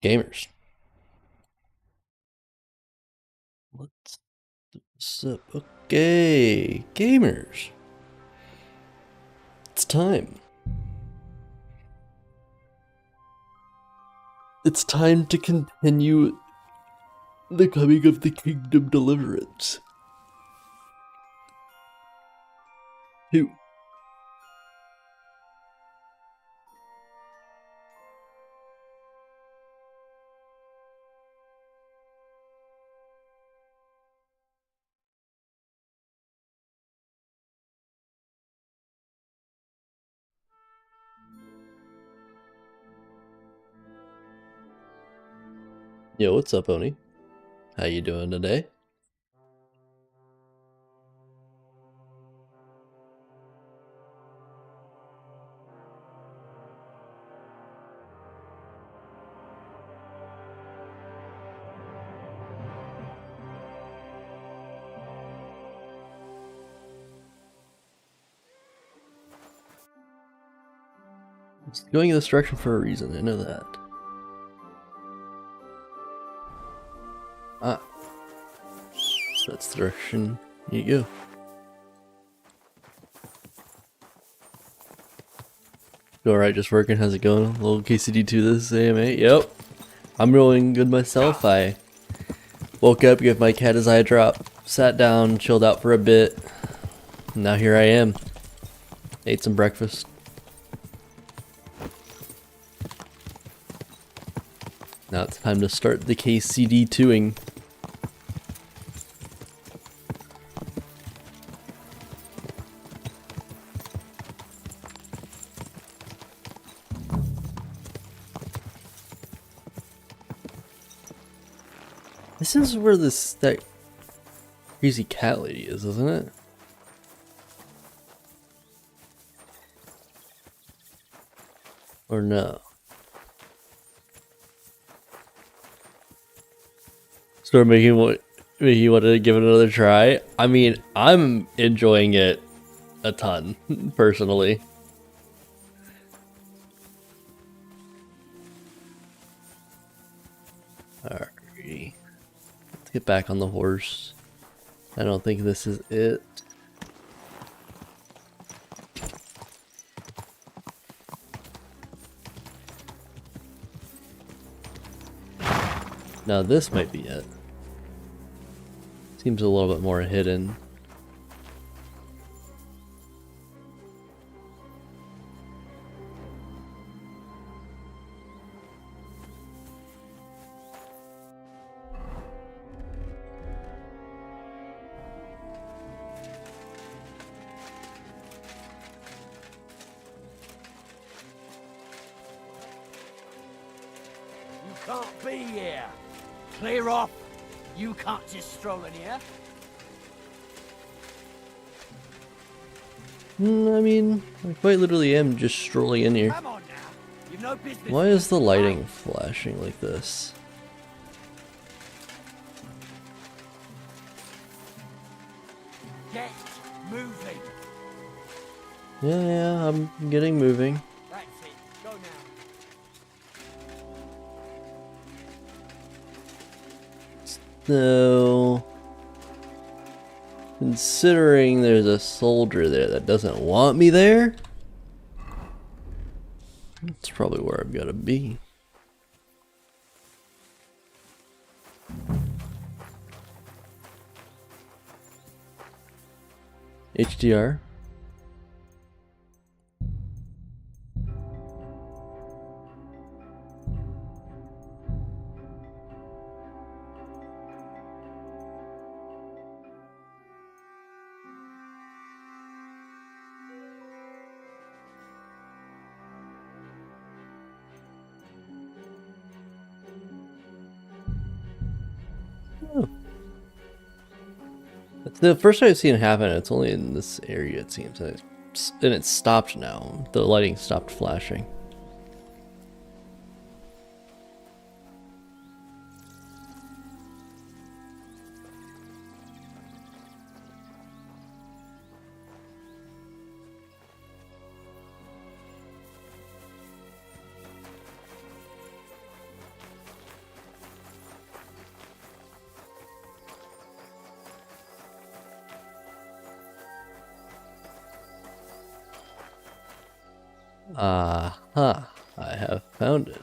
Gamers, what's up? Okay, gamers, it's time. It's time to continue the coming of the Kingdom Deliverance 2. Yo, what's up, Oni? How you doing today? It's going in this direction for a reason, I know that. Ah, so that's the direction you go. Alright, just working. How's it going? A little KCD2 this AMA? Yep. I'm rolling good myself. I woke up, gave my cat his eye drop, sat down, chilled out for a bit. Now here I am. Ate some breakfast. Now it's time to start the KCD2ing. This is where that crazy cat lady is, isn't it? Or no? Start making you want to give it another try. I mean, I'm enjoying it a ton, personally. Alrighty. Let's get back on the horse. I don't think this is it. Now this might be it. Seems a little bit more hidden. You can't be here. Clear off. You can't just stroll in here. I mean, I quite literally am just strolling in here. Come on now. You've no business. Why is the lighting flashing like this? Get moving. Yeah, I'm getting moving. That's it. Go now. So, considering there's a soldier there that doesn't want me there, that's probably where I've got to be. HDR. Oh. It's the first time I've seen it happen. It's only in this area, it seems, and it's stopped now. The lighting stopped flashing. Aha, I have found it.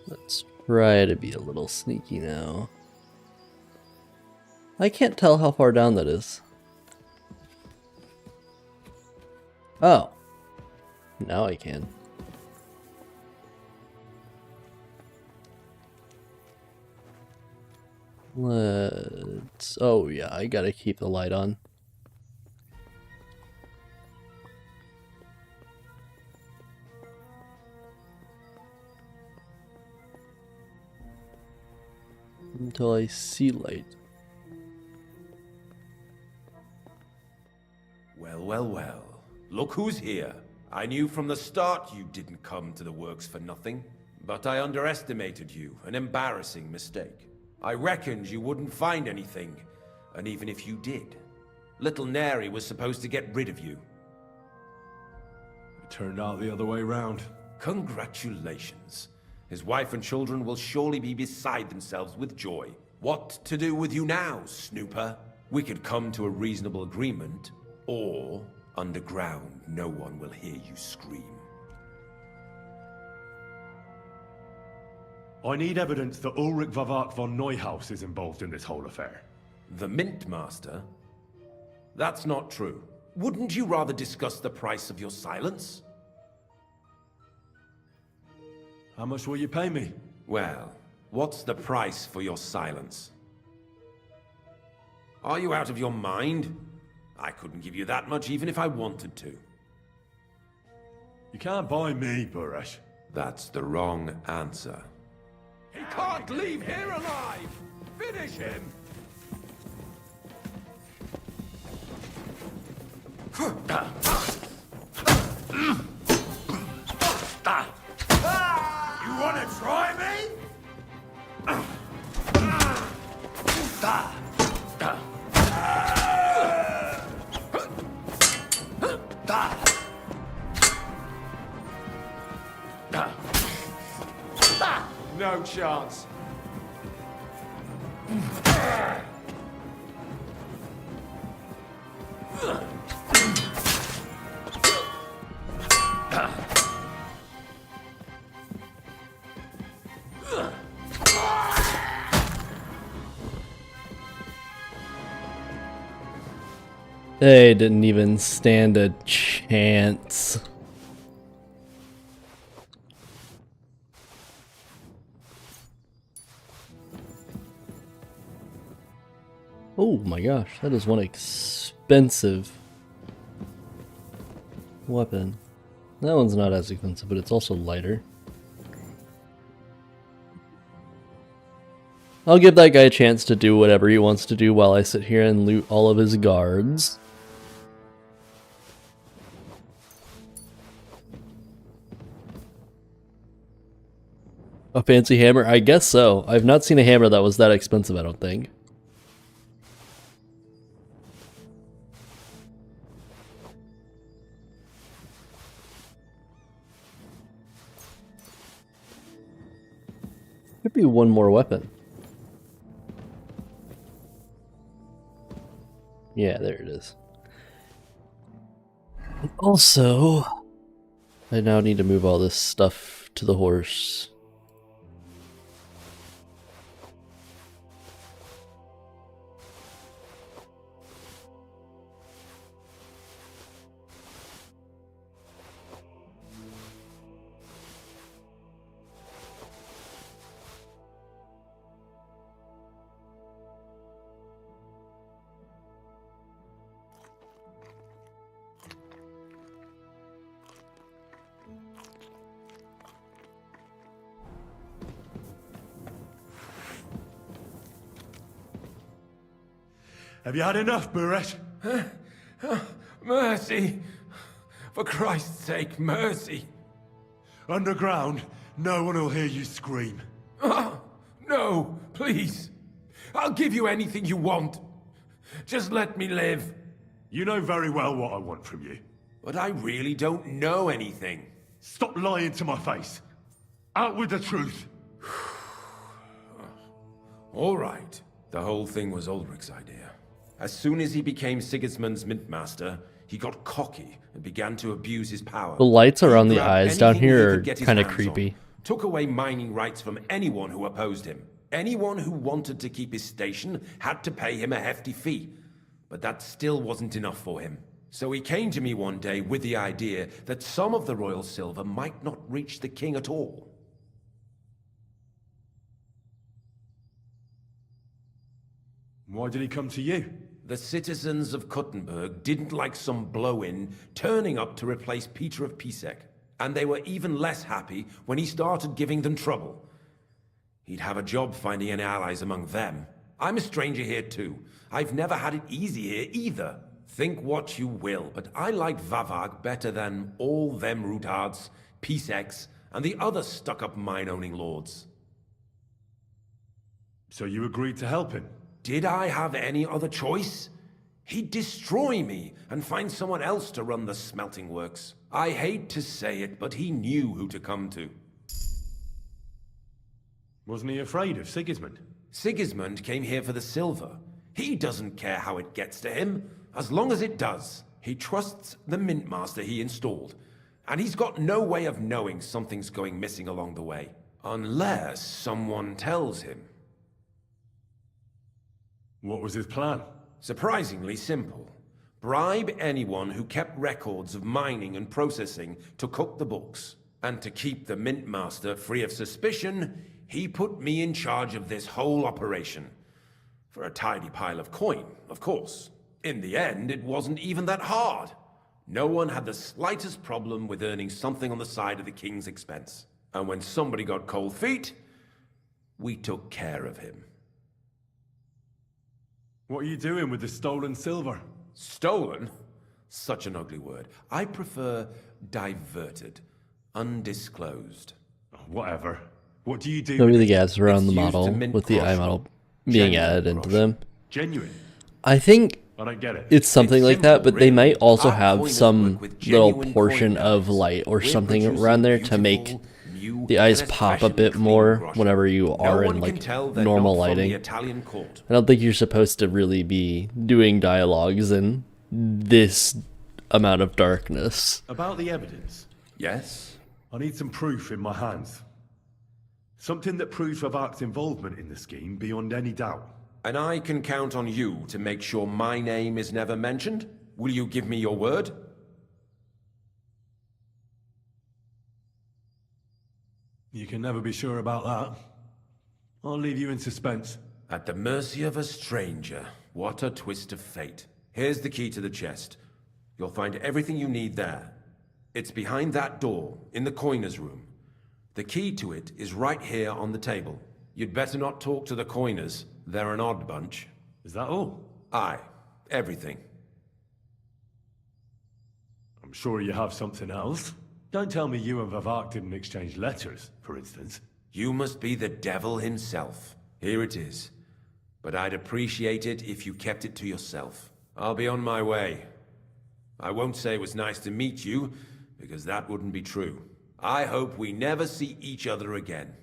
Let's try to be a little sneaky now. I can't tell how far down that is. Oh. Now I can. Let's... Oh yeah, I gotta keep the light on. Until I see light. Well, well, well. Look who's here. I knew from the start you didn't come to the works for nothing. But I underestimated you. An embarrassing mistake. I reckoned you wouldn't find anything. And even if you did, little Neri was supposed to get rid of you. It turned out the other way round. Congratulations. His wife and children will surely be beside themselves with joy. What to do with you now, Snooper? We could come to a reasonable agreement, or underground, no one will hear you scream. I need evidence that Ulrich Vavak von Neuhaus is involved in this whole affair. The Mint Master? That's not true. Wouldn't you rather discuss the price of your silence? How much will you pay me? Well, what's the price for your silence? Are you out of your mind? I couldn't give you that much even if I wanted to. You can't buy me, Buresh. That's the wrong answer. He can't leave here alive! Finish him! You wanna try me? No chance. They didn't even stand a chance. Oh my gosh, that is one expensive weapon. That one's not as expensive, but it's also lighter. I'll give that guy a chance to do whatever he wants to do while I sit here and loot all of his guards. A fancy hammer? I guess so. I've not seen a hammer that was that expensive, I don't think. Could be one more weapon. Yeah, there it is. And also, I now need to move all this stuff to the horse. Have you had enough, Buresh? Mercy! For Christ's sake, mercy! Underground, no one will hear you scream. No, please. I'll give you anything you want. Just let me live. You know very well what I want from you. But I really don't know anything. Stop lying to my face. Out with the truth. All right. The whole thing was Ulrich's idea. As soon as he became Sigismund's Mintmaster, he got cocky and began to abuse his power. The lights around He the grabbed eyes down anything he here could are get his kind of hands creepy. on, took away mining rights from anyone who opposed him. Anyone who wanted to keep his station had to pay him a hefty fee. But that still wasn't enough for him. So he came to me one day with the idea that some of the royal silver might not reach the king at all. Why did he come to you? The citizens of Kuttenberg didn't like some blow-in turning up to replace Peter of Pisek, and they were even less happy when he started giving them trouble. He'd have a job finding any allies among them. I'm a stranger here too. I've never had it easy here either. Think what you will, but I like Vavag better than all them Rutards, Piseks, and the other stuck-up mine-owning lords. So you agreed to help him? Did I have any other choice? He'd destroy me and find someone else to run the smelting works. I hate to say it, but he knew who to come to. Wasn't he afraid of Sigismund? Sigismund came here for the silver. He doesn't care how it gets to him, as long as it does. He trusts the Mintmaster he installed, and he's got no way of knowing something's going missing along the way. Unless someone tells him. What was his plan? Surprisingly simple. Bribe anyone who kept records of mining and processing to cook the books. And to keep the Mintmaster free of suspicion, he put me in charge of this whole operation. For a tidy pile of coin, of course. In the end, it wasn't even that hard. No one had the slightest problem with earning something on the side of the king's expense. And when somebody got cold feet, we took care of him. What are you doing with the stolen silver? Stolen? Such an ugly word. I prefer diverted. Undisclosed. Oh, whatever. What do you do Show me with the it? gaps around the It's used model to mint with the eye crush model rock. being Genuine added into crush. them. Genuine? I think I don't get it. it's something It's like that, simple, but they really. might also Our have coiners some work with little genuine portion coin of guys. light or We're something producing around there to beautiful, make new, the eyes and pop a especially bit clean more brush. whenever you are No in one can like tell they're normal not from lighting. the Italian court. I don't think you're supposed to really be doing dialogues in this amount of darkness. About the evidence. Yes? I need some proof in my hands. Something that proves Vavak's involvement in the scheme beyond any doubt. And I can count on you to make sure my name is never mentioned? Will you give me your word? You can never be sure about that. I'll leave you in suspense. At the mercy of a stranger. What a twist of fate. Here's the key to the chest. You'll find everything you need there. It's behind that door, in the coiner's room. The key to it is right here on the table. You'd better not talk to the coiners. They're an odd bunch. Is that all? Aye. Everything. I'm sure you have something else. Don't tell me you and Vavak didn't exchange letters, for instance. You must be the devil himself. Here it is. But I'd appreciate it if you kept it to yourself. I'll be on my way. I won't say it was nice to meet you, because that wouldn't be true. I hope we never see each other again.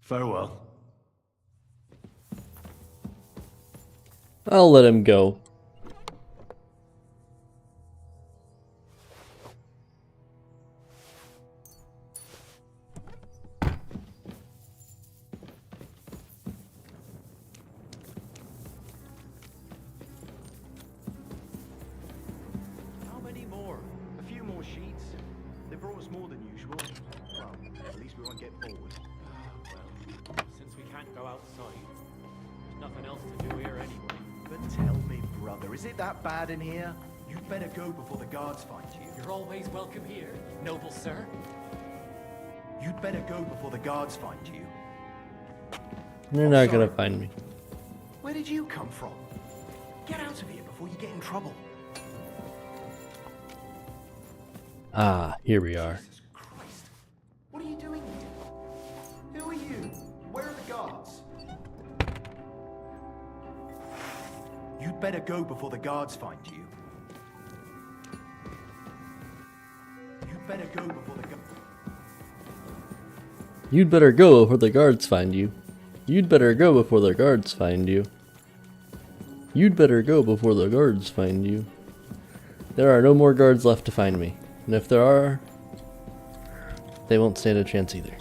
Farewell. I'll let him go. How many more? A few more sheets. They brought us more than usual. Well, at least we won't get forward. Well, since we can't go outside, there's nothing else to do here anyway. But tell me, brother, is it that bad in here? You'd better go before the guards find you. You're always welcome here, noble sir. You'd better go before the guards find you. They're not gonna find me. Where did you come from? Get out of here before you get in trouble. Ah, here we are. Jesus Christ. What are you doing here? Who are you? Where are the guards? You'd better go before the guards find you. better go before the You'd better go before the guards find you. You'd better go before the guards find you. You'd better go before the guards find you. There are no more guards left to find me. And if there are, they won't stand a chance either.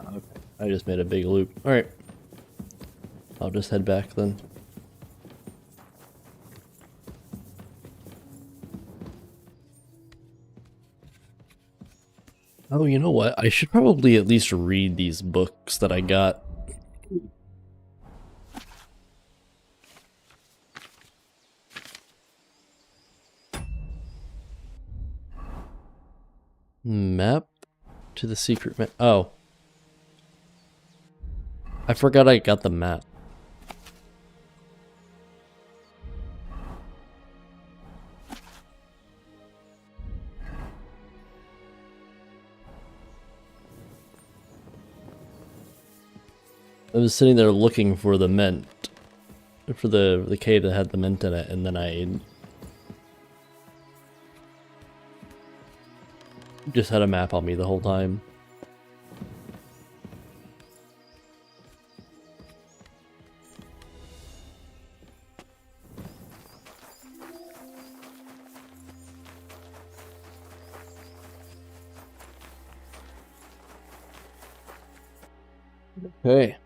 Okay. I just made a big loop. Alright. I'll just head back then. Oh, you know what? I should probably at least read these books that I got. Map to the secret map. Oh. I forgot I got the map. I was sitting there looking for the mint, for the cave that had the mint in it, and then I just had a map on me the whole time. Okay.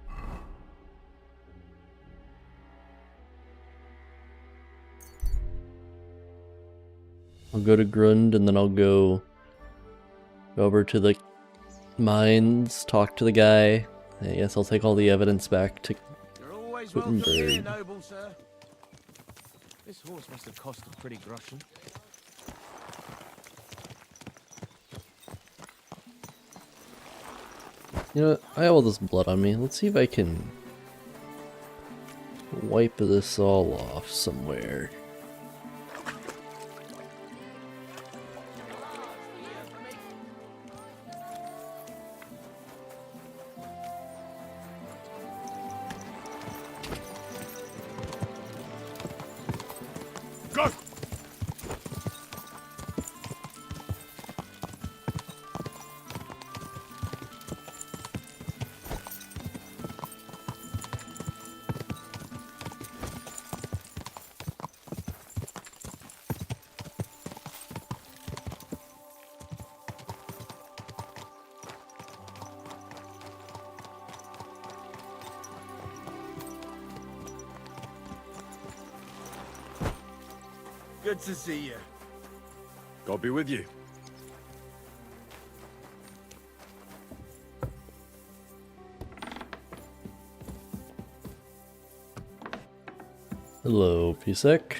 I'll go to Grund and then I'll go over to the mines, talk to the guy. I guess I'll take all the evidence back to You're always welcome here, Wittenberg. noble sir. This horse must have cost a pretty groschen. You know what? I have all this blood on me. Let's see if I can wipe this all off somewhere. Go! Good to see you. God be with you. Hello, Pisek.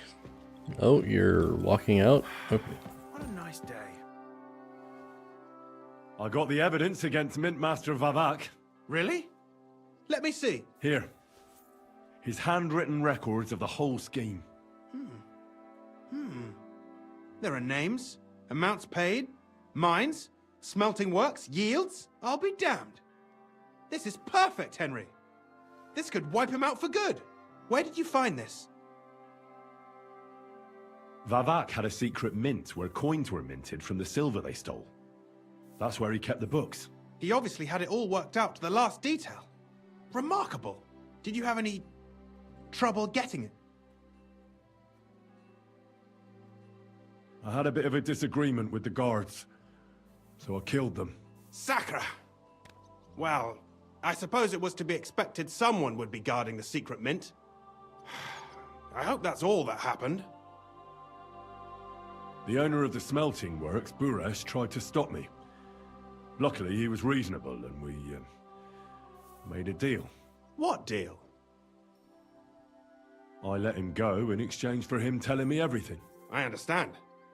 Oh, you're walking out? Okay. What a nice day. I got the evidence against Mintmaster Vavak. Really? Let me see. Here. His handwritten records of the whole scheme. There are names, amounts paid, mines, smelting works, yields. I'll be damned. This is perfect, Henry. This could wipe him out for good. Where did you find this? Vavak had a secret mint where coins were minted from the silver they stole. That's where he kept the books. He obviously had it all worked out to the last detail. Remarkable. Did you have any trouble getting it? I had a bit of a disagreement with the guards, so I killed them. Sacre! Well, I suppose it was to be expected someone would be guarding the secret mint. I hope that's all that happened. The owner of the smelting works, Buresh, tried to stop me. Luckily, he was reasonable, and we made a deal. What deal? I let him go in exchange for him telling me everything. I understand.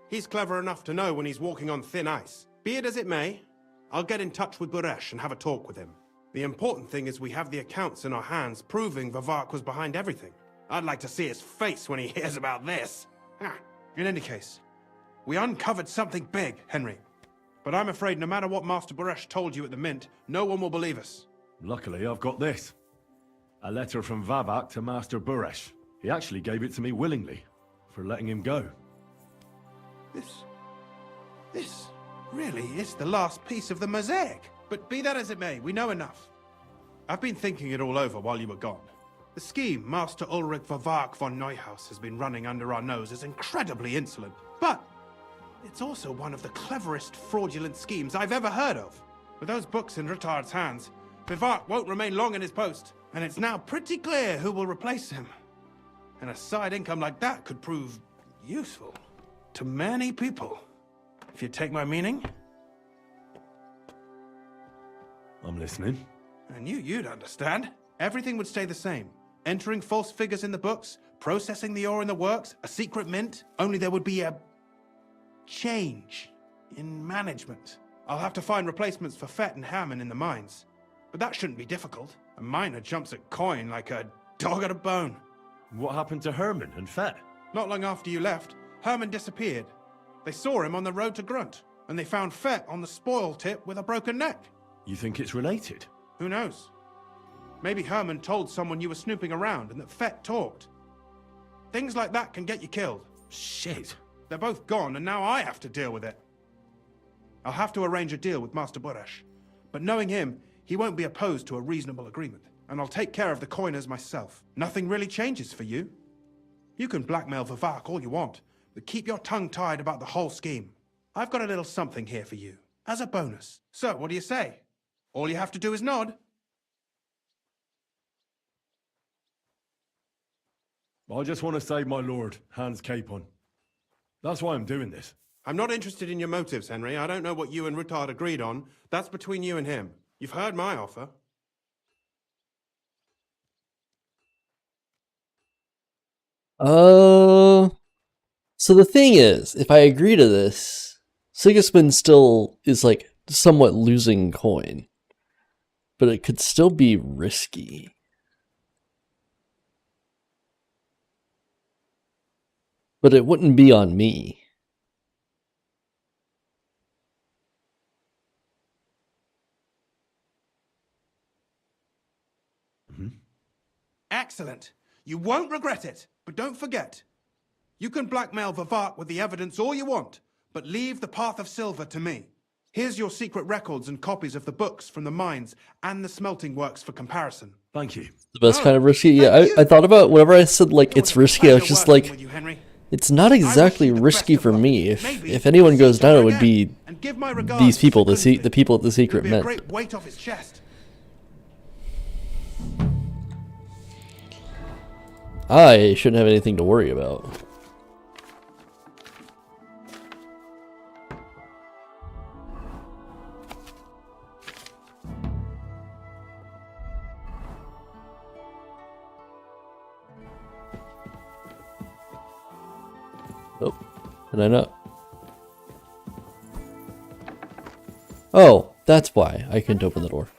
He's clever enough to know when he's walking on thin ice. Be it as it may, I'll get in touch with Buresh and have a talk with him. The important thing is we have the accounts in our hands proving Vivak was behind everything. I'd like to see his face when he hears about this. In any case, we uncovered something big, Henry. But I'm afraid no matter what Master Buresh told you at the Mint, no one will believe us. Luckily, I've got this. A letter from Vavak to Master Buresh. He actually gave it to me willingly, for letting him go. This really is the last piece of the mosaic. But be that as it may, we know enough. I've been thinking it all over while you were gone. The scheme Master Ulrich Vavak von Neuhaus has been running under our nose is incredibly insolent. But it's also one of the cleverest fraudulent schemes I've ever heard of. With those books in Rittard's hands, Vivak won't remain long in his post, and it's now pretty clear who will replace him. And a side income like that could prove useful to many people, if you take my meaning. I'm listening. I knew you'd understand. Everything would stay the same. Entering false figures in the books, processing the ore in the works, a secret mint, only there would be a change in management. I'll have to find replacements for Fett and Hammond in the mines. But that shouldn't be difficult. A miner jumps at coin like a dog at a bone. What happened to Herman and Fett? Not long after you left, Herman disappeared. They saw him on the road to Grunt, and they found Fett on the spoil tip with a broken neck. You think it's related? Who knows? Maybe Herman told someone you were snooping around and that Fett talked. Things like that can get you killed. Shit. They're both gone, and now I have to deal with it. I'll have to arrange a deal with Master Buresh. But knowing him, he won't be opposed to a reasonable agreement. And I'll take care of the coiners myself. Nothing really changes for you. You can blackmail Vivak all you want, but keep your tongue tied about the whole scheme. I've got a little something here for you, as a bonus. So, what do you say? All you have to do is nod. I just want to save my lord, Hans Capon. That's why I'm doing this. I'm not interested in your motives, Henry. I don't know what you and Rittard agreed on. That's between you and him. You've heard my offer. So the thing is, if I agree to this, Sigismund still is like somewhat losing coin. But it could still be risky. But it wouldn't be on me. Excellent. You won't regret it. But don't forget, you can blackmail Vivak with the evidence all you want, but leave the Path of Silver to me. Here's your secret records and copies of the books from the mines and the smelting works for comparison. Thank you. The best kind of risky. Yeah, I thought about whenever I said like it's risky, I was just like, it's not exactly risky for me. If anyone goes down, it would be these people, the people at the secret mint. Great weight off his chest. I shouldn't have anything to worry about. Oh, did I not? Oh, that's why I couldn't open the door.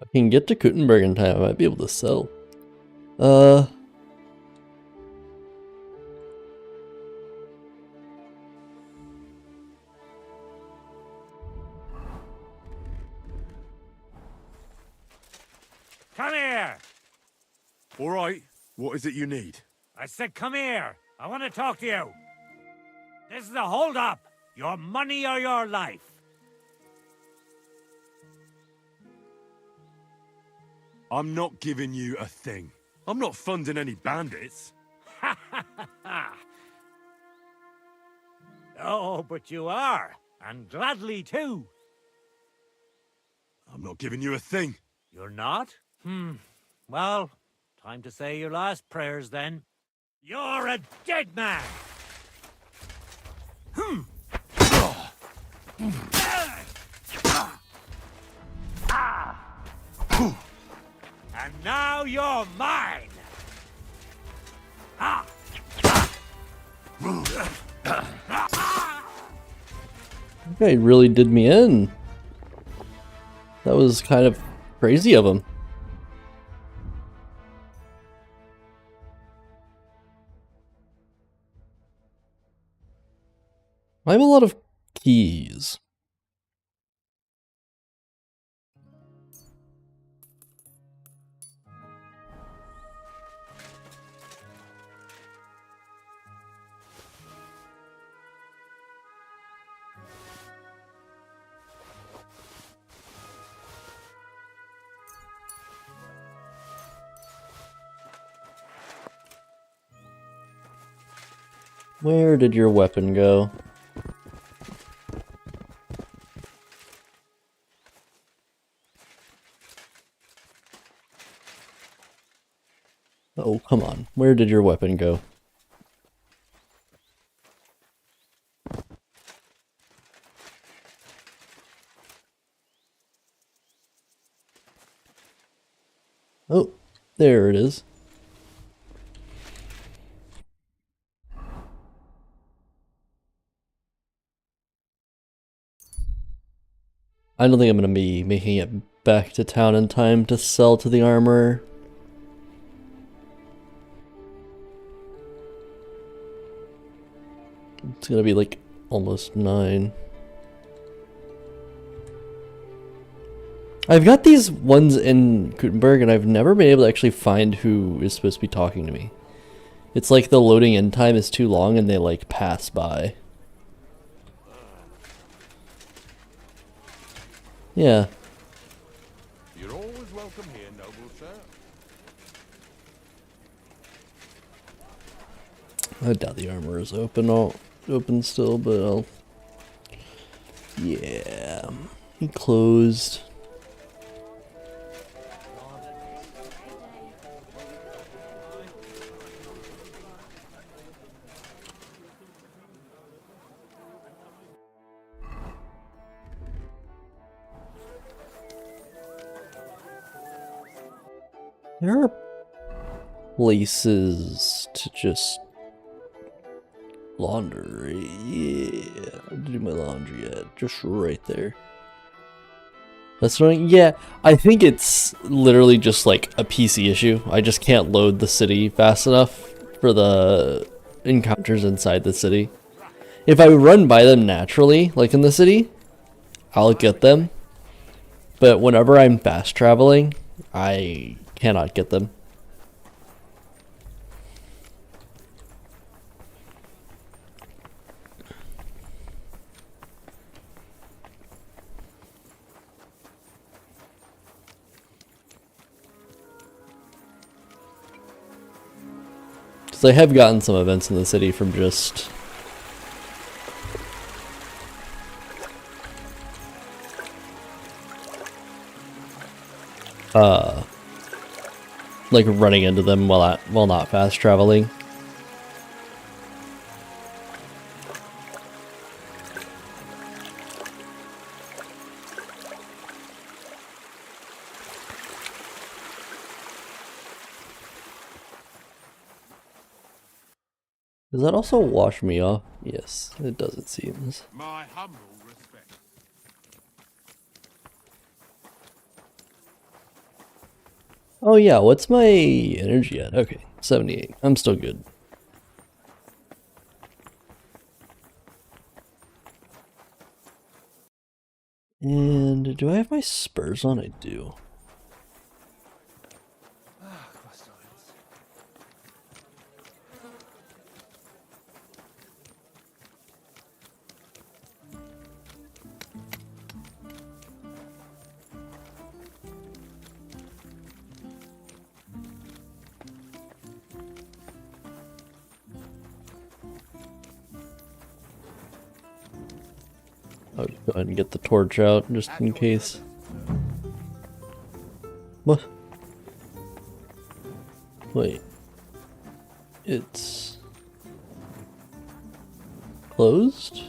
I can get to Kuttenberg in time. I might be able to sell. Come here! All right. What is it you need? I said come here! I want to talk to you! This is a hold-up! Your money or your life! I'm not giving you a thing. I'm not funding any bandits. Oh, but you are. And gladly, too. I'm not giving you a thing. You're not? Well, time to say your last prayers, then. You're a dead man! And now you're mine! Ah! That guy really did me in. That was kind of crazy of him. I have a lot of keys. Where did your weapon go? Oh, come on. Where did your weapon go? Oh, there it is. I don't think I'm gonna be making it back to town in time to sell to the armorer. It's gonna be like almost 9. I've got these ones in Gutenberg and I've never been able to actually find who is supposed to be talking to me. It's like the loading in time is too long and they like pass by. Yeah. You're always welcome here, noble sir. I doubt the armor is open still, but I'll... Yeah. He closed. There are places to just laundry. Yeah, I do my laundry at just right there. That's right. Yeah, I think it's literally just like a PC issue. I just can't load the city fast enough for the encounters inside the city. If I run by them naturally, like in the city, I'll get them. But whenever I'm fast traveling, I cannot get them. Because I have gotten some events in the city from just... like running into them while not fast traveling. Does that also wash me off? Yes, it does, it seems. My humble respect. Oh yeah, what's my energy at? Okay, 78. I'm still good. And do I have my spurs on? I do. I'll just go ahead and get the torch out just in case. What? Wait. It's closed?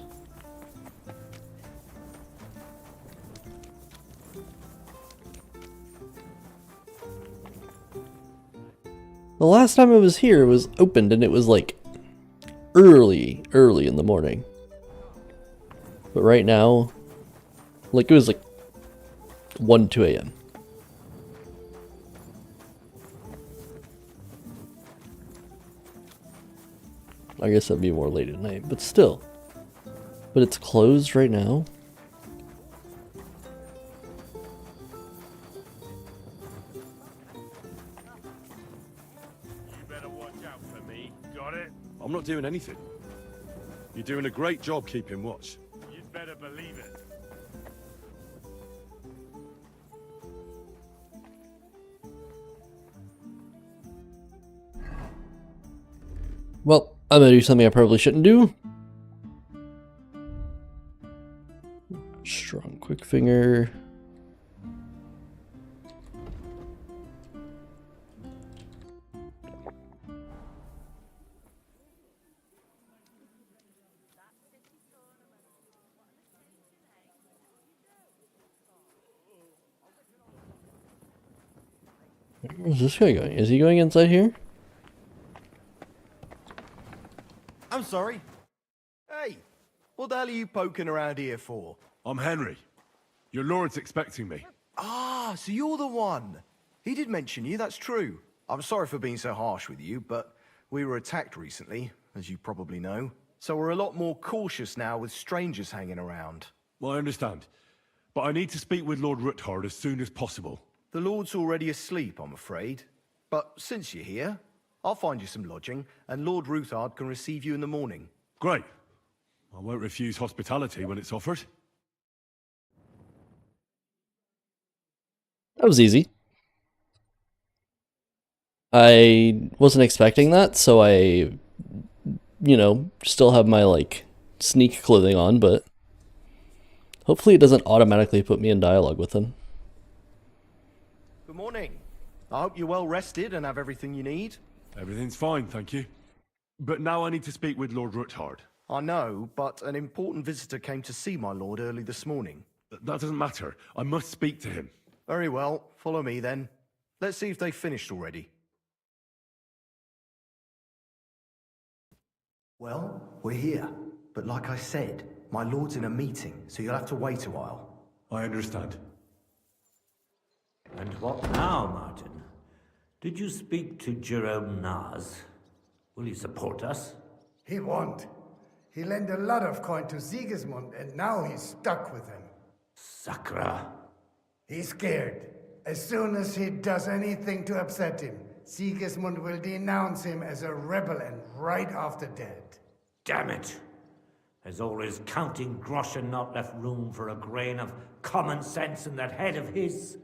The last time I was here, it was opened and it was like early in the morning. But right now, like it was like 1, 2 a.m. I guess that'd be more late at night, but still. But it's closed right now? You better watch out for me. Got it? I'm not doing anything. You're doing a great job keeping watch. You'd better believe it. Well, I'm gonna do something I probably shouldn't do. Strong quick finger. Where's this guy going? Is he going inside here? I'm sorry. Hey, what the hell are you poking around here for? I'm Henry. Your lord's expecting me. Ah, so you're the one. He did mention you, that's true. I'm sorry for being so harsh with you, but we were attacked recently, as you probably know. So we're a lot more cautious now with strangers hanging around. Well, I understand. But I need to speak with Lord Ruthard as soon as possible. The Lord's already asleep, I'm afraid. But since you're here, I'll find you some lodging, and Lord Ruthard can receive you in the morning. Great. I won't refuse hospitality when it's offered. That was easy. I wasn't expecting that, so I, still have my, sneak clothing on, but hopefully it doesn't automatically put me in dialogue with him. Good morning. I hope you're well rested and have everything you need. Everything's fine, thank you. But now I need to speak with Lord Ruthard. I know, but an important visitor came to see my lord early this morning. That doesn't matter. I must speak to him. Very well, follow me then. Let's see if they finished already. Well, we're here. But like I said, my lord's in a meeting, so you'll have to wait a while. I understand. And what now, Martin? Did you speak to Jerome Naz? Will he support us? He won't. He lent a lot of coin to Sigismund, and now he's stuck with him. Sakra. He's scared. As soon as he does anything to upset him, Sigismund will denounce him as a rebel and right after dead. Damn it! Has all his counting groschen not left room for a grain of common sense in that head of his?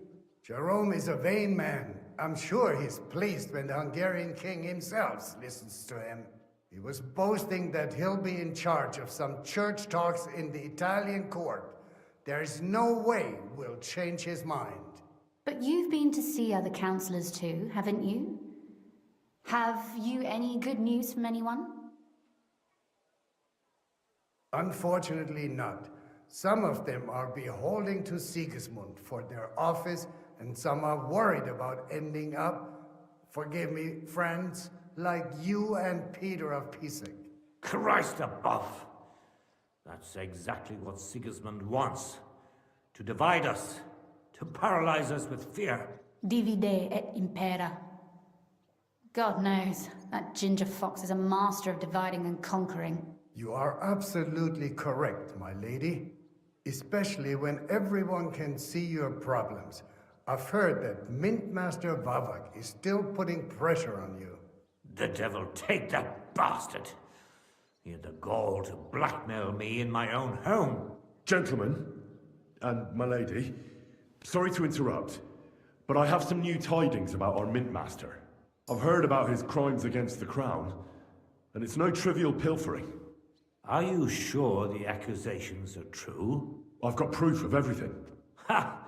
Jerome is a vain man. I'm sure he's pleased when the Hungarian king himself listens to him. He was boasting that he'll be in charge of some church talks in the Italian court. There's no way we'll change his mind. But you've been to see other councillors too, haven't you? Have you any good news from anyone? Unfortunately not. Some of them are beholden to Sigismund for their office, and some are worried about ending up, forgive me, friends, like you and Peter of Pisek. Christ above! That's exactly what Sigismund wants. To divide us. To paralyze us with fear. Divide et impera. God knows, that ginger fox is a master of dividing and conquering. You are absolutely correct, my lady. Especially when everyone can see your problems. I've heard that Mint Master Vavak is still putting pressure on you. The devil take that bastard! He had the gall to blackmail me in my own home. Gentlemen, and my lady, sorry to interrupt, but I have some new tidings about our Mint Master. I've heard about his crimes against the Crown, and it's no trivial pilfering. Are you sure the accusations are true? I've got proof of everything. Ha!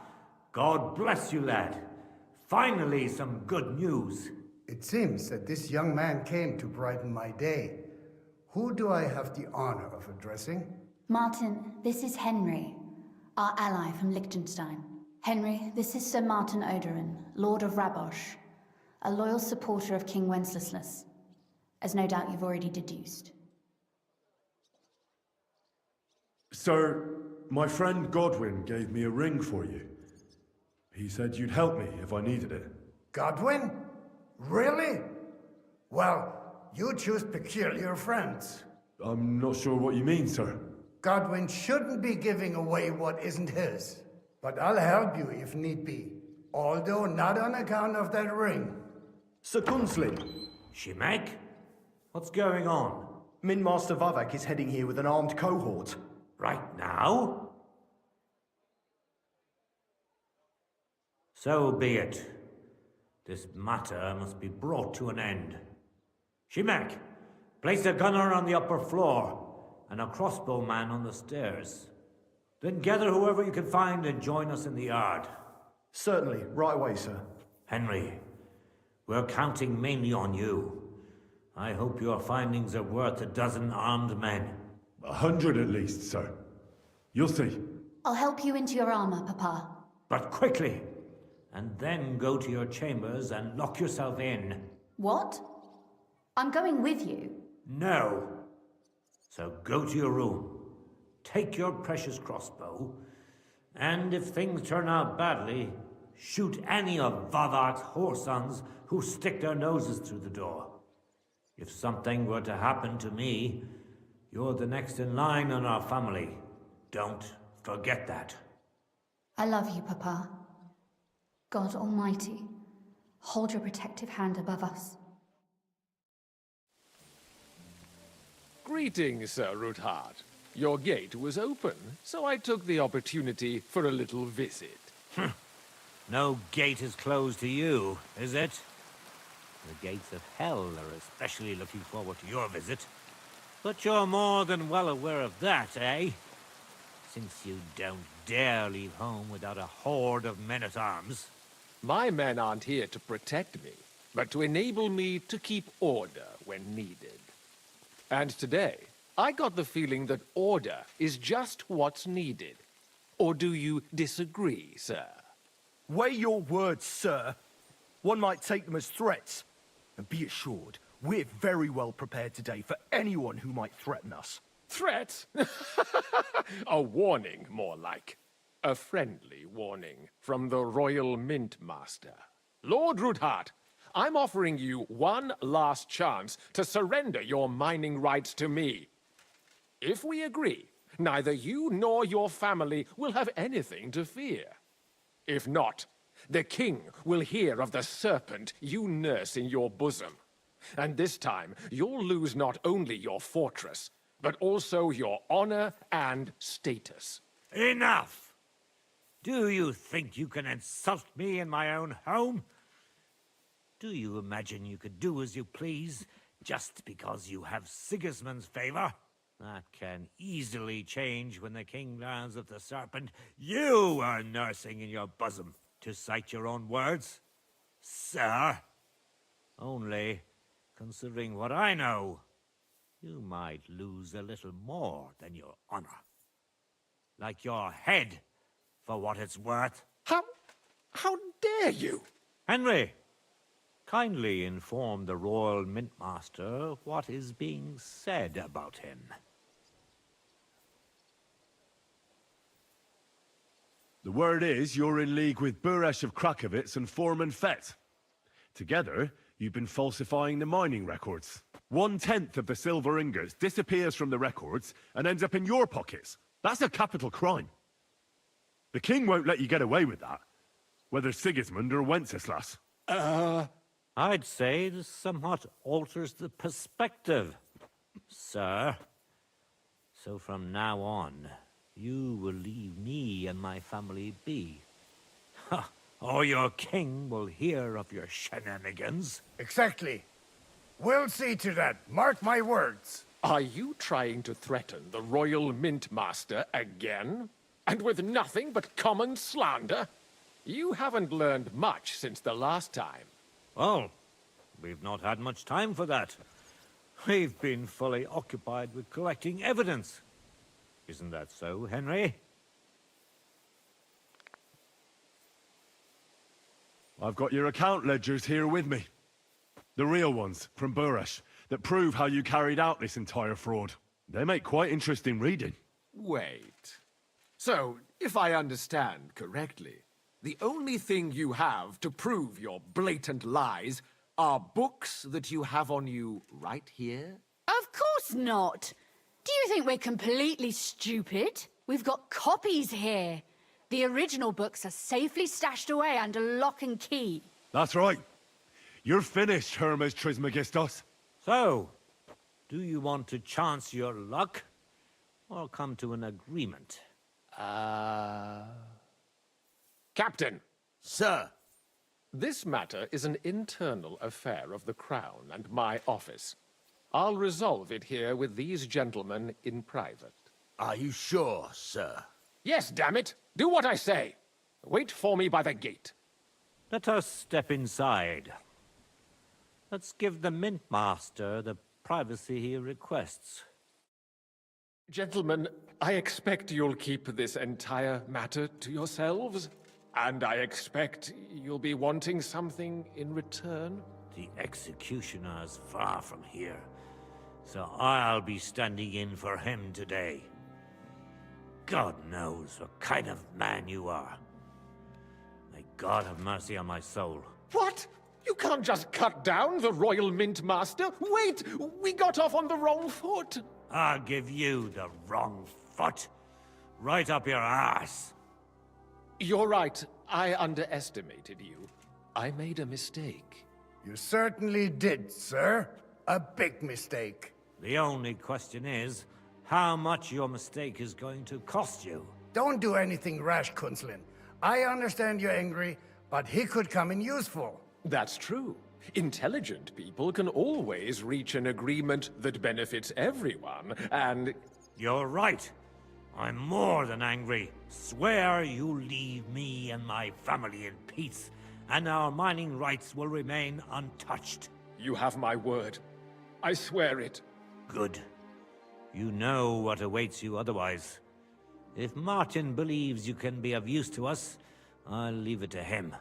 God bless you, lad. Finally, some good news. It seems that this young man came to brighten my day. Who do I have the honor of addressing? Martin, this is Henry, our ally from Liechtenstein. Henry, this is Sir Martin Oderin, Lord of Rabosh, A loyal supporter of King Wenceslas, as no doubt you've already deduced. Sir, my friend Godwin gave me a ring for you. He said you'd help me if I needed it. Godwin? Really? Well, you choose peculiar friends. I'm not sure what you mean, sir. Godwin shouldn't be giving away what isn't his. But I'll help you if need be. Although not on account of that ring. Sir Gunsley, Shimek? What's going on? Min Master Vavak is heading here with an armed cohort. Right now? So be it. This matter must be brought to an end. Shimek, place a gunner on the upper floor and a crossbowman on the stairs. Then gather whoever you can find and join us in the yard. Certainly, right away, sir. Henry, we're counting mainly on you. I hope your findings are worth a dozen armed men. 100 at least, sir. You'll see. I'll help you into your armor, Papa. But quickly! And then go to your chambers and lock yourself in. What? I'm going with you. No. So go to your room. Take your precious crossbow. And if things turn out badly, shoot any of Vavak's whoresons who stick their noses through the door. If something were to happen to me, you're the next in line in our family. Don't forget that. I love you, Papa. God Almighty, hold your protective hand above us. Greetings, Sir Ruthard. Your gate was open, so I took the opportunity for a little visit. No gate is closed to you, is it? The gates of hell are especially looking forward to your visit. But you're more than well aware of that, eh? Since you don't dare leave home without a horde of men-at-arms. My men aren't here to protect me, but to enable me to keep order when needed. And today, I got the feeling that order is just what's needed. Or do you disagree, sir? Weigh your words, sir. One might take them as threats. And be assured, we're very well prepared today for anyone who might threaten us. Threat? A warning, more like. A friendly warning from the Royal Mint Master. Lord Ruthard, I'm offering you one last chance to surrender your mining rights to me. If we agree, neither you nor your family will have anything to fear. If not, the king will hear of the serpent you nurse in your bosom. And this time, you'll lose not only your fortress, but also your honor and status. Enough! Do you think you can insult me in my own home? Do you imagine you could do as you please, just because you have Sigismund's favor? That can easily change when the king learns of the serpent you are nursing in your bosom, to cite your own words. Sir, only, considering what I know, you might lose a little more than your honor. Like your head, for what it's worth. How dare you? Henry, kindly inform the Royal Mint Master what is being said about him. The word is you're in league with Buresh of Krakowitz and Foreman Fett. Together, you've been falsifying the mining records. 1/10 of the silver ingots disappears from the records and ends up in your pockets. That's a capital crime. The king won't let you get away with that, whether Sigismund or Wenceslas. I'd say this somewhat alters the perspective, sir. So from now on, you will leave me and my family be. Or your king will hear of your shenanigans. Exactly. We'll see to that. Mark my words. Are you trying to threaten the Royal Mint Master again? And with nothing but common slander? You haven't learned much since the last time. Well, we've not had much time for that. We've been fully occupied with collecting evidence. Isn't that so, Henry? I've got your account ledgers here with me. The real ones, from Burresh, that prove how you carried out this entire fraud. They make quite interesting reading. Wait. So, if I understand correctly, the only thing you have to prove your blatant lies are books that you have on you right here? Of course not. Do you think we're completely stupid? We've got copies here. The original books are safely stashed away under lock and key. That's right. You're finished, Hermes Trismegistos. So, do you want to chance your luck, or come to an agreement? Captain, Sir, this matter is an internal affair of the Crown and my office. I'll resolve it here with these gentlemen in private. are you sure, sir? Yes, damn it! Do what I say! Wait for me by the gate. Let us step inside. Let's give the Mint Master the privacy he requests. Gentlemen, I expect you'll keep this entire matter to yourselves. And I expect you'll be wanting something in return. The executioner's far from here, so I'll be standing in for him today. God knows what kind of man you are. May God have mercy on my soul. What? You can't just cut down the Royal Mint Master? Wait! We got off on the wrong foot! I'll give you the wrong foot. Right up your ass. You're right. I underestimated you. I made a mistake. You certainly did, sir. A big mistake. The only question is, how much your mistake is going to cost you. Don't do anything rash, Kunslin. I understand you're angry, but he could come in useful. That's true. Intelligent people can always reach an agreement that benefits everyone, and... You're right. I'm more than angry. Swear you leave me and my family in peace, and our mining rights will remain untouched. You have my word. I swear it. Good. You know what awaits you otherwise. If Martin believes you can be of use to us, I'll leave it to him.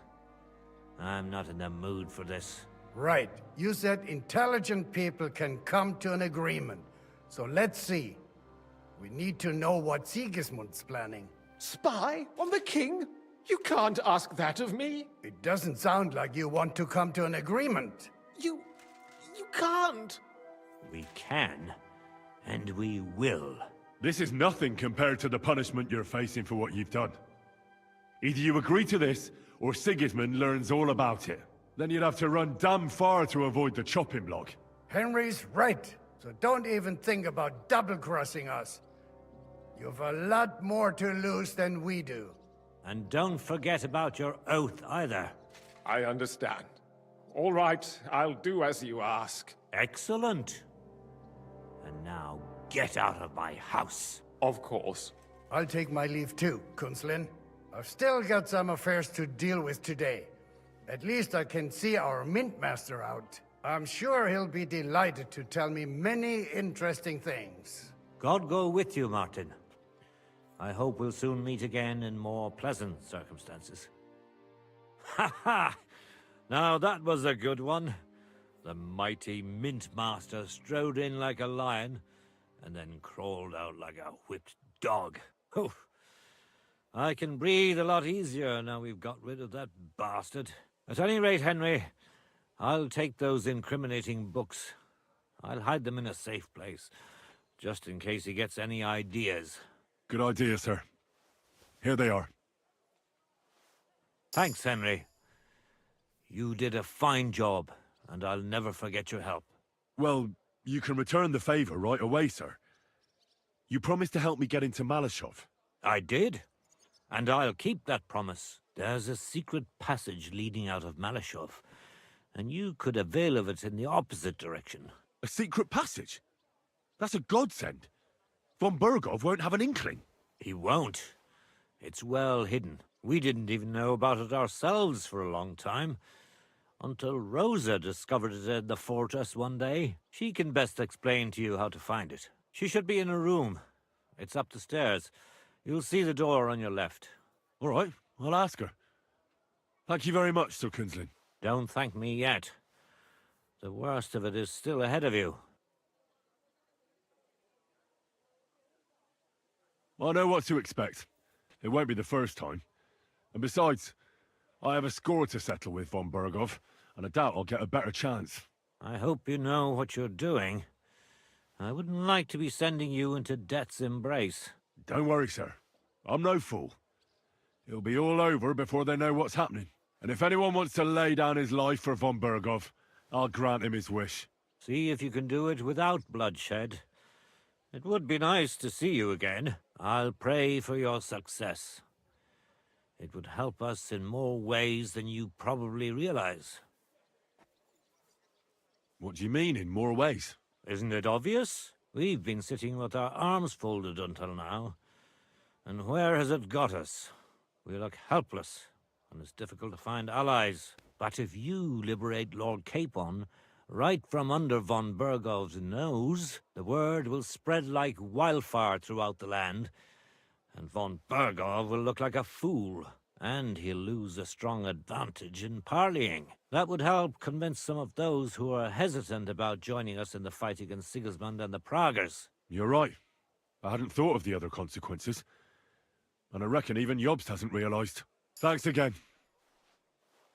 I'm not in the mood for this. Right. You said intelligent people can come to an agreement. So let's see. We need to know what Sigismund's planning. Spy on the king? You can't ask that of me. It doesn't sound like you want to come to an agreement. You can't. We can, and we will. This is nothing compared to the punishment you're facing for what you've done. Either you agree to this, or Sigismund learns all about it. Then you'd have to run damn far to avoid the chopping block. Henry's right. So don't even think about double-crossing us. You've a lot more to lose than we do. And don't forget about your oath either. I understand. All right, I'll do as you ask. Excellent. And now get out of my house. Of course. I'll take my leave too, Kunslin. I've still got some affairs to deal with today. At least I can see our Mint Master out. I'm sure he'll be delighted to tell me many interesting things. God go with you, Martin. I hope we'll soon meet again in more pleasant circumstances. Ha ha! Now that was a good one. The mighty Mint Master strode in like a lion, and then crawled out like a whipped dog. Oof. I can breathe a lot easier now we've got rid of that bastard. At any rate, Henry, I'll take those incriminating books. I'll hide them in a safe place, just in case he gets any ideas. Good idea, sir. Here they are. Thanks, Henry. You did a fine job, and I'll never forget your help. Well, you can return the favor right away, sir. You promised to help me get into Malashov. I did, and I'll keep that promise. There's a secret passage leading out of Malashov, and you could avail of it in the opposite direction. A secret passage? That's a godsend. Von Burgov won't have an inkling. He won't. It's well hidden. We didn't even know about it ourselves for a long time, until Rosa discovered it in the fortress one day. She can best explain to you how to find it. She should be in a room. It's up the stairs. You'll see the door on your left. All right, I'll ask her. Thank you very much, Sir Kinsling. Don't thank me yet. The worst of it is still ahead of you. I know what to expect. It won't be the first time. And besides, I have a score to settle with von Berghoff, and I doubt I'll get a better chance. I hope you know what you're doing. I wouldn't like to be sending you into death's embrace. Don't worry, sir. I'm no fool. It'll be all over before they know what's happening. And if anyone wants to lay down his life for von Berghoff, I'll grant him his wish. See if you can do it without bloodshed. It would be nice to see you again. I'll pray for your success. It would help us in more ways than you probably realize. What do you mean, in more ways? Isn't it obvious? We've been sitting with our arms folded until now. And where has it got us? We look helpless, and it's difficult to find allies. But if you liberate Lord Capon, right from under von Berghoff's nose, the word will spread like wildfire throughout the land, and von Berghoff will look like a fool, and he'll lose a strong advantage in parleying. That would help convince some of those who are hesitant about joining us in the fight against Sigismund and the Praguers. You're right. I hadn't thought of the other consequences. And I reckon even Jobst hasn't realized. Thanks again.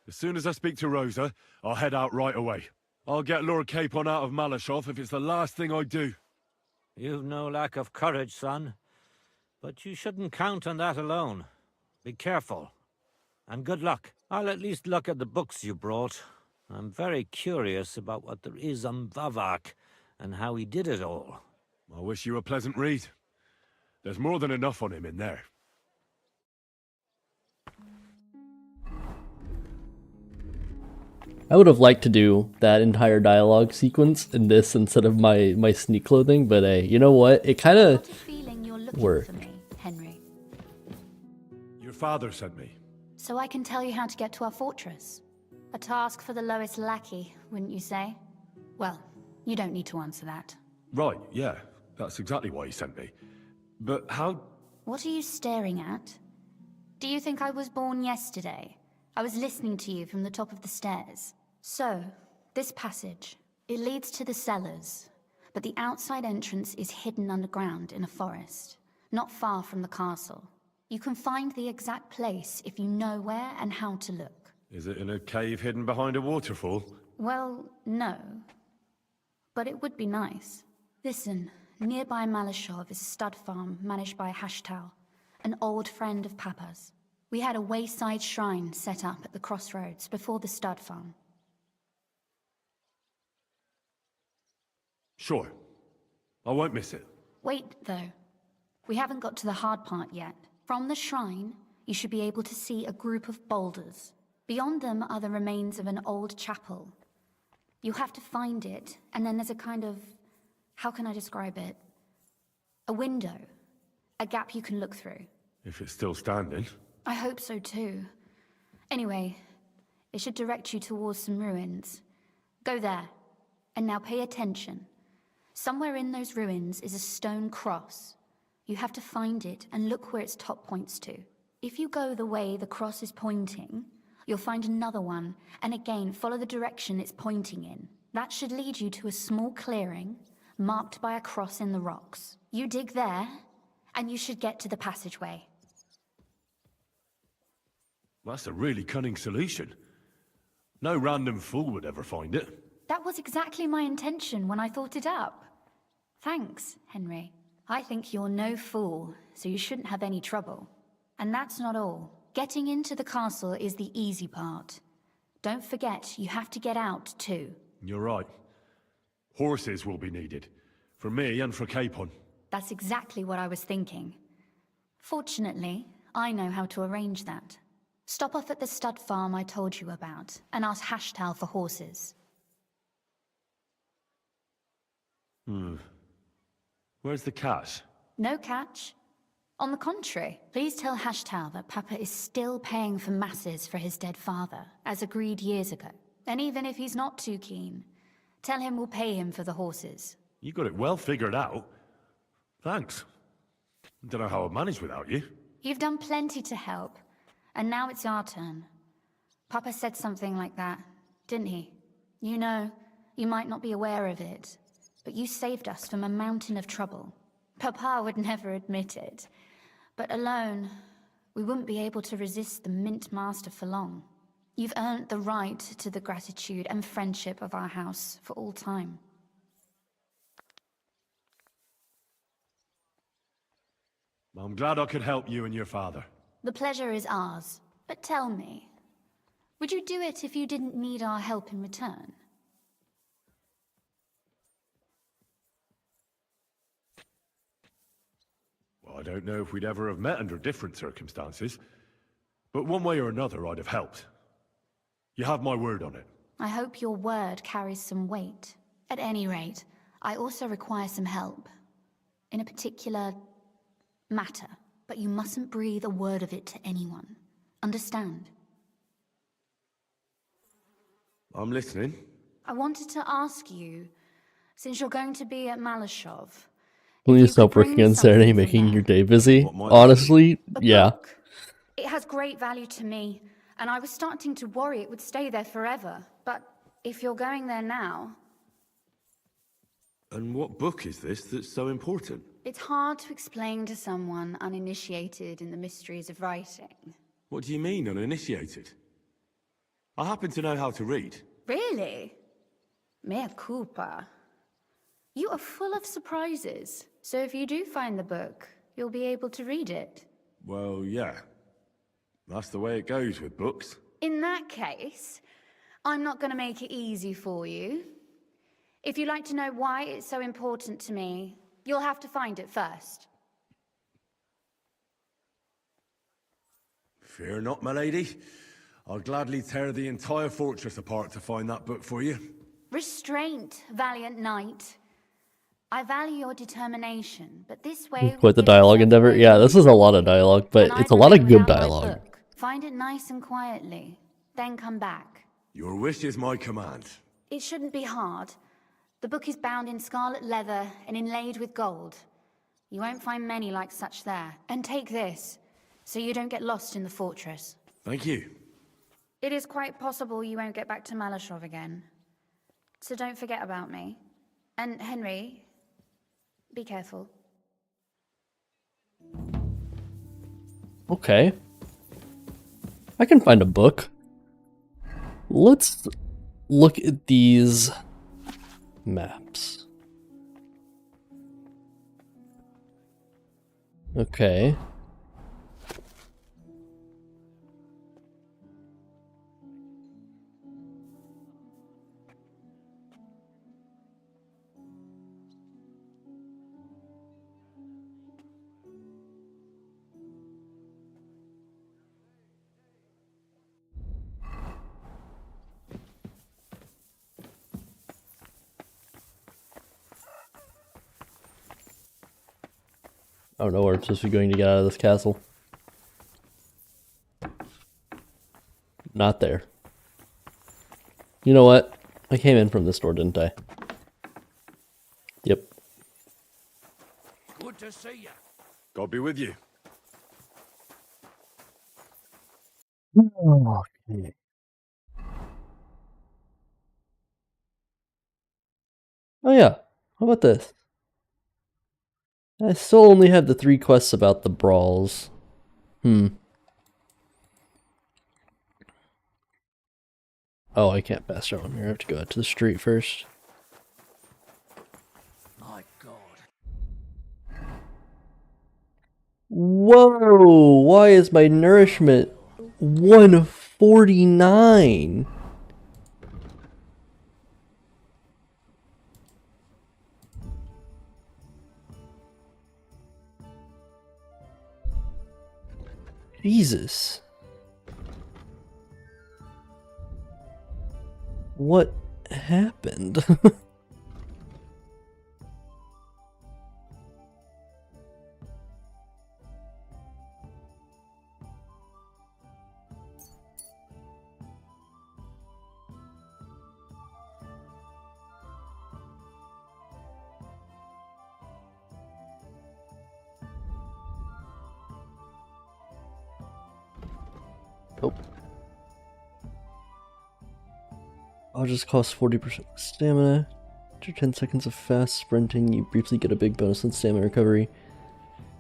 As soon as I speak to Rosa, I'll head out right away. I'll get Lord Capon out of Malashov if it's the last thing I do. You've no lack of courage, son. But you shouldn't count on that alone. Be careful. And good luck. I'll at least look at the books you brought. I'm very curious about what there is on Vavak and how he did it all. I wish you a pleasant read. There's more than enough on him in there. I would have liked to do that entire dialogue sequence in this instead of my sneak clothing, but you know what? It kind of Feeling you're looking worked. for me, Henry. Your father sent me. So I can tell you how to get to our fortress. A task for the lowest lackey, wouldn't you say? Well, you don't need to answer that. Right, yeah. That's exactly why he sent me. But how... What are you staring at? Do you think I was born yesterday? I was listening to you from the top of the stairs. So, this passage, it leads to the cellars, but the outside entrance is hidden underground in a forest, not far from the castle. You can find the exact place if you know where and how to look. Is it in a cave hidden behind a waterfall? Well, no. But it would be nice. Listen, nearby Malashov is a stud farm managed by Hashtal, an old friend of Papa's. We had a wayside shrine set up at the crossroads before the stud farm. Sure. I won't miss it. Wait, though. We haven't got to the hard part yet. From the shrine, you should be able to see a group of boulders. Beyond them are the remains of an old chapel. You have to find it, and then there's a kind of... how can I describe it? A window. A gap you can look through. If it's still standing. I hope so too. Anyway, it should direct you towards some ruins. Go there. And now pay attention. Somewhere in those ruins is a stone cross. You have to find it and look where its top points to. If you go the way the cross is pointing, you'll find another one, and again follow the direction it's pointing in. That should lead you to a small clearing, marked by a cross in the rocks. You dig there, and you should get to the passageway. That's a really cunning solution. No random fool would ever find it. That was exactly my intention when I thought it up. Thanks, Henry. I think you're no fool, so you shouldn't have any trouble. And that's not all. Getting into the castle is the easy part. Don't forget, you have to get out, too. You're right. Horses will be needed. For me and for Capon. That's exactly what I was thinking. Fortunately, I know how to arrange that. Stop off at the stud farm I told you about, and ask Hashtal for horses. Where's the cash? No catch. On the contrary, please tell Hashtal that Papa is still paying for masses for his dead father, as agreed years ago. And even if he's not too keen, tell him we'll pay him for the horses. You got it well figured out. Thanks. Don't know how I'd manage without you. You've done plenty to help, and now it's our turn. Papa said something like that, didn't he? You know, you might not be aware of it, but you saved us from a mountain of trouble. Papa would never admit it, but alone, we wouldn't be able to resist the Mint Master for long. You've earned the right to the gratitude and friendship of our house for all time. I'm glad I could help you and your father. The pleasure is ours, but tell me, would you do it if you didn't need our help in return? Well, I don't know if we'd ever have met under different circumstances, but one way or another I'd have helped. You have my word on it. I hope your word carries some weight. At any rate, I also require some help. In a particular matter, but you mustn't breathe a word of it to anyone. Understand? I'm listening. I wanted to ask you, since you're going to be at Malashov, Will if you you stop could working bring on Saturday, something from making there. your day busy? What might Honestly, A yeah. book. It has great value to me, and I was starting to worry it would stay there forever. But if you're going there now, And what book is this that's so important? it's hard to explain to someone uninitiated in the mysteries of writing. What do you mean, uninitiated? I happen to know how to read. Really? Mea culpa. You are full of surprises, so if you do find the book, you'll be able to read it. Well, yeah. That's the way it goes with books. In that case, I'm not going to make it easy for you. If you'd like to know why it's so important to me, you'll have to find it first. Fear not, my lady. I'll gladly tear the entire fortress apart to find that book for you. Restraint, valiant knight. I value your determination, but this way... Quite the dialogue endeavor. Yeah, this is a lot of dialogue, but it's a lot of good dialogue. Find it nice and quietly, then come back. Your wish is my command. It shouldn't be hard. The book is bound in scarlet leather and inlaid with gold. You won't find many like such there. And take this, so you don't get lost in the fortress. Thank you. It is quite possible you won't get back to Malashov again. So don't forget about me. And Henry, be careful. Okay. I can find a book. Let's look at these maps. Okay. I don't know where I'm supposed to be going to get out of this castle. Not there. You know what? I came in from this door, didn't I? Yep. Good to see you. God be with you. Okay. Oh yeah. How about this? I still only have the 3 quests about the brawls. Oh, I can't pass around here. I have to go out to the street first. My God. Whoa! Why is my nourishment 149? Jesus. What happened? Oh. I'll just cost 40% stamina. After 10 seconds of fast sprinting, you briefly get a big bonus on stamina recovery.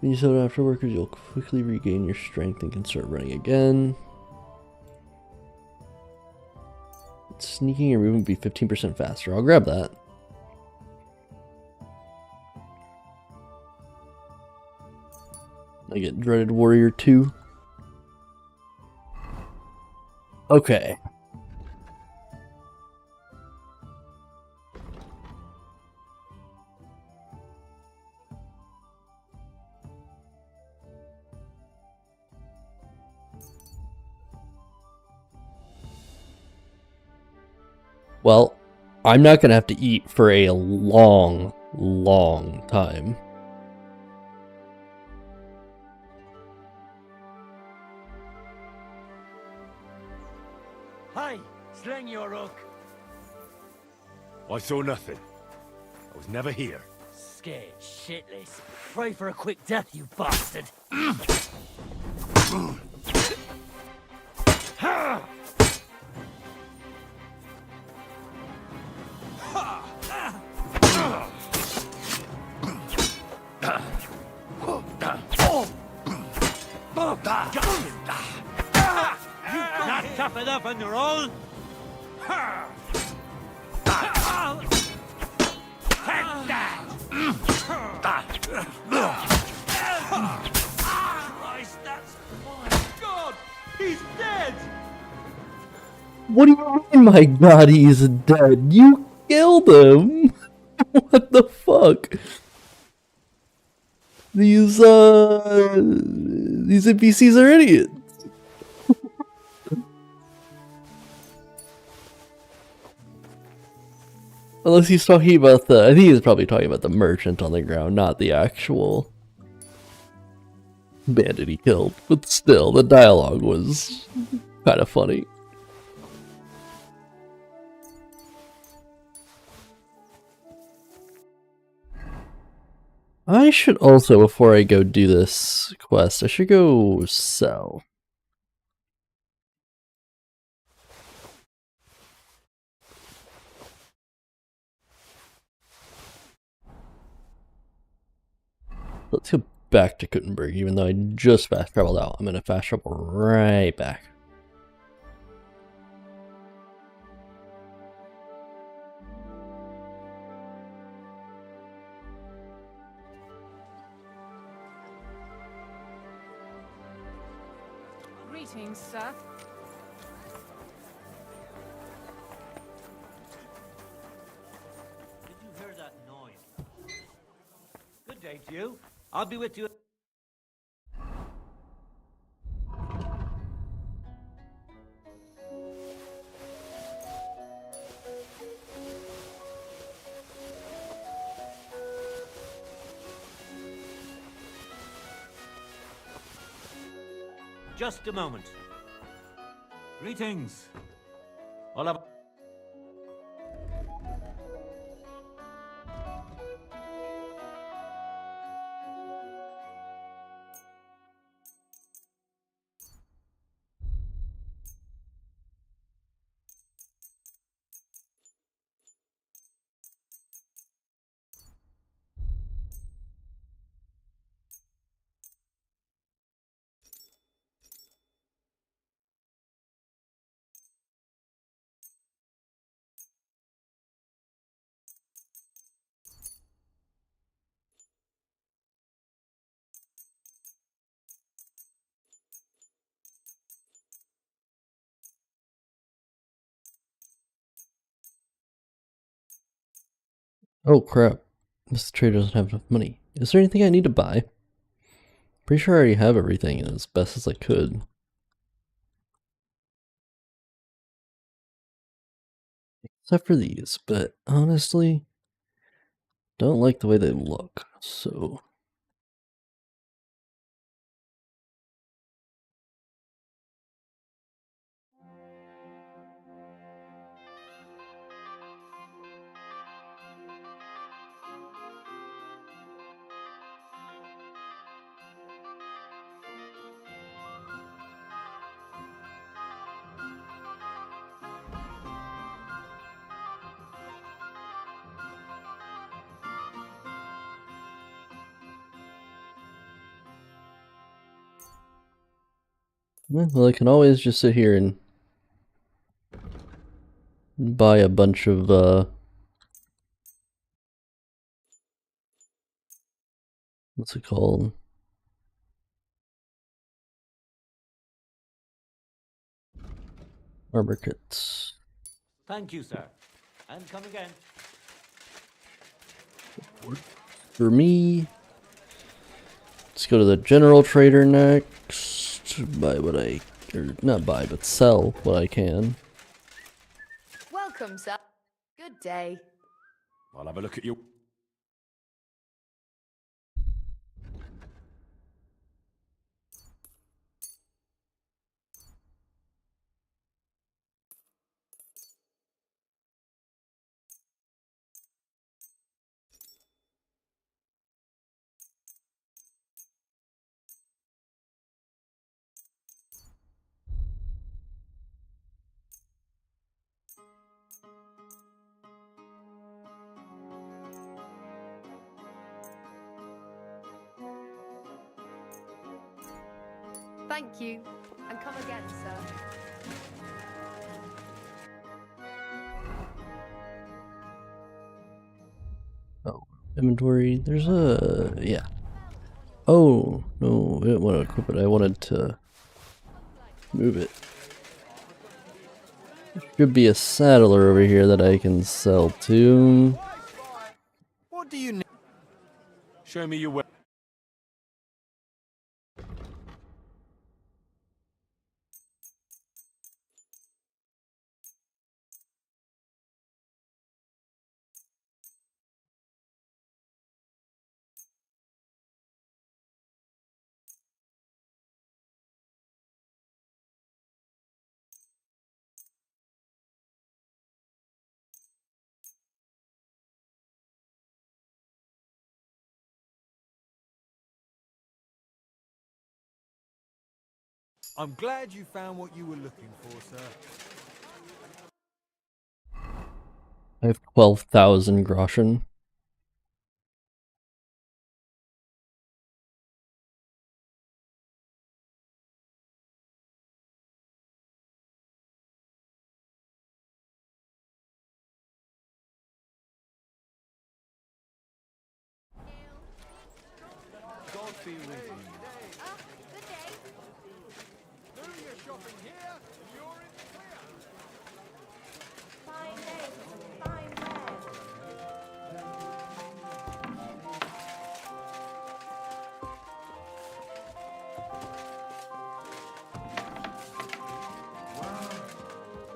When you settle after workers, you'll quickly regain your strength and can start running again. Sneaking and movement will be 15% faster. I'll grab that. I get Dreaded Warrior 2. Okay. Well, I'm not going to have to eat for a long, long time. Hi, sling your hook. I saw nothing. I was never here. Scared shitless. Pray for a quick death, you bastard. Not tough enough on your own? Take that! Christ, that's... My God! He's dead! What do you mean, my god, he's dead? You killed him! What the fuck? These NPCs are idiots. Unless he's talking about the... I think he's probably talking about the merchant on the ground, not the actual bandit he killed. But still, the dialogue was kind of funny. I should also, before I go do this quest, I should go sell. Let's go back to Kuttenberg, even though I just fast traveled out. I'm gonna fast travel right back. Greetings, sir. Did you hear that noise? Good day to you. I'll be with you. Just a moment. Greetings. Hola. Oh crap. This trader doesn't have enough money. Is there anything I need to buy? Pretty sure I already have everything as best as I could. Except for these, but honestly, don't like the way they look, so... Well, I can always just sit here and buy a bunch of what's it called? Armor kits. Thank you, sir. And come again. For me, let's go to the general trader next. Buy what I, or not buy, but sell what I can. Welcome, sir. Good day. I'll have a look at you. Thank you. And come again, sir. Oh, inventory. There's a, yeah. Oh, no, I didn't want to equip it. I wanted to move it. There should be a saddler over here that I can sell to. What do you need? Show me your way. I'm glad you found what you were looking for, sir. I have 12,000 groschen. God be with you.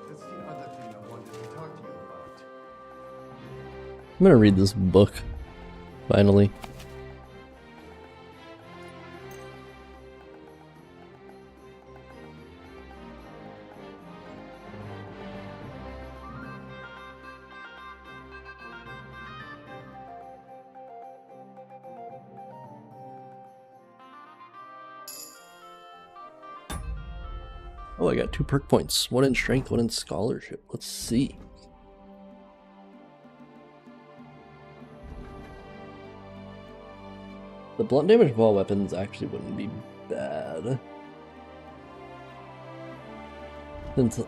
That's the other thing I wanted to talk to you about. I'm gonna read this book, finally. Oh, I got 2 perk points. 1 in strength, 1 in scholarship. Let's see. The blunt damage of all weapons actually wouldn't be bad. Since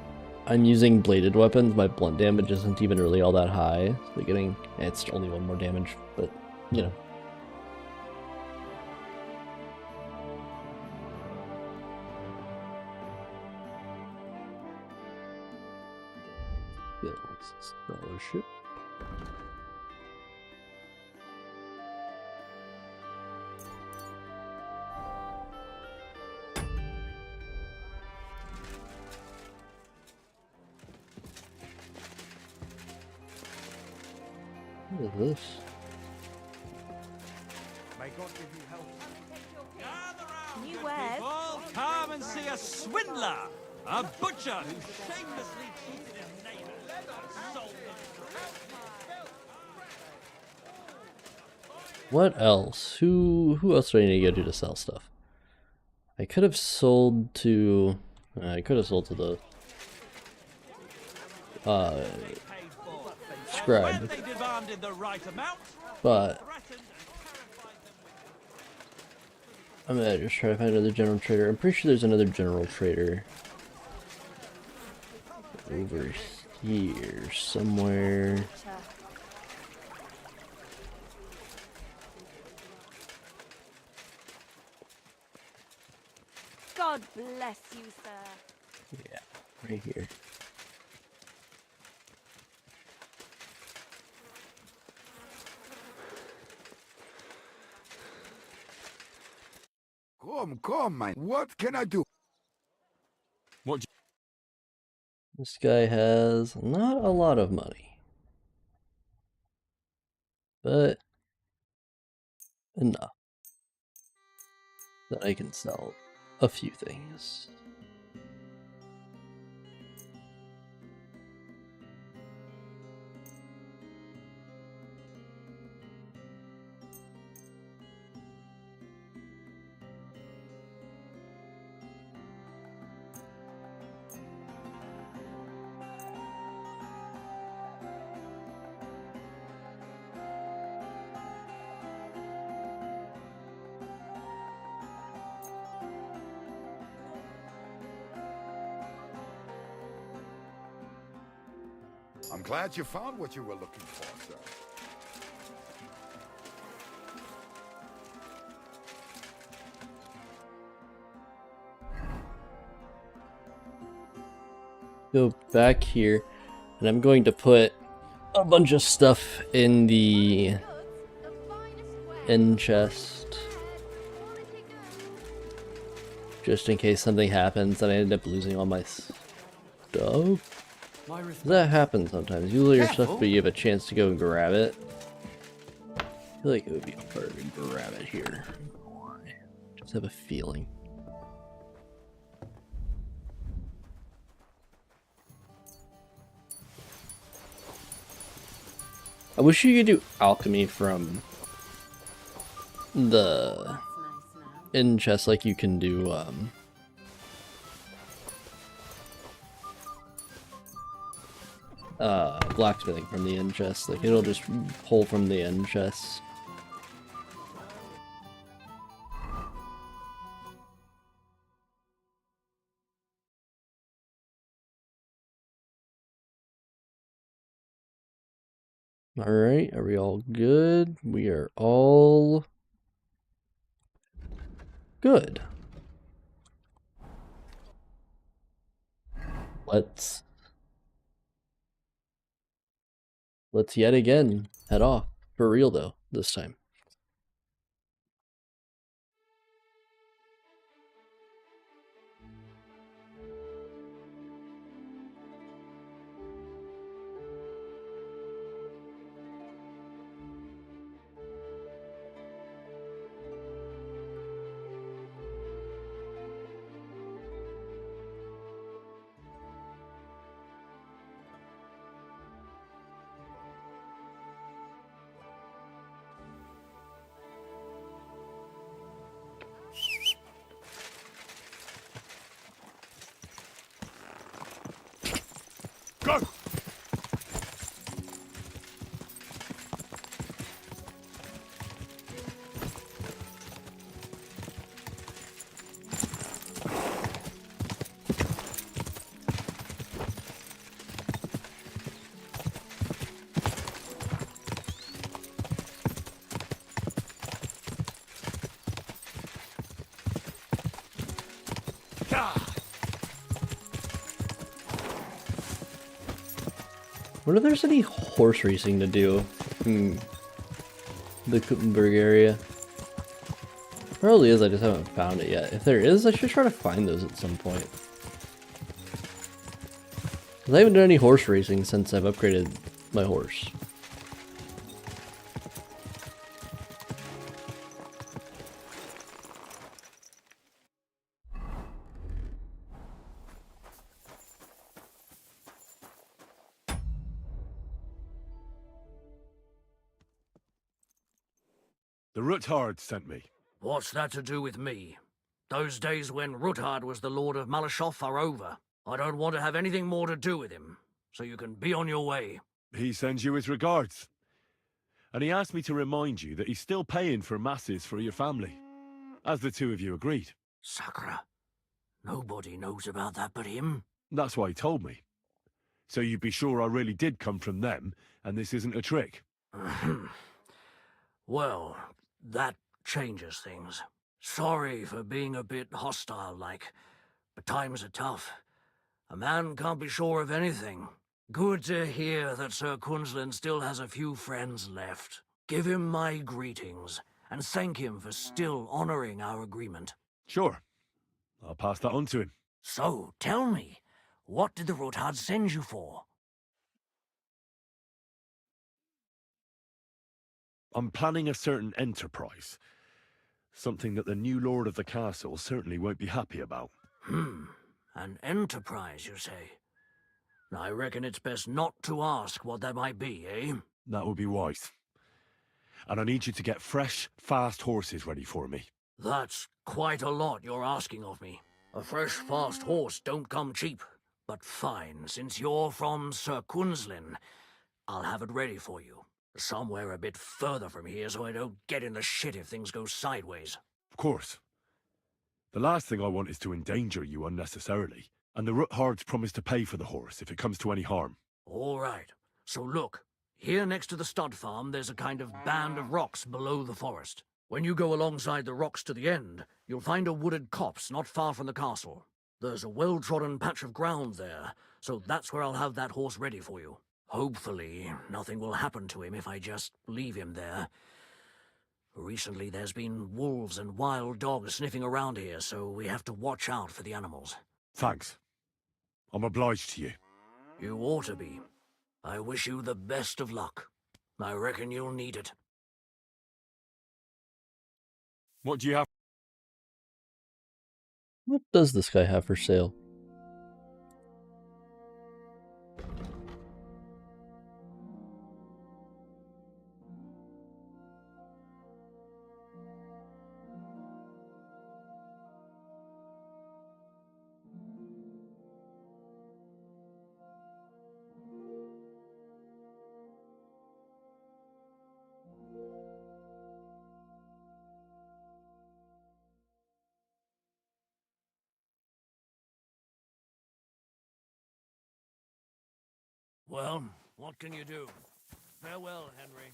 I'm using bladed weapons, my blunt damage isn't even really all that high. So getting, it's only 1 more damage, but, you know. Scholarship. What is this? May God give you health. New wares? Come and see a swindler! A butcher who shamelessly cheated his neighbor and sold What else? Who else do I need to go to sell stuff? I could have sold to the scribe, but I'm gonna just try to find another general trader. I'm pretty sure there's another general trader over here somewhere. God bless you, sir. Yeah, right here. Come, man. What can I do? This guy has not a lot of money, but enough that I can sell a few things. I'm glad you found what you were looking for, sir. Go back here, and I'm going to put a bunch of stuff in the end chest, just in case something happens and I end up losing all my stuff. That happens sometimes. You lose your stuff, but you have a chance to go and grab it. I feel like it would be harder to grab it here. Just have a feeling. I wish you could do alchemy from the end chest like you can do blacksmithing from the end chest. Like it'll just pull from the end chest. Alright, are we all good? We are all good. Let's yet again head off. For real though, this time. Go! Wonder if there's any horse racing to do in the Kuttenberg area. Probably is, I just haven't found it yet. If there is, I should try to find those at some point. 'Cause I haven't done any horse racing since I've upgraded my horse. The Ruthard sent me. What's that to do with me? Those days when Ruthard was the Lord of Malashoff are over. I don't want to have anything more to do with him, so you can be on your way. He sends you his regards. And he asked me to remind you that he's still paying for masses for your family. as the two of you agreed. Sakura. Nobody knows about that but him. That's why he told me. So you'd be sure I really did come from them, and this isn't a trick? Well, that changes things. Sorry for being a bit hostile-like, but times are tough. A man can't be sure of anything. Good to hear that Sir Quinlan still has a few friends left. Give him my greetings, and thank him for still honoring our agreement. Sure. I'll pass that on to him. So, tell me, what did the Rutard send you for? I'm planning a certain enterprise. Something that the new lord of the castle certainly won't be happy about. An enterprise, you say? I reckon it's best not to ask what that might be, eh? That would be wise. And I need you to get fresh, fast horses ready for me. That's quite a lot you're asking of me. A fresh, fast horse don't come cheap. But fine, since you're from Sir Quinlan, I'll have it ready for you. Somewhere a bit further from here so I don't get in the shit if things go sideways. Of course. The last thing I want is to endanger you unnecessarily. And the Ruthards promise to pay for the horse if it comes to any harm. All right. So look, here next to the stud farm there's a kind of band of rocks below the forest. When you go alongside the rocks to the end, you'll find a wooded copse not far from the castle. There's a well-trodden patch of ground there, so that's where I'll have that horse ready for you. Hopefully, nothing will happen to him if I just leave him there. Recently there's been wolves and wild dogs sniffing around here, so we have to watch out for the animals. Thanks. I'm obliged to you. You ought to be. I wish you the best of luck. I reckon you'll need it. What do you have? What does this guy have for sale? Well, what can you do? Farewell, Henry.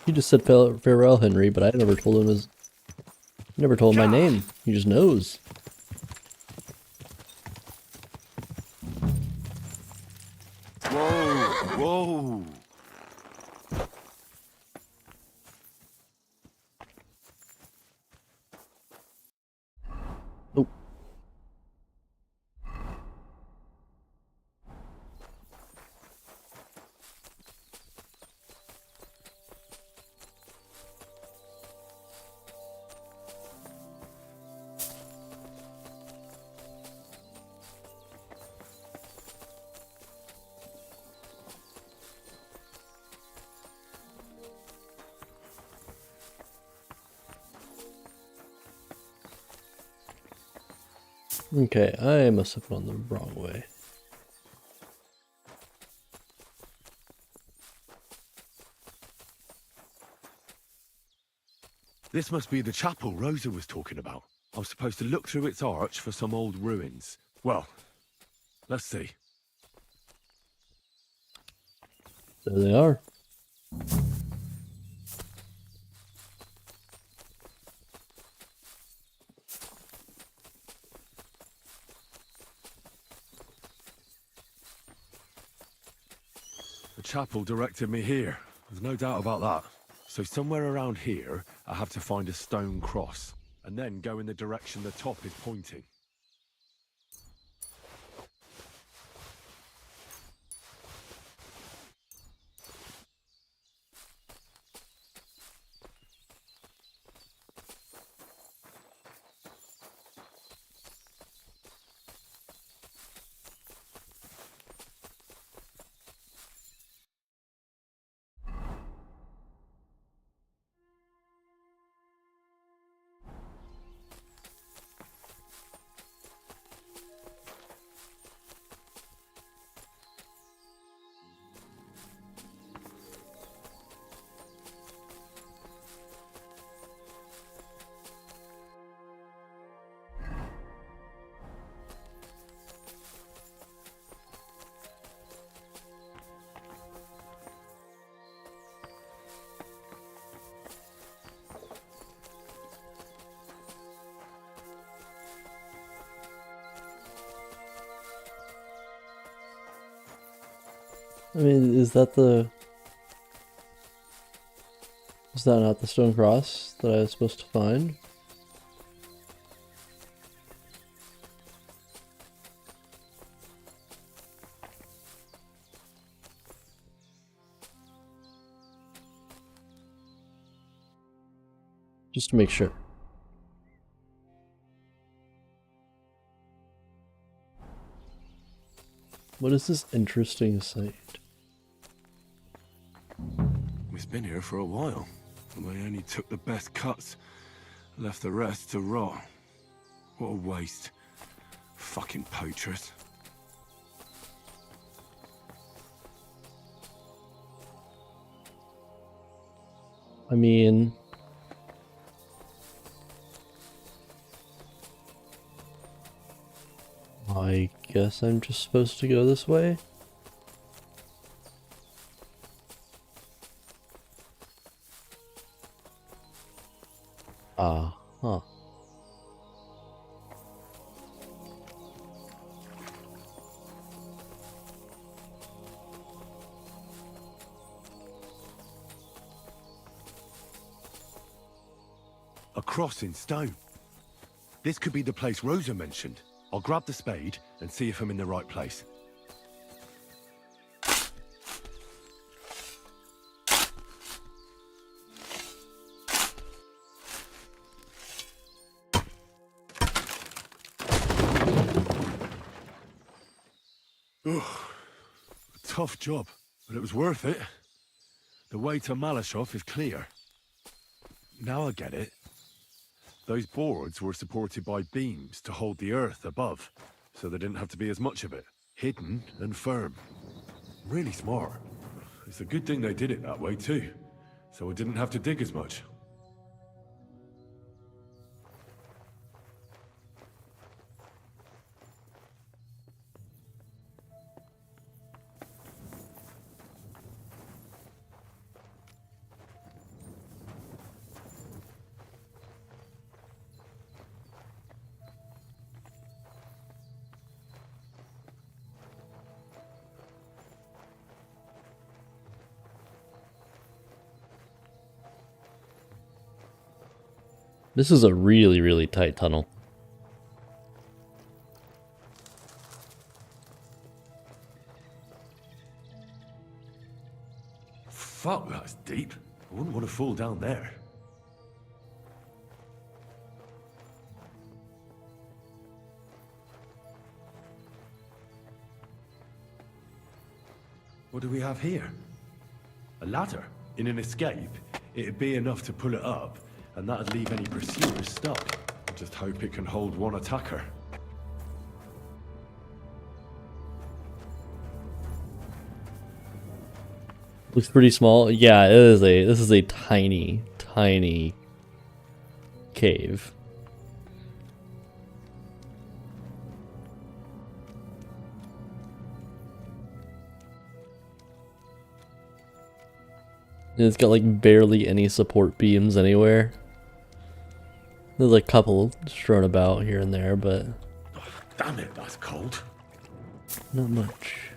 He just said farewell, Henry, but I never told him never told him my name. He just knows. Whoa, whoa. Oh. Okay, I must have gone the wrong way. This must be the chapel Rosa was talking about. I was supposed to look through its arch for some old ruins. Well, let's see. There they are. The chapel directed me here. There's no doubt about that. So somewhere around here, I have to find a stone cross, and then go in the direction the top is pointing. I mean, is that not the stone cross that I was supposed to find? Just to make sure. What is this interesting sight? We've been here for a while. They only took the best cuts, left the rest to rot. What a waste. Fucking poachers. I mean, I guess I'm just supposed to go this way? Huh. A cross in stone. This could be the place Rosa mentioned. I'll grab the spade and see if I'm in the right place. Ugh. A tough job, but it was worth it. The way to Malashov is clear. Now I get it. Those boards were supported by beams to hold the earth above, so there didn't have to be as much of it. Hidden and firm. Really smart. It's a good thing they did it that way too, so I didn't have to dig as much. This is a really, really tight tunnel. Fuck, that's deep. I wouldn't want to fall down there. What do we have here? A ladder. In an escape, it'd be enough to pull it up, and that'd leave any pursuers stuck. I just hope it can hold one attacker. Looks pretty small. Yeah, this is a tiny, tiny cave. And it's got like barely any support beams anywhere. There's a couple strewn about here and there, but Damn it, that's cold. not much.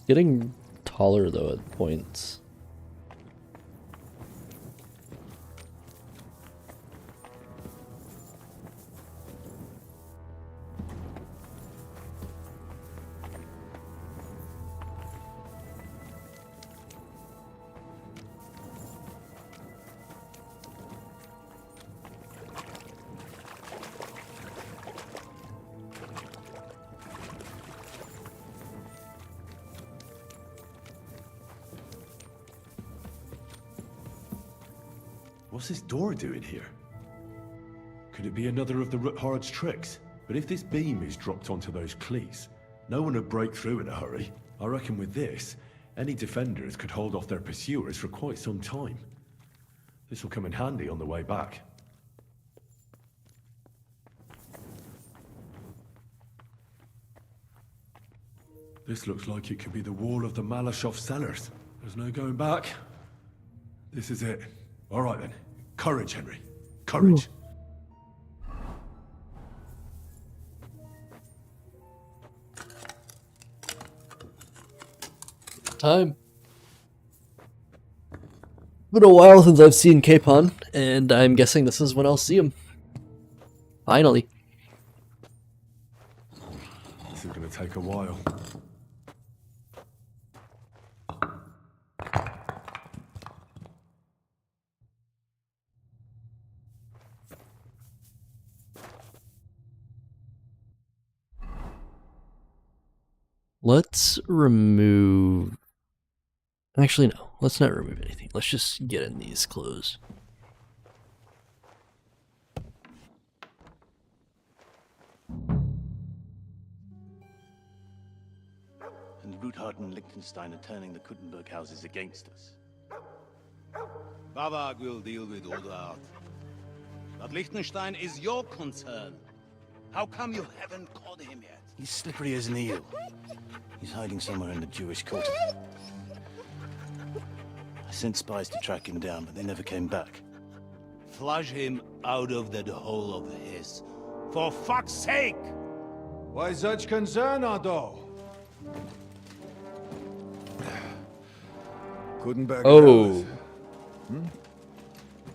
Getting taller though at points. What's this door doing here? Could it be another of the Ruthard's tricks? But if this beam is dropped onto those cleats, no one would break through in a hurry. I reckon with this, any defenders could hold off their pursuers for quite some time. This will come in handy on the way back. This looks like it could be the wall of the Malashov cellars. There's no going back. This is it. All right then. Courage, Henry. Courage. Time. Been a while since I've seen Capon, and I'm guessing this is when I'll see him. Finally. This is gonna take a while. Let's remove... Actually, no. Let's not remove anything. Let's just get in these clothes. And Ruthard and Liechtenstein are turning the Kuttenberg houses against us. Babak will deal with Ruthard. But Liechtenstein is your concern. How come you haven't caught him yet? He's slippery as an eel. He's hiding somewhere in the Jewish quarter. I sent spies to track him down, but they never came back. Flush him out of that hole of his. For fuck's sake! Why such concern, Ardo? Kuttenberg Oh.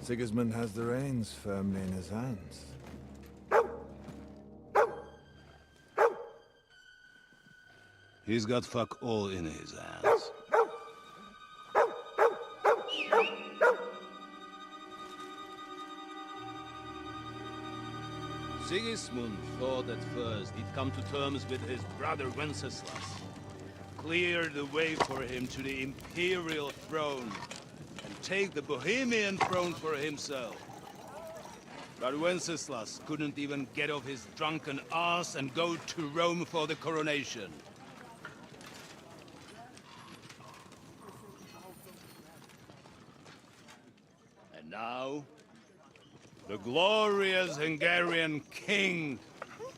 Sigismund has the reins firmly in his hands. He's got fuck all in his hands. Sigismund thought at first he'd come to terms with his brother Wenceslas. Clear the way for him to the imperial throne and take the Bohemian throne for himself. But Wenceslas couldn't even get off his drunken ass and go to Rome for the coronation. And now, the glorious Hungarian king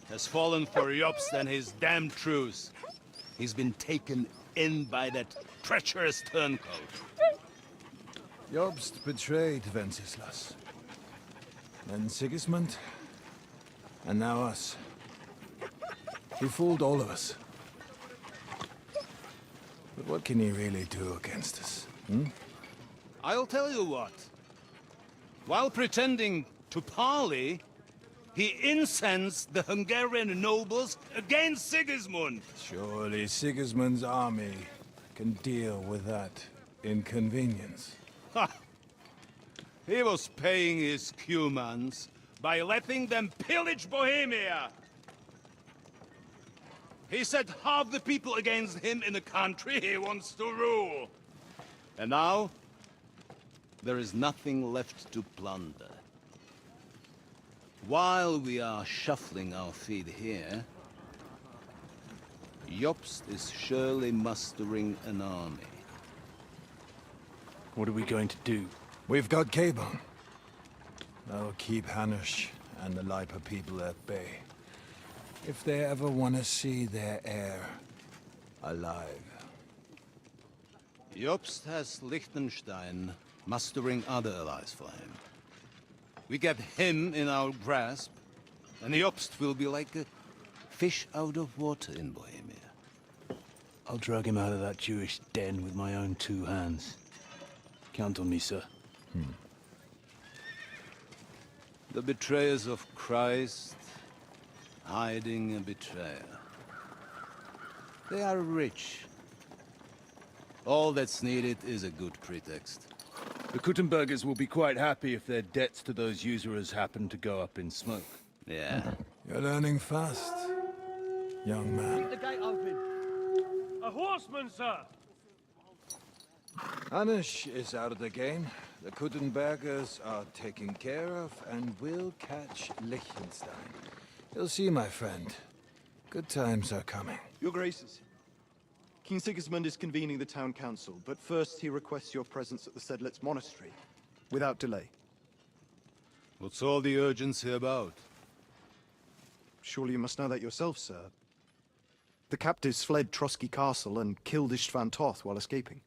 has fallen for Jobst and his damned truce. He's been taken in by that treacherous turncoat. Jobst betrayed Wenceslas. Then Sigismund. And now us. He fooled all of us. But what can he really do against us? I'll tell you what. While pretending to parley, he incensed the Hungarian nobles against Sigismund. Surely Sigismund's army can deal with that inconvenience. Ha! He was paying his Cumans by letting them pillage Bohemia. He set half the people against him in the country he wants to rule. And now, there is nothing left to plunder. While we are shuffling our feet here, Jobst is surely mustering an army. What are we going to do? We've got Kingdome. That'll keep Hanush and the Lipa people at bay. If they ever want to see their heir alive. Jobst has Liechtenstein mustering other allies for him. We get him in our grasp, and Jobst will be like a fish out of water in Bohemia. I'll drag him out of that Jewish den with my own 2 hands. Count on me, sir. The betrayers of Christ, hiding a betrayer. They are rich. All that's needed is a good pretext. The Kuttenbergers will be quite happy if their debts to those usurers happen to go up in smoke. Yeah. You're learning fast, young man. Keep the gate open. A horseman, sir! Hanush is out of the game. The Kuttenbergers are taken care of, and we'll catch Liechtenstein. You'll see, my friend. Good times are coming. Your Graces, King Sigismund is convening the town council, but first he requests your presence at the Sedlitz monastery, without delay. What's all the urgency about? Surely you must know that yourself, sir. The captives fled Trotsky Castle and killed Istvan Toth while escaping.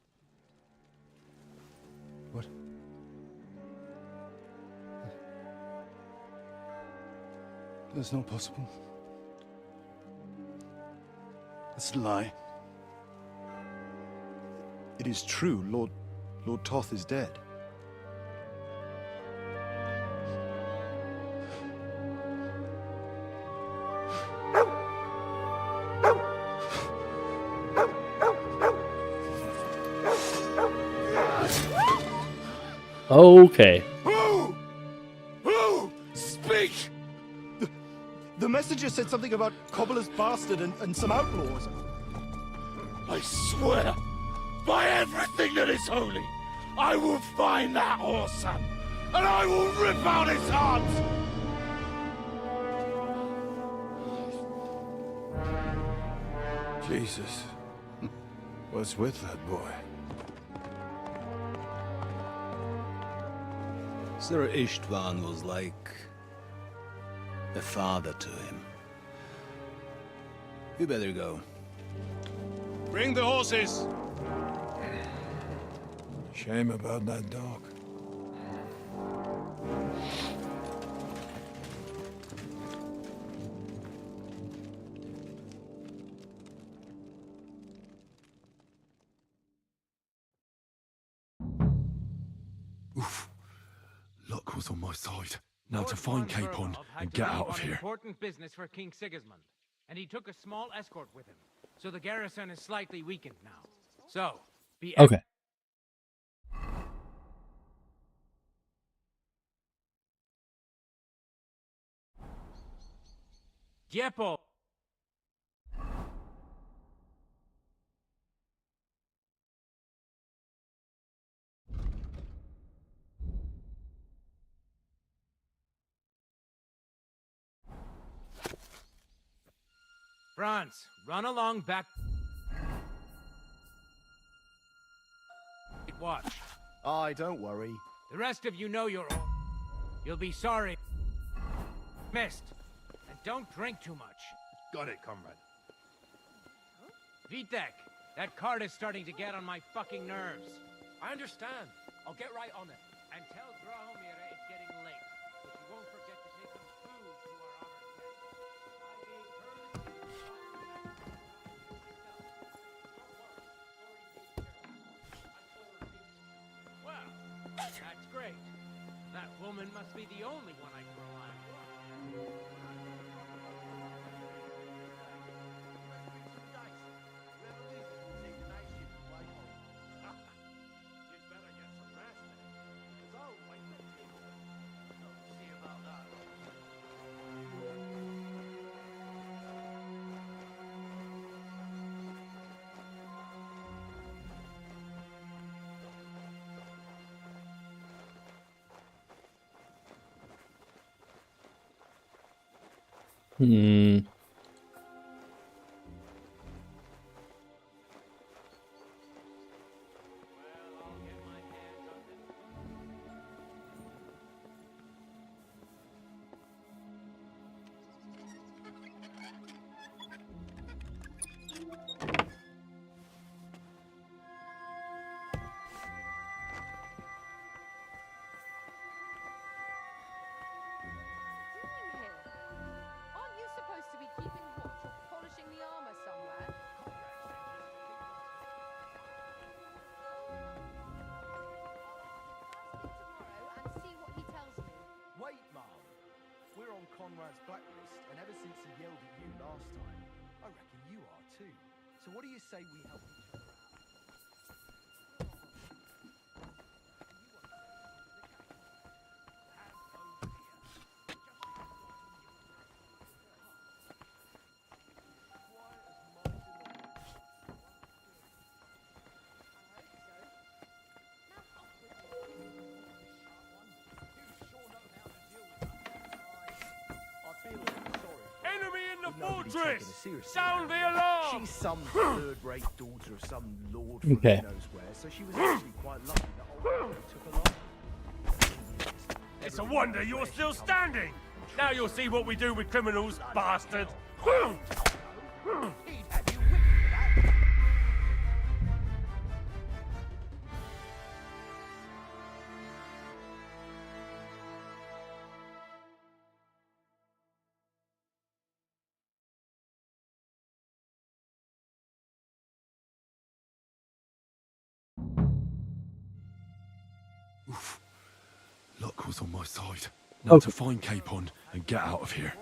That's not possible. That's a lie. It is true. Lord Toth is dead. Okay. Who? Speak! The messenger said something about Cobbler's bastard and some outlaws. I swear, by everything that is holy, I will find that whoreson, and I will rip out his heart! Jesus. What's with that boy? Sir Ishtvan was like a father to him. You better go. Bring the horses! Shame about that dog. Oof. Luck was on my side. Now to find Capon and get out of here. Important business for King Sigismund, and he took a small escort with him. So the garrison is slightly weakened now. So, be Okay. Diepo. Franz, run along back. Watch. Aye, don't worry. The rest of you know you'll be sorry. Missed. And don't drink too much. Got it, comrade. Vitek, that cart is starting to get on my fucking nerves. I understand. I'll get right on it. And tell Drahomir it's getting late. But you won't forget to take some food to our honored guest. Well, that's great. That woman must be the only one I can rely on. Hmm. Aren't you supposed to be keeping watch or polishing the armor somewhere? Tomorrow and see what he tells me. Wait, Mom. We're on Conrad's blacklist, and ever since he yelled at you last time, I reckon you are too. So what do you say we help each other out? Enemy in the Nobody taking fortress! her seriously. Sound the alarm! She's some third-rate daughter of some lord from Okay. who knows where, so she was actually quite lucky that old Henry took her life. It's a wonder you're still standing! Now you'll see what we do with criminals, bastard! Luck was on my side. Now Oh. to find Capon and get out of here.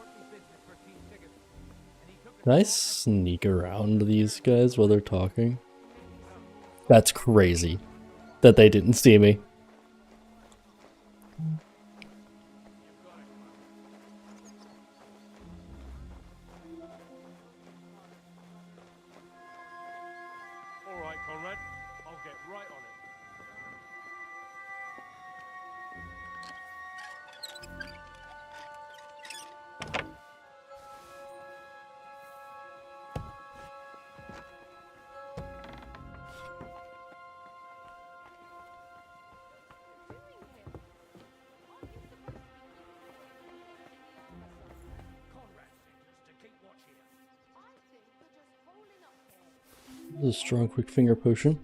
Can I sneak around these guys while they're talking? That's crazy that they didn't see me. All right, Conrad. I'll get right on it. This is a strong quick finger potion.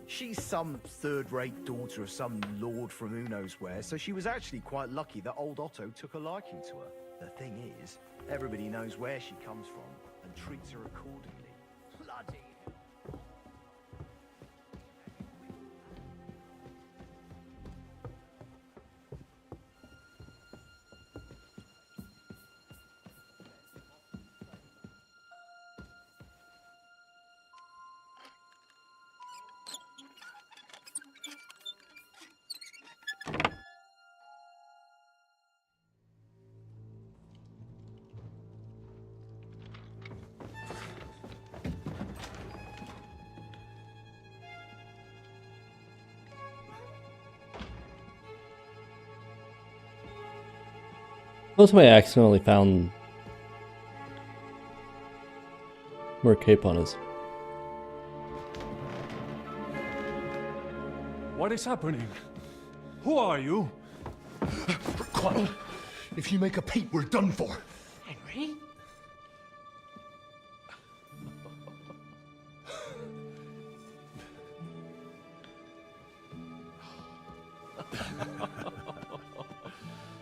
She's some third-rate daughter of some lord from who knows where, so she was actually quite lucky that old Otto took a liking to her. The thing is, everybody knows where she comes from and treats her accordingly. Bloody hell. Most of my accidentally found where Capon is. What is happening? Who are you? Quiet. If you make a peep, we're done for. Henry?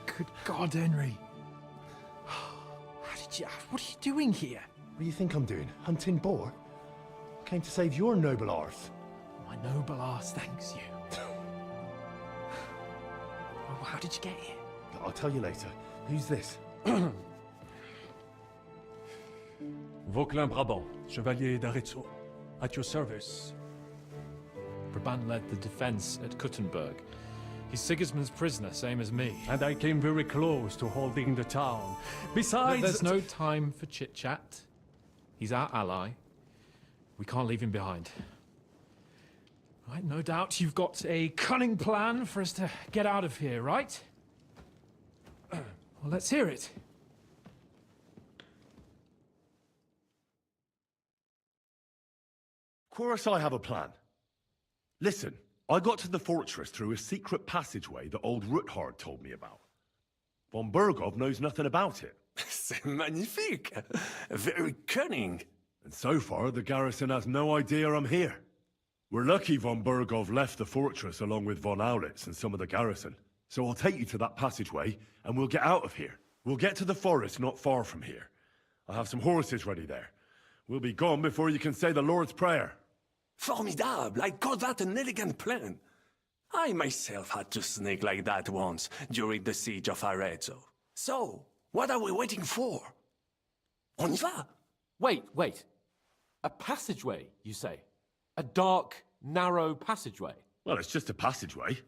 Good God, Henry. What are you doing here? What do you think I'm doing? Hunting boar? Came to save your noble arse. My noble arse thanks you. Oh, how did you get here? I'll tell you later. Who's this? Vauquelin Brabant, Chevalier d'Arezzo. At your service. Brabant led the defense at Kuttenberg. He's Sigismund's prisoner, same as me. And I came very close to holding the town. Besides... There's no time for chit-chat. He's our ally. We can't leave him behind. Right, no doubt you've got a cunning plan for us to get out of here, right? Well, let's hear it. Of course I have a plan. Listen, I got to the fortress through a secret passageway that old Ruthard told me about. Von Bergov knows nothing about it. C'est magnifique! Very cunning. And so far, the garrison has no idea I'm here. We're lucky von Bergov left the fortress along with von Aulitz and some of the garrison. So I'll take you to that passageway, and we'll get out of here. We'll get to the forest not far from here. I have some horses ready there. We'll be gone before you can say the Lord's Prayer. Formidable! I call that an elegant plan. I myself had to sneak like that once during the siege of Arezzo. So, what are we waiting for? On y va! Wait. A passageway, you say? A dark, narrow passageway? Well, it's just a passageway.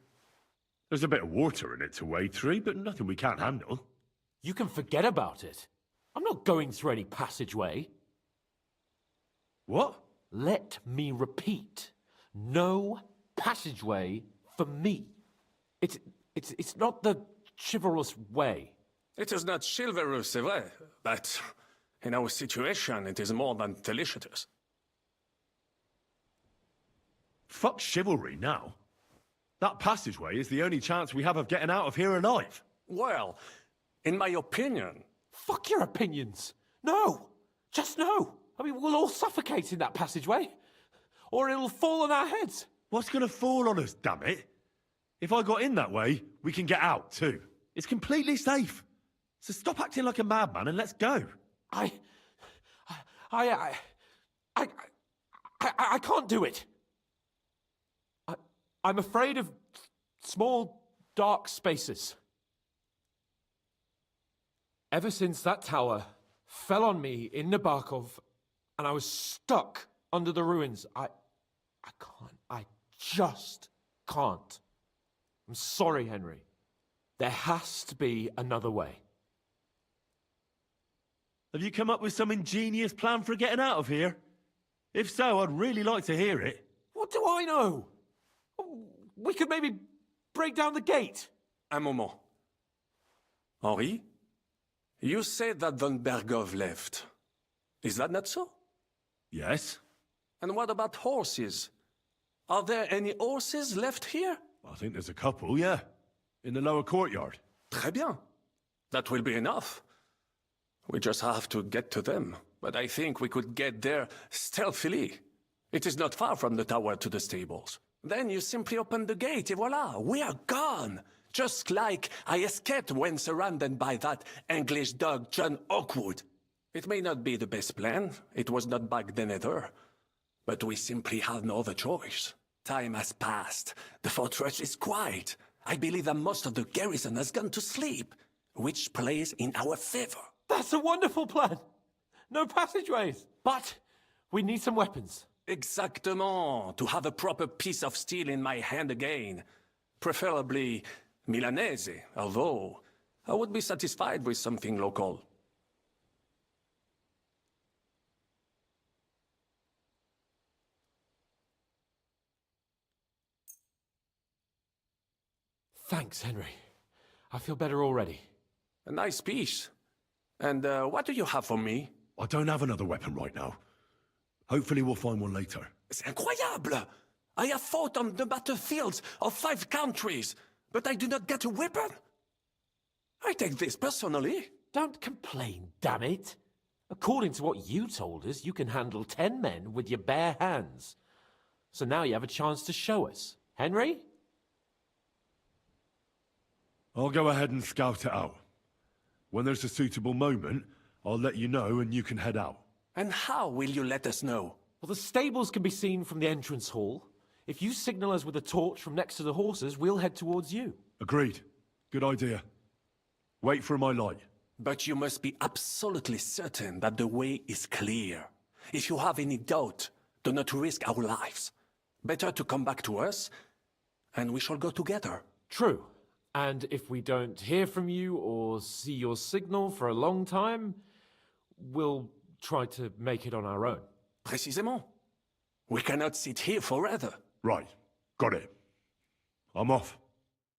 There's a bit of water in it to wade through, but nothing we can't handle. You can forget about it. I'm not going through any passageway. What? Let me repeat. No passageway for me. It's not the chivalrous way. It is not chivalrous, c'est vrai, but in our situation, it is more than delicious. Fuck chivalry now. That passageway is the only chance we have of getting out of here alive. Well, in my opinion... Fuck your opinions. No. Just no. I mean, we'll all suffocate in that passageway. Or it'll fall on our heads. What's gonna fall on us, damn it? If I got in that way, we can get out too. It's completely safe. So stop acting like a madman and let's go. I can't do it. I'm afraid of small, dark spaces. Ever since that tower fell on me in Nabokov and I was stuck under the ruins, I can't. I just can't. I'm sorry, Henry. There has to be another way. Have you come up with some ingenious plan for getting out of here? If so, I'd really like to hear it. What do I know? We could maybe break down the gate. Un moment. Henri, you said that von Bergov left. Is that not so? Yes. And what about horses? Are there any horses left here? I think there's a couple, yeah. In the lower courtyard. Très bien. That will be enough. We just have to get to them. But I think we could get there stealthily. It is not far from the tower to the stables. Then you simply open the gate, et voila, we are gone. Just like I escaped when surrounded by that English dog John Oakwood. It may not be the best plan. It was not back then either. But we simply have no other choice. Time has passed. The fortress is quiet. I believe that most of the garrison has gone to sleep, which plays in our favor. That's a wonderful plan. No passageways. But we need some weapons. Exactement. To have a proper piece of steel in my hand again. Preferably Milanese, although I would be satisfied with something local. Thanks, Henry. I feel better already. A nice piece. And what do you have for me? I don't have another weapon right now. Hopefully we'll find one later. C'est incroyable! I have fought on the battlefields of 5 countries, but I do not get a weapon. I take this personally. Don't complain, damn it. According to what you told us, you can handle 10 men with your bare hands. So now you have a chance to show us. Henry? I'll go ahead and scout it out. When there's a suitable moment, I'll let you know and you can head out. And how will you let us know? Well, the stables can be seen from the entrance hall. If you signal us with a torch from next to the horses, we'll head towards you. Agreed. Good idea. Wait for my light. But you must be absolutely certain that the way is clear. If you have any doubt, do not risk our lives. Better to come back to us, and we shall go together. True. And if we don't hear from you or see your signal for a long time, we'll try to make it on our own. Précisément. We cannot sit here forever. Right. Got it. I'm off.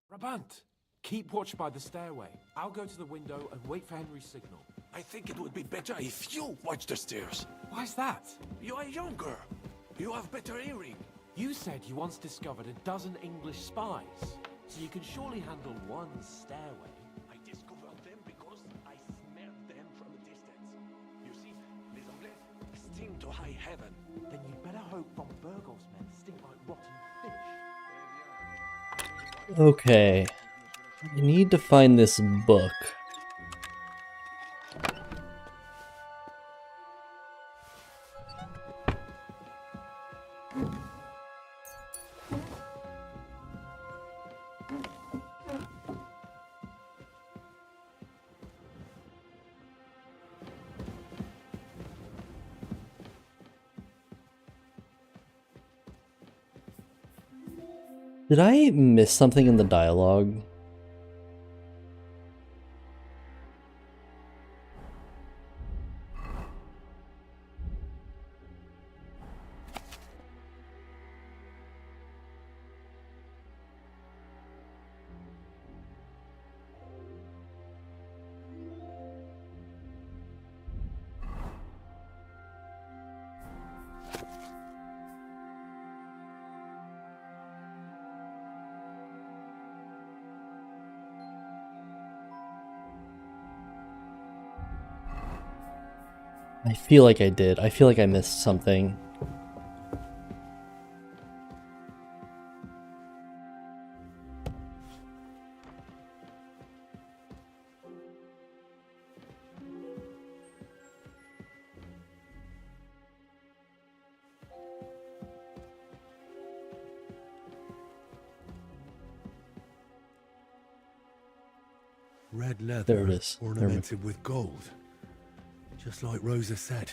Brabant, keep watch by the stairway. I'll go to the window and wait for Henry's signal. I think it would be better if you watch the stairs. Why's that? You are younger. You have better hearing. You said you once discovered a dozen English spies, so you can surely handle one stairway. I discovered them because I smelled them from a distance. You see, les Anglais stink to high heaven. Then you'd better hope von Bergov's men stink like rotten fish. Okay. I need to find this book. Did I miss something in the dialogue? I feel like I did. I feel like I missed something. Red leather There it is. ornamented with gold. Just like Rosa said.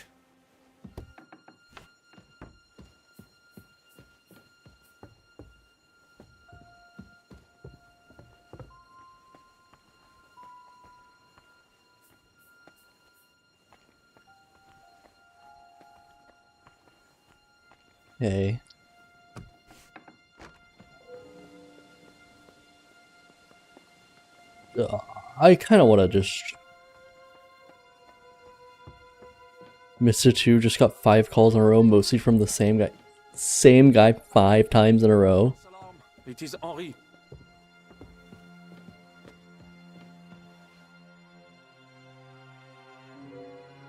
Okay. I kind of want to just... Mr. 2 just got 5 calls in a row, mostly from the same guy. Same guy 5 times in a row. It is Henri.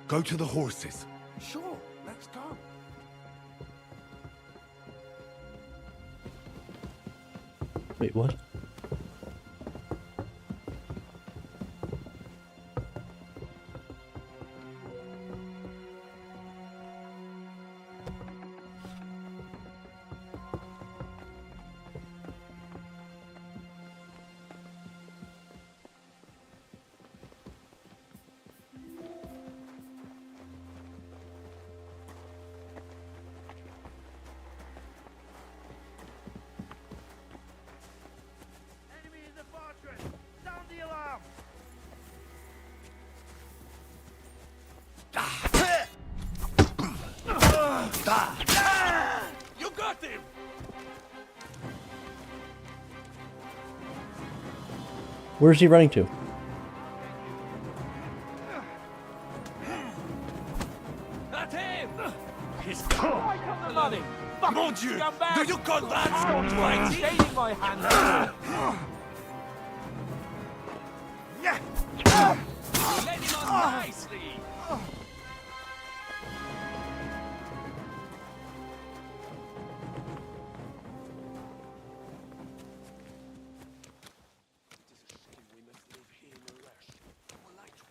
Go to the horses. Sure, let's go. Wait, what? You got him! Where's he running to? At him! He's I got the money! Mon Dieu! Scumbag! Do you call that strong fighting? Shading my hand! You led him on nicely!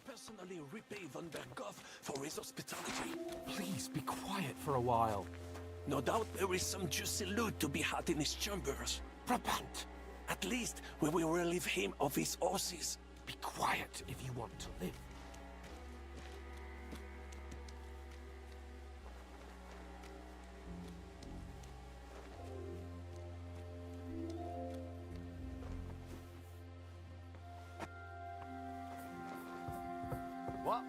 Personally repay Von Berghoff for his hospitality. Please be quiet for a while. No doubt there is some juicy loot to be had in his chambers. Repent. At least we will relieve him of his horses. Be quiet if you want to live. What?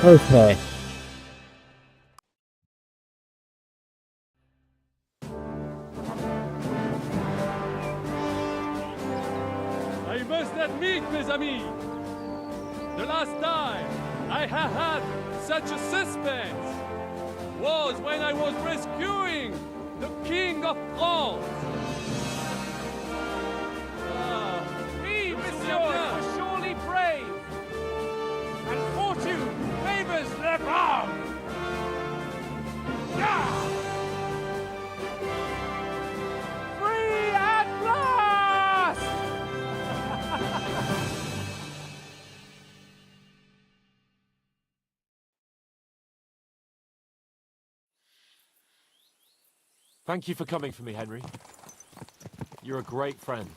Okay. I must admit, mes amis, the last time I have had such a suspense was when I was rescuing the King of France. We, monsieur, were surely brave. And fortune favors the brave. Free at last! Thank you for coming for me, Henry. You're a great friend.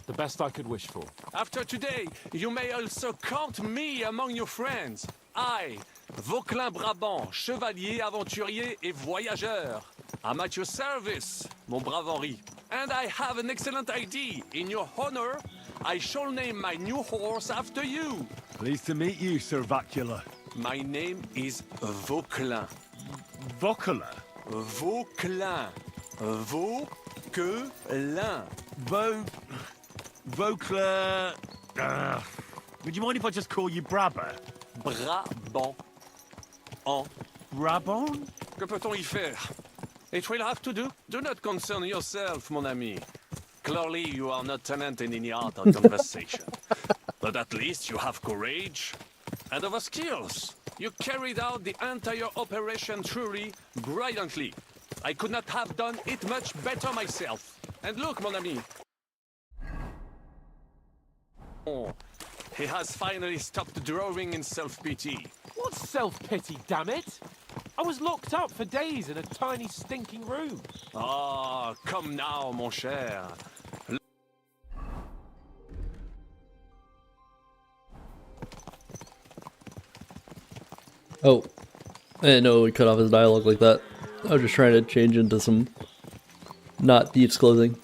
The best I could wish for. After today, you may also count me among your friends. I, Vauquelin Brabant, chevalier, aventurier et voyageur. I'm at your service, mon brave Henri. And I have an excellent idea. In your honor, I shall name my new horse after you. Pleased to meet you, Sir Vacula. My name is Vauquelin. Vauquelin. Vauquelin. Vauquelin. Vauquelin. Would you mind if I just call you Brabber? Brabant. En. Brabant? Que peut-on y faire? It will have to do. Do not concern yourself, mon ami. Clearly, you are not tenant in any art or conversation. But at least you have courage and other skills. You carried out the entire operation truly brilliantly. I could not have done it much better myself. And look, mon ami. Oh, he has finally stopped drawing in self-pity. What self-pity, damn it? I was locked up for days in a tiny stinking room. Ah, come now, mon cher. Oh, I didn't know it would cut off his dialogue like that. I was just trying to change into some not thieves clothing.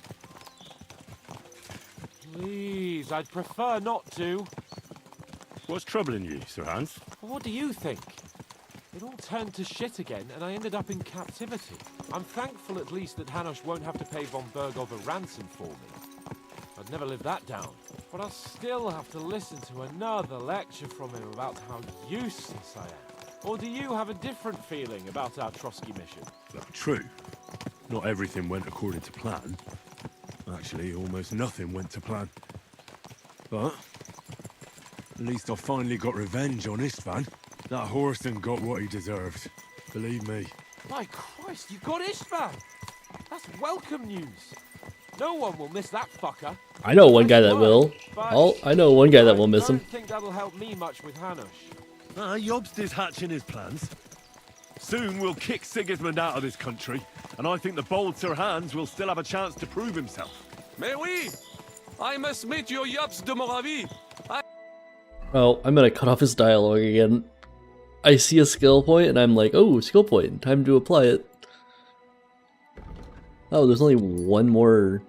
Please, I'd prefer not to. What's troubling you, Sir Hans? What do you think? It all turned to shit again, and I ended up in captivity. I'm thankful at least that Hanush won't have to pay von Bergov a ransom for me. I'd never live that down. But I'll still have to listen to another lecture from him about how useless I am. Or do you have a different feeling about our Trotsky mission? True. Not everything went according to plan. Actually, almost nothing went to plan. But at least I finally got revenge on Istvan. That Horston got what he deserved. Believe me. My Christ, you got Istvan! That's welcome news. No one will miss that fucker. I know one guy that will. I know one guy that will miss him. I don't think that'll help me much with Hanush. Jobst is hatching his plans. Soon we'll kick Sigismund out of this country, and I think the bold Sir Hans will still have a chance to prove himself. Mais oui! I must meet your Jobst de Moravie. Oh, I'm gonna cut off his dialogue again. I see a skill point and I'm like, oh, skill point, time to apply it. Oh, there's only one more.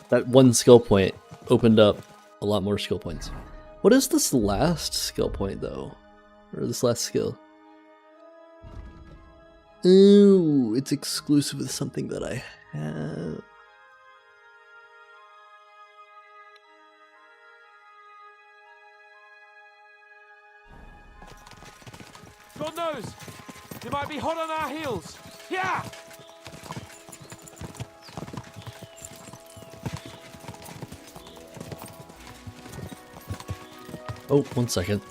That one skill point opened up a lot more skill points. What is this last skill point though? Or this last skill? Ooh, it's exclusive with something that I have. God knows! They might be hot on our heels! Yeah! Oh, 1 second.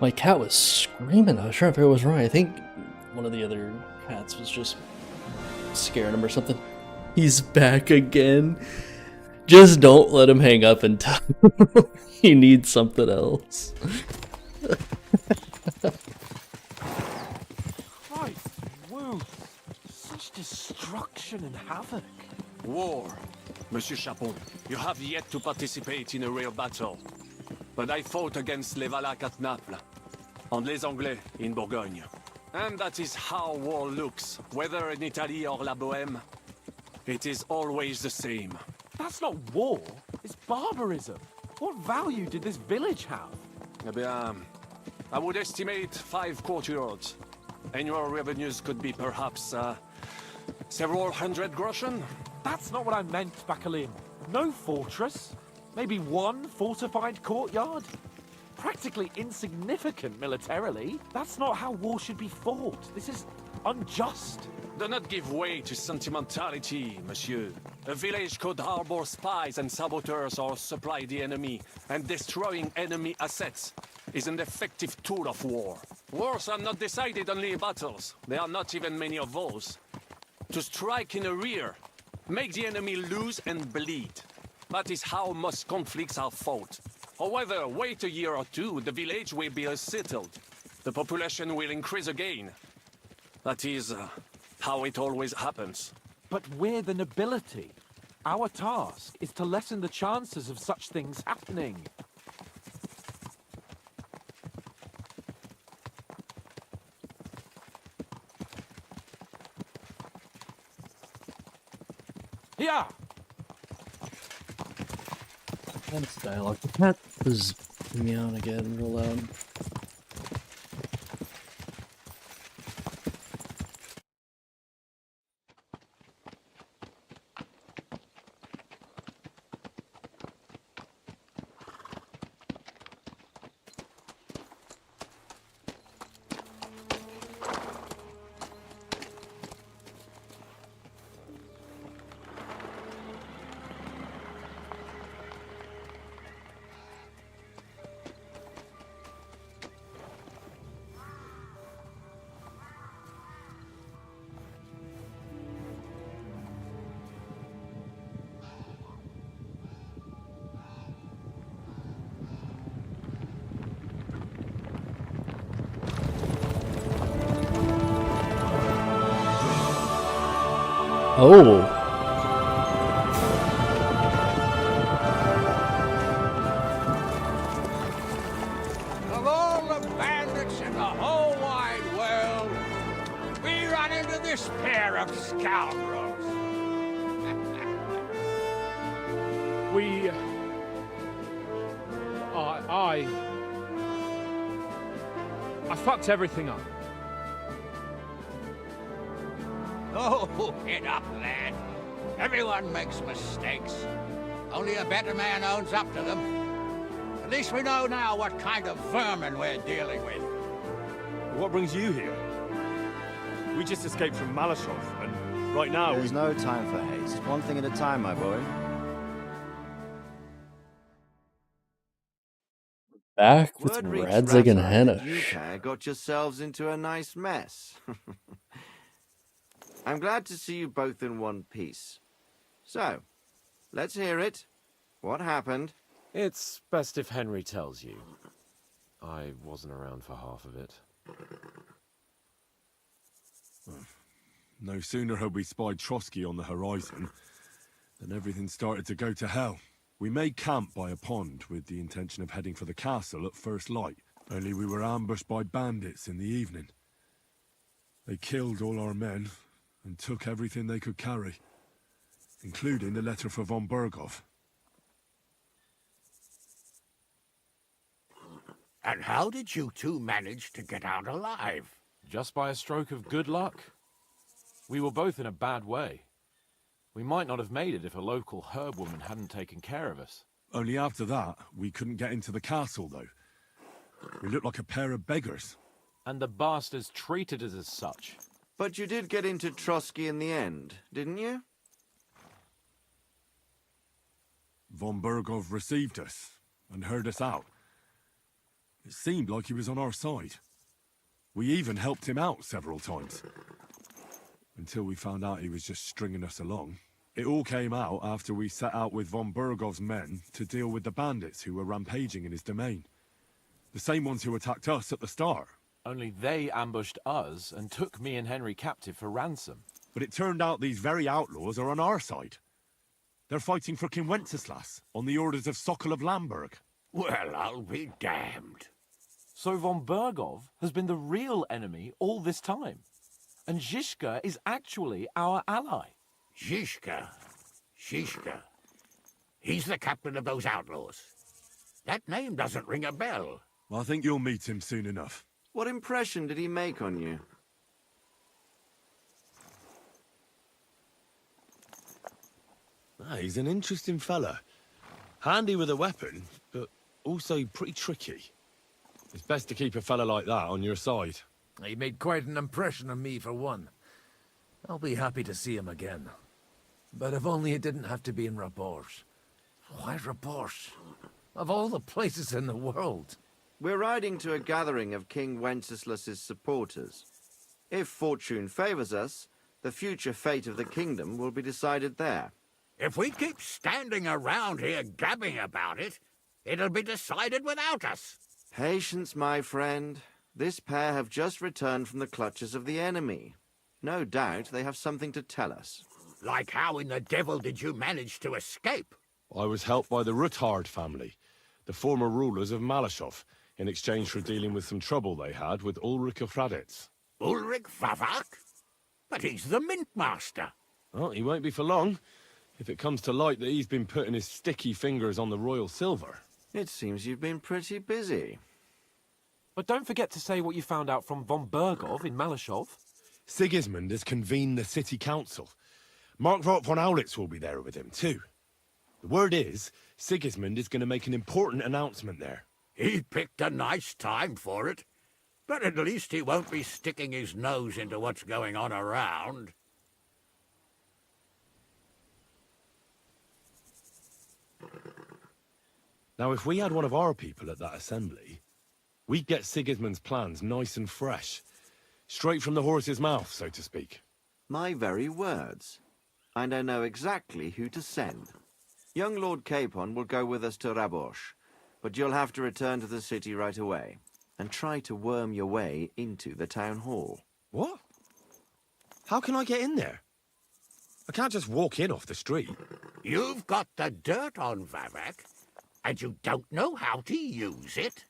My cat was screaming. I was trying to figure out what was wrong. I think one of the other cats was just scaring him or something. He's back again. Just don't let him hang up and tell him he needs something else. destruction and havoc. War. Monsieur Chapon, you have yet to participate in a real battle. But I fought against les Valaques at Naples, and les Anglais in Bourgogne. And that is how war looks, whether in Italy or La Bohème. It is always the same. That's not war, it's barbarism. What value did this village have? Eh bien, I would estimate 5 courtyards. Annual revenues could be perhaps, several hundred groschen? That's not what I meant, Bacalin. No fortress. Maybe one fortified courtyard. Practically insignificant militarily. That's not how war should be fought. This is unjust. Do not give way to sentimentality, monsieur. A village could harbor spies and saboteurs or supply the enemy, and destroying enemy assets is an effective tool of war. Wars are not decided only in battles. There are not even many of those. To strike in the rear, make the enemy lose and bleed. That is how most conflicts are fought. However, wait a year or two, the village will be settled. The population will increase again. That is how it always happens. But we're the nobility. Our task is to lessen the chances of such things happening. Yeah. That's dialogue. The cat was meowing again real loud. Oh. Of all the bandits in the whole wide world, we run into this pair of scoundrels. We... I fucked everything up. Oh, get up, lad. Everyone makes mistakes. Only a better man owns up to them. At least we know now what kind of vermin we're dealing with. What brings you here? We just escaped from Malashov, and right now There's no time for haste. One thing at a time, my boy. Back with Word reached Radzig and Rattler that Hennish. you pair got yourselves into a nice mess. I'm glad to see you both in one piece. So, let's hear it. What happened? It's best if Henry tells you. I wasn't around for half of it. no sooner had we spied Trotsky on the horizon than everything started to go to hell. We made camp by a pond with the intention of heading for the castle at first light, only we were ambushed by bandits in the evening. They killed all our men and took everything they could carry, including the letter for von Berghoff. And how did you two manage to get out alive? Just by a stroke of good luck. We were both in a bad way. We might not have made it if a local herb woman hadn't taken care of us. Only after that, we couldn't get into the castle, though. We looked like a pair of beggars. And the bastards treated us as such. But you did get into Trotsky in the end, didn't you? Von Berghoff received us and heard us out. It seemed like he was on our side. We even helped him out several times. Until we found out he was just stringing us along. It all came out after we set out with von Berghoff's men to deal with the bandits who were rampaging in his domain. The same ones who attacked us at the start. Only they ambushed us and took me and Henry captive for ransom. But it turned out these very outlaws are on our side. They're fighting for King Wenceslas on the orders of Sokol of Lamberg. Well, I'll be damned. So von Bergov has been the real enemy all this time. And Zizka is actually our ally. Zizka? Zizka? He's the captain of those outlaws. That name doesn't ring a bell. I think you'll meet him soon enough. What impression did he make on you? He's an interesting fella. Handy with a weapon, but also pretty tricky. It's best to keep a fella like that on your side. He made quite an impression on me, for one. I'll be happy to see him again. But if only it didn't have to be in Rabosh. Why Rabosh? Of all the places in the world. We're riding to a gathering of King Wenceslas's supporters. If fortune favors us, the future fate of the kingdom will be decided there. If we keep standing around here gabbing about it, it'll be decided without us. Patience, my friend. This pair have just returned from the clutches of the enemy. No doubt they have something to tell us. Like how in the devil did you manage to escape? I was helped by the Ruthard family, the former rulers of Malashov, in exchange for dealing with some trouble they had with Ulrich of Raditz. Ulrich Favak? But he's the Mint Master. Well, he won't be for long, if it comes to light that he's been putting his sticky fingers on the royal silver. It seems you've been pretty busy. But don't forget to say what you found out from von Bergov in Malashov. Sigismund has convened the city council. Markvart von Aulitz will be there with him, too. The word is, Sigismund is going to make an important announcement there. He picked a nice time for it. But at least he won't be sticking his nose into what's going on around. Now, if we had one of our people at that assembly, we'd get Sigismund's plans nice and fresh. Straight from the horse's mouth, so to speak. My very words. And I know exactly who to send. Young Lord Capon will go with us to Rabosh, but you'll have to return to the city right away, and try to worm your way into the town hall. What? How can I get in there? I can't just walk in off the street. You've got the dirt on Vavak, and you don't know how to use it?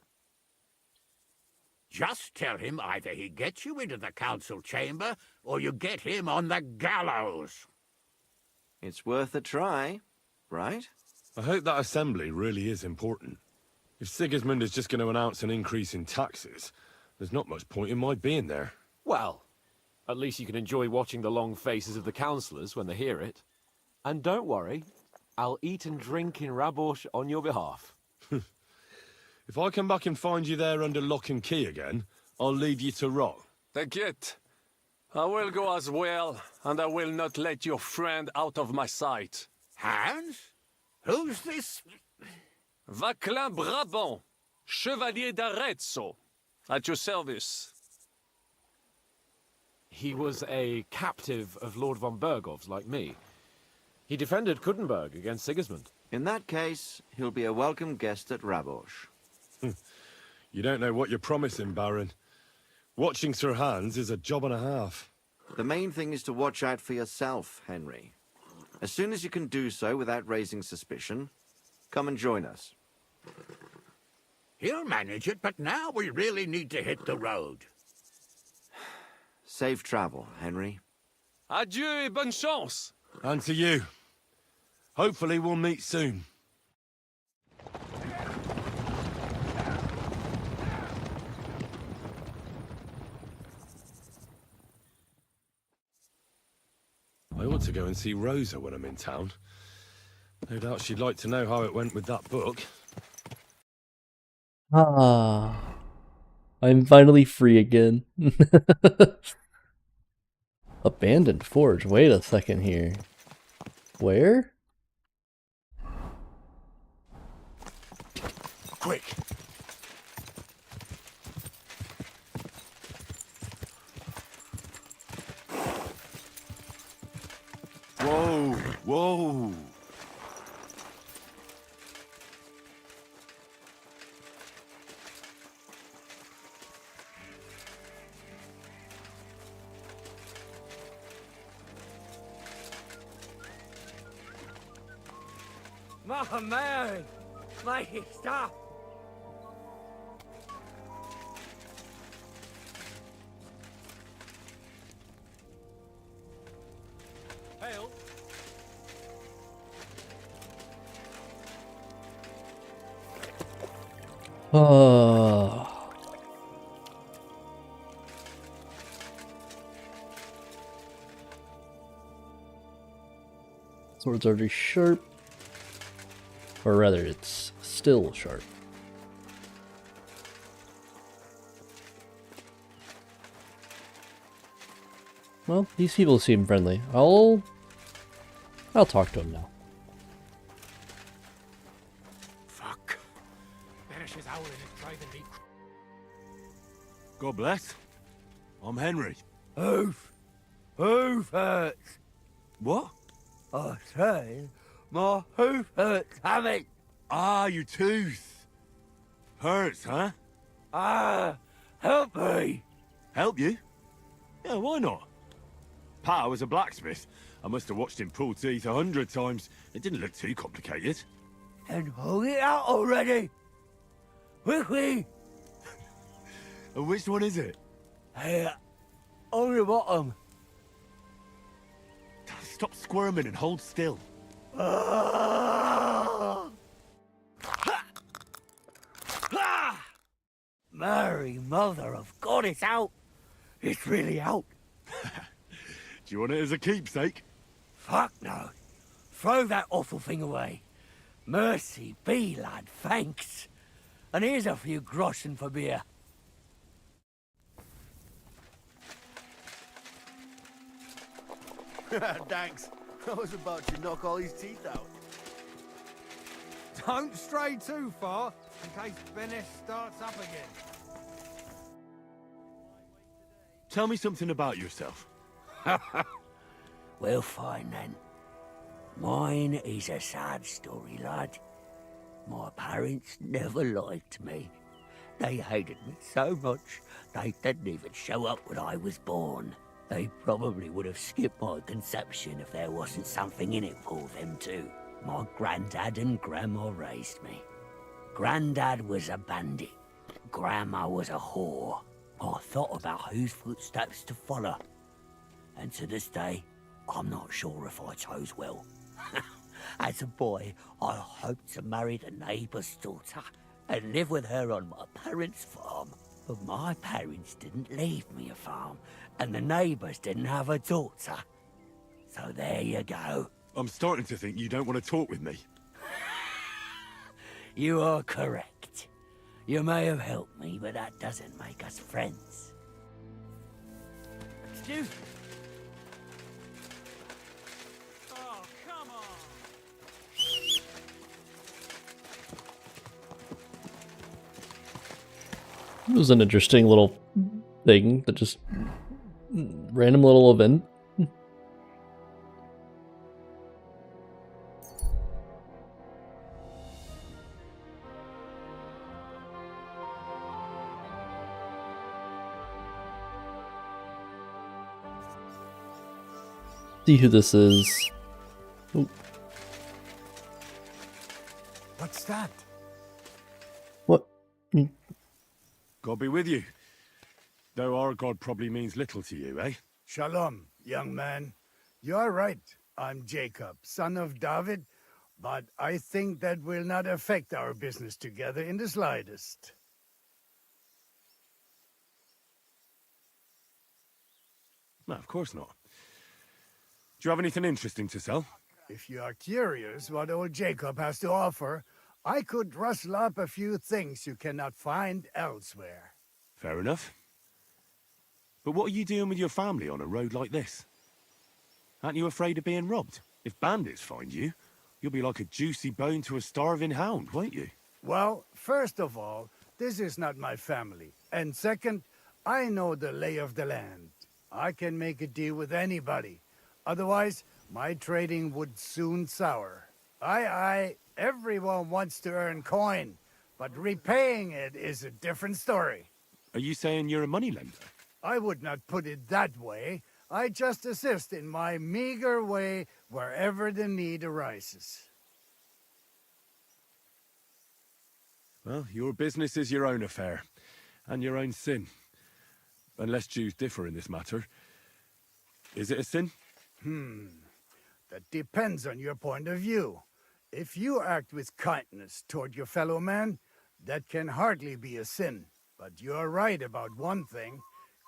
Just tell him either he gets you into the council chamber, or you get him on the gallows. It's worth a try, right? I hope that assembly really is important. If Sigismund is just going to announce an increase in taxes, there's not much point in my being there. Well, at least you can enjoy watching the long faces of the councillors when they hear it. And don't worry, I'll eat and drink in Rabosh on your behalf. If I come back and find you there under lock and key again, I'll leave you to rot. Take it. I will go as well, and I will not let your friend out of my sight. Hans? Who's this? Vaclin Brabant, Chevalier d'Arezzo, at your service. He was a captive of Lord von Bergov's, like me. He defended Kuttenberg against Sigismund. In that case, he'll be a welcome guest at Rabosh. You don't know what you're promising, Baron. Watching Sir Hans is a job and a half. The main thing is to watch out for yourself, Henry. As soon as you can do so without raising suspicion, come and join us. He'll manage it, but now we really need to hit the road. Safe travel, Henry. Adieu et bonne chance. And to you. Hopefully we'll meet soon. I ought to go and see Rosa when I'm in town. No doubt she'd like to know how it went with that book. Ah, I'm finally free again. Abandoned forge. Wait a second here. Where? Quick! Whoa, whoa. Mother Mary! Make it stop! Hail. Oh. Sword's already sharp. Or rather, it's still sharp. Well, these people seem friendly. I'll talk to them now. Fuck. Vanishes out in his driving me. God bless. I'm Henry. Hoof hurts. What? I say, my hoof hurts, Hammy. Ah, your tooth. Hurts, huh? Ah, help me. Help you? Yeah, why not? Pa was a blacksmith. I must have watched him pull teeth 100 times. It didn't look too complicated. And hold it out already. Quickly. And which one is it? Here, on the bottom. Stop squirming and hold still. Mary, mother of God, it's out. It's really out. Do you want it as a keepsake? Fuck no. Throw that awful thing away. Mercy be, lad, thanks. And here's a few groschen for beer. Thanks. I was about to knock all his teeth out. Don't stray too far, in case Bennis starts up again. Tell me something about yourself. Well, fine then. Mine is a sad story, lad. My parents never liked me. They hated me so much, they didn't even show up when I was born. They probably would have skipped my conception if there wasn't something in it for them too. My granddad and grandma raised me. Granddad was a bandit. Grandma was a whore. I thought about whose footsteps to follow. And to this day, I'm not sure if I chose well. As a boy, I hoped to marry the neighbour's daughter and live with her on my parents' farm. But my parents didn't leave me a farm, and the neighbours didn't have a daughter. So there you go. I'm starting to think you don't want to talk with me. You are correct. You may have helped me, but that doesn't make us friends. Excuse me. Oh, come on. It was an interesting little thing that just random little event. See who this is. Ooh. What's that? What? God be with you. Though our God probably means little to you, eh? Shalom, young man. You're right. I'm Jacob, son of David, but I think that will not affect our business together in the slightest. No, of course not. Do you have anything interesting to sell? If you are curious what old Jacob has to offer, I could rustle up a few things you cannot find elsewhere. Fair enough. But what are you doing with your family on a road like this? Aren't you afraid of being robbed? If bandits find you, you'll be like a juicy bone to a starving hound, won't you? Well, first of all, this is not my family. And second, I know the lay of the land. I can make a deal with anybody. Otherwise, my trading would soon sour. Aye, everyone wants to earn coin, but repaying it is a different story. Are you saying you're a moneylender? I would not put it that way. I just assist in my meager way wherever the need arises. Well, your business is your own affair, and your own sin. Unless Jews differ in this matter. Is it a sin? That depends on your point of view. If you act with kindness toward your fellow man, that can hardly be a sin. But you're right about one thing.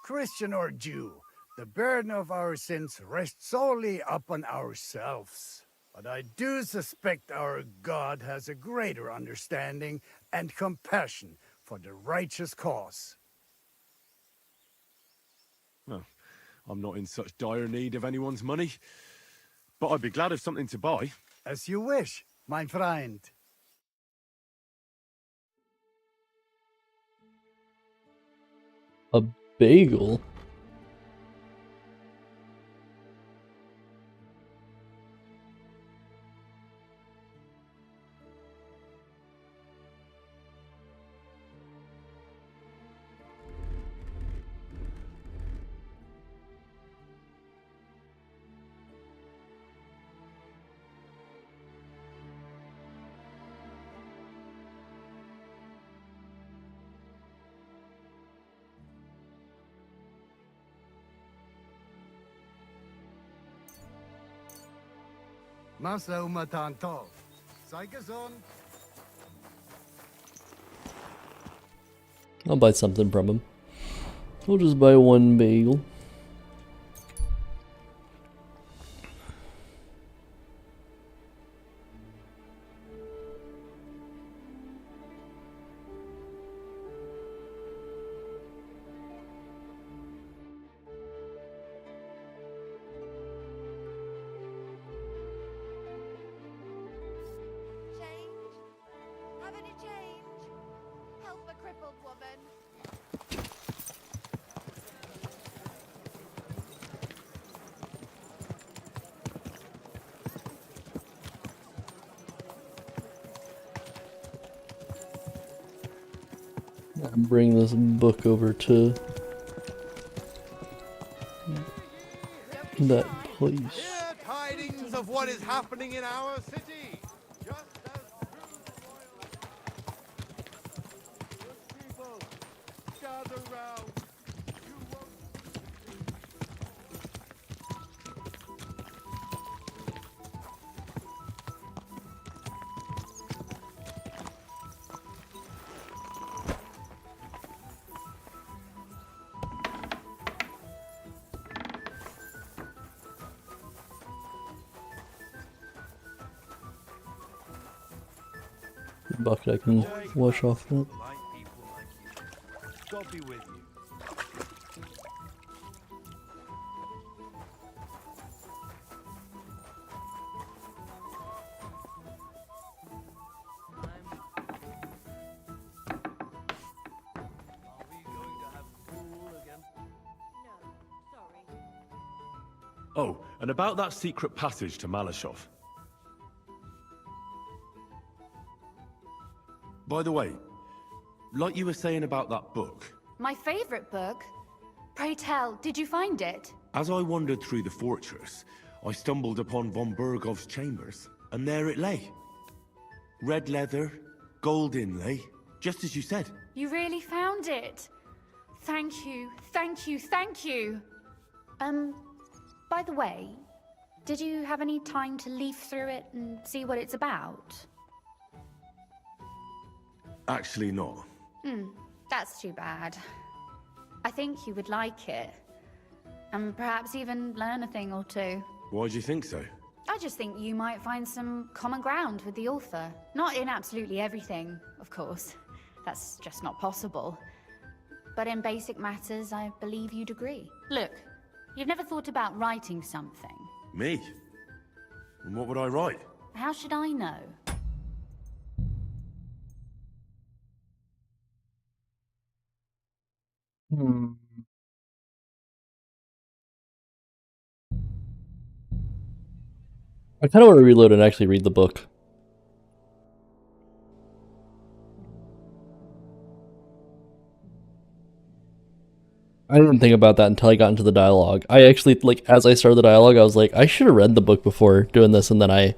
Christian or Jew, the burden of our sins rests solely upon ourselves. But I do suspect our God has a greater understanding and compassion for the righteous cause. Well, I'm not in such dire need of anyone's money, but I'd be glad of something to buy. As you wish, my friend. A bagel? Masa umatanto. Sei gesund. I'll buy something from him. We'll just buy one bagel. Have any change? Help a crippled woman. Bring this book over to that place. Hear tidings of what is happening in our city. Just as people gather round. Bucket I can wash off that. God be with you. Oh, and about that secret passage to Malashov. By the way, like you were saying about that book, My favorite book? Pray tell, did you find it? as I wandered through the fortress, I stumbled upon von Bergov's chambers, and there it lay. Red leather, gold inlay, just as you said. You really found it. Thank you, thank you, thank you. By the way, did you have any time to leaf through it and see what it's about? Actually not. That's too bad. I think you would like it. And perhaps even learn a thing or two. Why do you think so? I just think you might find some common ground with the author. Not in absolutely everything, of course. That's just not possible. But in basic matters, I believe you'd agree. Look, you've never thought about writing something. Me? And what would I write? How should I know? I kind of want to reload and actually read the book. I didn't think about that until I got into the dialogue. I actually, like, as I started the dialogue, I was like, I should have read the book before doing this, and then I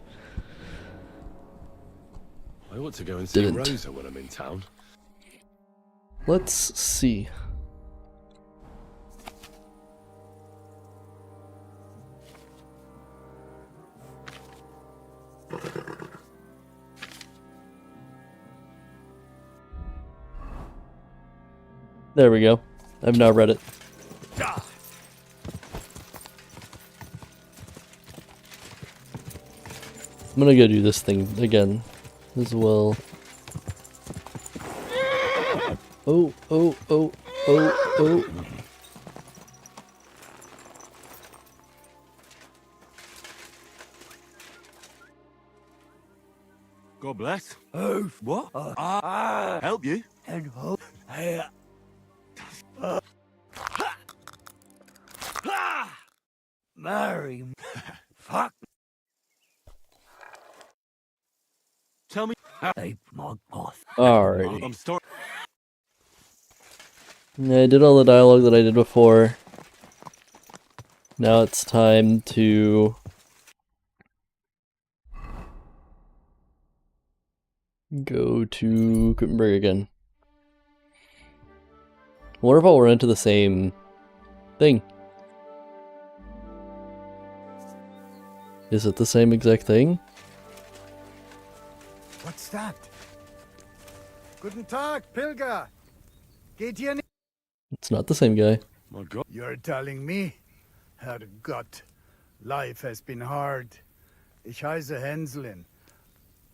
ought to go and see Didn't. Rosa when I'm in town. Let's see. There we go. I've now read it. I'm gonna go do this thing again as well. Oh, oh, oh, oh, oh. God bless. Oh, what? Help you? And hope. Mary. Fuck. Tell me. Hey, my God. Alrighty. I'm sorry. Yeah, I did all the dialogue that I did before. Now it's time to go to Gutenberg again. I wonder if I'll run into the same thing. Is it the same exact thing? What's that? Guten Tag, Pilger. Geht ihr nicht? It's not the same guy. My God. You're telling me? Herrgott, life has been hard. Ich heiße Hänselin.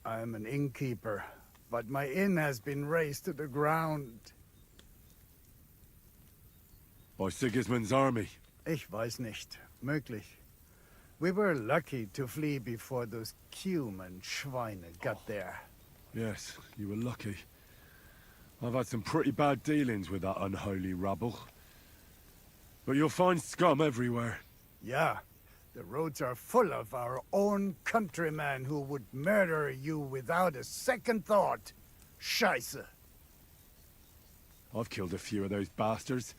I'm an innkeeper, but my inn has been razed to the ground. By Sigismund's army. Ich weiß nicht. Möglich. We were lucky to flee before those human Schweine got there. Yes, you were lucky. I've had some pretty bad dealings with that unholy rabble. But you'll find scum everywhere. Yeah, the roads are full of our own countrymen who would murder you without a second thought. Scheiße. I've killed a few of those bastards,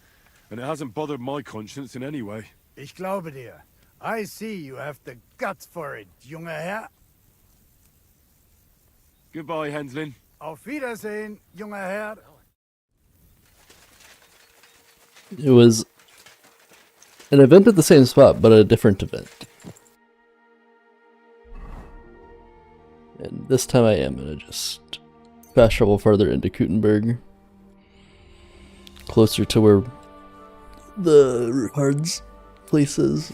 and it hasn't bothered my conscience in any way. Ich glaube dir. I see you have the guts for it, junger Herr. Goodbye, Henslin. Auf Wiedersehen, junger Herr. It was an event at the same spot, but a different event. And this time I am gonna just fast travel further into Gutenberg. Closer to where the Ruhard's place is.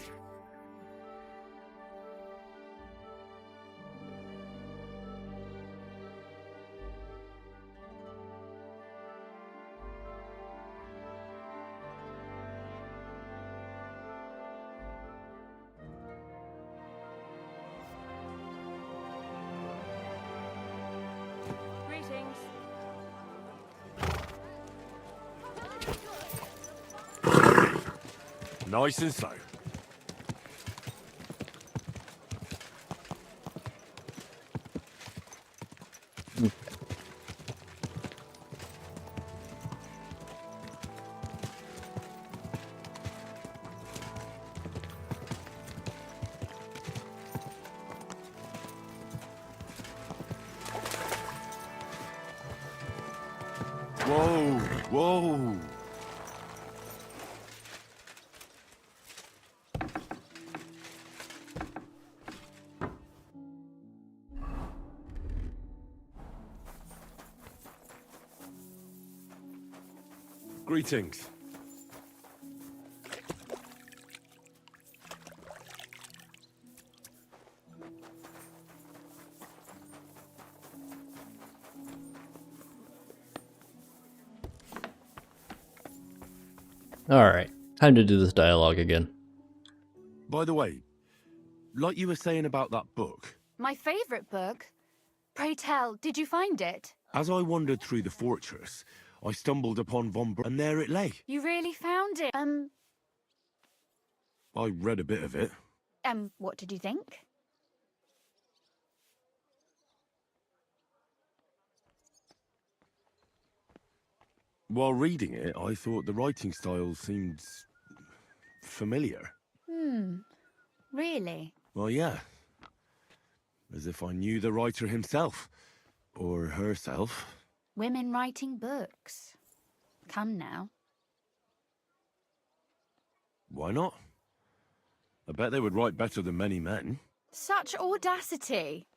Greetings. Nice and slow. Whoa, whoa. Greetings. Alright, time to do this dialogue again. By the way, like you were saying about that book, My favorite book? Pray tell, did you find it? as I wandered through the fortress, I stumbled upon Von Br- and there it lay. You really found it? I read a bit of it. What did you think? While reading it, I thought the writing style seemed familiar. Really? Well, yeah. As if I knew the writer himself. Or herself. Women writing books. Come now. Why not? I bet they would write better than many men. Such audacity.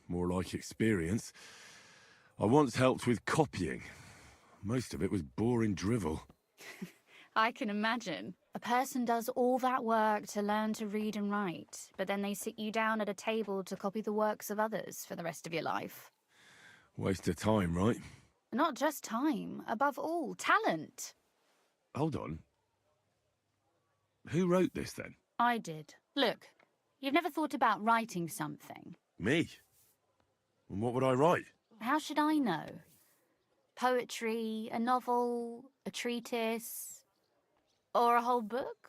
More like experience. I once helped with copying. Most of it was boring drivel. I can imagine. A person does all that work to learn to read and write, but then they sit you down at a table to copy the works of others for the rest of your life. Waste of time, right? Not just time, above all, talent. Hold on. Who wrote this then? I did. Look, you've never thought about writing something. Me? And what would I write? How should I know? Poetry, a novel, a treatise, or a whole book?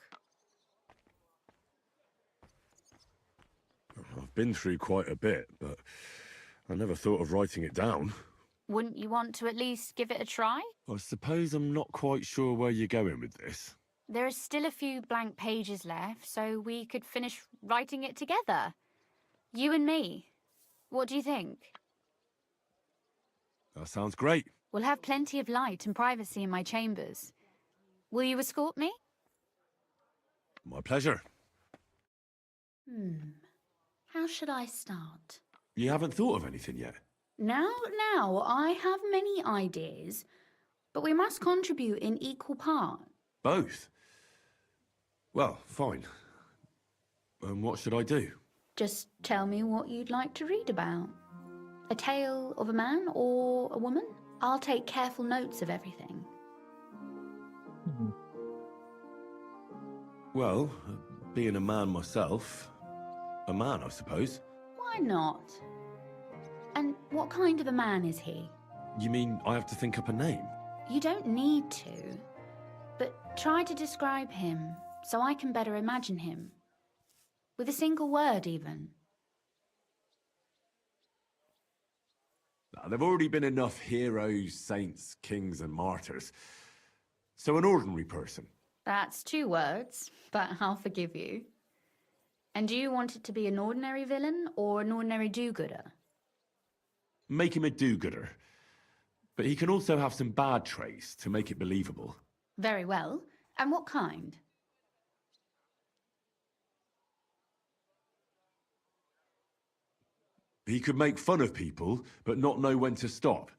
I've been through quite a bit, but I never thought of writing it down. Wouldn't you want to at least give it a try? I suppose I'm not quite sure where you're going with this. There are still a few blank pages left, so we could finish writing it together. You and me. What do you think? That sounds great. We'll have plenty of light and privacy in my chambers. Will you escort me? My pleasure. How should I start? You haven't thought of anything yet? Now, I have many ideas, but we must contribute in equal part. Both? Well, fine. What should I do? Just tell me what you'd like to read about. A tale of a man or a woman? I'll take careful notes of everything. Well, being a man myself, a man, I suppose. Why not? And what kind of a man is he? You mean I have to think up a name? You don't need to, but try to describe him so I can better imagine him. With a single word, even. There've already been enough heroes, saints, kings, and martyrs. So an ordinary person. That's 2 words, but I'll forgive you. And do you want it to be an ordinary villain or an ordinary do-gooder? Make him a do-gooder. But he can also have some bad traits to make it believable. Very well. And what kind? He could make fun of people, but not know when to stop.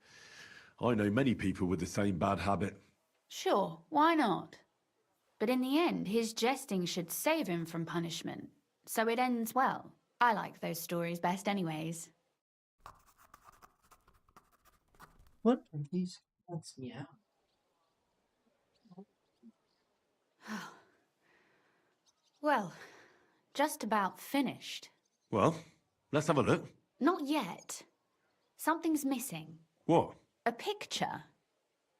I know many people with the same bad habit. Sure, why not? But in the end, his jesting should save him from punishment. So it ends well. I like those stories best anyways. What are these cats meow? Well, just about finished. Well, let's have a look. Not yet. Something's missing. What? A picture.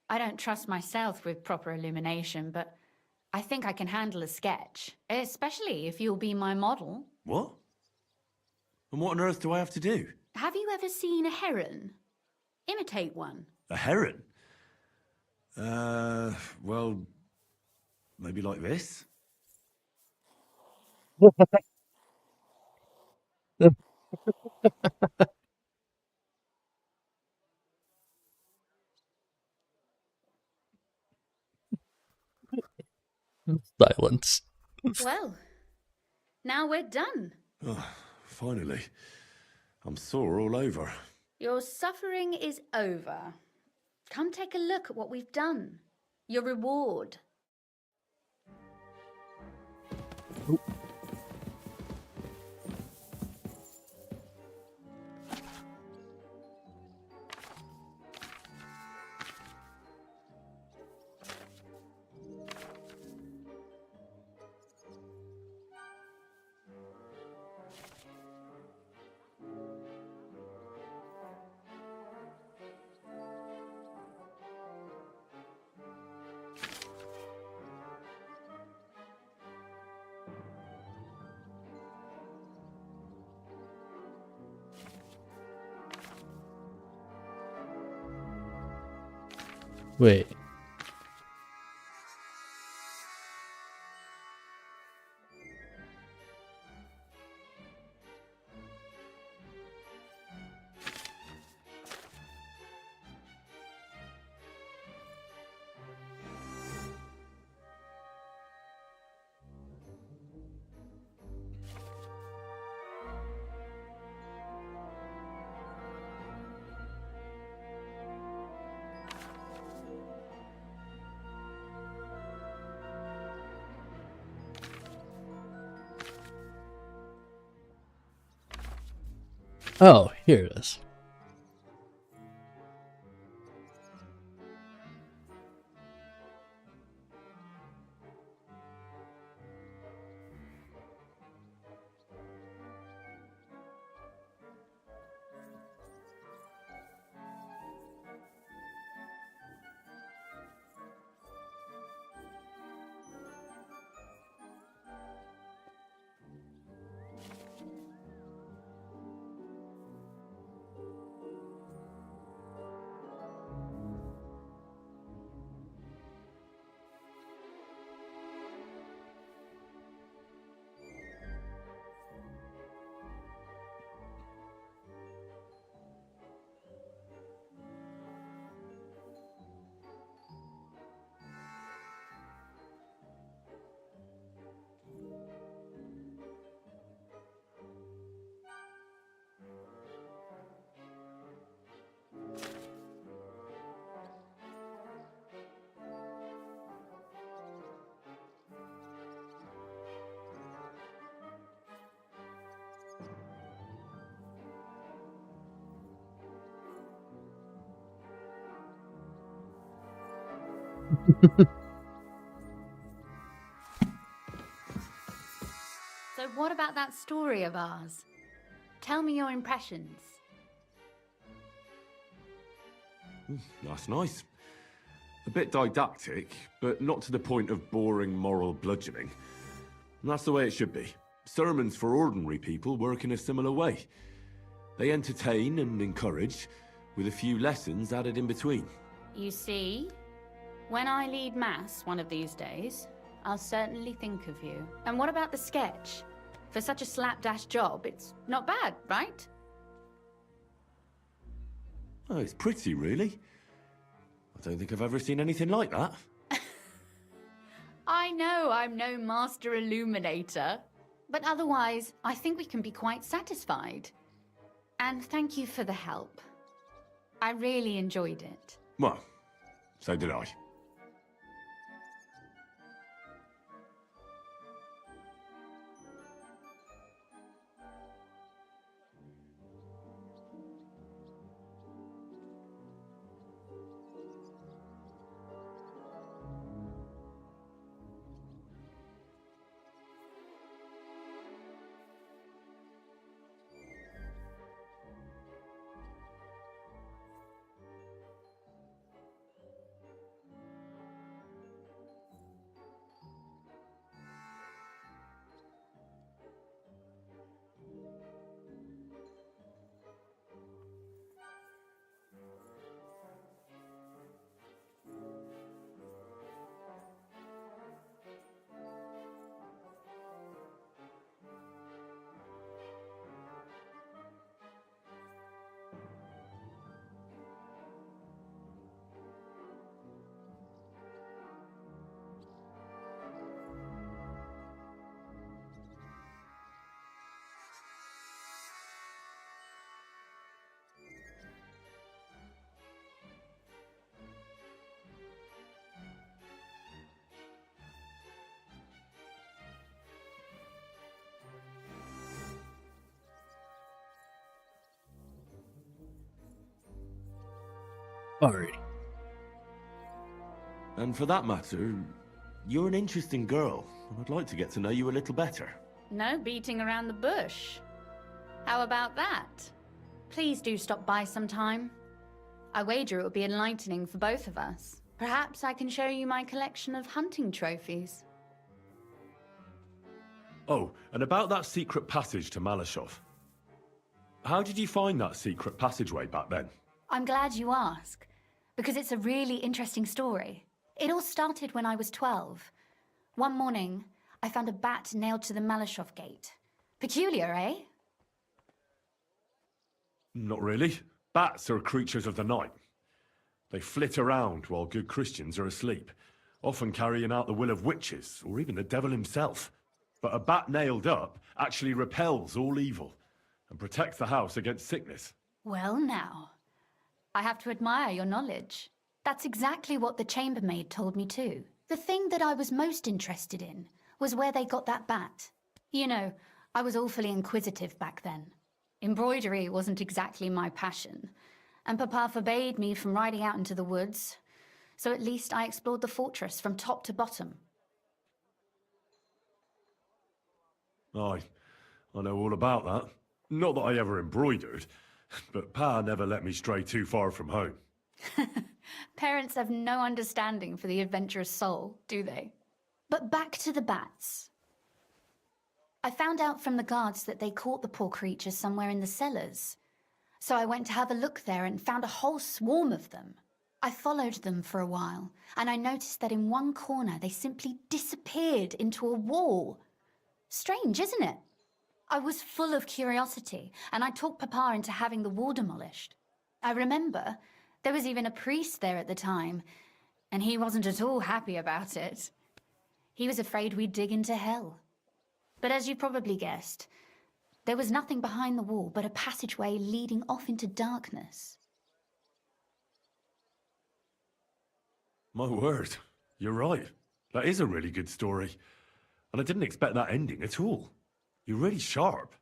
I don't trust myself with proper illumination, but I think I can handle a sketch. Especially if you'll be my model. What? And what on earth do I have to do? Have you ever seen a heron? Imitate one. A heron? Well, maybe like this? Silence. Well, now we're done. Oh, finally. I'm sore all over. Your suffering is over. Come take a look at what we've done. Your reward. Wait. Oh, here it is. So what about that story of ours? Tell me your impressions. That's nice. A bit didactic, but not to the point of boring moral bludgeoning. And that's the way it should be. Sermons for ordinary people work in a similar way. They entertain and encourage, with a few lessons added in between. You see, when I lead mass one of these days, I'll certainly think of you. And what about the sketch? For such a slapdash job, it's not bad, right? Oh, it's pretty, really. I don't think I've ever seen anything like that. I know I'm no master illuminator, but otherwise, I think we can be quite satisfied. And thank you for the help. I really enjoyed it. Well, so did I. Alrighty. And for that matter, you're an interesting girl, and I'd like to get to know you a little better. No beating around the bush. How about that? Please do stop by sometime. I wager it will be enlightening for both of us. Perhaps I can show you my collection of hunting trophies. Oh, and about that secret passage to Malashov. How did you find that secret passageway back then? I'm glad you ask, because it's a really interesting story. It all started when I was 12. One morning, I found a bat nailed to the Malashov gate. Peculiar, eh? Not really. Bats are creatures of the night. They flit around while good Christians are asleep, often carrying out the will of witches, or even the devil himself. But a bat nailed up actually repels all evil, and protects the house against sickness. Well now, I have to admire your knowledge. That's exactly what the chambermaid told me too. The thing that I was most interested in was where they got that bat. You know, I was awfully inquisitive back then. Embroidery wasn't exactly my passion, and Papa forbade me from riding out into the woods, so at least I explored the fortress from top to bottom. I know all about that. Not that I ever embroidered, but Pa never let me stray too far from home. Parents have no understanding for the adventurous soul, do they? But back to the bats. I found out from the guards that they caught the poor creatures somewhere in the cellars. So I went to have a look there and found a whole swarm of them. I followed them for a while, and I noticed that in one corner they simply disappeared into a wall. Strange, isn't it? I was full of curiosity, and I talked Papa into having the wall demolished. I remember there was even a priest there at the time, and he wasn't at all happy about it. He was afraid we'd dig into hell. But as you probably guessed, there was nothing behind the wall but a passageway leading off into darkness. My word, you're right. That is a really good story. And I didn't expect that ending at all. You're really sharp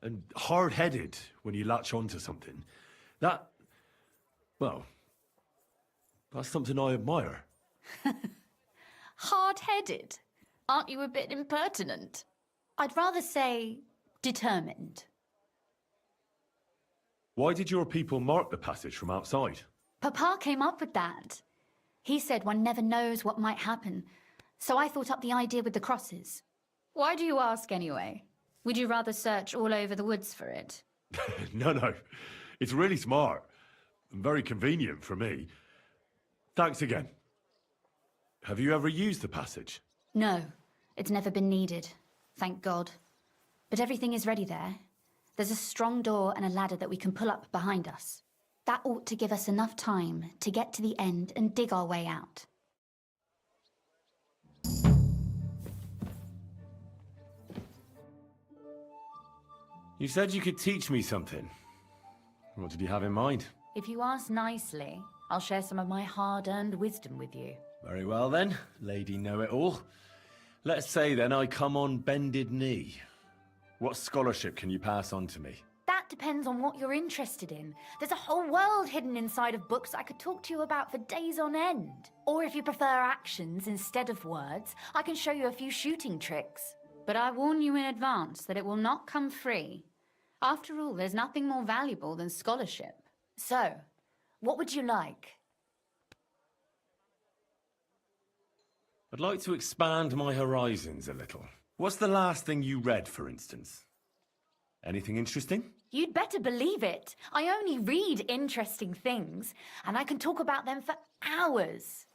and hard-headed when you latch onto something. Well, that's something I admire. Hard-headed? Aren't you a bit impertinent? I'd rather say determined. Why did your people mark the passage from outside? Papa came up with that. He said one never knows what might happen, so I thought up the idea with the crosses. Why do you ask anyway? Would you rather search all over the woods for it? No. It's really smart. And very convenient for me. Thanks again. Have you ever used the passage? No, it's never been needed. Thank God. But everything is ready there. There's a strong door and a ladder that we can pull up behind us. That ought to give us enough time to get to the end and dig our way out. You said you could teach me something. What did you have in mind? If you ask nicely, I'll share some of my hard-earned wisdom with you. Very well then, Lady Know-It-All. Let's say then I come on bended knee. What scholarship can you pass on to me? That depends on what you're interested in. There's a whole world hidden inside of books I could talk to you about for days on end. Or if you prefer actions instead of words, I can show you a few shooting tricks. But I warn you in advance that it will not come free. After all, there's nothing more valuable than scholarship. So, what would you like? I'd like to expand my horizons a little. What's the last thing you read, for instance? Anything interesting? You'd better believe it. I only read interesting things, and I can talk about them for hours.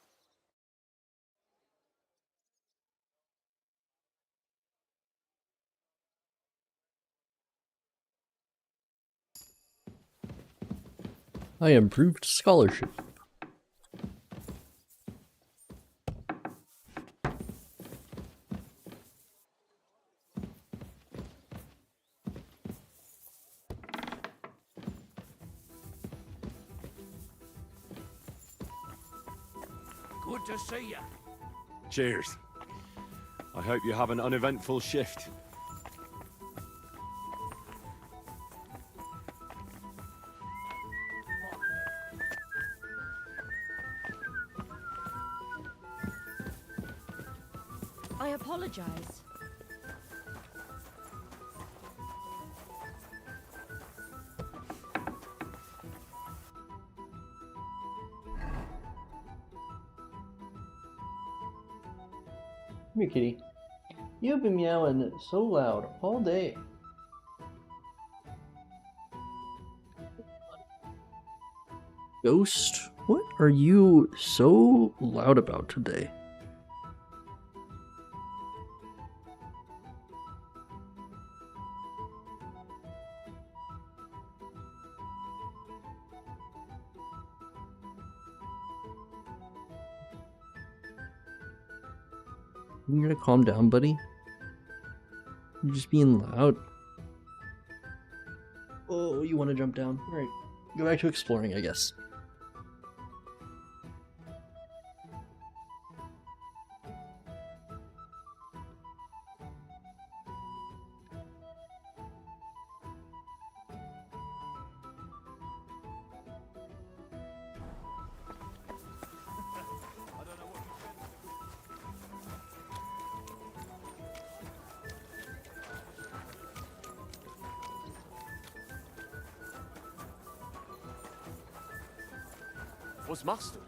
I improved scholarship. Good to see you. Cheers. I hope you have an uneventful shift. I apologize. Come here, kitty. You've been meowing so loud all day. Ghost, what are you so loud about today? You gotta calm down, buddy. You're just being loud. Oh, you want to jump down? Alright, go back to exploring, I guess. was master.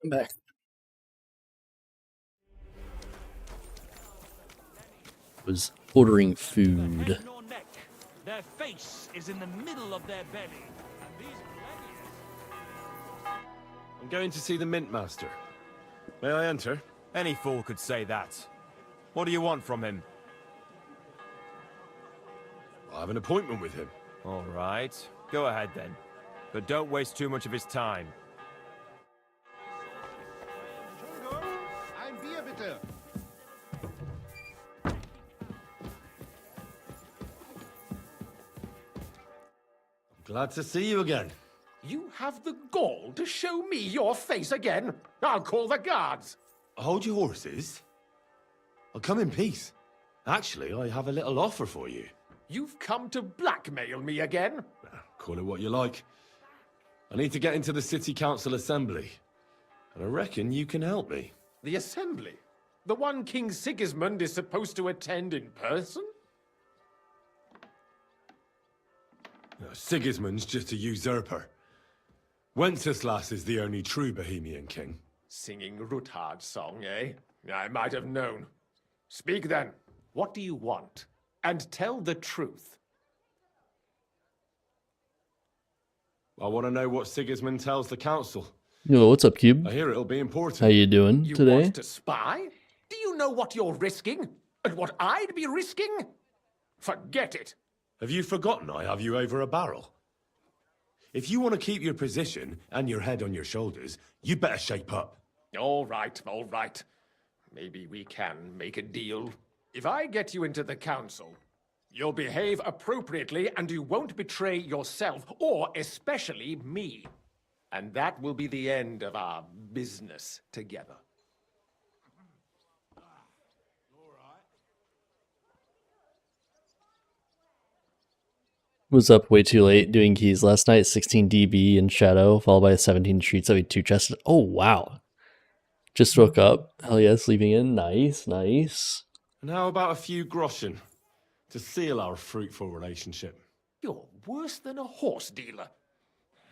I'm back. Was ordering food. Their face is in the middle of their belly. I'm going to see the Mint Master. May I enter? Any fool could say that. What do you want from him? I have an appointment with him. All right. Go ahead then. But don't waste too much of his time. Ein Bier bitte. Glad to see you again. You have the gall to show me your face again? I'll call the guards. Hold your horses. I'll come in peace. Actually, I have a little offer for you. You've come to blackmail me again? Call it what you like. I need to get into the City Council Assembly. And I reckon you can help me. The assembly? The one King Sigismund is supposed to attend in person? No, Sigismund's just a usurper. Wenceslas is the only true Bohemian king. Singing Ruthard's song, eh? I might have known. Speak then. What do you want? And tell the truth. I want to know what Sigismund tells the council. Yo, what's up, Cube? I hear it'll be important. How you doing You today? want to spy? Do you know what you're risking? And what I'd be risking? Forget it. Have you forgotten I have you over a barrel? If you want to keep your position and your head on your shoulders, you better shape up. All right, all right. Maybe we can make a deal. If I get you into the council, you'll behave appropriately and you won't betray yourself, or especially me. And that will be the end of our business together. Was up way too late doing keys last night. 16 DB in Shadow, followed by 17 Streets. I had 2 chests. Oh, wow. Just woke up. Hell yeah, sleeping in. Nice, nice. And how about a few groschen to seal our fruitful relationship? You're worse than a horse dealer.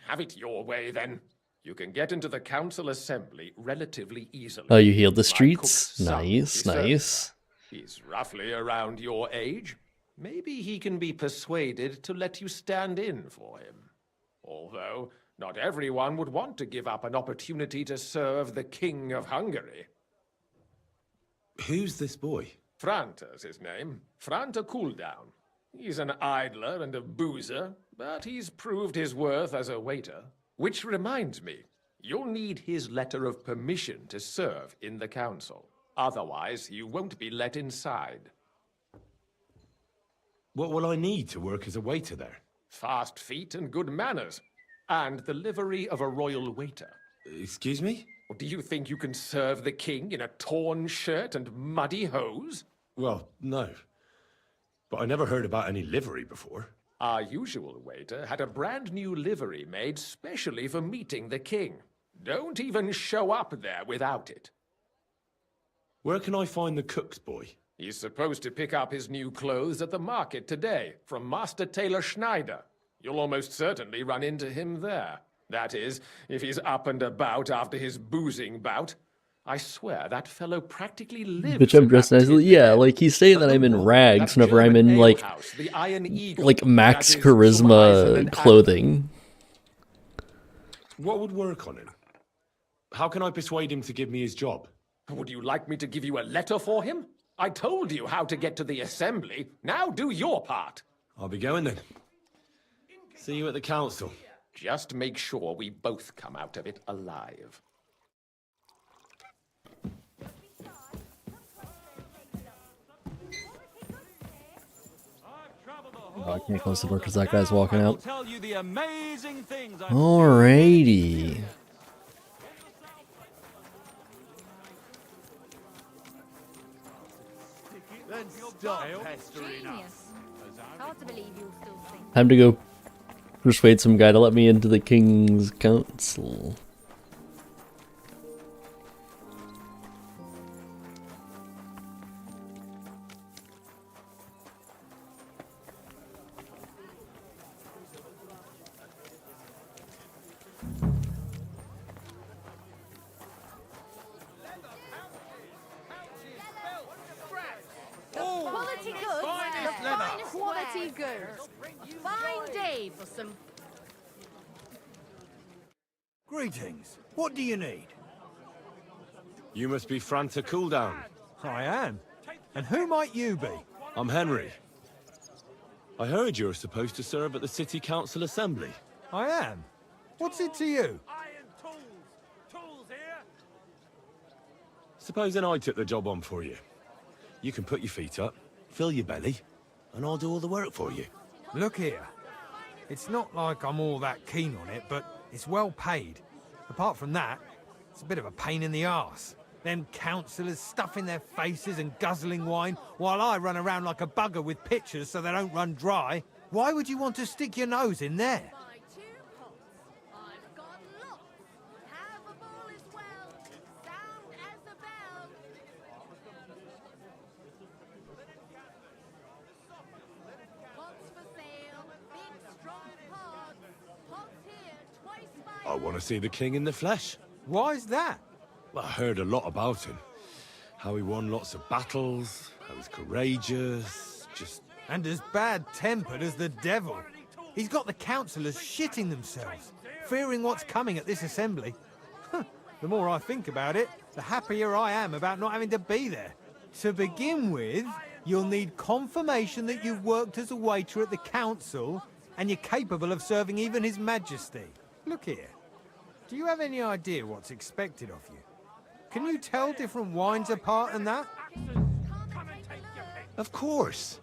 Have it your way, then. You can get into the council assembly relatively easily. Oh, you healed the My streets? cook's son Nice, is certain. nice. He's roughly around your age. Maybe he can be persuaded to let you stand in for him. Although, not everyone would want to give up an opportunity to serve the King of Hungary. Who's this boy? Franta's his name. Franta Cooldown. He's an idler and a boozer, but he's proved his worth as a waiter. Which reminds me, you'll need his letter of permission to serve in the council. Otherwise, you won't be let inside. What will I need to work as a waiter there? Fast feet and good manners. And the livery of a royal waiter. Excuse me? Do you think you can serve the king in a torn shirt and muddy hose? Well, no. But I never heard about any livery before. Our usual waiter had a brand new livery made specially for meeting the king. Don't even show up there without it. Where can I find the cook's boy? He's supposed to pick up his new clothes at the market today from Master Tailor Schneider. You'll almost certainly run into him there. That is, if he's up and about after his boozing bout. I swear that fellow practically lives. Bitch, I'm dressed nicely. Yeah, like he's saying that I'm in rags whenever I'm in like max charisma clothing. What would work on him? How can I persuade him to give me his job? Would you like me to give you a letter for him? I told you how to get to the assembly. Now do your part. I'll be going then. See you at the council. Just make sure we both come out of it alive. Oh, I can't close the door because that guy's walking out. Tell you the amazing things I've Alrighty. Then stop pestering us. Hard to believe you'll still think. Time to go persuade some guy to let me into the King's Council. Quality goods. Finest The leather. finest quality goods. Fine day for some. Greetings. What do you need? You must be Franta Cooldown. I am. And who might you be? I'm Henry. I heard you're supposed to serve at the City Council Assembly. I am. What's it to you? Supposing I took the job on for you. You can put your feet up, fill your belly, and I'll do all the work for you. Look here. It's not like I'm all that keen on it, but it's well paid. Apart from that, it's a bit of a pain in the arse. Them councillors stuffing their faces and guzzling wine, while I run around like a bugger with pitchers so they don't run dry. Why would you want to stick your nose in there? I want to see the king in the flesh. Why's that? Well, I heard a lot about him. How he won lots of battles, how he's courageous, just... And as bad-tempered as the devil. He's got the councillors shitting themselves, fearing what's coming at this assembly. The more I think about it, the happier I am about not having to be there. To begin with, you'll need confirmation that you've worked as a waiter at the council and you're capable of serving even His Majesty. Look here. Do you have any idea what's expected of you? Can you tell different wines apart and that? Of course.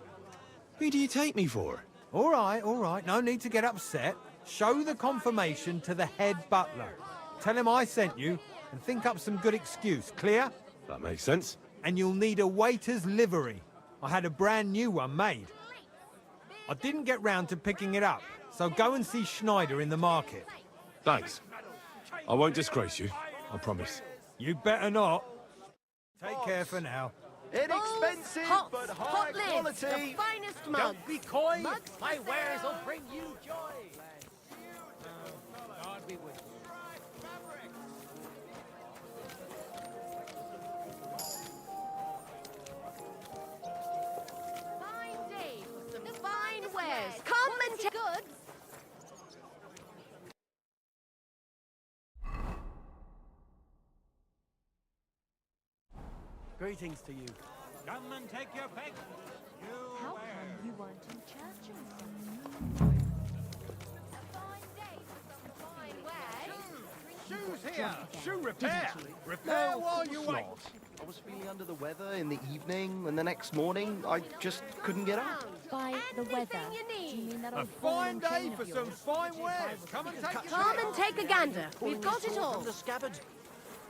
Who do you take me for? All right. No need to get upset. Show the confirmation to the head butler. Tell him I sent you and think up some good excuse. Clear? That makes sense. And you'll need a waiter's livery. I had a brand new one made. I didn't get round to picking it up, so go and see Schneider in the market. Thanks. I won't disgrace you, I promise. You better not. Take care for now. Inexpensive, Hot, but high hot lids, quality. the finest mugs. Don't be coy. Mugs My for wares sale. will bring you joy. God be with you. Fine day for some fine wares. Come and take goods. Greetings to you. Come and take your pick. How come you weren't in church or something? Shoes here. Shoe repair. Repair while you wait. I was feeling under the weather in the evening, and the next morning I just couldn't get up. By the weather, do you mean that A old ball fine and day chain for of some yours? fine wares. Come and take your Come pick. and take a gander. We've got it all.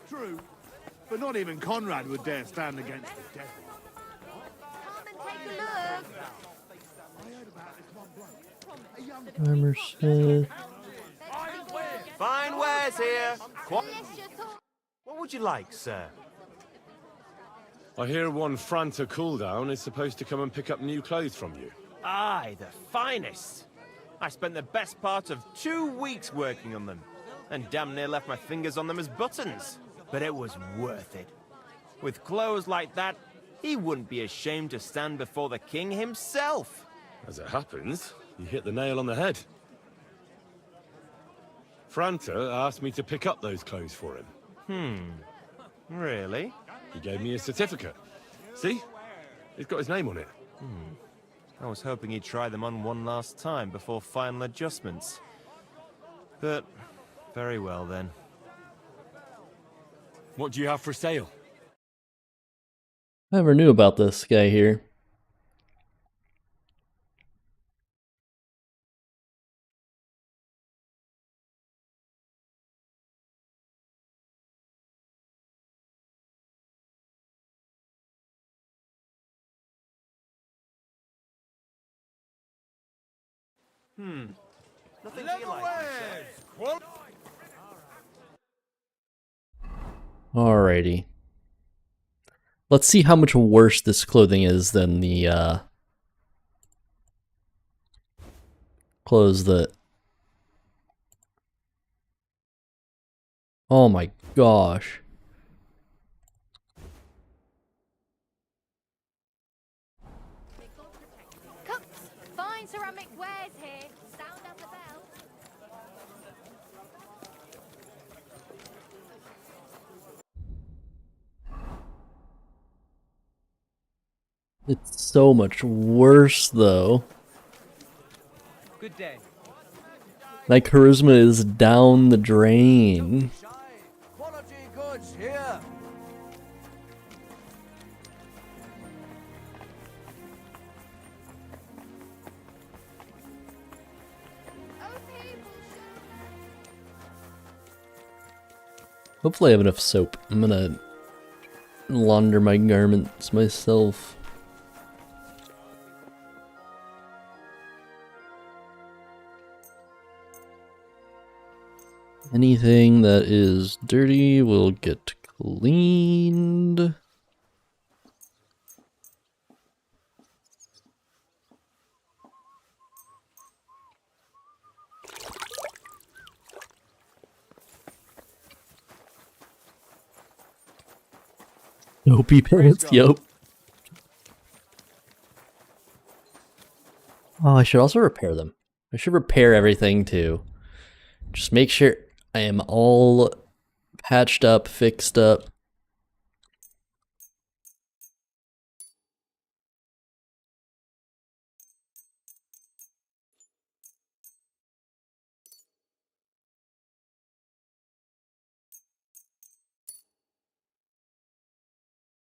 True, but not even Conrad would dare stand against the devil. Come and take a look. Armor set. Fine wares here. What would you like, sir? I hear one Franta Cooldown is supposed to come and pick up new clothes from you. Aye, the finest. I spent the best part of 2 weeks working on them, and damn near left my fingers on them as buttons. But it was worth it. With clothes like that, he wouldn't be ashamed to stand before the king himself. As it happens, you hit the nail on the head. Franta asked me to pick up those clothes for him. Really? He gave me a certificate. See? It's got his name on it. I was hoping he'd try them on one last time before final adjustments. But, very well then. What do you have for sale? I never knew about this guy here. Nothing to you like, Alrighty. Let's see how much worse this clothing is than the clothes that... Oh my gosh. fine ceramic wares here. Sound up the bell. It's so much worse though. Good day. My charisma is down the drain. Quality goods here. Hopefully I have enough soap. I'm gonna launder my garments myself. Anything that is dirty will get cleaned. Dopey pants, yup. Oh, I should also repair them. I should repair everything too. Just make sure I am all patched up, fixed up.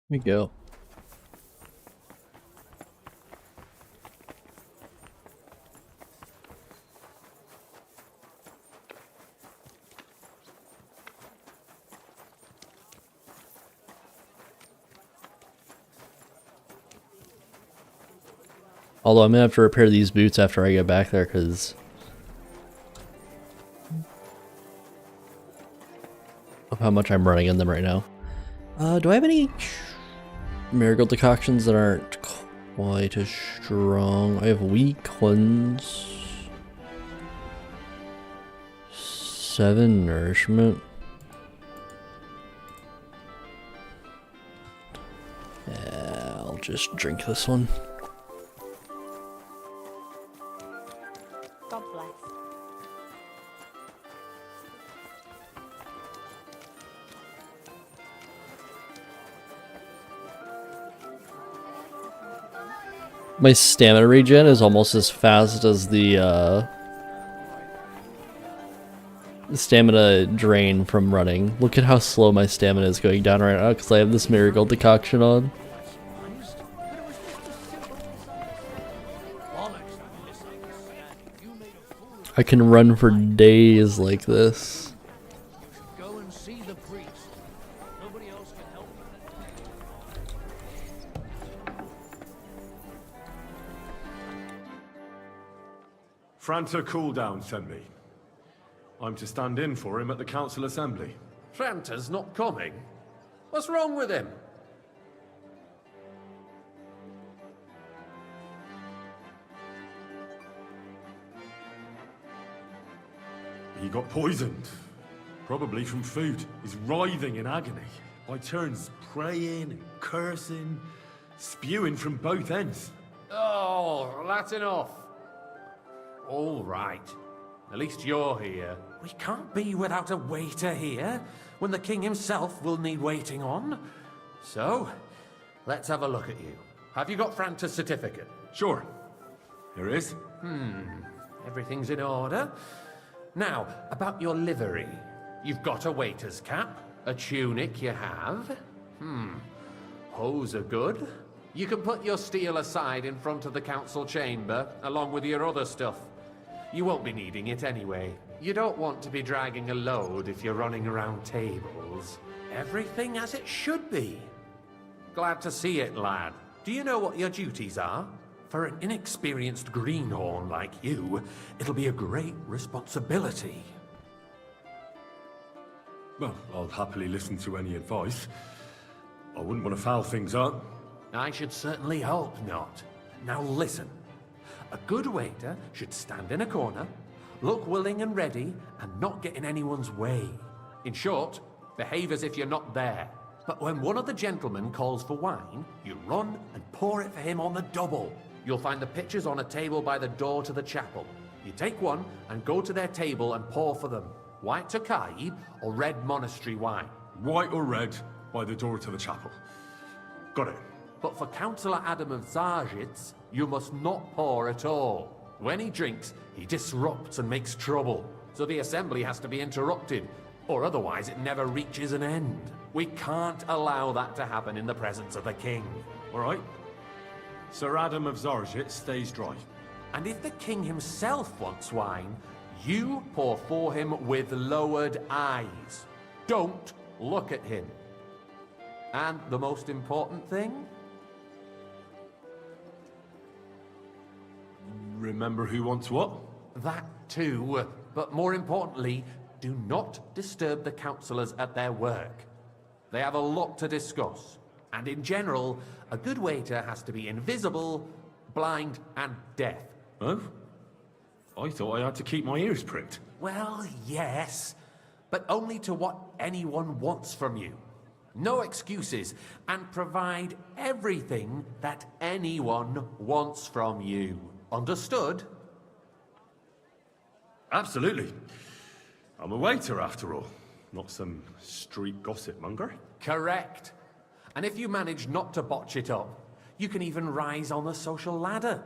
Here we go. Although I'm gonna have to repair these boots after I get back there because of how much I'm running in them right now. Do I have any marigold decoctions that aren't quite as strong? I have weak ones. 7 nourishment. Yeah, I'll just drink this one. God bless. My stamina regen is almost as fast as the stamina drain from running. Look at how slow my stamina is going down right now because I have this marigold decoction on. I can run for days like this. Go and see the priest. Nobody else can help. Franta Cooldown sent me. I'm to stand in for him at the council assembly. Franta's not coming. What's wrong with him? He got poisoned. Probably from food. He's writhing in agony. By turns praying and cursing, spewing from both ends. Oh, that's enough. All right. At least you're here. We can't be without a waiter here, when the king himself will need waiting on. So, let's have a look at you. Have you got Franta's certificate? Sure. Here it is. Everything's in order. Now, about your livery. You've got a waiter's cap, a tunic you have. Hose are good. You can put your steel aside in front of the council chamber, along with your other stuff. You won't be needing it anyway. You don't want to be dragging a load if you're running around tables. Everything as it should be. Glad to see it, lad. Do you know what your duties are? For an inexperienced greenhorn like you, it'll be a great responsibility. Well, I'll happily listen to any advice. I wouldn't want to foul things up. I should certainly hope not. Now listen. A good waiter should stand in a corner, look willing and ready, and not get in anyone's way. In short, behave as if you're not there. But when one of the gentlemen calls for wine, you run and pour it for him on the double. You'll find the pitchers on a table by the door to the chapel. You take one and go to their table and pour for them. White Tokai or red monastery wine. White or red, by the door to the chapel. Got it. But for Councillor Adam of Zarzhitz, you must not pour at all. When he drinks, he disrupts and makes trouble. So the assembly has to be interrupted, or otherwise it never reaches an end. We can't allow that to happen in the presence of the king. All right. Sir Adam of Zarzhitz stays dry. And if the king himself wants wine, you pour for him with lowered eyes. Don't look at him. And the most important thing? Remember who wants what? That too, but more importantly, do not disturb the councillors at their work. They have a lot to discuss, and in general, a good waiter has to be invisible, blind, and deaf. Oh? I thought I had to keep my ears pricked. Well, yes, but only to what anyone wants from you. No excuses, and provide everything that anyone wants from you. Understood? Absolutely. I'm a waiter, after all. Not some street gossip monger. Correct. And if you manage not to botch it up, you can even rise on the social ladder.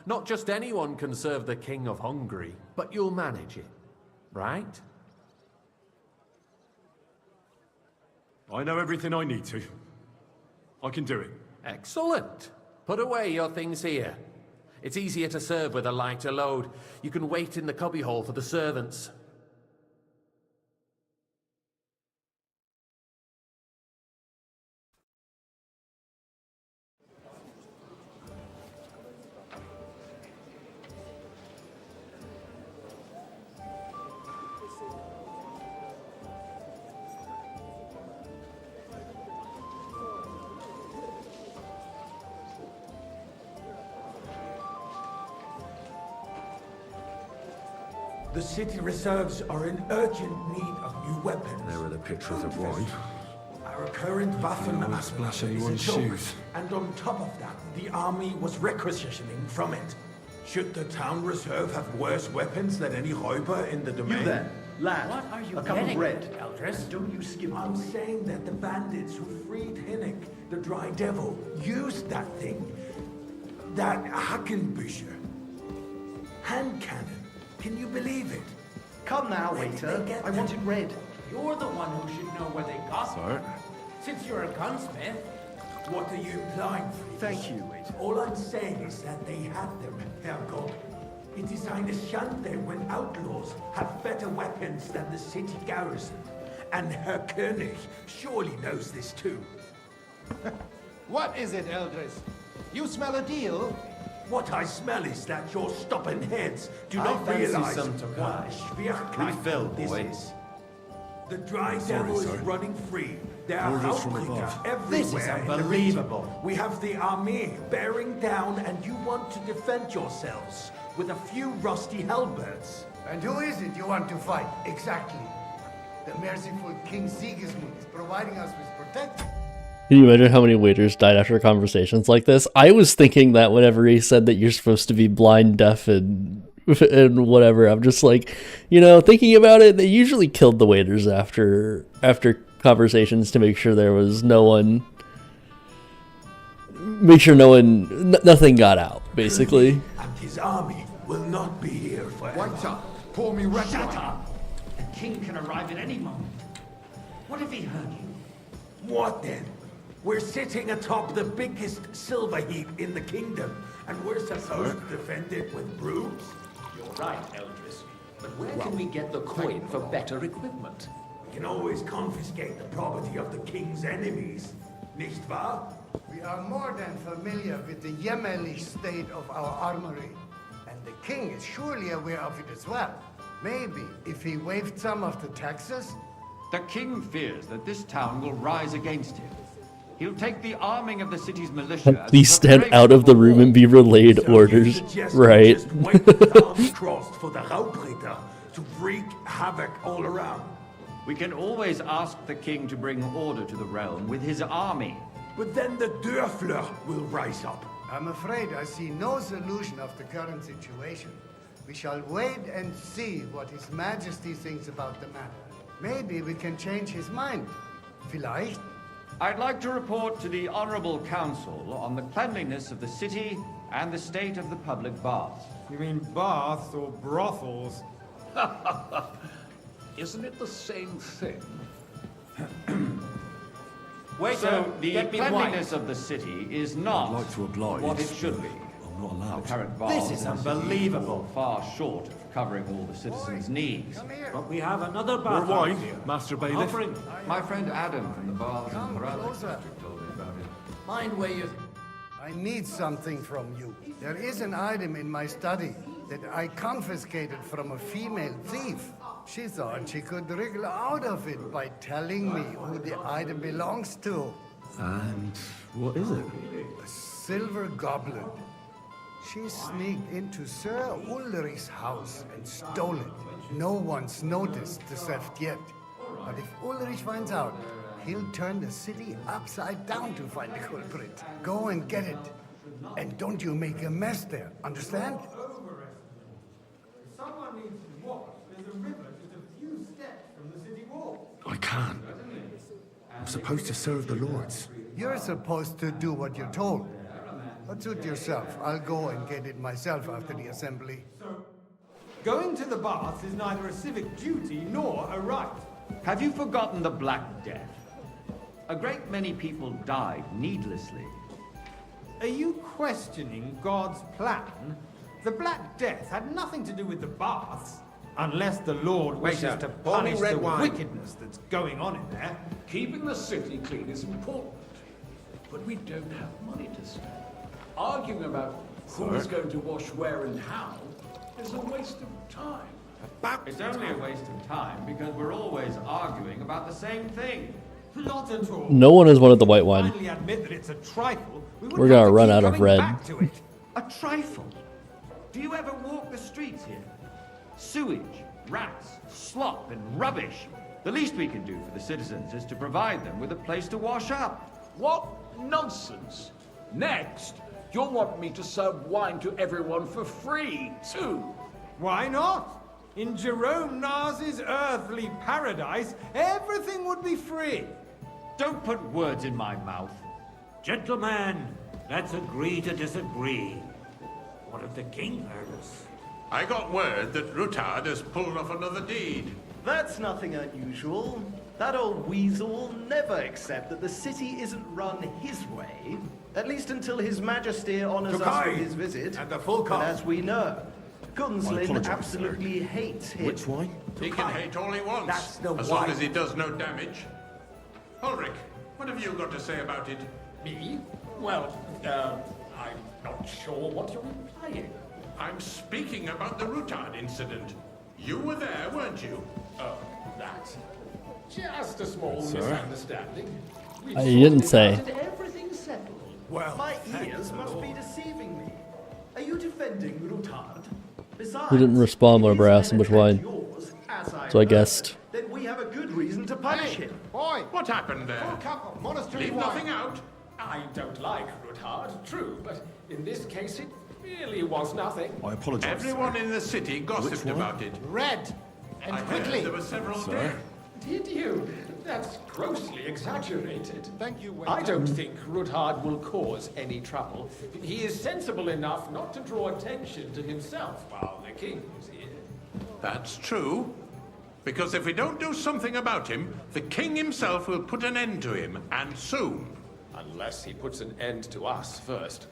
Not just anyone can serve the King of Hungary, but you'll manage it, right? I know everything I need to. I can do it. Excellent. Put away your things here. It's easier to serve with a lighter load. You can wait in the cubbyhole for the servants. The city reserves are in urgent need of new weapons. There are the pictures of wine. Our current Waffen Don't splash is a anyone's joke. shoes. And on top of that, the army was requisitioning from it. Should the town reserve have worse weapons than any Räuber in the domain? You there, lad. What are you A cup of getting bread. at, Eldris? Don't you skim I'm saying that the bandits who freed Hinnick, the Dry Devil, used that thing. That Hackenbücher. Hand cannon. Can you believe it? Come now, Where did waiter. they get I them? wanted red. You're the one who should know where they got Sorry. them. Since you're a gunsmith. What are you implying, Friedrich? Thank you, waiter. All I'm saying is that they had them, Herrgott. It is eine Schande when outlaws have better weapons than the city garrison. And Herr König surely knows this too. What is it, Eldris? You smell a deal? What I smell is that your stubborn heads do I not fancy realize some to what a Schwierigkeit Refill, this boy. is. The Dry Devil is sir. running free. There are Orders from Outbreaker above. everywhere. This is in the region. unbelievable. We have the army bearing down, and you want to defend yourselves with a few rusty halberds. And who is it you want to fight, exactly? The merciful King Sigismund is providing us with protection. Can you imagine how many waiters died after conversations like this? I was thinking that whenever he said that you're supposed to be blind, deaf, and whatever, I'm just like, thinking about it, they usually killed the waiters after conversations to make sure there was nothing got out, basically. And his army will not be here forever. Waiter, pour me red Shut wine. up! The king can arrive at any moment. What if he heard you? What then? We're sitting atop the biggest silver heap in the kingdom, and we're supposed to defend it with brooms? You're right, Eldris. But where can we get the coin for better equipment? We can always confiscate the property of the king's enemies, nicht wahr? We are more than familiar with the jämmerlich state of our armory. And the king is surely aware of it as well. Maybe if he waived some of the taxes. The king fears that this town will rise against him. He'll take the arming of the city's militia as Please stand preparation out of the room and be relayed orders. Right. Just wait with arms crossed for the Raubritter to wreak havoc all around. We can always ask the king to bring order to the realm with his army. But then the Dörfler will rise up. I'm afraid I see no solution of the current situation. We shall wait and see what His Majesty thinks about the matter. Maybe we can change his mind. Vielleicht? I'd like to report to the Honorable Council on the cleanliness of the city and the state of the public baths. You mean baths or brothels? Isn't it the same thing? Waiter, so the cleanliness of the city is not I'd like to oblige, what it should be. I'm not allowed. The current This is unbelievable. Far short of covering all the citizens' needs. But we have another bath. More wine, Master Bailiff. Offering. My friend Adam from the Baths Come and Morales closer. district told me about it. Mind where you... I need something from you. There is an item in my study that I confiscated from a female thief. She thought she could wriggle out of it by telling me who the item belongs to. And what is it? A silver goblet. She sneaked into Sir Ulrich's house and stole it. No one's noticed the theft yet. But if Ulrich finds out, he'll turn the city upside down to find the culprit. Go and get it. And don't you make a mess there, understand? Someone needs to watch. There's a river just a few steps from the city wall. I can't. I'm supposed to serve the lords. You're supposed to do what you're told. But suit yourself. I'll go and get it myself after the assembly. Going to the baths is neither a civic duty nor a right. Have you forgotten the Black Death? A great many people died needlessly. Are you questioning God's plan? The Black Death had nothing to do with the baths. Unless the Lord wishes Waiter, to only punish red the wine. wickedness that's going on in there. Keeping the city clean is important, but we don't have money to spend. Arguing about who's going to wash where and how is a waste of time. It's only a waste of time because we're always arguing about the same thing. Not at all. No one has wanted the white wine. Finally admit that it's a trifle. We're gonna run out of red. A trifle? Do you ever walk the streets here? Sewage, rats, slop, and rubbish. The least we can do for the citizens is to provide them with a place to wash up. What nonsense! Next, you'll want me to serve wine to everyone for free, too. Why not? In Jerome Nas's earthly paradise, everything would be free. Don't put words in my mouth. Gentlemen, let's agree to disagree. What if the king heard us? I got word that Rutard has pulled off another deed. That's nothing unusual. That old weasel will never accept that the city isn't run his way. At least until His Majesty honors us with his visit. And the full But cost. as we know, I Gunslin apologize, absolutely hates him. Which wine? He can hate all he wants, That's the as long wine. as he does no damage. Ulrich, what have you got to say about it? Me? Well, I'm not sure what you're implying. I'm speaking about the Rutard incident. You were there, weren't you? Oh, that. Just a small misunderstanding. We You didn't sorted say. out and everything's settled. Well, my ears must be deceiving me. Are you defending Rutard? Besides, He didn't respond whenever I asked him which wine. yours, as So I heard, guessed. Then we have a good reason to punish him. Boy, What happened there? full cup of monastery Leave wine. nothing out. I don't like Rutard, true, but in this case it really was nothing. I apologize. Everyone in the city gossiped one? about it. Red. And I heard quickly. there were several dead. Did you? That's grossly exaggerated. Thank you, waiter. I don't think Rutard will cause any trouble. He is sensible enough not to draw attention to himself while the king is here. That's true. Because if we don't do something about him, the king himself will put an end to him, and soon. Unless he puts an end to us first.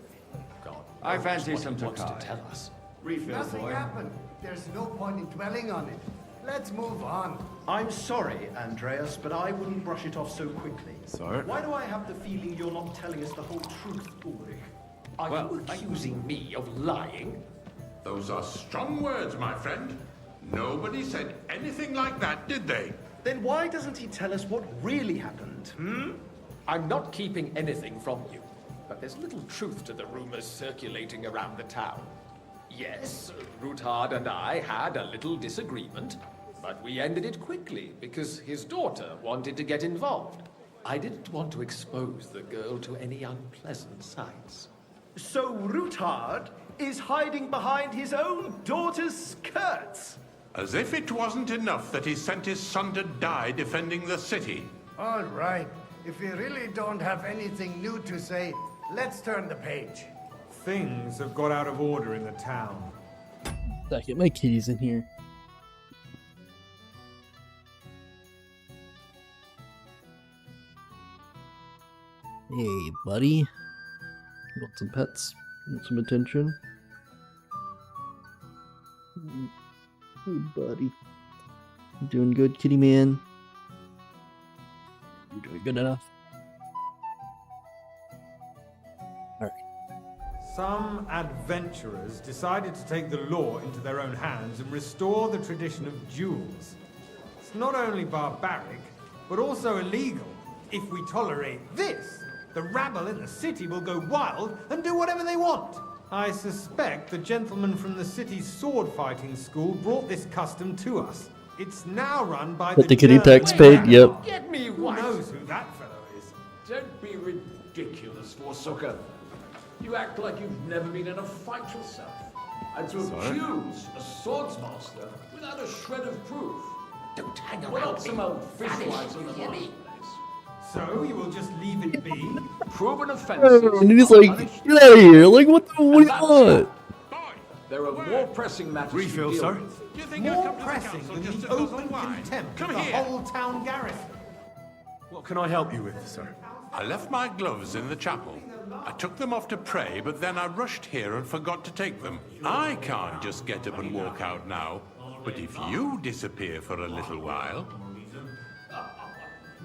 God, I knows fancy what he some wants to Tokai. tell us. Refill, Nothing boy. happened. There's no point in dwelling on it. Let's move on. I'm sorry, Andreas, but I wouldn't brush it off so quickly. Sorry? Why do I have the feeling you're not telling us the whole truth, Ulrich? Are you accusing me of lying? Those are strong words, my friend. Nobody said anything like that, did they? Then why doesn't he tell us what really happened, I'm not keeping anything from you, but there's little truth to the rumors circulating around the town. Yes, Rutard and I had a little disagreement, but we ended it quickly because his daughter wanted to get involved. I didn't want to expose the girl to any unpleasant sights. So Rutard is hiding behind his own daughter's skirts. As if it wasn't enough that he sent his son to die defending the city. All right. If you really don't have anything new to say, let's turn the page. Things have got out of order in the town. I get my kitties in here. Hey, buddy. You want some pets? You want some attention? Hey, buddy. You doing good, kitty man? You're doing good enough. Some adventurers decided to take the law into their own hands and restore the tradition of duels. It's not only barbaric, but also illegal. If we tolerate this, the rabble in the city will go wild and do whatever they want. I suspect the gentleman from the city's sword fighting school brought this custom to us. It's now run by the kitty tax paid, yep. Get me Who white. knows who that fellow is? Don't be ridiculous, Forsucker. You act like you've never been in a fight yourself. And to accuse a swordsmaster without a shred of proof. Don't hang around. We're not some old fishwives on the place. So you will just leave it be? Proven offences. And he's like, get out of here. Like, what do you want? There are more pressing matters Refill, to deal sir. with. More pressing than the open contempt of the whole town garrison. What can I help you with, sir? I left my gloves in the chapel. I took them off to pray, but then I rushed here and forgot to take them. I can't just get up and walk out now. But if you disappear for a little while...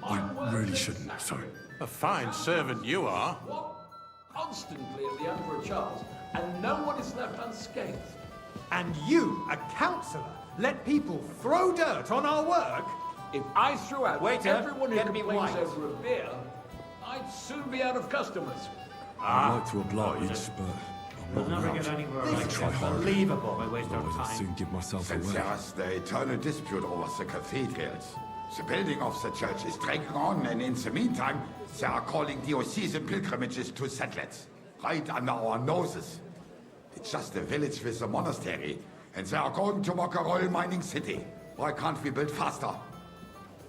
I really shouldn't, sir. A fine servant you are. Constantly at the Emperor Charles, and no one is left unscathed. And you, a councillor, let people throw dirt on our work? If I threw out Waiter, everyone who get me complains white. over a beer, I'd soon be out of customers. I'd like to oblige, but I'm not allowed. This I try is hard. unbelievable. I waste our Otherwise I'll time. soon give myself Since away. there is the eternal dispute over the cathedrals, the building of the church is dragging on, and in the meantime, they are calling diocesan pilgrimages to settlers, right under our noses. It's just a village with a monastery, and they are going to mock a royal mining city. Why can't we build faster?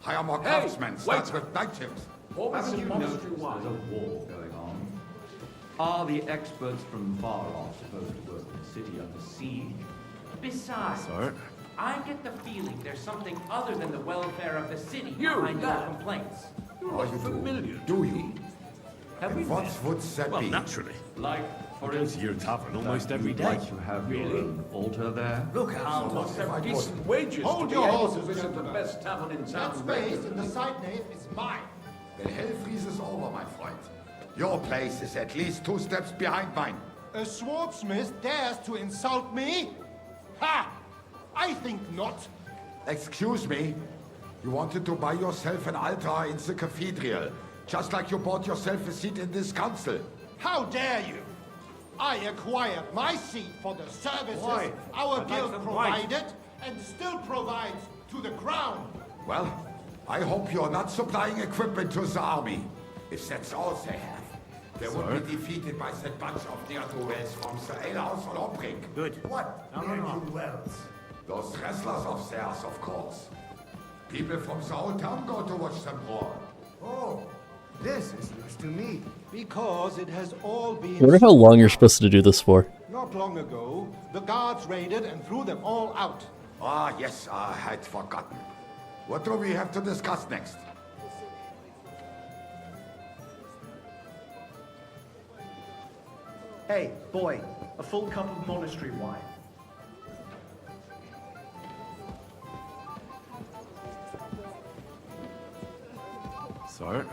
Hire more craftsmen, start with night shifts. Haven't you noticed there's a war going on? Are the experts from far off supposed to work in the city under siege? Besides, Sir? I get the feeling there's something other than the welfare of the city behind your complaints. Are you familiar? Do you? And what would that Well, be? naturally. Like, I go to your tavern almost every day. like to have your own altar there? Look out! Must have decent wages Hold to your be able horses, to visit the gentlemen. best tavern in That town. space in the side nave is mine. The hell freezes over, my friend. Your place is at least 2 steps behind mine. A swordsmith dares to insult me? Ha! I think not. Excuse me. You wanted to buy yourself an altar in the cathedral, just like you bought yourself a seat in this council. How dare you? I acquired my seat for the services Why? our I'd like guild them provided and still provides to the crown. Well, I hope you're not supplying equipment to the army. If that's all they have, they would be defeated by that bunch of ne'er-do-wells from the alehouse on Obrink. Good. What? No. Ne'er-do-wells? Those wrestlers of theirs, of course. People from the whole town go to watch them brawl. Oh, this is news to me. Because it has all been... I wonder how long you're supposed to do this for. Not long ago, the guards raided and threw them all out. Ah, yes, I had forgotten. What do we have to discuss next? Hey, boy, a full cup of monastery wine. Sir?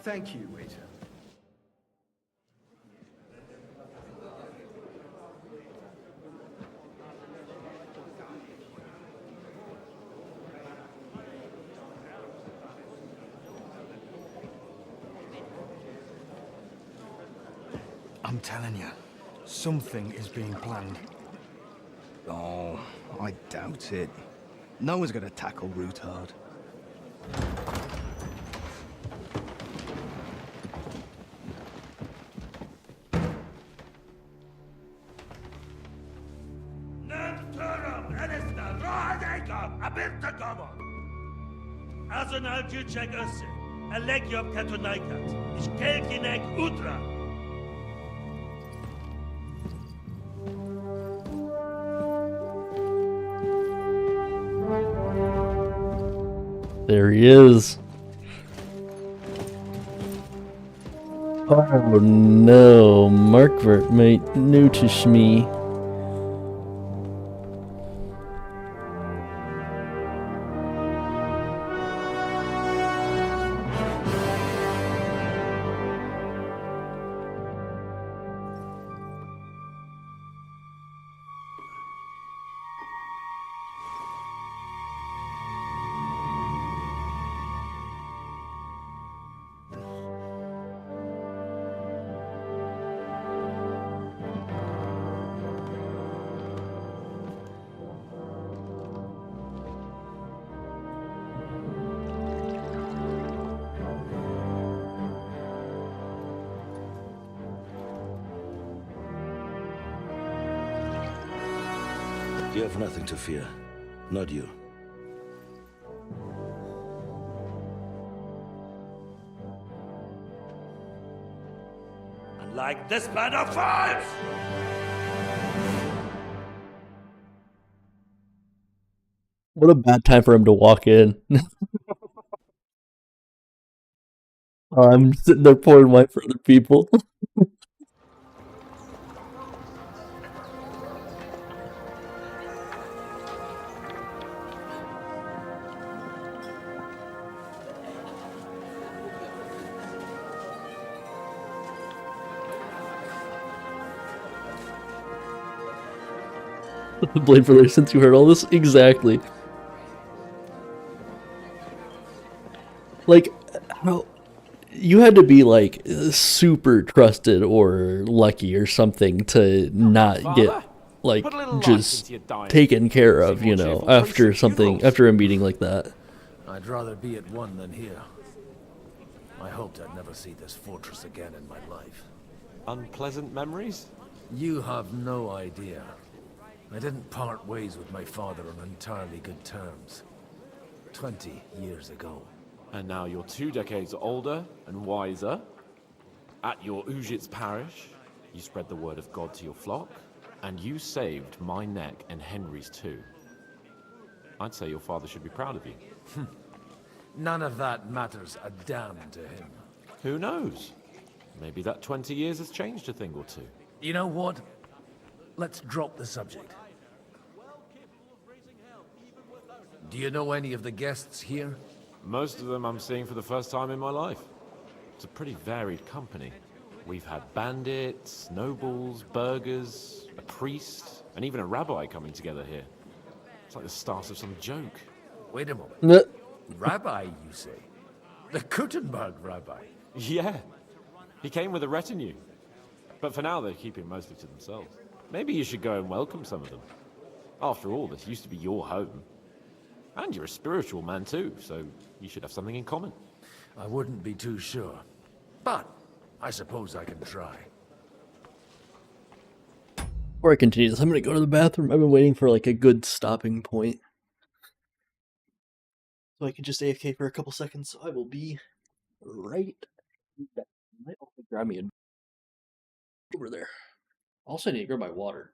Thank you, waiter. I'm telling you, something is being planned. Oh, I doubt it. No one's gonna tackle Rutard. Ertegamon! Azon algyűjtsek össze! A legjobb katonákat, és kelkinek útra! There he is. Oh no, Markvert might notice me. You have nothing to fear. Not you. Unlike this band of fools! What a bad time for him to walk in. I'm sitting there pouring wine for other people. Blade for there since you heard all this? Exactly. Like, how you had to be like super trusted or lucky or something to not get like just taken care of, you know, after something, after a meeting like that. I'd rather be at one than here. I hoped I'd never see this fortress again in my life. Unpleasant memories? You have no idea. I didn't part ways with my father on entirely good terms. 20 years ago. And now you're 2 decades older and wiser. At your Ujit's parish, you spread the word of God to your flock, and you saved my neck and Henry's too. I'd say your father should be proud of you. None of that matters a damn to him. Who knows? Maybe that 20 years has changed a thing or two. You know what? Let's drop the subject. Do you know any of the guests here? Most of them I'm seeing for the first time in my life. It's a pretty varied company. We've had bandits, nobles, burghers, a priest, and even a rabbi coming together here. It's like the start of some joke. Wait a moment. Rabbi, you say? The Kuttenberg rabbi? Yeah. He came with a retinue. But for now, they're keeping mostly to themselves. Maybe you should go and welcome some of them. After all, this used to be your home. And you're a spiritual man too, so you should have something in common. I wouldn't be too sure. But I suppose I can try. Before I continue this, I'm gonna go to the bathroom. I've been waiting for like a good stopping point. So I can just AFK for a couple seconds, so I will be right back. I might also grab me a over there. Also, I need to grab my water.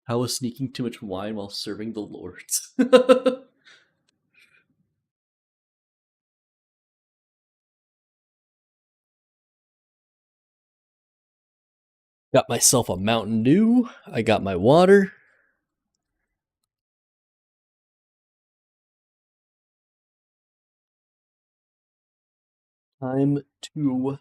How was sneaking too much wine while serving the lords? Got myself a Mountain Dew. I got my water. Time to...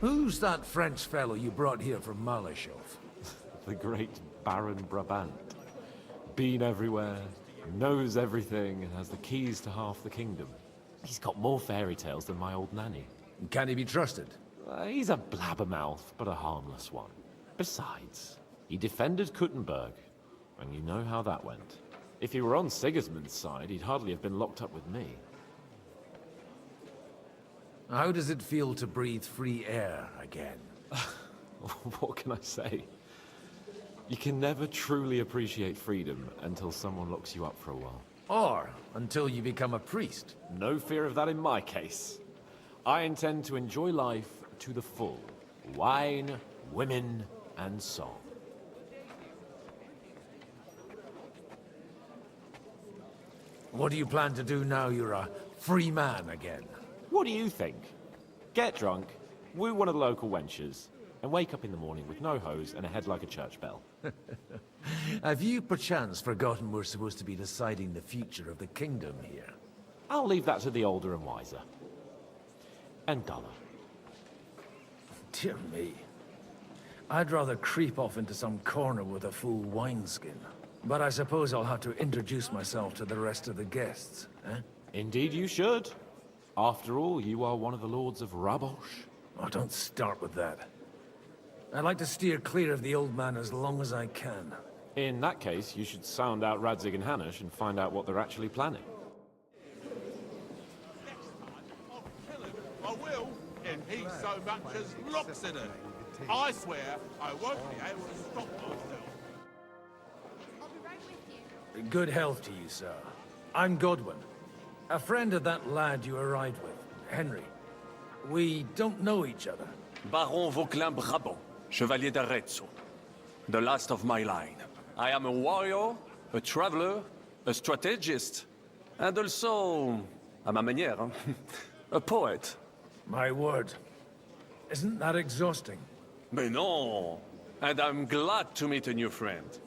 Who's that French fellow you brought here from Malashov? The great Baron Brabant. Been everywhere, knows everything, and has the keys to half the kingdom. He's got more fairy tales than my old nanny. Can he be trusted? He's a blabbermouth, but a harmless one. Besides, he defended Kuttenberg, and you know how that went. If he were on Sigismund's side, he'd hardly have been locked up with me. How does it feel to breathe free air again? What can I say? You can never truly appreciate freedom until someone locks you up for a while. Or until you become a priest. No fear of that in my case. I intend to enjoy life to the full. Wine, women, and song. What do you plan to do now you're a free man again? What do you think? Get drunk, woo one of the local wenches, and wake up in the morning with no hose and a head like a church bell. Have you perchance forgotten we're supposed to be deciding the future of the kingdom here? I'll leave that to the older and wiser. And duller. Dear me. I'd rather creep off into some corner with a full wineskin. But I suppose I'll have to introduce myself to the rest of the guests, eh? Indeed you should. After all, you are one of the lords of Rabosh. Oh, don't start with that. I'd like to steer clear of the old man as long as I can. In that case, you should sound out Radzig and Hanush and find out what they're actually planning. I will, and he so much as looks at it. I swear I won't be able to stop myself. Good health to you, sir. I'm Godwin. A friend of that lad you arrived with, Henry. We don't know each other. Baron Vauquelin Brabant, Chevalier d'Arezzo. The last of my line. I am a warrior, a traveler, a strategist, and also, à ma manière, a poet. My word. Isn't that exhausting? Mais non! And I'm glad to meet a new friend.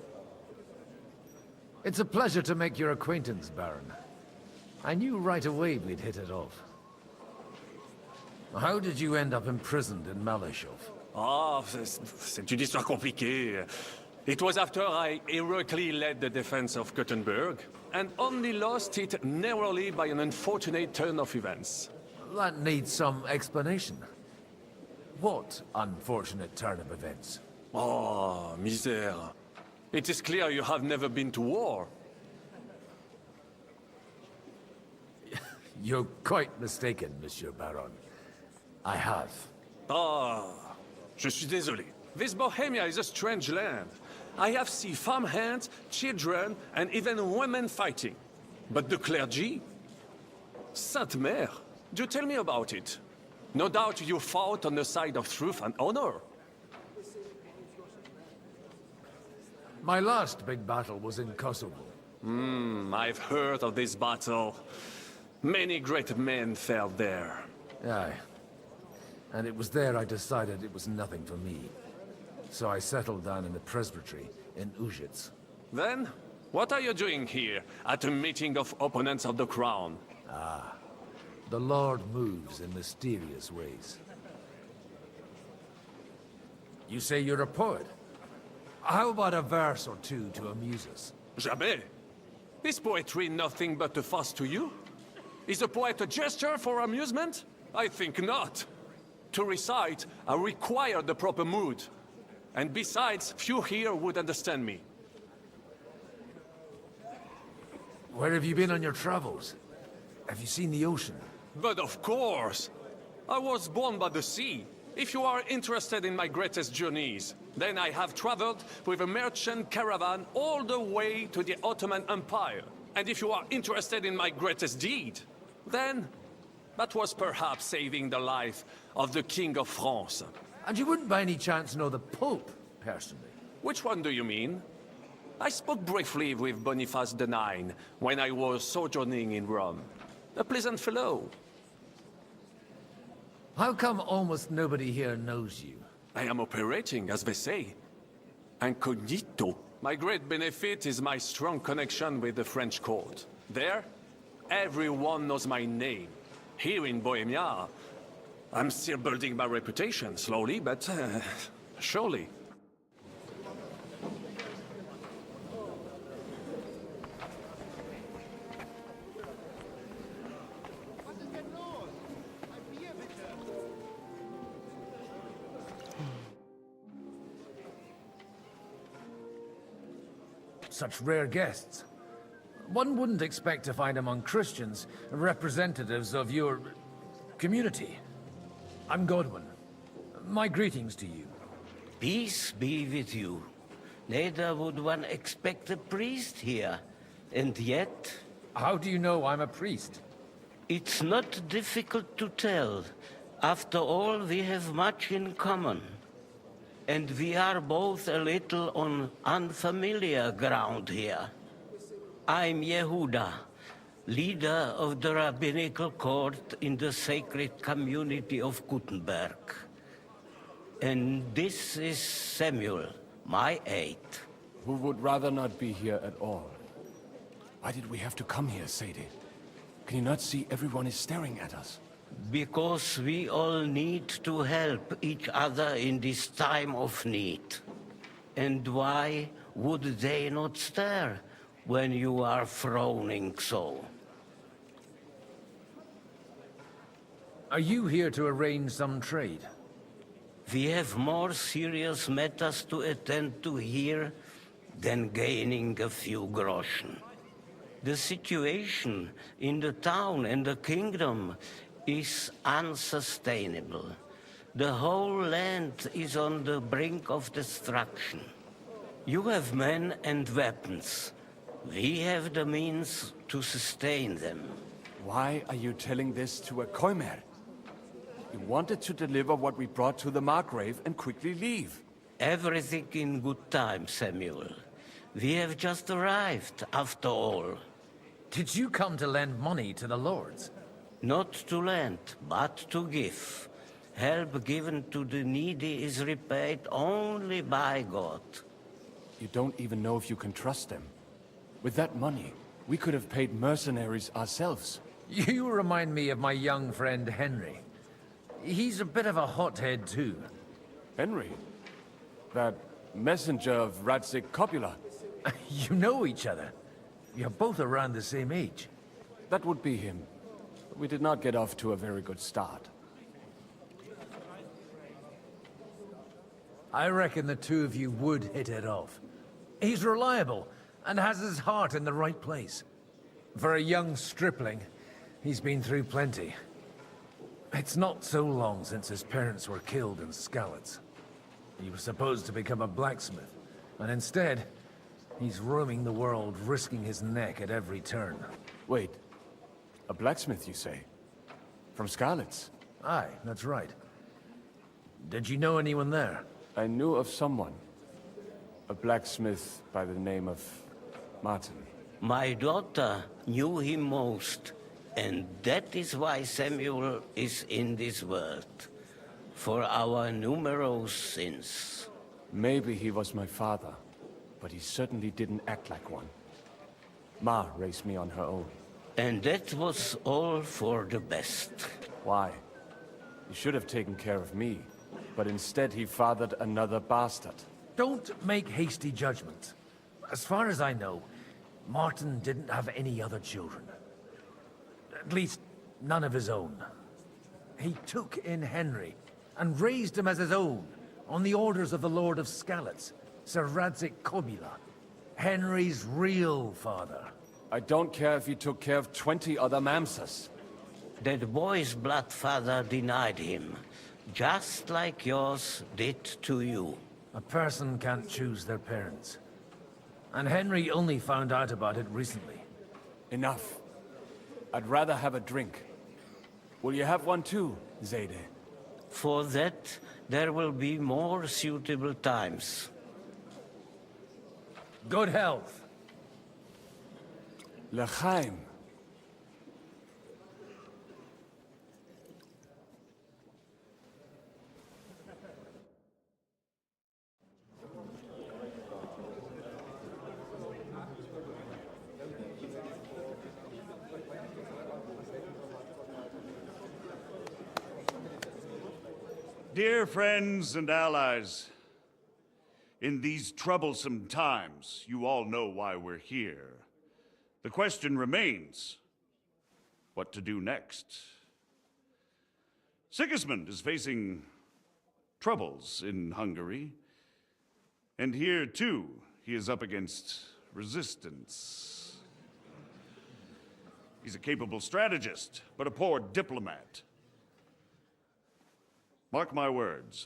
It's a pleasure to make your acquaintance, Baron. I knew right away we'd hit it off. How did you end up imprisoned in Malashov? Ah, c'est une histoire compliquée. It was after I heroically led the defense of Kuttenberg, and only lost it narrowly by an unfortunate turn of events. That needs some explanation. What unfortunate turn of events? Oh, misère. It is clear you have never been to war. You're quite mistaken, Monsieur Baron. I have. Ah, je suis désolé. This Bohemia is a strange land. I have seen farmhands, children, and even women fighting. But the clergy? Sainte Mère, do tell me about it. No doubt you fought on the side of truth and honor. My last big battle was in Kosovo. I've heard of this battle. Many great men fell there. Aye. And it was there I decided it was nothing for me. So I settled down in the presbytery in Ujits. Then, what are you doing here, at a meeting of opponents of the crown? Ah, the Lord moves in mysterious ways. You say you're a poet? How about a verse or two to amuse us? Jamais. Is poetry nothing but a fuss to you? Is a poet a gesture for amusement? I think not. To recite, I require the proper mood. And besides, few here would understand me. Where have you been on your travels? Have you seen the ocean? But of course! I was born by the sea. If you are interested in my greatest journeys, then I have traveled with a merchant caravan all the way to the Ottoman Empire. And if you are interested in my greatest deed, then That was perhaps saving the life of the King of France. And you wouldn't by any chance know the Pope, personally? Which one do you mean? I spoke briefly with Boniface IX when I was sojourning in Rome. A pleasant fellow. How come almost nobody here knows you? I am operating, as they say. Incognito. My great benefit is my strong connection with the French court. There, everyone knows my name. Here in Bohemia, I'm still building my reputation, slowly, but surely. Such rare guests. One wouldn't expect to find among Christians representatives of your community. I'm Godwin. My greetings to you. Peace be with you. Neither would one expect a priest here. And yet... How do you know I'm a priest? It's not difficult to tell. After all, we have much in common. And we are both a little on unfamiliar ground here. I'm Yehuda, leader of the rabbinical court in the sacred community of Gutenberg. And this is Samuel, my aide. Who would rather not be here at all. Why did we have to come here, Sadie? Can you not see everyone is staring at us? Because we all need to help each other in this time of need. And why would they not stare when you are frowning so? Are you here to arrange some trade? We have more serious matters to attend to here than gaining a few groschen. The situation in the town and the kingdom is unsustainable. The whole land is on the brink of destruction. You have men and weapons. We have the means to sustain them. Why are you telling this to a Koimer? You wanted to deliver what we brought to the Margrave and quickly leave. Everything in good time, Samuel. We have just arrived, after all. Did you come to lend money to the lords? Not to lend, but to give. Help given to the needy is repaid only by God. You don't even know if you can trust them. With that money, we could have paid mercenaries ourselves. You remind me of my young friend Henry. He's a bit of a hothead too. Henry? That messenger of Radzik Copula? You know each other. You're both around the same age. That would be him. We did not get off to a very good start. I reckon the two of you would hit it off. He's reliable and has his heart in the right place. For a young stripling, he's been through plenty. It's not so long since his parents were killed in Skalitz. He was supposed to become a blacksmith, and instead, he's roaming the world, risking his neck at every turn. Wait. A blacksmith, you say? From Skalitz? Aye, that's right. Did you know anyone there? I knew of someone. A blacksmith by the name of Martin. My daughter knew him most, and that is why Samuel is in this world. For our numerous sins. Maybe he was my father, but he certainly didn't act like one. Ma raised me on her own. And that was all for the best. Why? He should have taken care of me, but instead he fathered another bastard. Don't make hasty judgments. As far as I know, Martin didn't have any other children. At least, none of his own. He took in Henry, and raised him as his own, on the orders of the Lord of Skalitz, Sir Radzik Copula, Henry's real father. I don't care if he took care of 20 other Mamsas. That boy's blood father denied him, just like yours did to you. A person can't choose their parents. And Henry only found out about it recently. Enough. I'd rather have a drink. Will you have one too, Zayde? For that, there will be more suitable times. Good health. L'chaim. Dear friends and allies, in these troublesome times, you all know why we're here. The question remains, what to do next? Sigismund is facing troubles in Hungary, and here too, he is up against resistance. He's a capable strategist, but a poor diplomat. Mark my words.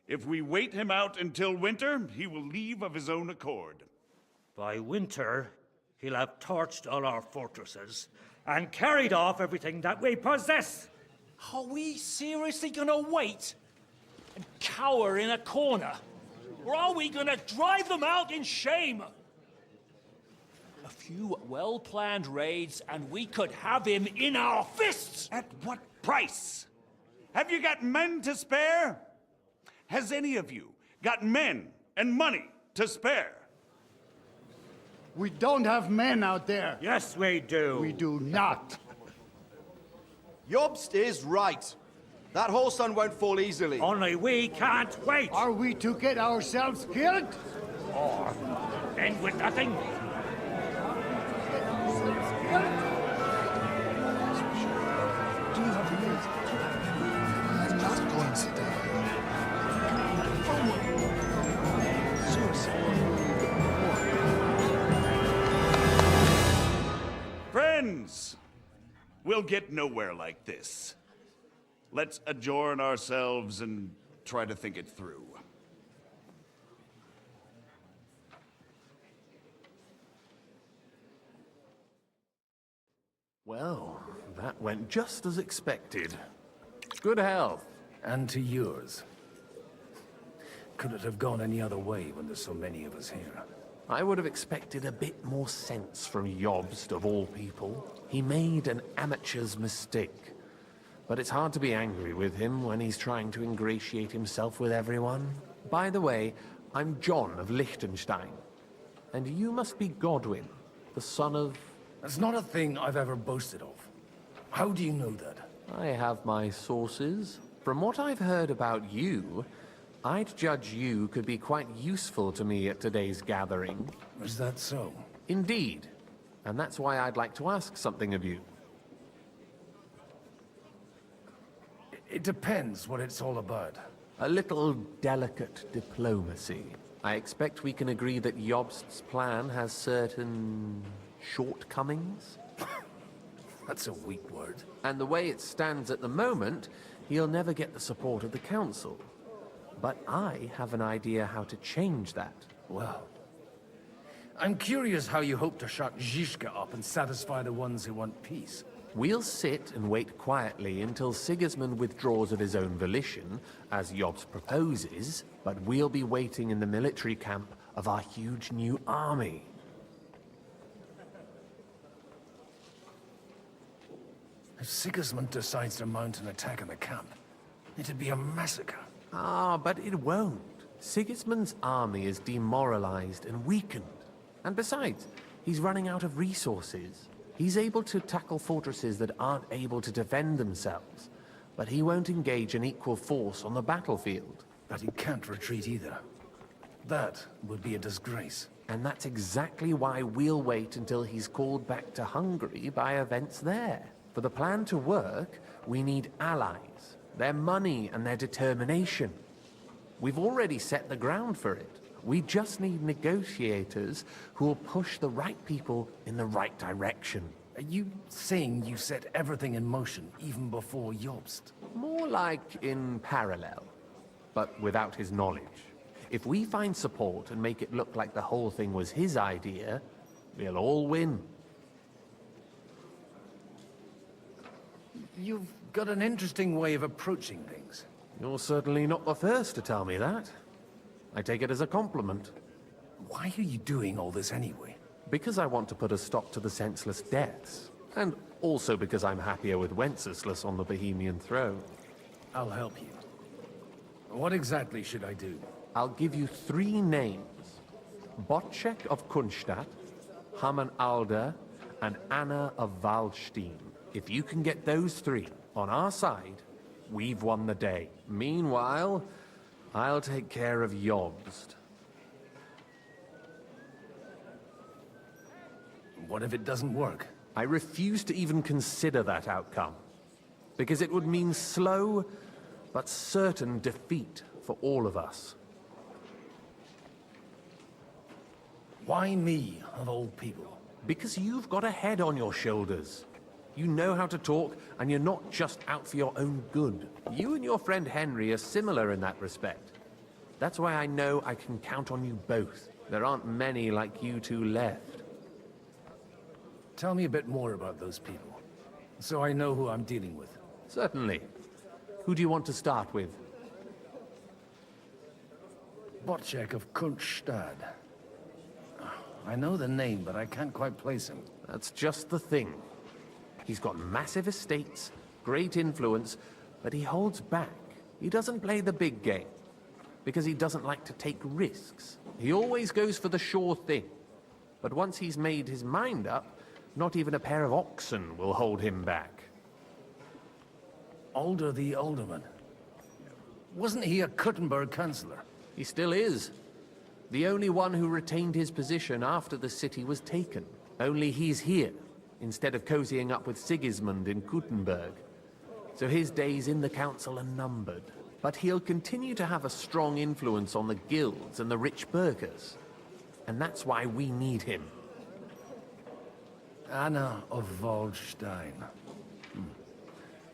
If we wait him out until winter, he will leave of his own accord. By winter, he'll have torched all our fortresses and carried off everything that we possess. Are we seriously gonna wait and cower in a corner? Or are we gonna drive them out in shame? A few well-planned raids and we could have him in our fists! At what price? Have you got men to spare? Has any of you got men and money to spare? We don't have men out there. Yes, we do. We do not. Jobst is right. That whole sun won't fall easily. Only we can't wait. Are we to get ourselves killed? Or end with nothing? Friends, we'll get nowhere like this. Let's adjourn ourselves and try to think it through. Well, that went just as expected. Good health, and to yours. Could it have gone any other way when there's so many of us here? I would have expected a bit more sense from Jobst, of all people. He made an amateur's mistake. But it's hard to be angry with him when he's trying to ingratiate himself with everyone. By the way, I'm John of Liechtenstein. And you must be Godwin, the son of... That's not a thing I've ever boasted of. How do you know that? I have my sources. From what I've heard about you, I'd judge you could be quite useful to me at today's gathering. Is that so? Indeed. And that's why I'd like to ask something of you. It depends what it's all about. A little delicate diplomacy. I expect we can agree that Jobst's plan has certain shortcomings? That's a weak word. And the way it stands at the moment, he'll never get the support of the council. But I have an idea how to change that. Well, I'm curious how you hope to shut Zizka up and satisfy the ones who want peace. We'll sit and wait quietly until Sigismund withdraws of his own volition, as Jobst proposes, but we'll be waiting in the military camp of our huge new army. If Sigismund decides to mount an attack on the camp, it'd be a massacre. Ah, but it won't. Sigismund's army is demoralized and weakened. And besides, he's running out of resources. He's able to tackle fortresses that aren't able to defend themselves, but he won't engage an equal force on the battlefield. But he can't retreat either. That would be a disgrace. And that's exactly why we'll wait until he's called back to Hungary by events there. For the plan to work, we need allies, their money and their determination. We've already set the ground for it. We just need negotiators who will push the right people in the right direction. Are you saying you set everything in motion even before Jobst? More like in parallel, but without his knowledge. If we find support and make it look like the whole thing was his idea, we'll all win. You've got an interesting way of approaching things. You're certainly not the first to tell me that. I take it as a compliment. Why are you doing all this anyway? Because I want to put a stop to the senseless deaths. And also because I'm happier with Wenceslas on the Bohemian throne. I'll help you. What exactly should I do? I'll give you 3 names. Botchek of Kunstadt, Haman Alder, and Anna of Waldstein. If you can get those 3 on our side, we've won the day. Meanwhile, I'll take care of Jobst. What if it doesn't work? I refuse to even consider that outcome. Because it would mean slow, but certain defeat for all of us. Why me, of all people? Because you've got a head on your shoulders. You know how to talk, and you're not just out for your own good. You and your friend Henry are similar in that respect. That's why I know I can count on you both. There aren't many like you two left. Tell me a bit more about those people, so I know who I'm dealing with. Certainly. Who do you want to start with? Botchek of Kunststadt. I know the name, but I can't quite place him. That's just the thing. He's got massive estates, great influence, but he holds back. He doesn't play the big game, because he doesn't like to take risks. He always goes for the sure thing. But once he's made his mind up, not even a pair of oxen will hold him back. Alder the Alderman. Wasn't he a Kuttenberg councillor? He still is. The only one who retained his position after the city was taken. Only he's here, instead of cozying up with Sigismund in Kuttenberg. So his days in the council are numbered. But he'll continue to have a strong influence on the guilds and the rich burghers. And that's why we need him. Anna of Waldstein.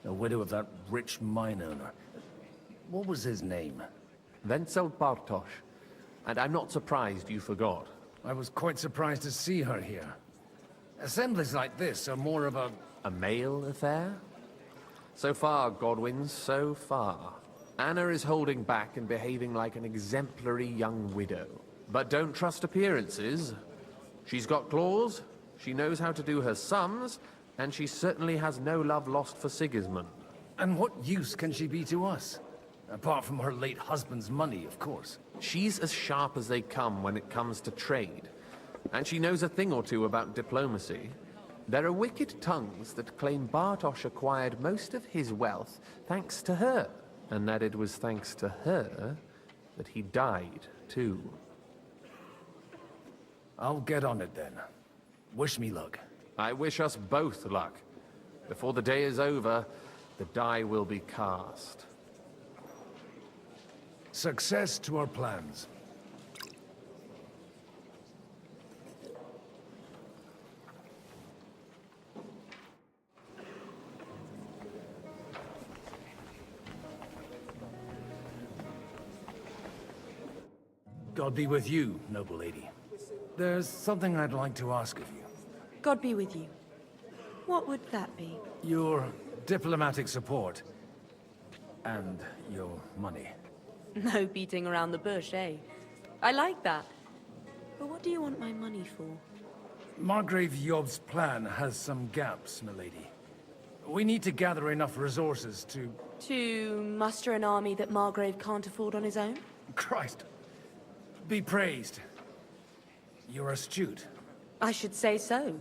The widow of that rich mine owner. What was his name? Wenzel Bartosz. And I'm not surprised you forgot. I was quite surprised to see her here. Assemblies like this are more of a male affair? So far, Godwin, so far. Anna is holding back and behaving like an exemplary young widow. But don't trust appearances. She's got claws, she knows how to do her sums, and she certainly has no love lost for Sigismund. And what use can she be to us? Apart from her late husband's money, of course. She's as sharp as they come when it comes to trade. And she knows a thing or two about diplomacy. There are wicked tongues that claim Bartosz acquired most of his wealth thanks to her. And that it was thanks to her that he died, too. I'll get on it then. Wish me luck. I wish us both luck. Before the day is over, the die will be cast. Success to our plans. God be with you, noble lady. There's something I'd like to ask of you. God be with you. What would that be? Your diplomatic support. And your money. No beating around the bush, eh? I like that. But what do you want my money for? Margrave Job's plan has some gaps, milady. We need to gather enough resources to... To muster an army that Margrave can't afford on his own? Christ. Be praised. You're astute. I should say so.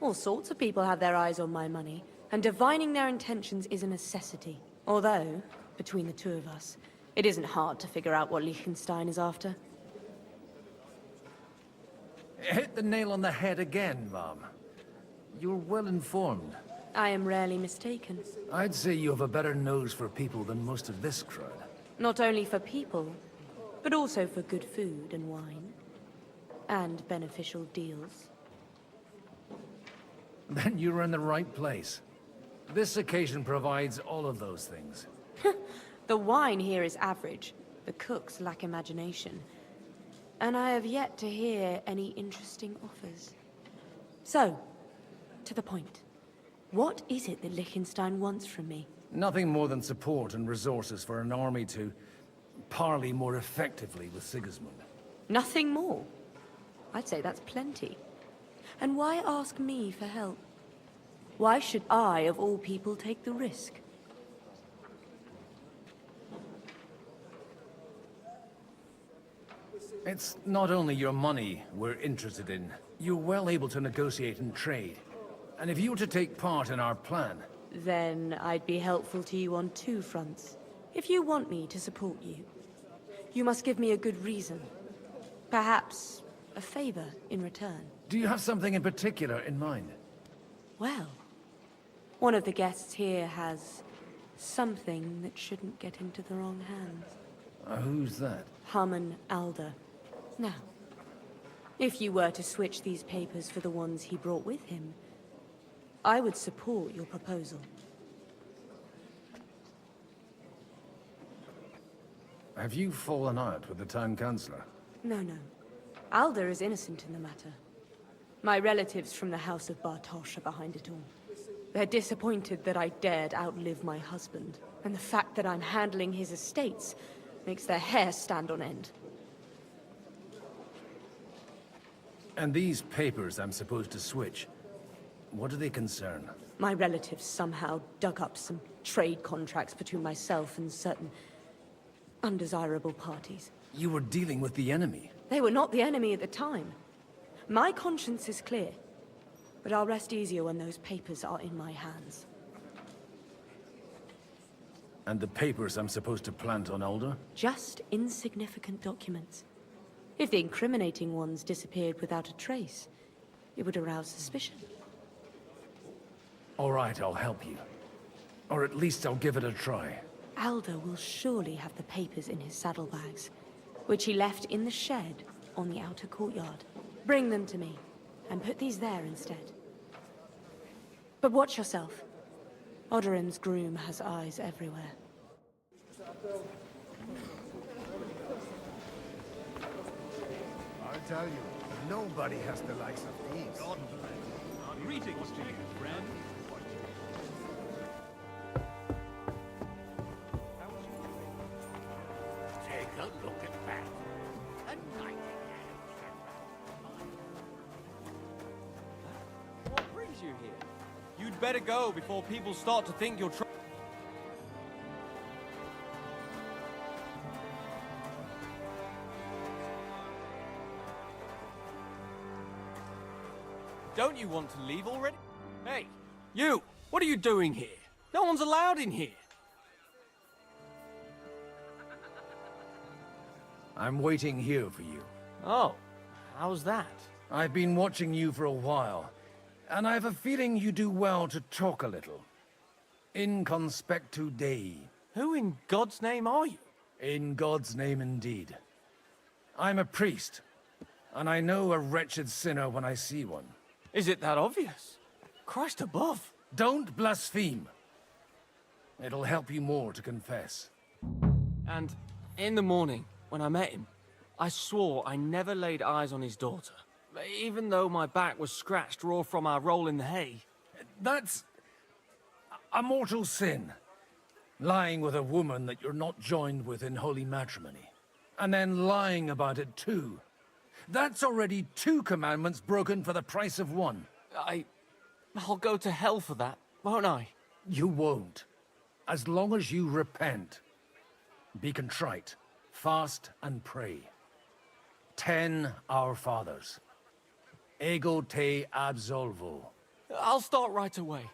All sorts of people have their eyes on my money, and divining their intentions is a necessity. Although, between the two of us, it isn't hard to figure out what Liechtenstein is after. Hit the nail on the head again, Mom. You're well informed. I am rarely mistaken. I'd say you have a better nose for people than most of this crowd. Not only for people, but also for good food and wine. And beneficial deals. Then you're in the right place. This occasion provides all of those things. The wine here is average. The cooks lack imagination. And I have yet to hear any interesting offers. So, to the point. What is it that Liechtenstein wants from me? Nothing more than support and resources for an army to parley more effectively with Sigismund. Nothing more? I'd say that's plenty. And why ask me for help? Why should I, of all people, take the risk? It's not only your money we're interested in. You're well able to negotiate and trade. And if you were to take part in our plan... Then I'd be helpful to you on two fronts. If you want me to support you, you must give me a good reason. Perhaps a favor in return. Do you have something in particular in mind? Well, one of the guests here has something that shouldn't get into the wrong hands. Who's that? Harman Alder. Now, if you were to switch these papers for the ones he brought with him, I would support your proposal. Have you fallen out with the town councillor? No. Alder is innocent in the matter. My relatives from the House of Bartosz are behind it all. They're disappointed that I dared outlive my husband, and the fact that I'm handling his estates makes their hair stand on end. And these papers I'm supposed to switch, what do they concern? My relatives somehow dug up some trade contracts between myself and certain undesirable parties. You were dealing with the enemy. They were not the enemy at the time. My conscience is clear, but I'll rest easier when those papers are in my hands. And the papers I'm supposed to plant on Alder? Just insignificant documents. If the incriminating ones disappeared without a trace, it would arouse suspicion. All right, I'll help you. Or at least I'll give it a try. Alder will surely have the papers in his saddlebags, which he left in the shed on the outer courtyard. Bring them to me, and put these there instead. But watch yourself. Odorim's groom has eyes everywhere. I tell you, nobody has the likes of these. Greetings to you, friend. Take a look at that. A nightingale. What brings you here? You'd better go before people start to think you're Don't you want to leave already? Hey, you! What are you doing here? No one's allowed in here. I'm waiting here for you. Oh, how's that? I've been watching you for a while, and I have a feeling you do well to talk a little. In conspectu Dei. Who in God's name are you? In God's name indeed. I'm a priest, and I know a wretched sinner when I see one. Is it that obvious? Christ above. Don't blaspheme. It'll help you more to confess. And in the morning, when I met him, I swore I never laid eyes on his daughter. Even though my back was scratched raw from our roll in the hay. That's a mortal sin. Lying with a woman that you're not joined with in holy matrimony. And then lying about it too. That's already 2 commandments broken for the price of 1. I'll go to hell for that, won't I? You won't. As long as you repent. Be contrite, fast and pray. 10 Our Fathers. Ego te absolvo. I'll start right away.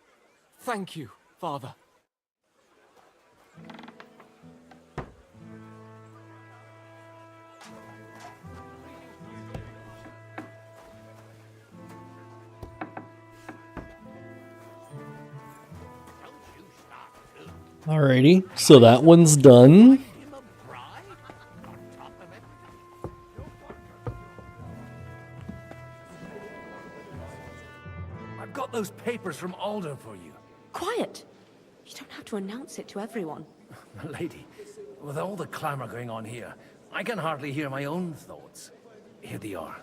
Thank you, Father. Alrighty, so that one's done. I've got those papers from Alder for you. Quiet! You don't have to announce it to everyone. Lady, with all the clamor going on here, I can hardly hear my own thoughts. Here they are.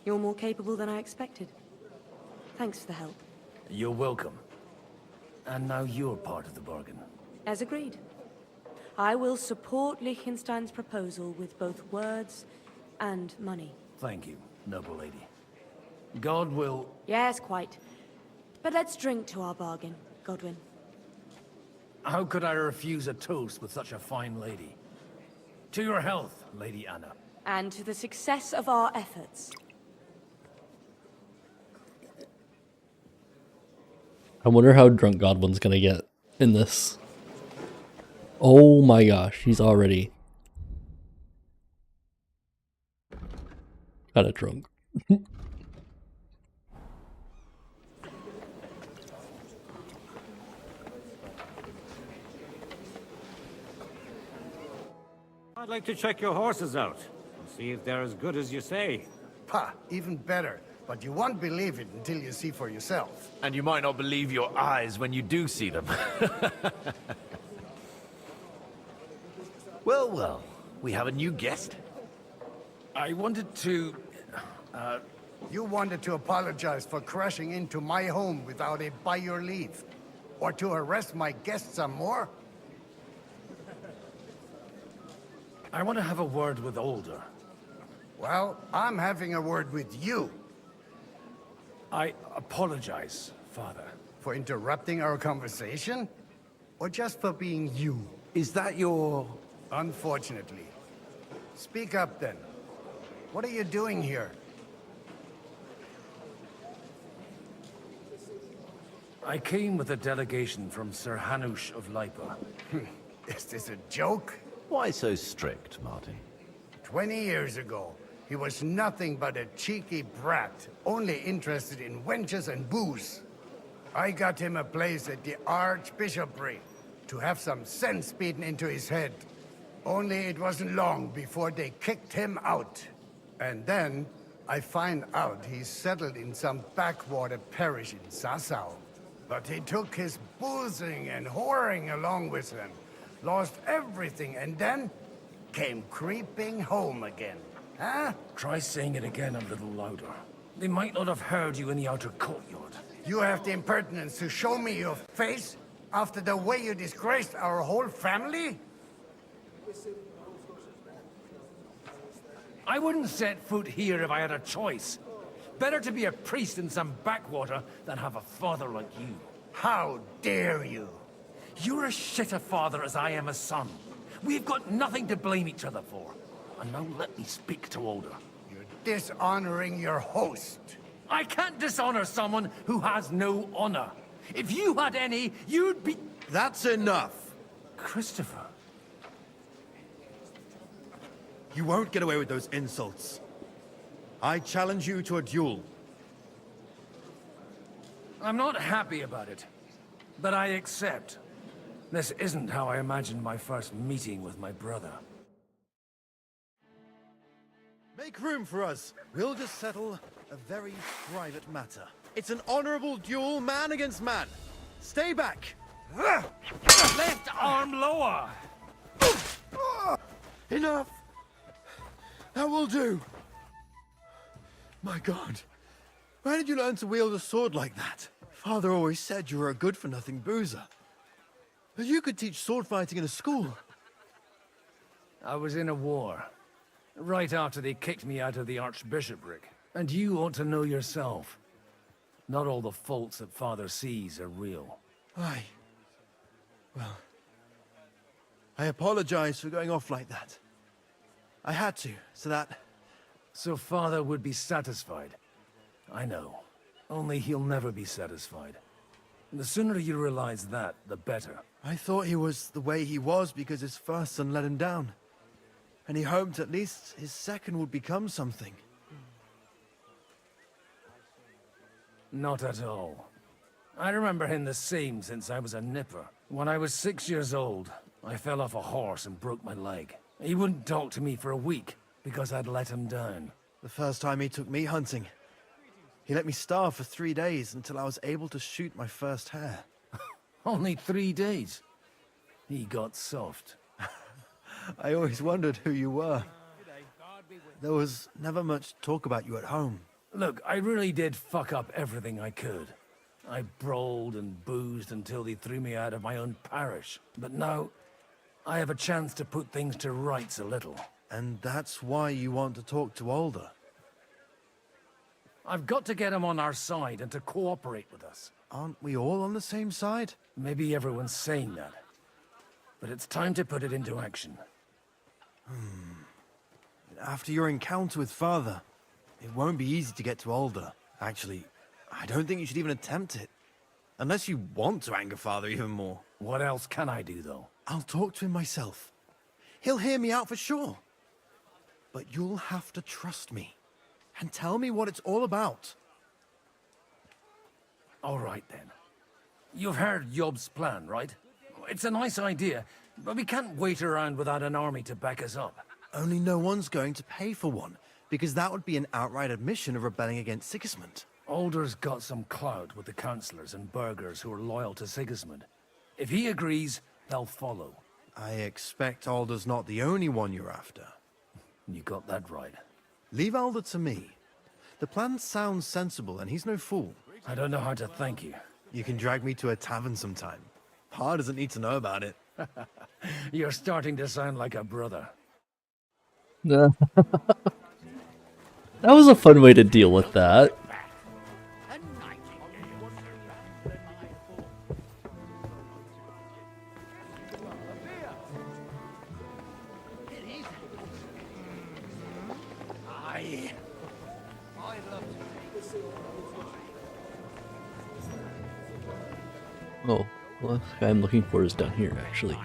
You're more capable than I expected. Thanks for the help. You're welcome. And now you're part of the bargain. As agreed. I will support Liechtenstein's proposal with both words and money. Thank you, noble lady. God will... Yes, quite. But let's drink to our bargain, Godwin. How could I refuse a toast with such a fine lady? To your health, Lady Anna. And to the success of our efforts. I wonder how drunk Godwin's gonna get in this. Oh my gosh, he's already kinda drunk. I'd like to check your horses out and see if they're as good as you say. Pah, even better. But you won't believe it until you see for yourself. And you might not believe your eyes when you do see them. Well, well, we have a new guest. I wanted to... You wanted to apologize for crashing into my home without it by your leave. Or to arrest my guests some more? I want to have a word with Older. Well, I'm having a word with you. I apologize, Father. For interrupting our conversation? Or just for being you? Is that your... Unfortunately. Speak up then. What are you doing here? I came with a delegation from Sir Hanush of Lipa. Is this a joke? Why so strict, Marty? 20 years ago, he was nothing but a cheeky brat, only interested in wenches and booze. I got him a place at the Archbishopric to have some sense beaten into his head. Only it wasn't long before they kicked him out. And then I find out he's settled in some backwater parish in Sassau. But he took his boozing and whoring along with him, lost everything, and then came creeping home again. Huh? Try saying it again a little louder. They might not have heard you in the outer courtyard. You have the impertinence to show me your face after the way you disgraced our whole family? I wouldn't set foot here if I had a choice. Better to be a priest in some backwater than have a father like you. How dare you? You're as shit a father as I am a son. We've got nothing to blame each other for. And now let me speak to Older. You're dishonoring your host. I can't dishonor someone who has no honor. If you had any, you'd be... That's enough. Christopher. You won't get away with those insults. I challenge you to a duel. I'm not happy about it, but I accept. This isn't how I imagined my first meeting with my brother. Make room for us. We'll just settle a very private matter. It's an honorable duel, man against man. Stay back. Left arm lower. Enough. That will do. My God. Where did you learn to wield a sword like that? Father always said you were a good-for-nothing boozer. But you could teach sword fighting in a school. I was in a war. Right after they kicked me out of the Archbishopric. And you ought to know yourself. Not all the faults that Father sees are real. Aye. Well, I apologize for going off like that. I had to, so that... So Father would be satisfied. I know. Only he'll never be satisfied. The sooner you realize that, the better. I thought he was the way he was because his first son let him down. And he hoped at least his second would become something. Not at all. I remember him the same since I was a nipper. When I was 6 years old, I fell off a horse and broke my leg. He wouldn't talk to me for a week because I'd let him down. The first time he took me hunting, he let me starve for 3 days until I was able to shoot my first hare. Only 3 days. He got soft. I always wondered who you were. There was never much talk about you at home. Look, I really did fuck up everything I could. I brawled and boozed until they threw me out of my own parish. But now, I have a chance to put things to rights a little. And that's why you want to talk to Alder? I've got to get him on our side and to cooperate with us. Aren't we all on the same side? Maybe everyone's saying that. But it's time to put it into action. After your encounter with Father, it won't be easy to get to Alder. Actually, I don't think you should even attempt it. Unless you want to anger Father even more. What else can I do, though? I'll talk to him myself. He'll hear me out for sure. But you'll have to trust me. And tell me what it's all about. All right, then. You've heard Yob's plan, right? It's a nice idea, but we can't wait around without an army to back us up. Only no one's going to pay for one, because that would be an outright admission of rebelling against Sigismund. Alder's got some clout with the councillors and burghers who are loyal to Sigismund. If he agrees, they'll follow. I expect Alder's not the only one you're after. You got that right. Leave Alder to me. The plan sounds sensible, and he's no fool. I don't know how to thank you. You can drag me to a tavern sometime. Pa doesn't need to know about it. You're starting to sound like a brother. That was a fun way to deal with that. Oh, well, the guy I'm looking for is down here, actually.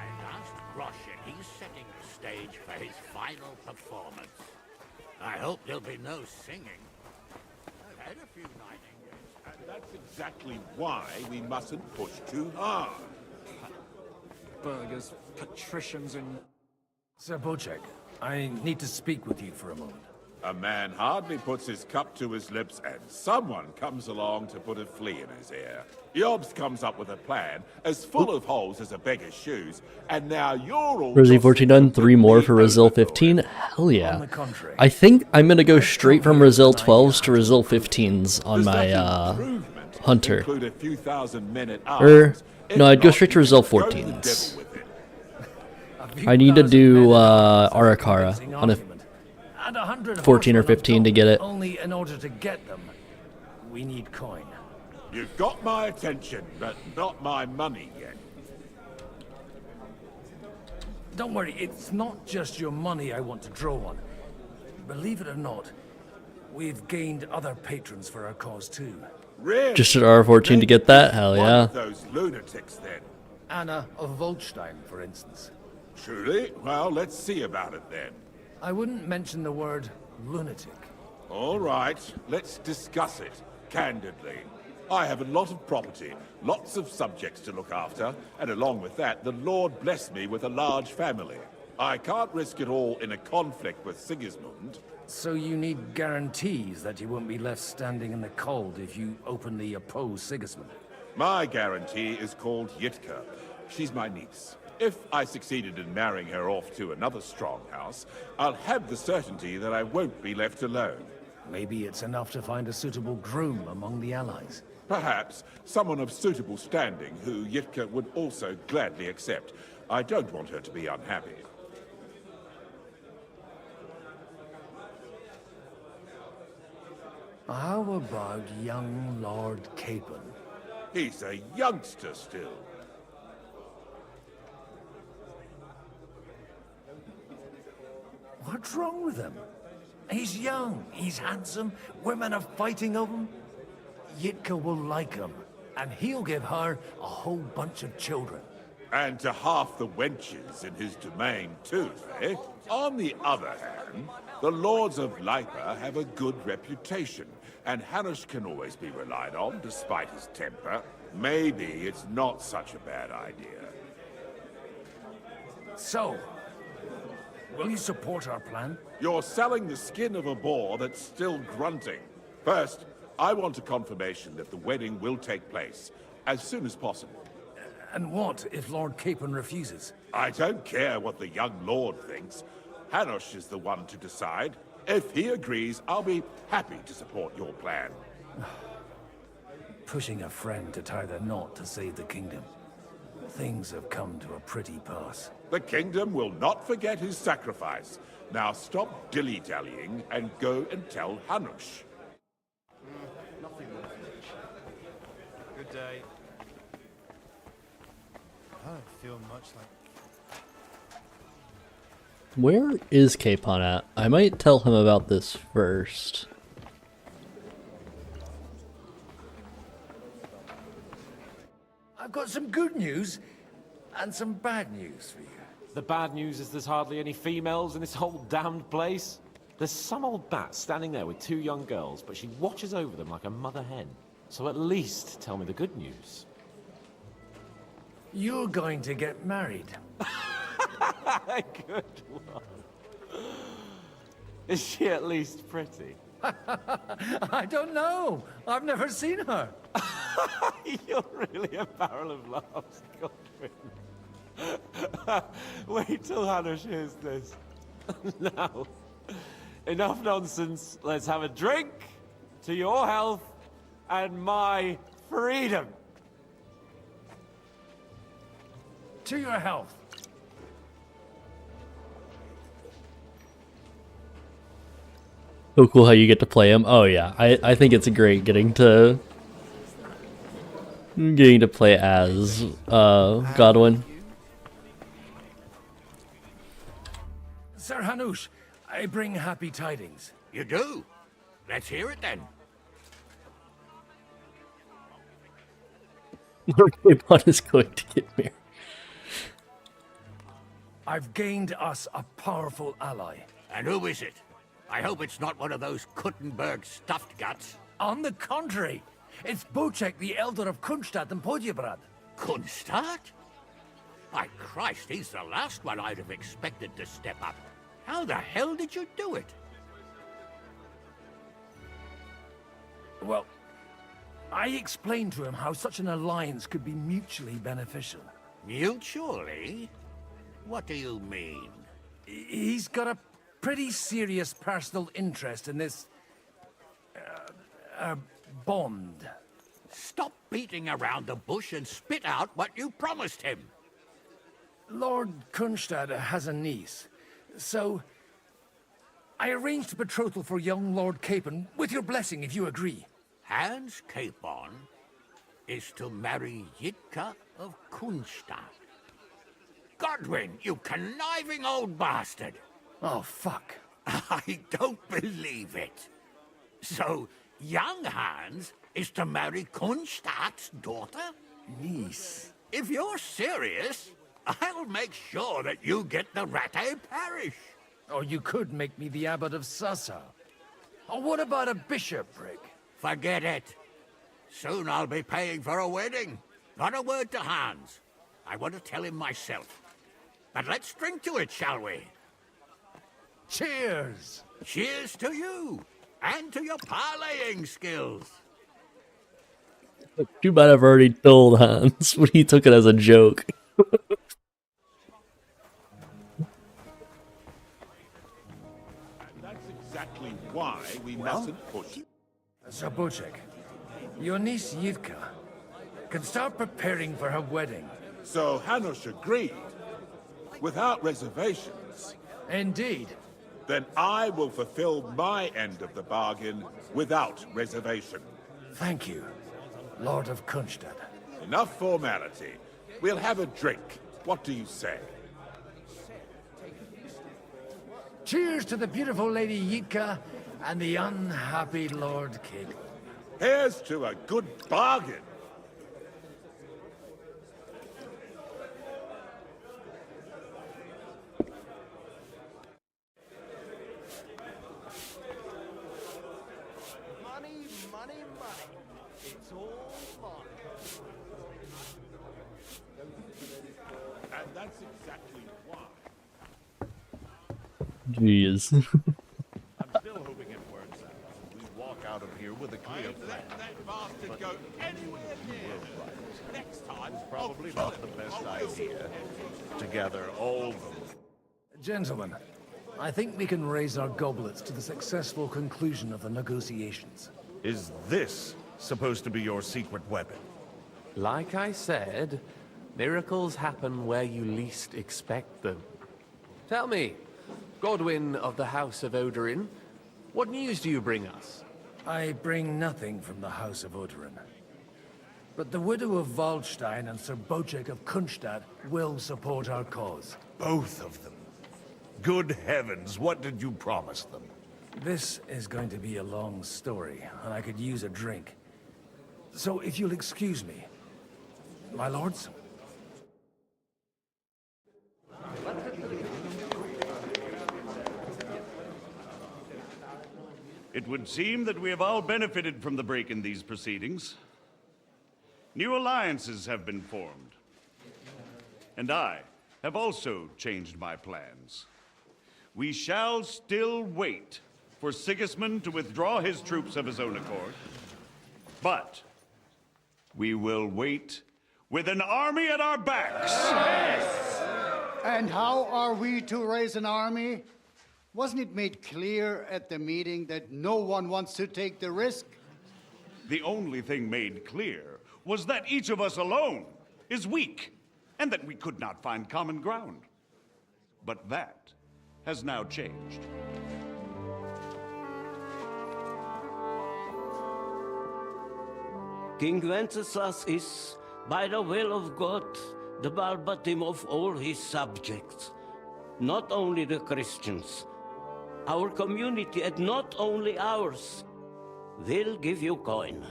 He's setting the stage for his final performance. I hope there'll be no singing. I've had a few nightingales. And that's exactly why we mustn't push too hard. Burghers, patricians, and... Sir Bocek, I need to speak with you for a moment. A man hardly puts his cup to his lips and someone comes along to put a flea in his ear. Yobs comes up with a plan as full of holes as a beggar's shoes, and now you're all... Resi 14 done, 3 more for Rezil 15. Hell yeah. I think I'm gonna go straight from Rezil 12s to Rezil 15s on my Hunter. Include a few thousand men at Or, arms. no, I'd go straight to Rezil 14s. I need to do Arakara on a 14 or 15 to get it. Only in order to get them, we need coin. You've got my attention, but not my money yet. Don't worry, it's not just your money I want to draw on. Believe it or not, we've gained other patrons for our cause too. Really? Just at R14 to get that? Hell One yeah. of those lunatics, then. Anna of Volstein, for instance. Truly? Well, let's see about it then. I wouldn't mention the word lunatic. All right, let's discuss it, candidly. I have a lot of property, lots of subjects to look after, and along with that, the Lord blessed me with a large family. I can't risk it all in a conflict with Sigismund. So you need guarantees that you won't be left standing in the cold if you openly oppose Sigismund? My guarantee is called Yitka. She's my niece. If I succeeded in marrying her off to another strong house, I'll have the certainty that I won't be left alone. Maybe it's enough to find a suitable groom among the allies. Perhaps someone of suitable standing who Yitka would also gladly accept. I don't want her to be unhappy. How about young Lord Capon? He's a youngster still. What's wrong with him? He's young, he's handsome, women are fighting over him. Yitka will like him, and he'll give her a whole bunch of children. And to half the wenches in his domain too, eh? On the other hand, the lords of Lipa have a good reputation, and Hanush can always be relied on despite his temper. Maybe it's not such a bad idea. So, will you support our plan? You're selling the skin of a boar that's still grunting. First, I want a confirmation that the wedding will take place as soon as possible. And what if Lord Capon refuses? I don't care what the young lord thinks. Hanush is the one to decide. If he agrees, I'll be happy to support your plan. pushing a friend to tie the knot to save the kingdom. Things have come to a pretty pass. The kingdom will not forget his sacrifice. Now stop dilly-dallying and go and tell Hanush. Nothing will finish. Good day. I don't feel much like... Where is Capon at? I might tell him about this first. I've got some good news and some bad news for you. The bad news is there's hardly any females in this whole damned place. There's some old bat standing there with 2 young girls, but she watches over them like a mother hen. So at least tell me the good news. You're going to get married. Good one. Is she at least pretty? I don't know. I've never seen her. You're really a barrel of laughs, Godwin. Wait till Hanush hears this. Now, enough nonsense. Let's have a drink to your health and my freedom. To your health. So cool how you get to play him. Oh yeah, I think it's great getting to play as Godwin. Sir Hanush, I bring happy tidings. You do? Let's hear it then. Capon is going to get married. I've gained us a powerful ally. And who is it? I hope it's not one of those Kuttenberg stuffed guts. On the contrary, it's Bocek, the Elder of Kunstadt and Podjebrad. Kunstadt? By Christ, he's the last one I'd have expected to step up. How the hell did you do it? Well, I explained to him how such an alliance could be mutually beneficial. Mutually? What do you mean? He's got a pretty serious personal interest in this... bond. Stop beating around the bush and spit out what you promised him. Lord Kunstadt has a niece, so I arranged a betrothal for young Lord Capon, with your blessing if you agree. Hans Capon is to marry Yitka of Kunstadt. Godwin, you conniving old bastard! Oh, fuck. I don't believe it. So, young Hans is to marry Kunstadt's daughter? Niece. If you're serious, I'll make sure that you get the Rattay parish. Or you could make me the abbot of Sassa. Or what about a bishopric? Forget it. Soon I'll be paying for a wedding. Not a word to Hans. I want to tell him myself. But let's drink to it, shall we? Cheers! Cheers to you, and to your parlaying skills. Too bad I've already told Hans, but he took it as a joke. That's exactly why we mustn't push it. Sir Bocek, your niece Yitka can start preparing for her wedding. So Hanush agreed, without reservations. Indeed. Then I will fulfill my end of the bargain without reservation. Thank you, Lord of Kunstadt. Enough formality. We'll have a drink. What do you say? Cheers to the beautiful Lady Yitka and the unhappy Lord Capon. Here's to a good bargain. Money, money, money. It's all mine. And that's exactly why. Jeez. I'm still hoping it works out. We walk out of here with a clear plan. Let that bastard go anywhere near. Next time, It's probably not the best idea to gather all the... Gentlemen, I think we can raise our goblets to the successful conclusion of the negotiations. Is this supposed to be your secret weapon? Like I said, miracles happen where you least expect them. Tell me, Godwin of the House of Odorin, what news do you bring us? I bring nothing from the House of Odorin. But the widow of Waldstein and Sir Bocek of Kunstadt will support our cause. Both of them. Good heavens, what did you promise them? This is going to be a long story, and I could use a drink. So if you'll excuse me, my lords? It would seem that we have all benefited from the break in these proceedings. New alliances have been formed. And I have also changed my plans. We shall still wait for Sigismund to withdraw his troops of his own accord. But we will wait with an army at our backs. Yes! And how are we to raise an army? Wasn't it made clear at the meeting that no one wants to take the risk? The only thing made clear was that each of us alone is weak, and that we could not find common ground. But that has now changed. King Wenceslas is, by the will of God, the Balbatim of all his subjects. Not only the Christians, our community, and not only ours, will give you coin.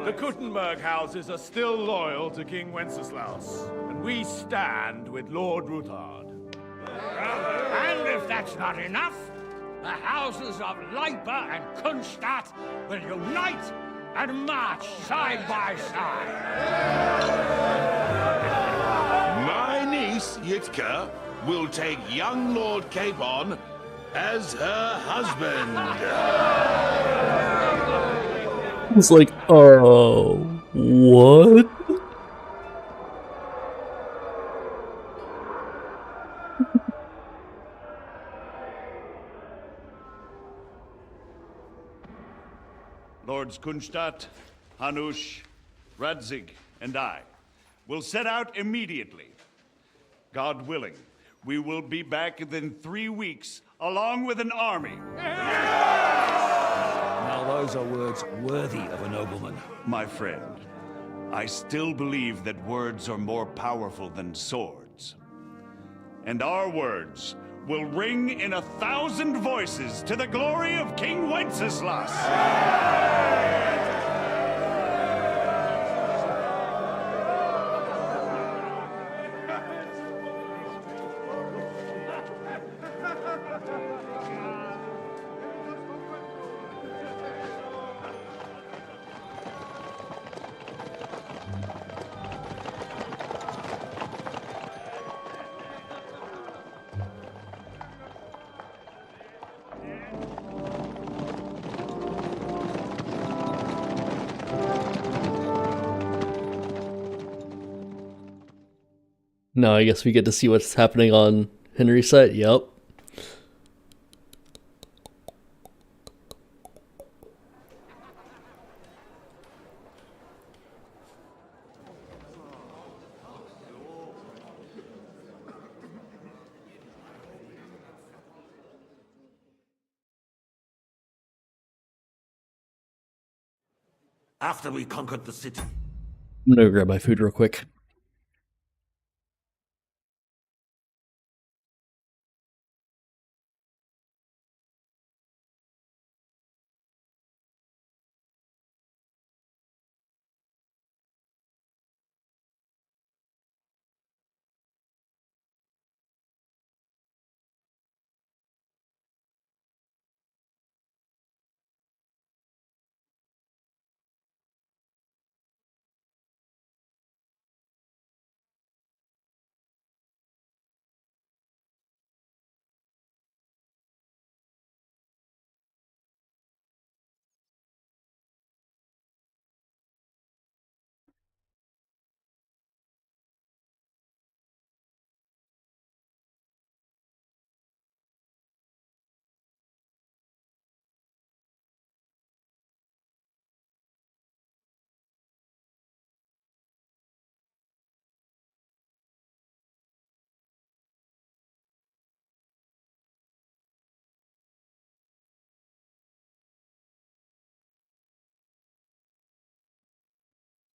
The Kuttenberg houses are still loyal to King Wenceslas, and we stand with Lord Ruthard. And if that's not enough, the houses of Leipa and Kunstadt will unite and march side by side. My niece, Yitka, will take young Lord Capon as her husband. It's like, oh, what? Lords Kunstadt, Hanush, Radzig, and I will set out immediately. God willing, we will be back within 3 weeks, along with an army. Now those are words worthy of a nobleman. My friend, I still believe that words are more powerful than swords. And our words will ring in 1,000 voices to the glory of King Wenceslas. Now I guess we get to see what's happening on Henry's side. Yep. After we conquered the city, I'm gonna grab my food real quick.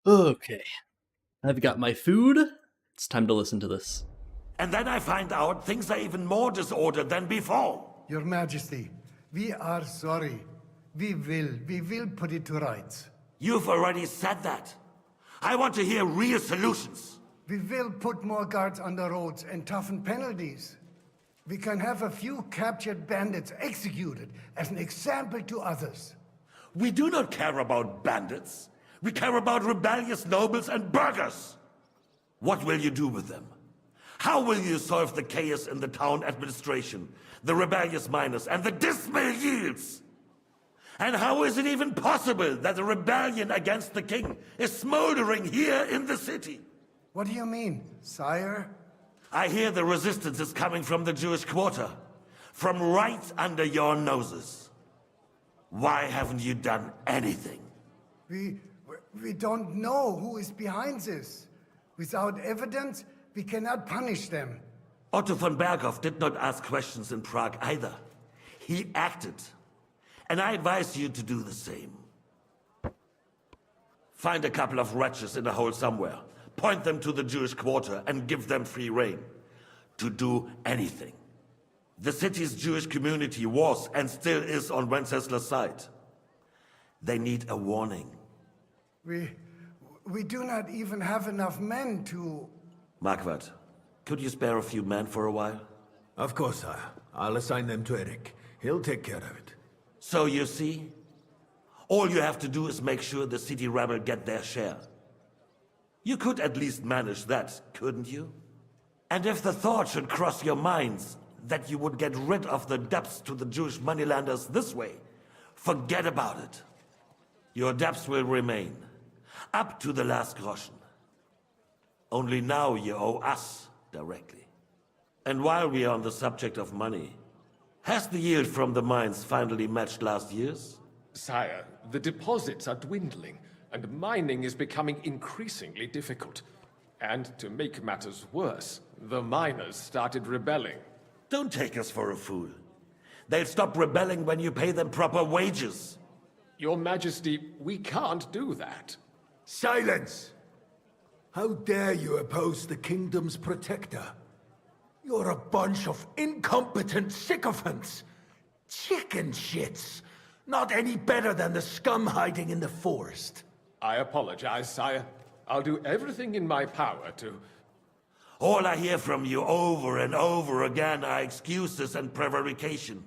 Okay. I've got my food. It's time to listen to this. And then I find out things are even more disordered than before. Your Majesty, we are sorry. We will put it to rights. You've already said that. I want to hear real solutions. We will put more guards on the roads and toughen penalties. We can have a few captured bandits executed as an example to others. We do not care about bandits. We care about rebellious nobles and burghers. What will you do with them? How will you solve the chaos in the town administration, the rebellious miners, and the dismal yields? And how is it even possible that a rebellion against the king is smoldering here in the city? What do you mean, sire? I hear the resistance is coming from the Jewish quarter, from right under your noses. Why haven't you done anything? We don't know who is behind this. Without evidence, we cannot punish them. Otto von Berghoff did not ask questions in Prague either. He acted. And I advise you to do the same. Find a couple of wretches in a hole somewhere, point them to the Jewish quarter, and give them free rein to do anything. The city's Jewish community was and still is on Wencesla's side. They need a warning. We do not even have enough men to... Marquardt, could you spare a few men for a while? Of course, sire. I'll assign them to Eric. He'll take care of it. So you see, all you have to do is make sure the city rebel get their share. You could at least manage that, couldn't you? And if the thought should cross your minds that you would get rid of the debts to the Jewish moneylanders this way, forget about it. Your debts will remain, up to the last groschen. Only now you owe us directly. And while we are on the subject of money, has the yield from the mines finally matched last year's? Sire, the deposits are dwindling, and mining is becoming increasingly difficult. And to make matters worse, the miners started rebelling. Don't take us for a fool. They'll stop rebelling when you pay them proper wages. Your Majesty, we can't do that. Silence! How dare you oppose the kingdom's protector? You're a bunch of incompetent sycophants! Chicken shits! Not any better than the scum hiding in the forest. I apologize, sire. I'll do everything in my power to... All I hear from you over and over again are excuses and prevarication.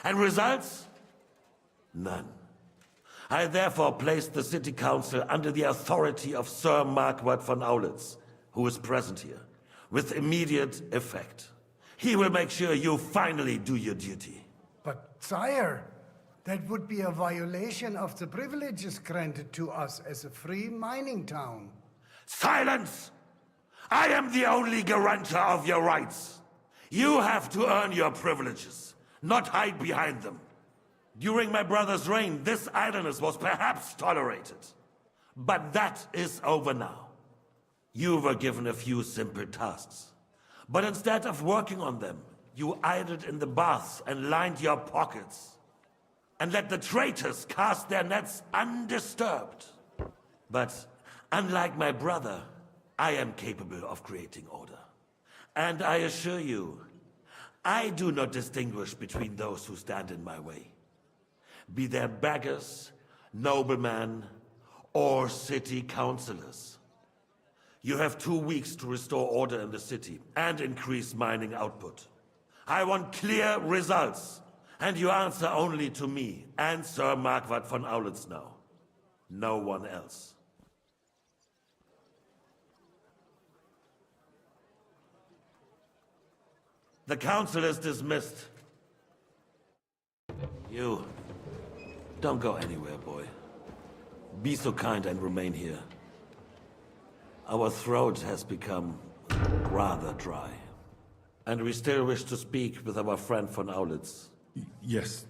And results? None. I therefore placed the city council under the authority of Sir Marquardt von Aulitz, who is present here, with immediate effect. He will make sure you finally do your duty. But, sire, that would be a violation of the privileges granted to us as a free mining town. Silence! I am the only guarantor of your rights. You have to earn your privileges, not hide behind them. During my brother's reign, this idleness was perhaps tolerated. But that is over now. You were given a few simple tasks. But instead of working on them, you idled in the baths and lined your pockets. And let the traitors cast their nets undisturbed. But unlike my brother, I am capable of creating order. And I assure you, I do not distinguish between those who stand in my way. Be they beggars, noblemen, or city councillors. You have 2 weeks to restore order in the city and increase mining output. I want clear results, and you answer only to me and Sir Marquardt von Aulitz now. No one else. The council is dismissed. You, don't go anywhere, boy. Be so kind and remain here. Our throat has become rather dry. And we still wish to speak with our friend von Aulitz. Yes,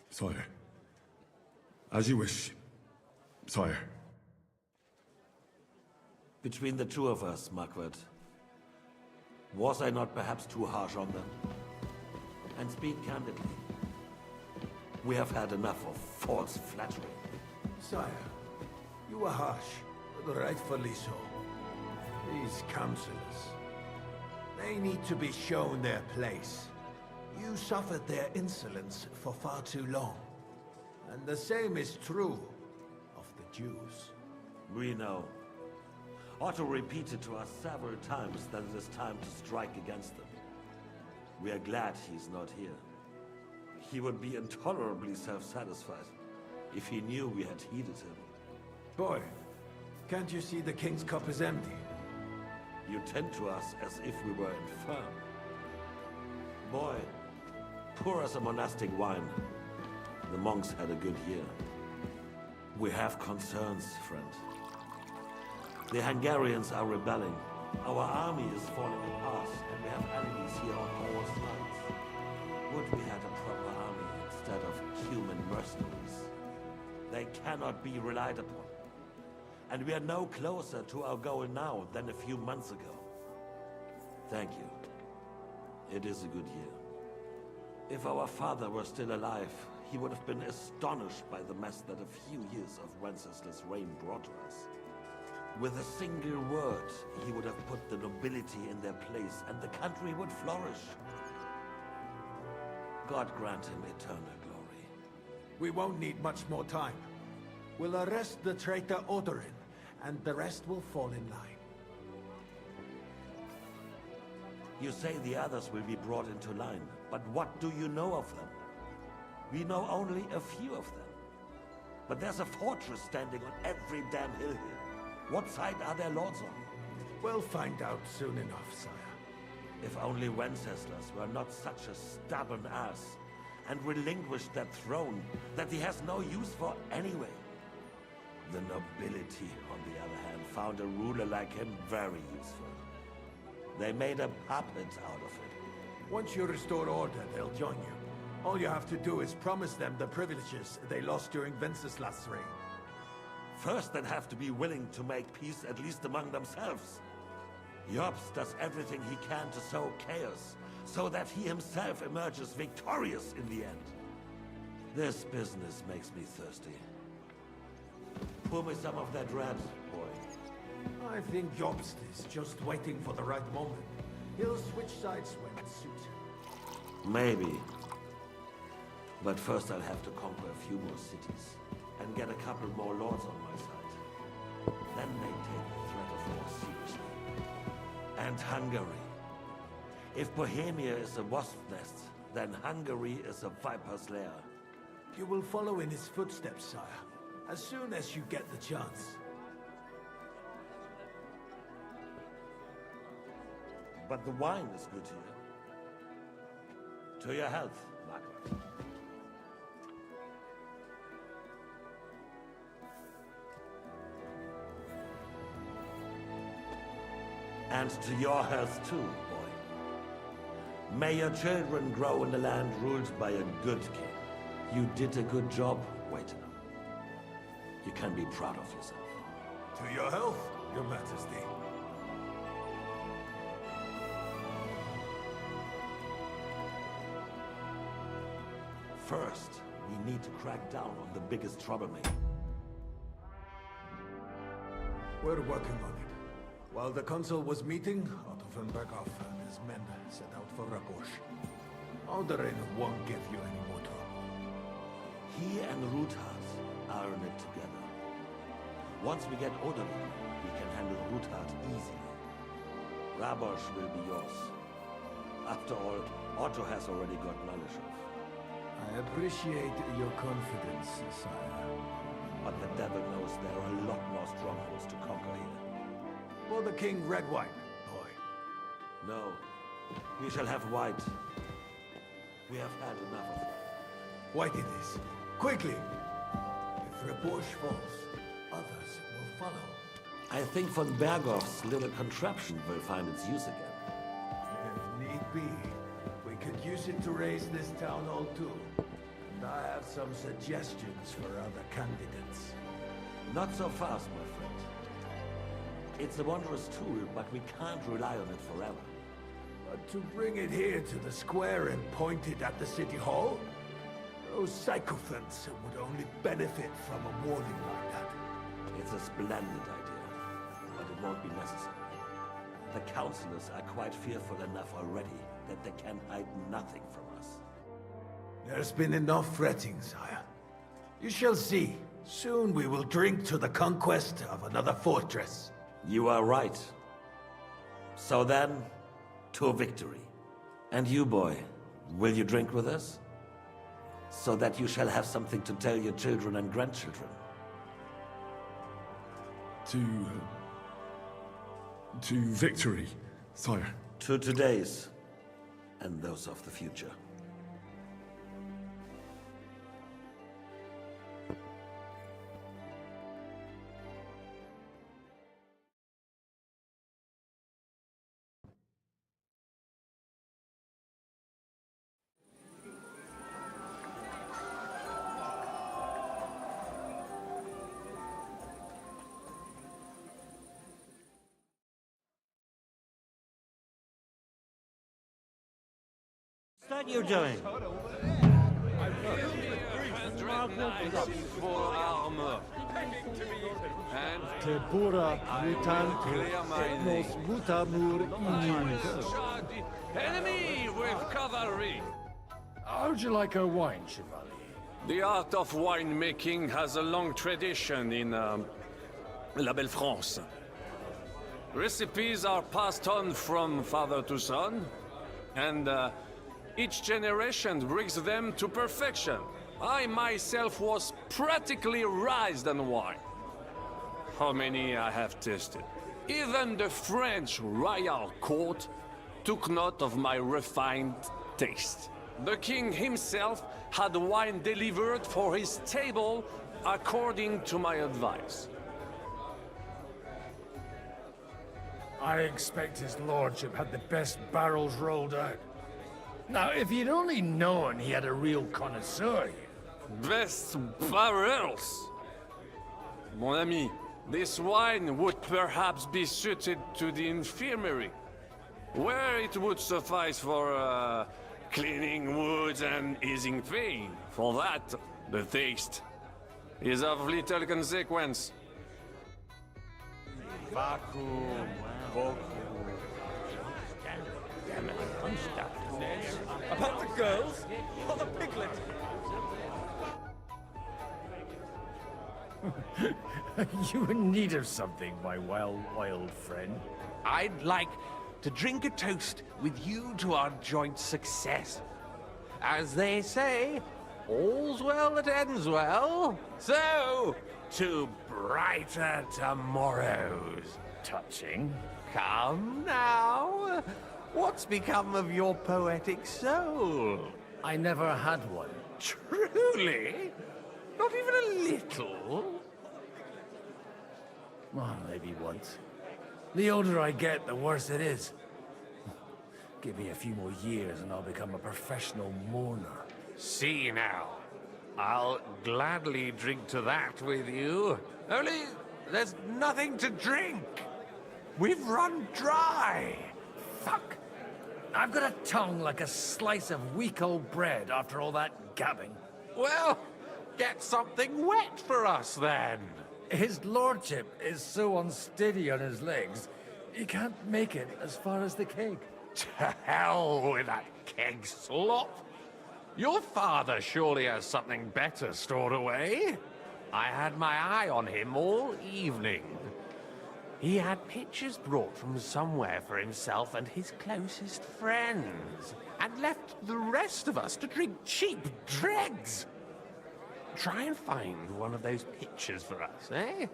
sire. As you wish, sire. Between the two of us, Marquardt, was I not perhaps too harsh on them? And speak candidly. We have had enough of false flattery. Sire, you were harsh, Rightfully so. These councillors, they need to be shown their place. You suffered their insolence for far too long. And the same is true of the Jews. We know. Otto repeated to us several times that it is time to strike against them. We are glad he's not here. He would be intolerably self-satisfied if he knew we had heeded him. Boy, can't you see the King's cup is empty? You tend to us as if we were infirm. Boy, pour us a monastic wine. The monks had a good year. We have concerns, friend. The Hungarians are rebelling. Our army is falling apart, and we have enemies here on all sides. Would we had a proper army instead of human mercenaries? They cannot be relied upon. And we are no closer to our goal now than a few months ago. Thank you. It is a good year. If our father were still alive, he would have been astonished by the mess that a few years of Wenceslas' reign brought to us. With a single word, he would have put the nobility in their place, and the country would flourish. God grant him eternal glory. We won't need much more time. We'll arrest the traitor Odorin, and the rest will fall in line. You say the others will be brought into line, but what do you know of them? We know only a few of them. But there's a fortress standing on every damn hill here. What side are their lords on? We'll find out soon enough, sire. If only Wenceslas were not such a stubborn ass, and relinquished that throne that he has no use for anyway. The nobility, on the other hand, found a ruler like him very useful. They made a puppet out of it. Once you restore order, they'll join you. All you have to do is promise them the privileges they lost during Wenceslas' reign. First, they'd have to be willing to make peace at least among themselves. Jobst does everything he can to sow chaos, so that he himself emerges victorious in the end. This business makes me thirsty. Pour me some of that red, boy. I think Jobst is just waiting for the right moment. He'll switch sides when it suits him. Maybe. But first I'll have to conquer a few more cities, and get a couple more lords on my side. Then they take the threat of war seriously. And Hungary. If Bohemia is a wasp nest, then Hungary is a viper's lair. You will follow in his footsteps, sire, as soon as you get the chance. But the wine is good here. To your health, Margaret. And to your health too, boy. May your children grow in a land ruled by a good king. You did a good job, Waiter. You can be proud of yourself. To your health, your majesty. First, we need to crack down on the biggest troublemaker. We're working on it. While the council was meeting, Otto von Berghoff and his men set out for Rabosch. Odorin won't give you any more trouble. He and Ruthard are in it together. Once we get Odorin, we can handle Ruthard easily. Rabosch will be yours. After all, Otto has already got knowledge of. I appreciate your confidence, sire. But the devil knows there are a lot more strongholds to conquer here. For the king, red wine, boy. No. We shall have white. We have had enough of it. White it is. Quickly! If Rabosch falls, others will follow. I think von Berghoff's little contraption will find its use again. If need be, we could use it to raise this town hall too. And I have some suggestions for other candidates. Not so fast, my friend. It's a wondrous tool, but we can't rely on it forever. But to bring it here to the square and point it at the city hall? Those sycophants would only benefit from a warning like that. It's a splendid idea. won't be necessary. The councillors are quite fearful enough already that they can hide nothing from us. There's been enough fretting, sire. You shall see. Soon we will drink to the conquest of another fortress. You are right. So then, to victory. And you, boy, will you drink with us? So that you shall have something to tell your children and grandchildren. To victory, sire. To today's, and those of the future. That you're doing? For armor. And Tempura mutantur, nos mutamur inimus. enemy with cavalry. How'd you like a wine, Chevalier? The art of winemaking has a long tradition in La Belle France. Recipes are passed on from father to son, and each generation brings them to perfection. I myself was practically raised on wine. How many I have tasted. Even the French royal court took note of my refined taste. The king himself had wine delivered for his table according to my advice. I expect his lordship had the best barrels rolled out. Now, if you'd only known he had a real connoisseur here. Best barrels! Mon ami, this wine would perhaps be suited to the infirmary, where it would suffice for cleaning wounds and easing pain. For that, the taste is of little consequence. Vacuum. About the girls? Or the piglet? You in need of something, my wild friend. I'd like to drink a toast with you to our joint success. As they say, all's well that ends well. So, to brighter tomorrows. Touching. Come now. What's become of your poetic soul? I never had one. Truly? Not even a little? Well, maybe once. The older I get, the worse it is. Give me a few more years and I'll become a professional mourner. See now. I'll gladly drink to that with you. Only, there's nothing to drink. We've run dry. Fuck. I've got a tongue like a slice of weak old bread after all that gabbing. Well, get something wet for us then. His lordship is so unsteady on his legs, he can't make it as far as the keg. To hell with that keg slop. Your father surely has something better stored away. I had my eye on him all evening. He had pictures brought from somewhere for himself and his closest friends, and left the rest of us to drink cheap dregs. Try and find one of those pictures for us, eh?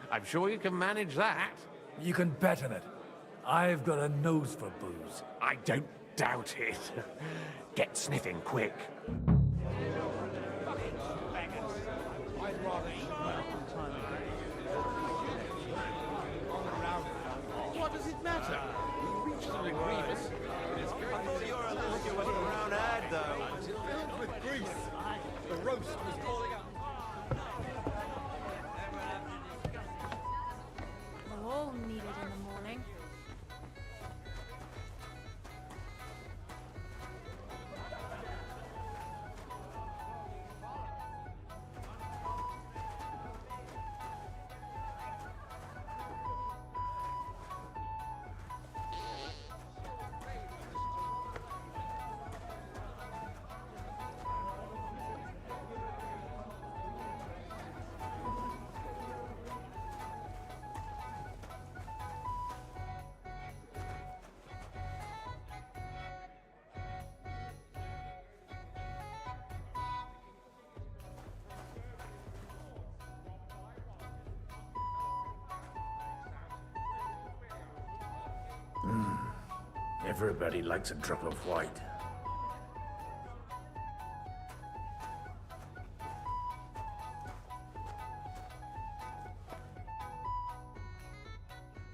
I'm sure you can manage that. You can bet on it. I've got a nose for booze. I don't doubt it. Get sniffing quick. What does it matter? We reached an agreement. I thought you were a little brown ad, though. Filled with grease. The roast was calling out. We're all needed in the morning. Everybody likes a drop of white.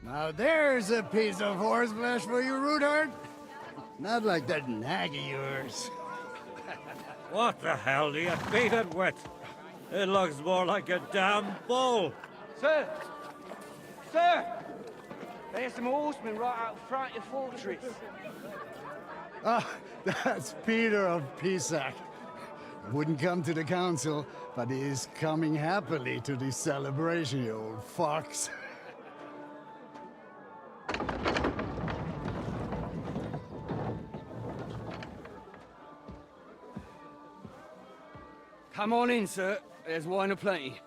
Now there's a piece of horseflesh for you, Rootheart. Not like that nag of yours. What the hell do you beat it with? It looks more like a damn bull. Sir! Sir! There's some horsemen right out front of the fortress. Ah, that's Peter of Pisac. Wouldn't come to the council, but he is coming happily to the celebration, you old fox. Come on in, sir. There's wine aplenty.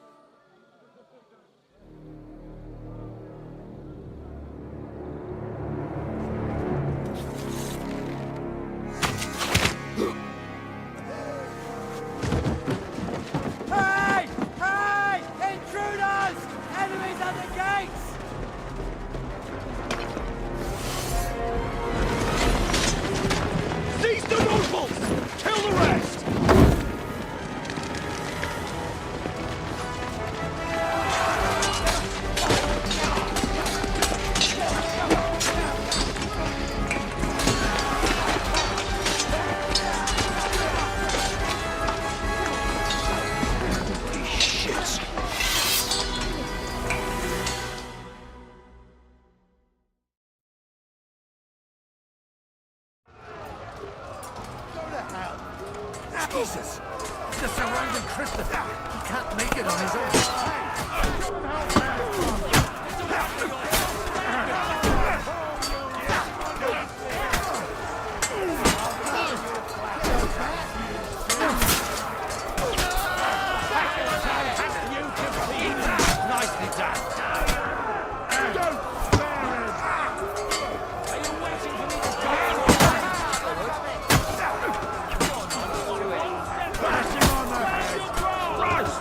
Hey! Hey! Intruders! Enemies at the gates! Seize the nobles! Kill the rest! Jesus! The surrounding Christopher! He can't make it on his own. Nicely done. Don't spare him! Are you waiting for me to bash him on the head! Christ!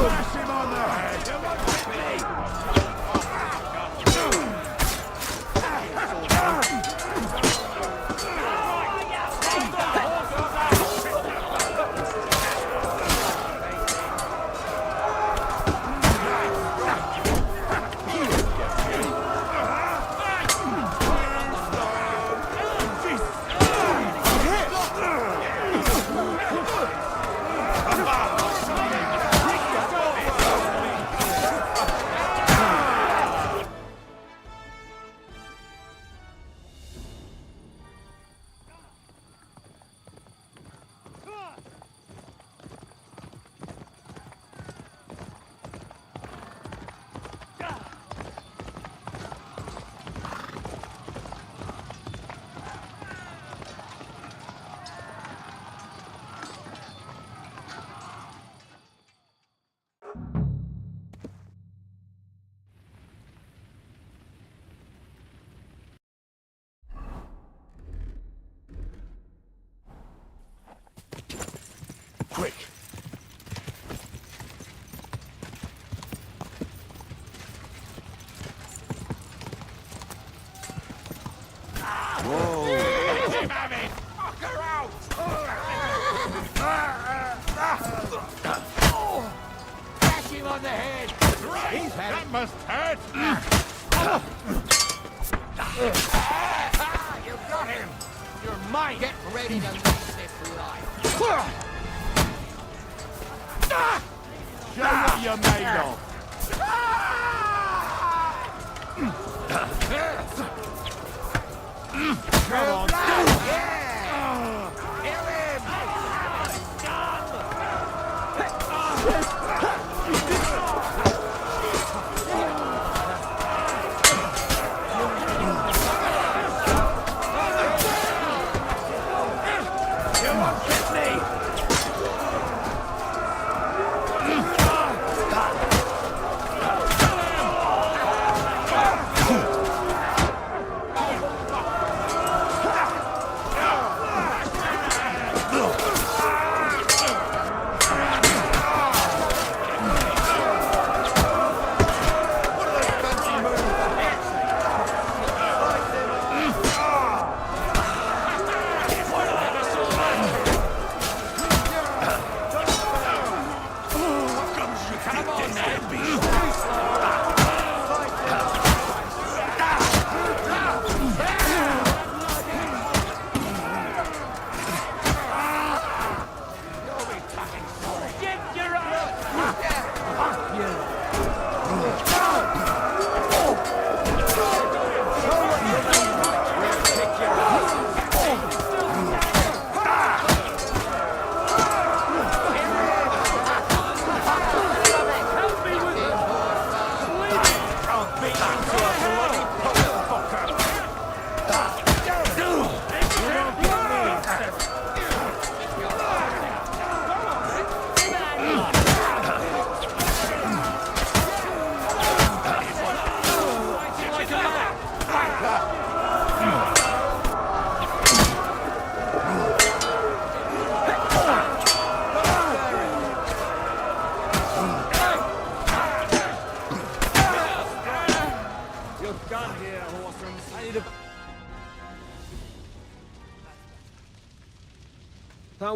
Bash him on the head! Quick! Whoa! Let him have it! Knock her out! Bash him on the head! Right! That must hurt! You got him! You're mine! Get ready to leave this life! Show what you're made of! Come on, do it! Yeah! Kill him! You won't get me!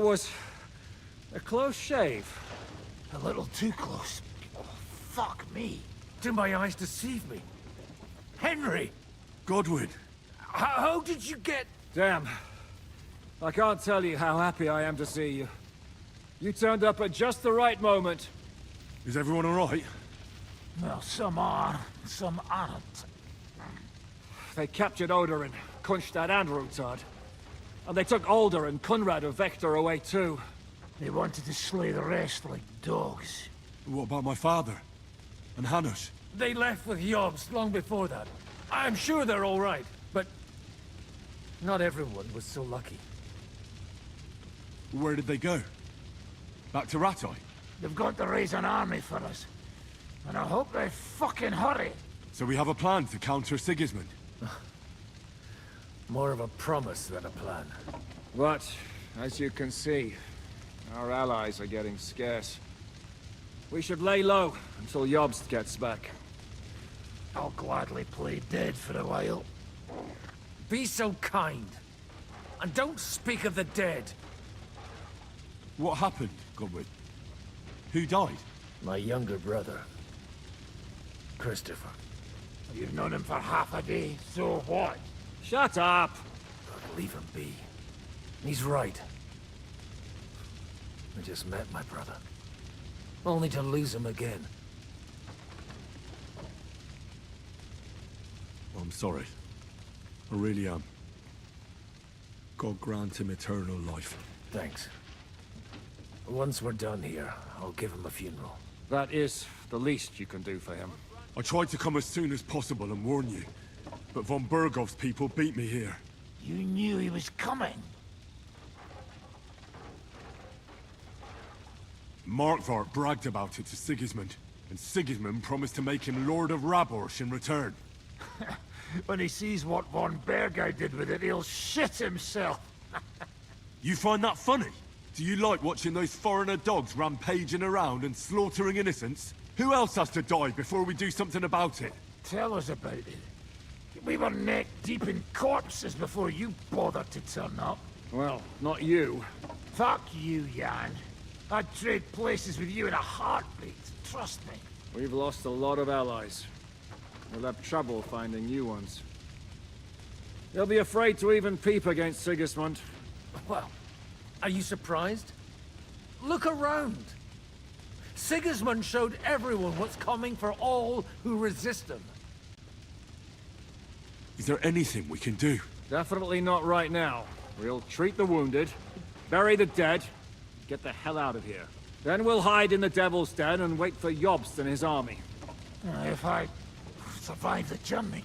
was a close shave. A little too close. Oh, fuck me. Do my eyes deceive me? Henry! Godwin! How did you get... Damn. I can't tell you how happy I am to see you. You turned up at just the right moment. Is everyone alright? Well, some are, some aren't. They captured Odorin, Kunstad and Rutard. And they took Alder and Conrad of Vector away too. They wanted to slay the rest like dogs. What about my father? And Hanush? They left with Yobs long before that. I'm sure they're all right, but not everyone was so lucky. Where did they go? Back to Rattay? They've got to raise an army for us. And I hope they fucking hurry. So we have a plan to counter Sigismund? More of a promise than a plan. But, as you can see, our allies are getting scarce. We should lay low until Jobst gets back. I'll gladly play dead for a while. Be so kind. And don't speak of the dead. What happened, Godwin? Who died? My younger brother. Christopher. You've known him for half a day, so what? Shut up! Leave him be. He's right. I just met my brother. Only to lose him again. I'm sorry. I really am. God grant him eternal life. Thanks. Once we're done here, I'll give him a funeral. That is the least you can do for him. I tried to come as soon as possible and warn you, but von Bergov's people beat me here. You knew he was coming. Markvart bragged about it to Sigismund, and Sigismund promised to make him Lord of Raborsh in return. When he sees what von Bergau did with it, he'll shit himself. You find that funny? Do you like watching those foreigner dogs rampaging around and slaughtering innocents? Who else has to die before we do something about it? Tell us about it. We were neck deep in corpses before you bothered to turn up. Well, not you. Fuck you, Jan. I'd trade places with you in a heartbeat, trust me. We've lost a lot of allies. We'll have trouble finding new ones. They'll be afraid to even peep against Sigismund. Well, are you surprised? Look around! Sigismund showed everyone what's coming for all who resist him. Is there anything we can do? Definitely not right now. We'll treat the wounded, bury the dead, get the hell out of here. Then we'll hide in the Devil's Den and wait for Jobst and his army. If I survive the journey...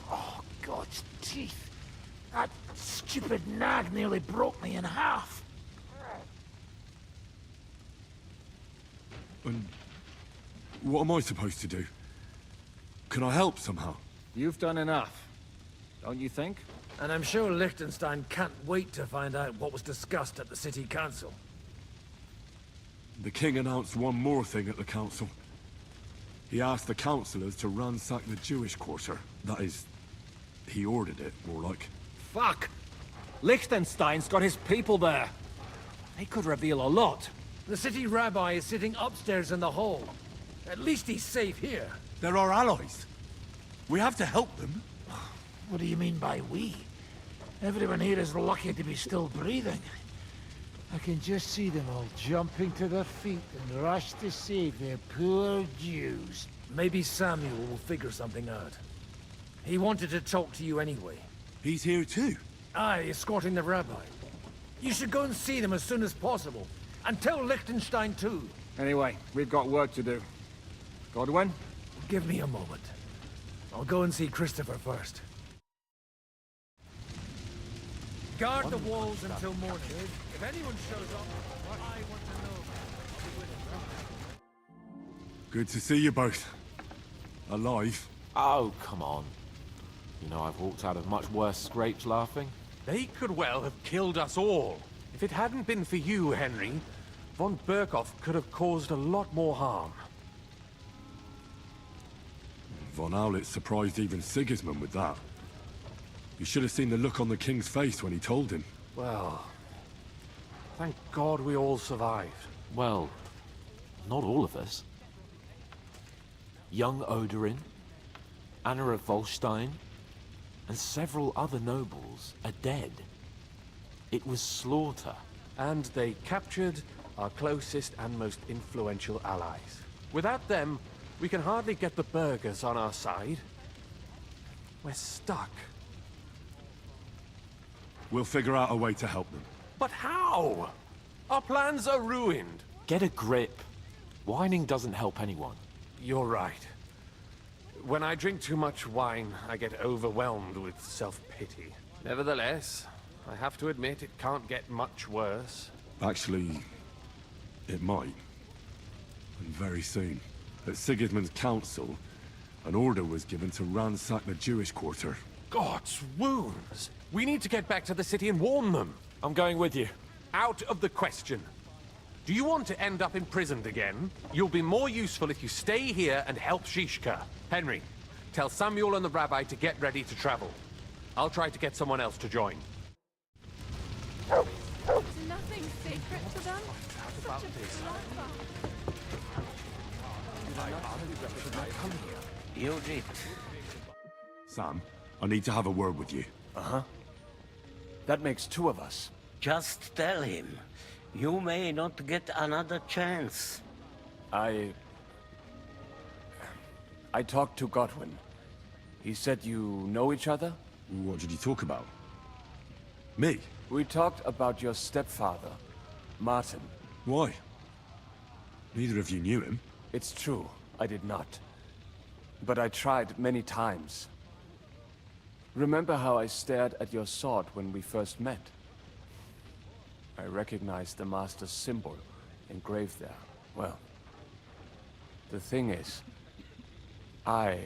Oh, God's teeth. That stupid nag nearly broke me in half. And what am I supposed to do? Can I help somehow? You've done enough, don't you think? And I'm sure Liechtenstein can't wait to find out what was discussed at the city council. The king announced one more thing at the council. He asked the councillors to ransack the Jewish quarter. That is, he ordered it, more like. Fuck! Liechtenstein's got his people there. They could reveal a lot. The city rabbi is sitting upstairs in the hall. At least he's safe here. They're our allies. We have to help them. What do you mean by we? Everyone here is lucky to be still breathing. I can just see them all jumping to their feet and rush to save their poor Jews. Maybe Samuel will figure something out. He wanted to talk to you anyway. He's here too? Aye, escorting the rabbi. You should go and see them as soon as possible. And tell Liechtenstein too. Anyway, we've got work to do. Godwin? Give me a moment. I'll go and see Christopher first. Guard the walls until morning. If anyone shows up, I want to know. Good to see you both. Alive. Oh, come on. You know I've walked out of much worse scrapes laughing. They could well have killed us all. If it hadn't been for you, Henry, von Berkhoff could have caused a lot more harm. Von Aulitz surprised even Sigismund with that. You should have seen the look on the king's face when he told him. Well, Thank God we all survived. Well, not all of us. Young Odorin, Anna of Volstein, and several other nobles are dead. It was slaughter. And they captured our closest and most influential allies. Without them, we can hardly get the burghers on our side. We're stuck. We'll figure out a way to help them. But how? Our plans are ruined. Get a grip. Whining doesn't help anyone. You're right. When I drink too much wine, I get overwhelmed with self-pity. Nevertheless, I have to admit it can't get much worse. Actually, it might. And very soon. At Sigismund's council, an order was given to ransack the Jewish quarter. God's wounds! We need to get back to the city and warn them. I'm going with you. Out of the question. Do you want to end up imprisoned again? You'll be more useful if you stay here and help Shishka. Henry, tell Samuel and the rabbi to get ready to travel. I'll try to get someone else to join. Is nothing sacred to them? Such a You did. Sam, I need to have a word with you. Uh-huh. That makes two of us. Just tell him. You may not get another chance. I talked to Godwin. He said you know each other? What did you talk about? Me? We talked about your stepfather, Martin. Why? Neither of you knew him. It's true, I did not. But I tried many times. Remember how I stared at your sword when we first met? I recognized the Master's symbol engraved there. Well, the thing is, I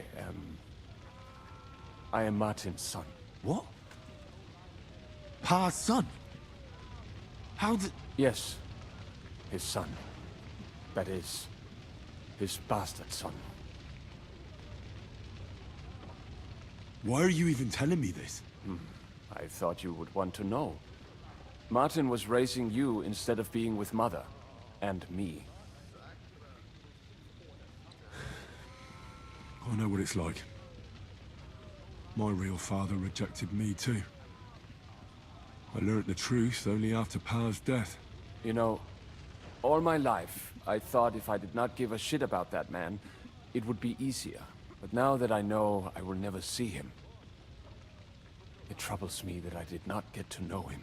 am Martin's son. What? Pa's son? How did... Yes, his son. That is, his bastard son. Why are you even telling me this? I thought you would want to know. Martin was raising you instead of being with Mother. And me. I know what it's like. My real father rejected me too. I learned the truth only after Pa's death. You know, all my life, I thought if I did not give a shit about that man, it would be easier. But now that I know I will never see him, it troubles me that I did not get to know him.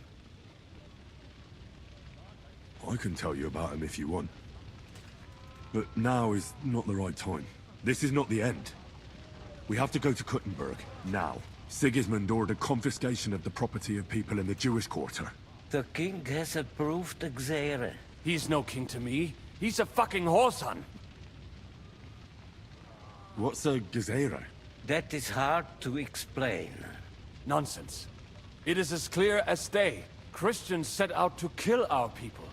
I can tell you about him if you want. But now is not the right time. This is not the end. We have to go to Kuttenberg, now. Sigismund ordered confiscation of the property of people in the Jewish quarter. The king has approved Xere. He's no king to me. He's a fucking whoreson. What's a Gezerah? That is hard to explain. Nonsense. It is as clear as day. Christians set out to kill our people.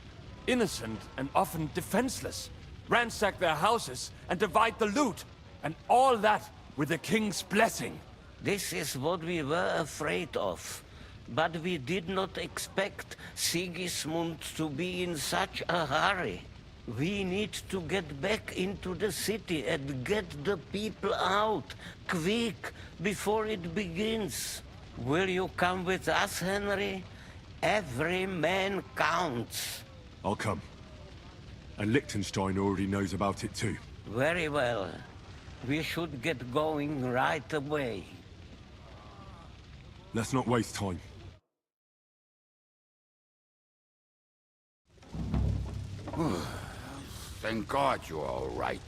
Innocent and often defenseless. Ransack their houses and divide the loot. And all that with the king's blessing. This is what we were afraid of. But we did not expect Sigismund to be in such a hurry. We need to get back into the city and get the people out, quick, before it begins. Will you come with us, Henry? Every man counts. I'll come. And Liechtenstein already knows about it too. Very well. We should get going right away. Let's not waste time. Thank God you're all right.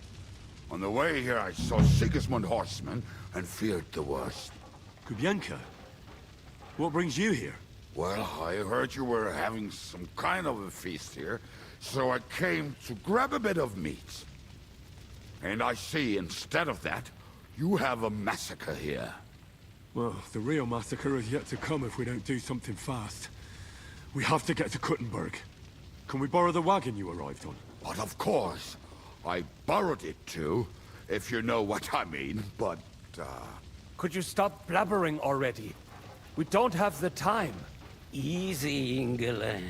On the way here, I saw Sigismund horsemen and feared the worst. Kubienka? What brings you here? Well, I heard you were having some kind of a feast here, so I came to grab a bit of meat. And I see, instead of that, you have a massacre here. Well, the real massacre is yet to come if we don't do something fast. We have to get to Kuttenberg. Can we borrow the wagon you arrived on? But of course. I borrowed it too, if you know what I mean, but, Could you stop blabbering already? We don't have the time. Easy, Ingele.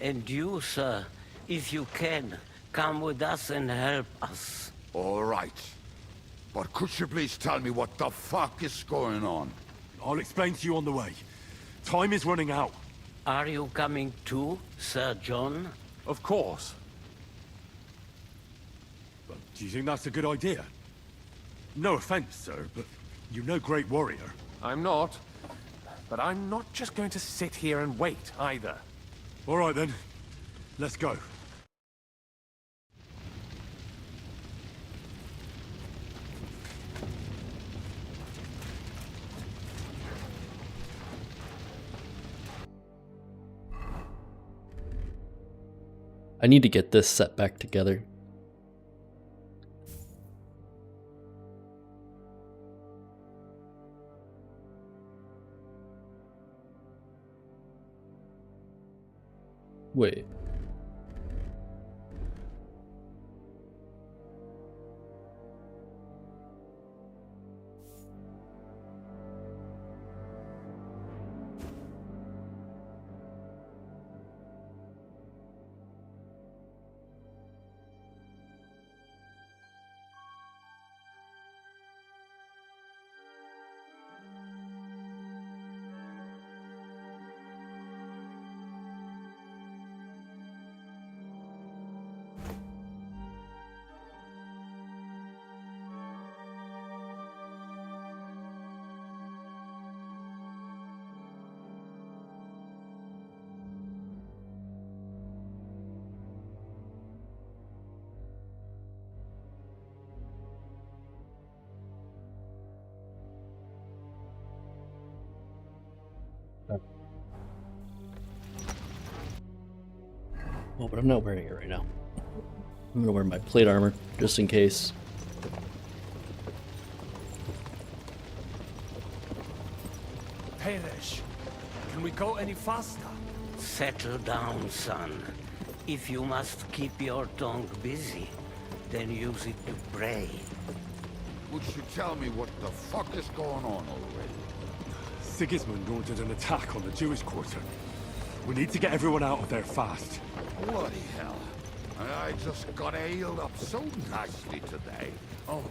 And you, sir, if you can, come with us and help us. All right. But could you please tell me what the fuck is going on? I'll explain to you on the way. Time is running out. Are you coming too, Sir John? Of course. But do you think that's a good idea? No offense, sir, but you're no great warrior. I'm not. But I'm not just going to sit here and wait, either. All right, then. Let's go. I need to get this set back together. Wait. Oh, but I'm not wearing it right now. I'm gonna wear my plate armor, just in case. Perish. Can we go any faster? Settle down, son. If you must keep your tongue busy, then use it to pray. Would you tell me what the fuck is going on already? Sigismund ordered an attack on the Jewish quarter. We need to get everyone out of there fast. Bloody hell. I just got ailed up so nicely today. Oh,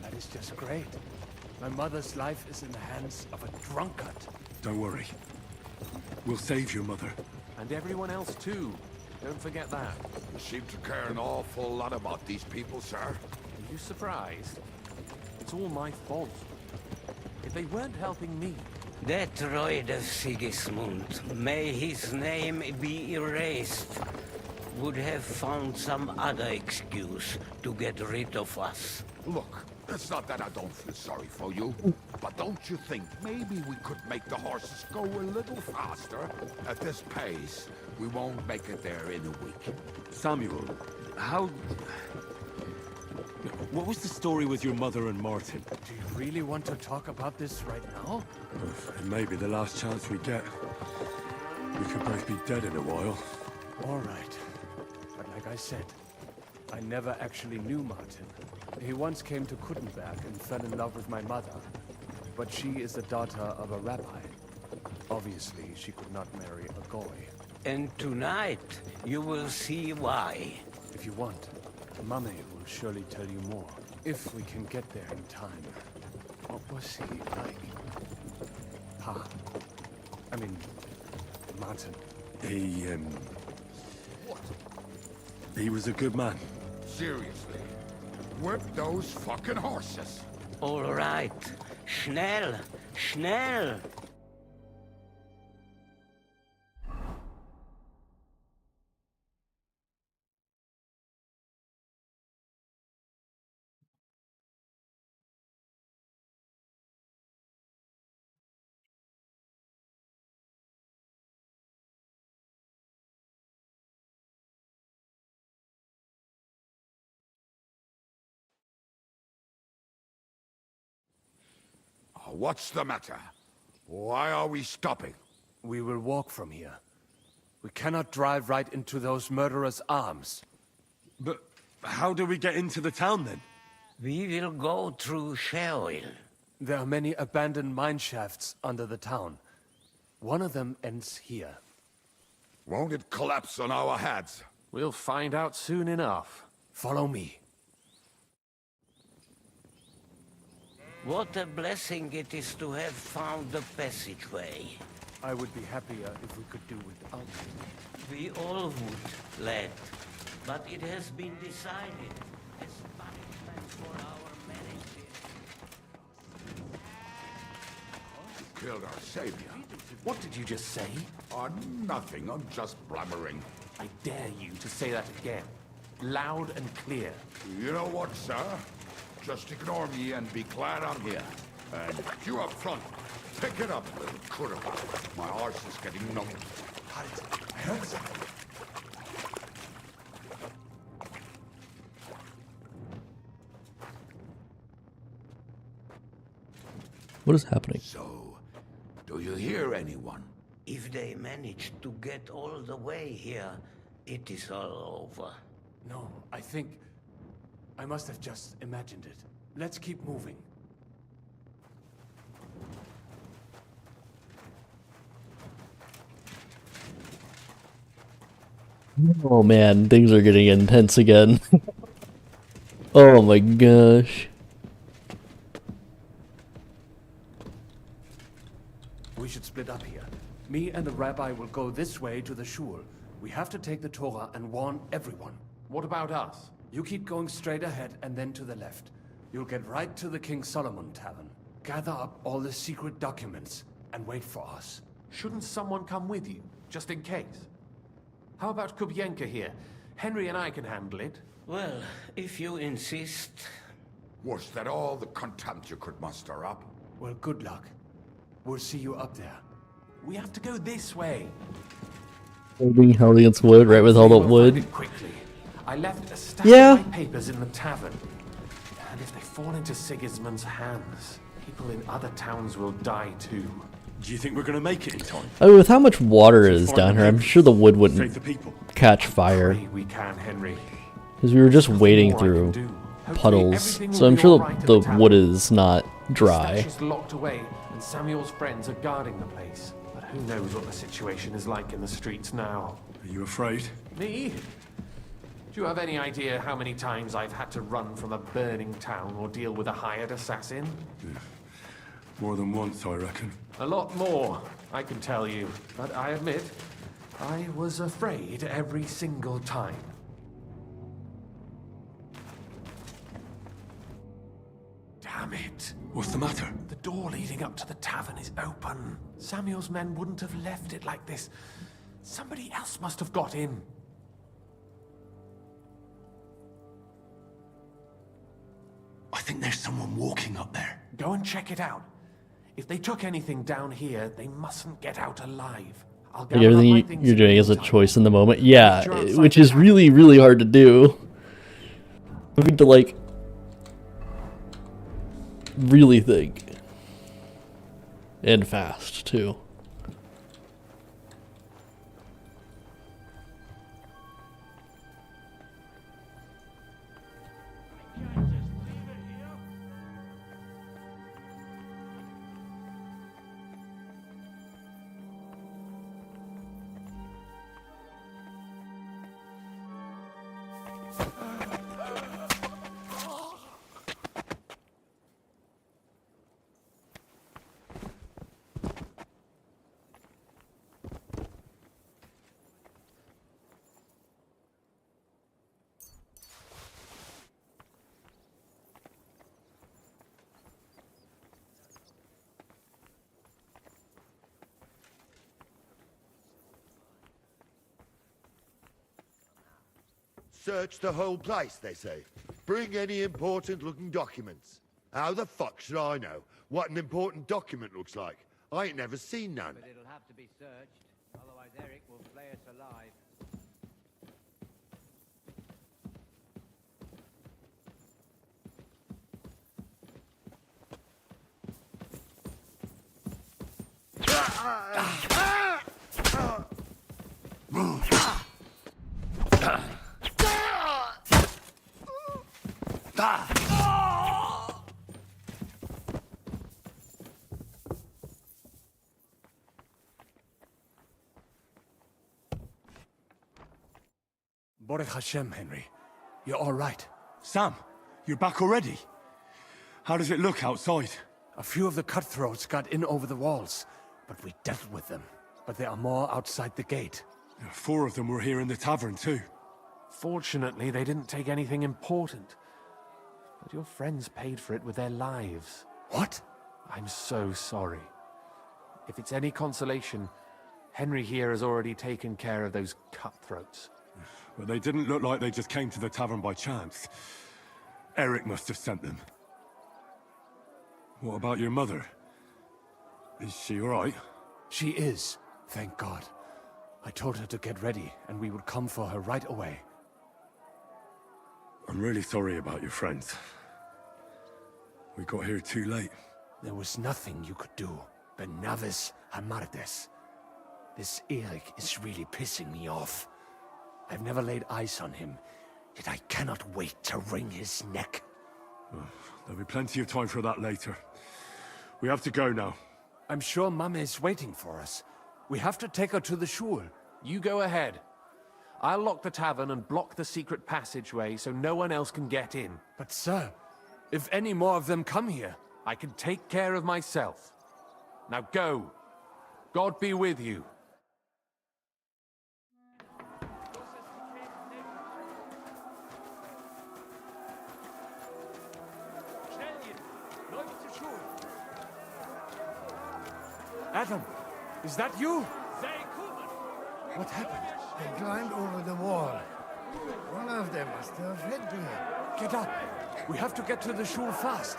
that is just great. My mother's life is in the hands of a drunkard. Don't worry. We'll save your mother. And everyone else too. Don't forget that. You seem to care an awful lot about these people, sir. Are you surprised? It's all my fault. If they weren't helping me... That droid of Sigismund, may his name be erased, would have found some other excuse to get rid of us. Look, it's not that I don't feel sorry for you, but don't you think maybe we could make the horses go a little faster? At this pace, we won't make it there in a week. Samuel, how... What was the story with your mother and Martin? Do you really want to talk about this right now? It may be the last chance we get. We could both be dead in a while. All right. But like I said, I never actually knew Martin. He once came to Kuttenberg and fell in love with my mother. But she is the daughter of a rabbi. Obviously, she could not marry a goy. And tonight, you will see why. If you want, Mummy will surely tell you more. If we can get there in time. What was he like? Pa. I mean, Martin. He was a good man. Seriously. Whip those fucking horses. All right. Schnell! Schnell! What's the matter? Why are we stopping? We will walk from here. We cannot drive right into those murderers' arms. But how do we get into the town then? We will go through Sheol. There are many abandoned mine shafts under the town. One of them ends here. Won't it collapse on our heads? We'll find out soon enough. Follow me. What a blessing it is to have found the passageway. I would be happier if we could do without you. We all would, lad. But it has been decided as punishment for our marriage. You killed our savior. What did you just say? Nothing, I'm just blabbering. I dare you to say that again. Loud and clear. You know what, sir? Just ignore me and be glad I'm here. And you up front, pick it up, little critter. My arse is getting numb. I heard something. What is happening? So, do you hear anyone? If they manage to get all the way here, it is all over. No, I think... I must have just imagined it. Let's keep moving. Oh man, things are getting intense again. Oh my gosh. We should split up here. Me and the rabbi will go this way to the shul. We have to take the Torah and warn everyone. What about us? You keep going straight ahead and then to the left. You'll get right to the King Solomon Tavern. Gather up all the secret documents and wait for us. Shouldn't someone come with you, just in case? How about Kubyenka here? Henry and I can handle it. Well, if you insist. Was that all the contempt you could muster up? Well, good luck. We'll see you up there. We have to go this way. Holding held against wood, right with all the wood. Quickly. I left a stack Yeah. of my papers in the tavern. And if they fall into Sigismund's hands, people in other towns will die too. Do you think we're gonna make it in time? I mean, with how much water is down here, I'm sure the wood wouldn't catch fire. We can, Henry. Because we were just wading through puddles, so I'm sure the wood is not The dry. stash is locked away, and Samuel's friends are guarding the place. But who knows what the situation is like in the streets now? Are you afraid? Me? Do you have any idea how many times I've had to run from a burning town or deal with a hired assassin? Yeah. More than once, I reckon. A lot more, I can tell you. But I admit, I was afraid every single time. Damn it. What's the matter? The door leading up to the tavern is open. Samuel's men wouldn't have left it like this. Somebody else must have got in. I think there's someone walking up there. Go and check it out. If they took anything down here, they mustn't get out alive. I'll Like gather up my everything things you're in doing the is a meantime. choice in the moment. Yeah, You're outside which the is tavern. really, really hard to do. Having to, like, really think. And fast, too. Search the whole place, they say. Bring any important-looking documents. How the fuck should I know what an important document looks like? I ain't never seen none. But it'll have to be searched, otherwise Eric will flay us alive. Baruch Hashem, Henry. You're all right. Sam, you're back already? How does it look outside? A few of the cutthroats got in over the walls, but we dealt with them. But there are more outside the gate. 4 of them were here in the tavern too. Fortunately, they didn't take anything important. But your friends paid for it with their lives. What? I'm so sorry. If it's any consolation, Henry here has already taken care of those cutthroats. But they didn't look like they just came to the tavern by chance. Eric must have sent them. What about your mother? Is she all right? She is, thank God. I told her to get ready, and we would come for her right away. I'm really sorry about your friends. We got here too late. There was nothing you could do. Benavis Hamardes. This Eric is really pissing me off. I've never laid eyes on him, yet I cannot wait to wring his neck. There'll be plenty of time for that later. We have to go now. I'm sure Mama is waiting for us. We have to take her to the shul. You go ahead. I'll lock the tavern and block the secret passageway so no one else can get in. But sir, if any more of them come here, I can take care of myself. Now go. God be with you. Adam, is that you? What happened? They climbed over the wall. One of them must have hit me. Get up. We have to get to the shul fast.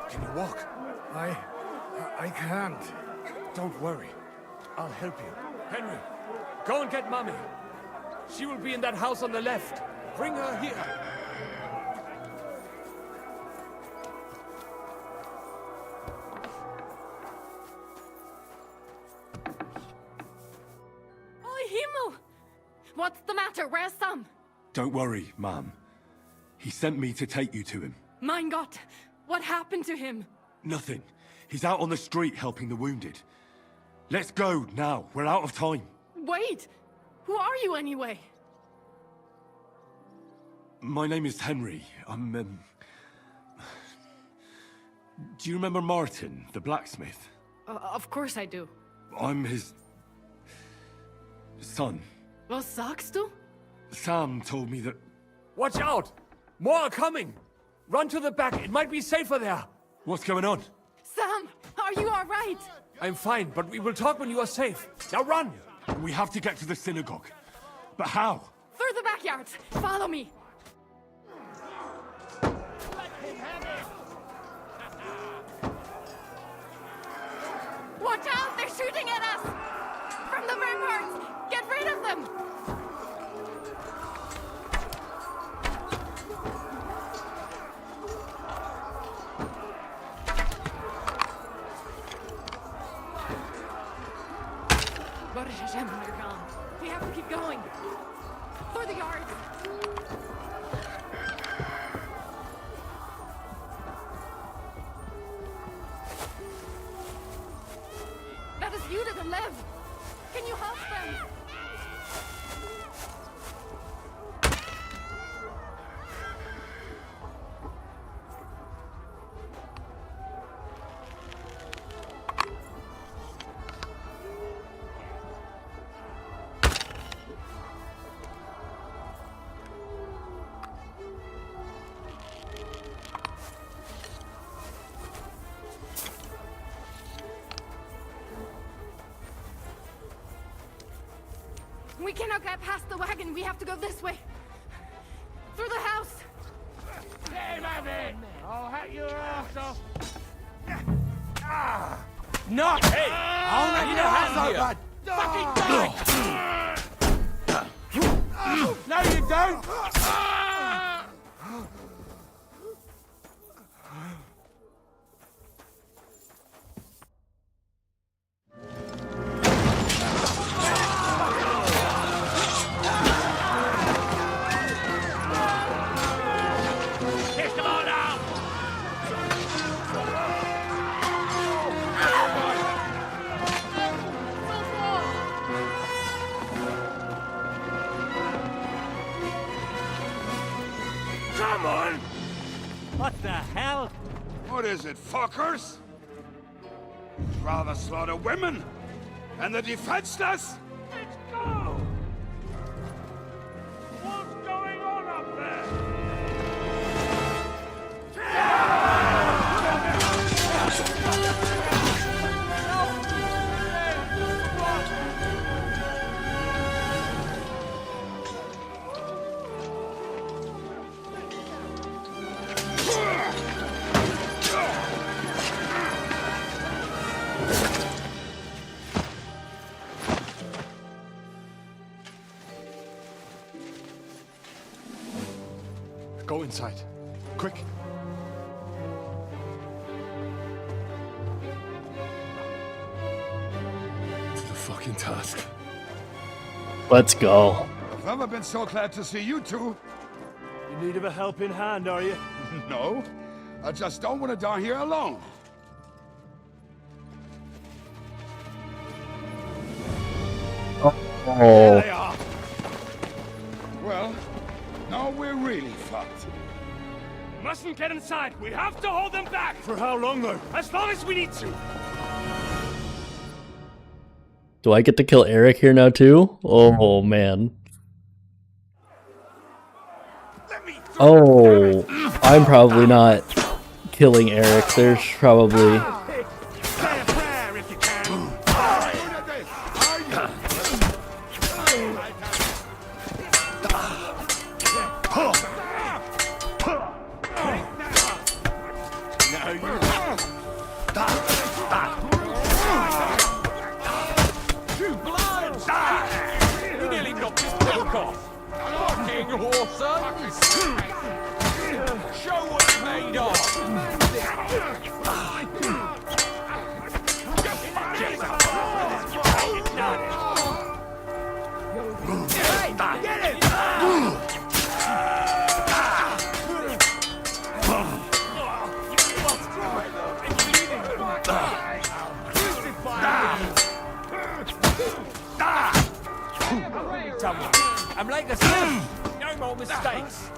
Can you walk? I can't. Don't worry. I'll help you. Henry, go and get Mommy. She will be in that house on the left. Bring her here. What's the matter? Where's Sam? Don't worry, ma'am. He sent me to take you to him. Mein Gott! What happened to him? Nothing. He's out on the street helping the wounded. Let's go now. We're out of time. Wait! Who are you anyway? My name is Henry. I'm, Do you remember Martin, the blacksmith? Of course I do. I'm his... son. Was sagst du? Sam told me that... Watch out! More are coming! Run to the back, it might be safer there! What's going on? Sam, are you alright? I'm fine, but we will talk when you are safe. Now run! We have to get to the synagogue. But how? Through the backyards! Follow me! Watch out! They're shooting at us! From the ramparts! Get rid of them! Baruch Hashem, they're gone. We have to keep going. Through the yards. That is Judith and Lev. Can you help them? We cannot get past the wagon. We have to go this way. Through the house. Hey, Rabbit! I'll hack your ass off. Not! Hey! I'll let your hands over! Fucking die! No, you don't! Come on! What the hell? What is it, fuckers? Rather slaughter women and the defenseless? Let's go! What's going on up there? Go inside. Quick. To the fucking task. Let's go. I've never been so glad to see you two. In need of a helping hand, are you? No, I just don't want to die here alone. Oh. They are. Well, now we're really fucked. Mustn't get inside. We have to hold them back. For how long, though? As long as we need to. Do I get to kill Eric here now too? Oh man. Oh, I'm probably not killing Eric. There's probably... You nearly knocked his block off. Fucking awesome. Show what you're made of. I'm like a son. No more mistakes.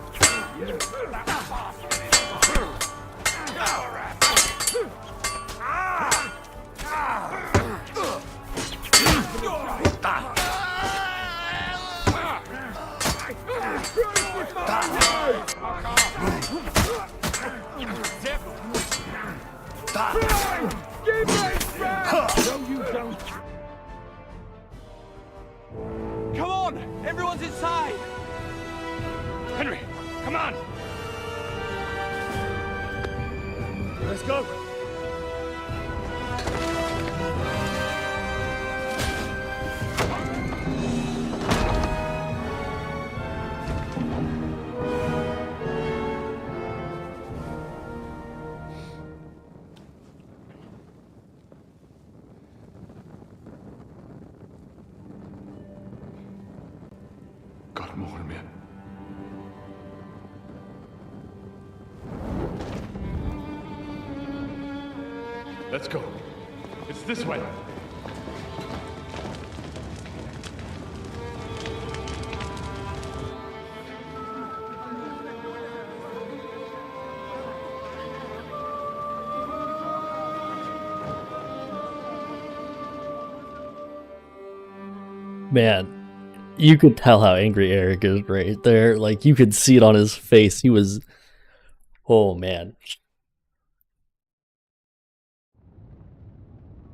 Come on! Everyone's inside! Henry, come on. Let's go! God more man. Let's go. It's this way. Man, you could tell how angry Eric is right there. Like, you could see it on his face. He was... Oh, man.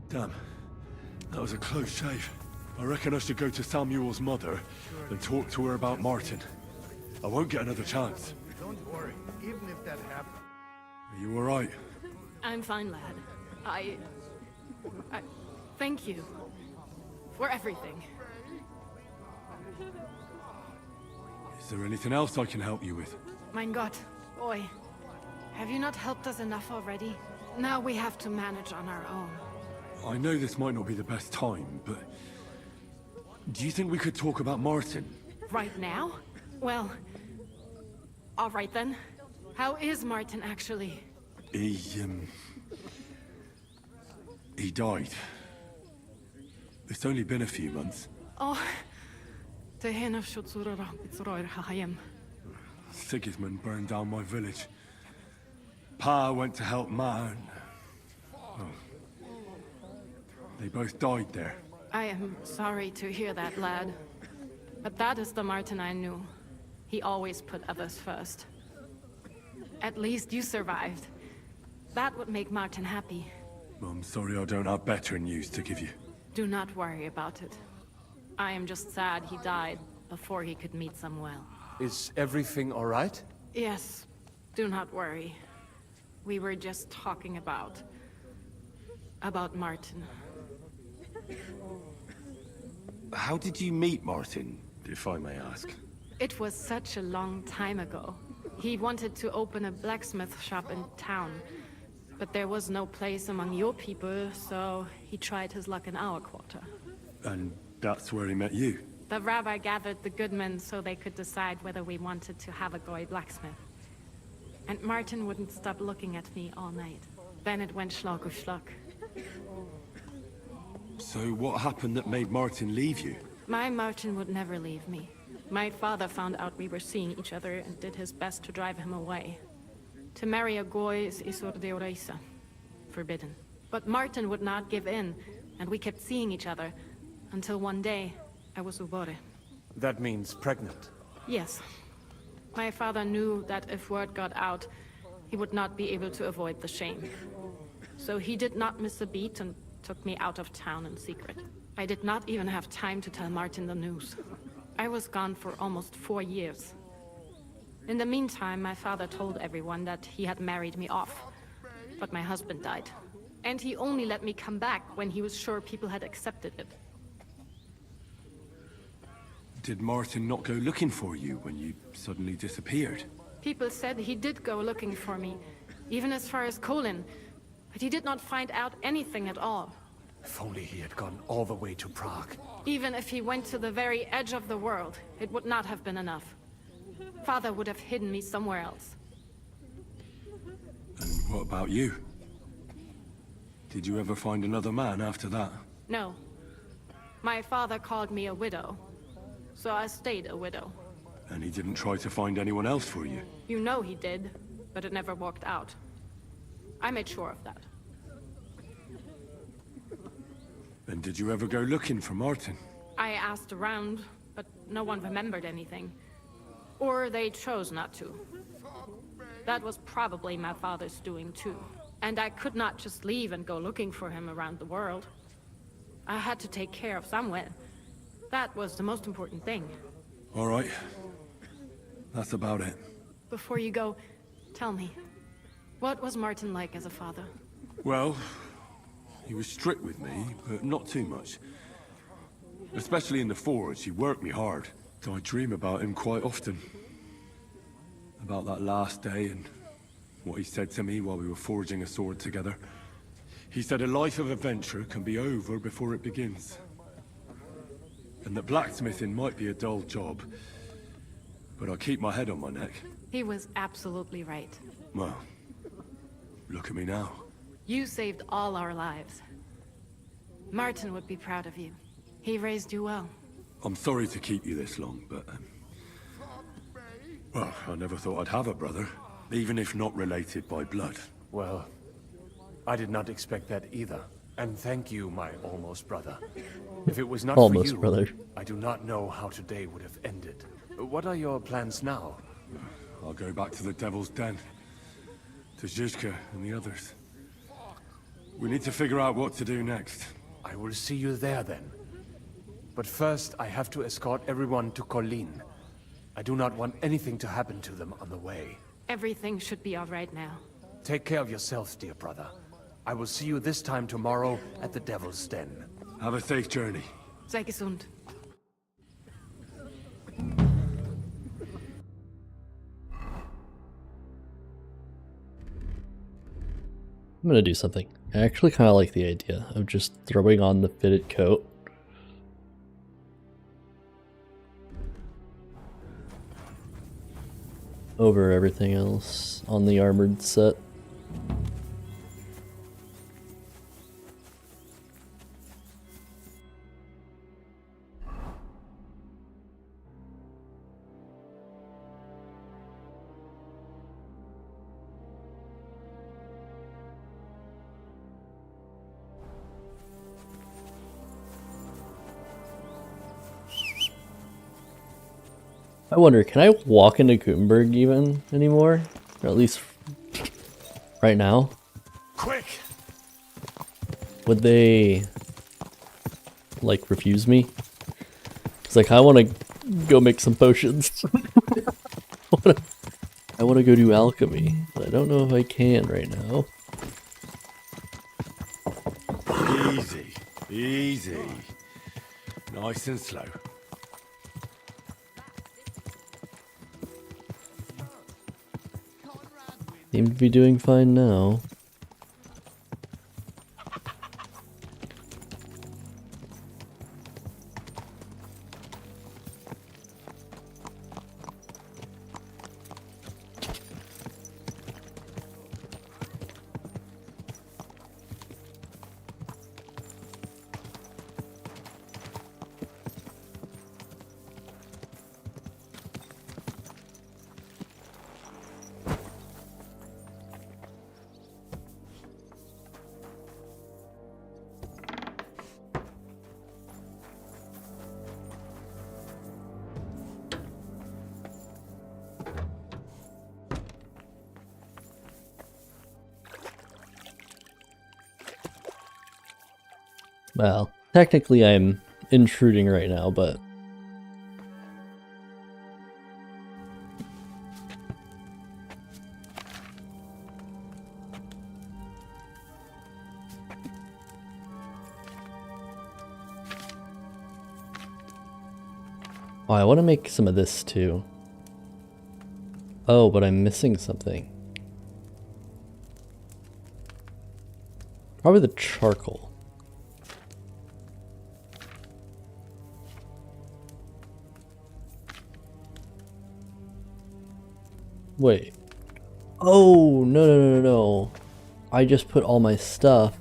Damn. That was a close shave. I reckon I should go to Samuel's mother and talk to her about Martin. I won't get another chance. Don't worry, even if that happens. Are you alright? I'm fine, lad. I thank you for everything. Is there anything else I can help you with? Mein Gott, boy. Have you not helped us enough already? Now we have to manage on our own. I know this might not be the best time, but... do you think we could talk about Martin? Right now? Well, all right then. How is Martin actually? He died. It's only been a few months. Oh, Sigismund burned down my village. Pa went to help Ma and... well, they both died there. I am sorry to hear that, lad. But that is the Martin I knew. He always put others first. At least you survived. That would make Martin happy. I'm sorry I don't have better news to give you. Do not worry about it. I am just sad he died before he could meet Samuel. Is everything all right? Yes, do not worry. We were just talking about Martin. How did you meet Martin, if I may ask? It was such a long time ago. He wanted to open a blacksmith shop in town, but there was no place among your people, so he tried his luck in our quarter. And that's where he met you? The rabbi gathered the good men so they could decide whether we wanted to have a goy blacksmith. And Martin wouldn't stop looking at me all night. Then it went schlock auf schlock. So what happened that made Martin leave you? My Martin would never leave me. My father found out we were seeing each other and did his best to drive him away. To marry a goy is isur deoraisa, forbidden. But Martin would not give in, and we kept seeing each other, until one day, I was ubore. That means pregnant. Yes. My father knew that if word got out, he would not be able to avoid the shame. So he did not miss a beat and took me out of town in secret. I did not even have time to tell Martin the news. I was gone for almost 4 years. In the meantime, my father told everyone that he had married me off. But my husband died. And he only let me come back when he was sure people had accepted it. Did Martin not go looking for you when you suddenly disappeared? People said he did go looking for me, even as far as Kolin. But he did not find out anything at all. If only he had gone all the way to Prague. Even if he went to the very edge of the world, it would not have been enough. Father would have hidden me somewhere else. And what about you? Did you ever find another man after that? No. My father called me a widow. So I stayed a widow. And he didn't try to find anyone else for you? You know he did, but it never worked out. I made sure of that. And did you ever go looking for Martin? I asked around, but no one remembered anything. Or they chose not to. That was probably my father's doing too. And I could not just leave and go looking for him around the world. I had to take care of Samuel. That was the most important thing. All right. That's about it. Before you go, tell me, what was Martin like as a father? Well, he was strict with me, but not too much. Especially in the forge, he worked me hard. I dream about him quite often. About that last day and what he said to me while we were forging a sword together. He said a life of adventure can be over before it begins. And that blacksmithing might be a dull job, but I keep my head on my neck. He was absolutely right. Well, look at me now. You saved all our lives. Martin would be proud of you. He raised you well. I'm sorry to keep you this long, but... well, I never thought I'd have a brother, even if not related by blood. Well, I did not expect that either. And thank you, my almost brother. If it was not for you, brother. I do not know how today would have ended. What are your plans now? I'll go back to the Devil's Den. To Zizka and the others. We need to figure out what to do next. I will see you there then. But first, I have to escort everyone to Colleen. I do not want anything to happen to them on the way. Everything should be all right now. Take care of yourself, dear brother. I will see you this time tomorrow at the Devil's Den. Have a safe journey. Sei gesund. I'm gonna do something. I actually kind of like the idea of just throwing on the fitted coat. Over everything else on the armored set. I wonder, can I walk into Gutenberg even anymore? Or at least right now? Quick! Would they like refuse me? Cause like I want to go make some potions. I want to go do alchemy, but I don't know if I can right now. Easy, easy. Nice and slow. Seem to be doing fine now. Well, technically I'm intruding right now, but... Oh, I want to make some of this too. Oh, but I'm missing something. Probably the charcoal. Wait. Oh, no. I just put all my stuff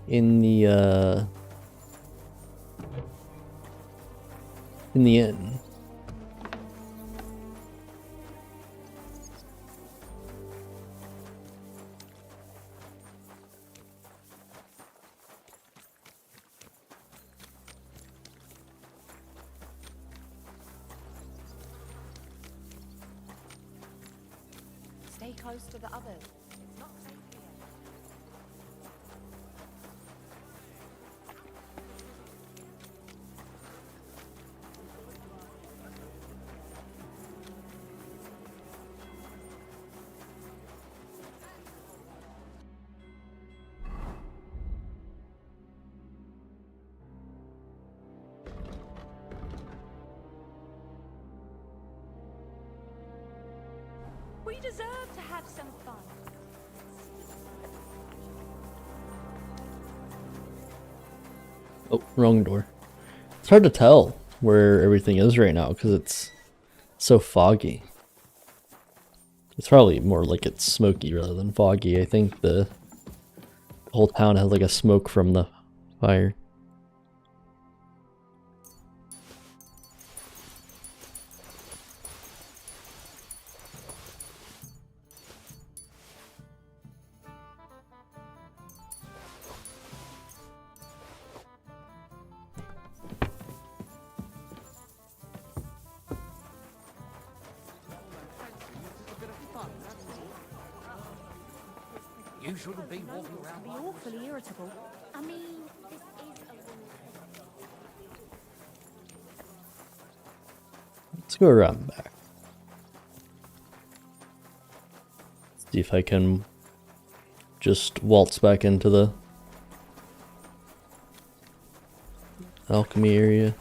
in the inn. Stay close to the others. It's not safe here. We deserve to have some fun. Oh, wrong door. It's hard to tell where everything is right now because it's so foggy. It's probably more like it's smoky rather than foggy. I think the whole town has like a smoke from the fire. You shouldn't be walking around. Be awfully irritable. I mean, this is a Let's go around back. See if I can just waltz back into the alchemy area.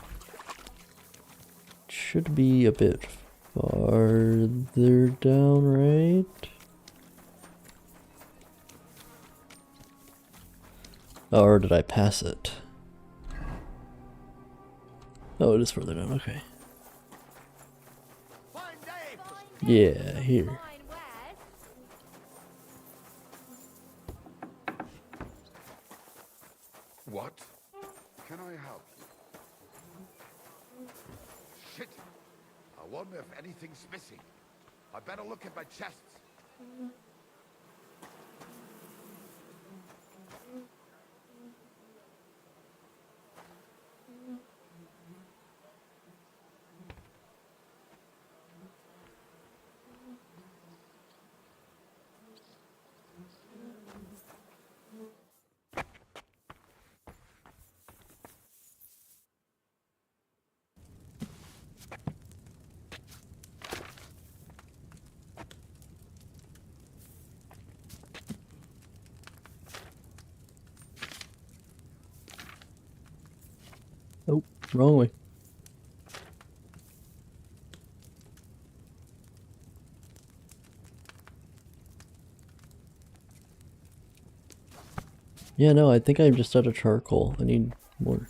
Should be a bit farther down, right? Or did I pass it? Oh, it is further down, okay. Yeah, here. What? Can I help you? Shit! I wonder if anything's missing. I better look at my chests. Wrong way. Yeah, no, I think I'm just out of charcoal. I need more.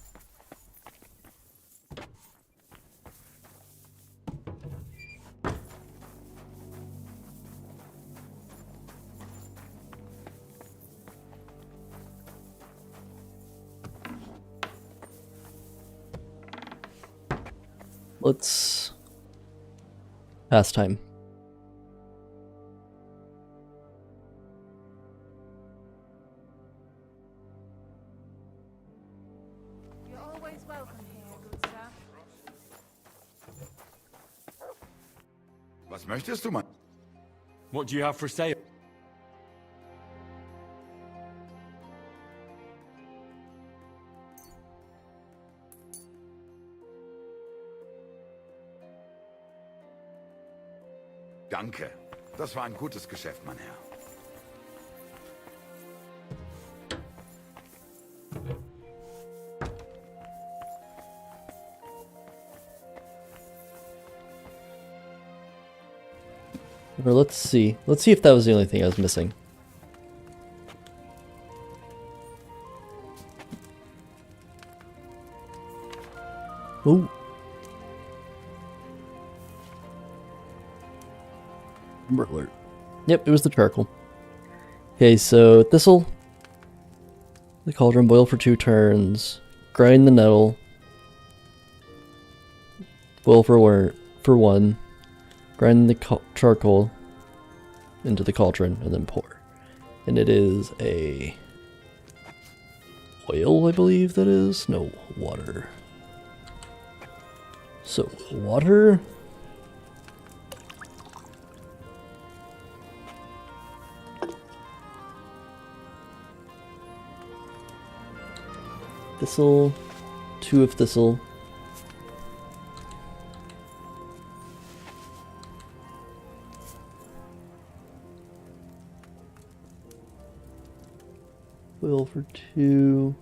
Let's pass time. You're always welcome here, good sir. Was möchtest du, Mann? What do you have for sale? Danke. Das war ein gutes Geschäft, mein Herr. Or let's see. Let's see if that was the only thing I was missing. Ooh. Amber alert. Yep, it was the charcoal. Okay, so thistle. The cauldron, boil for 2 turns. Grind the nettle. Boil for 1. Grind the charcoal into the cauldron and then pour. And it is a oil, I believe that is. No, water. So, water. Thistle. 2 of thistle. Boil for 2.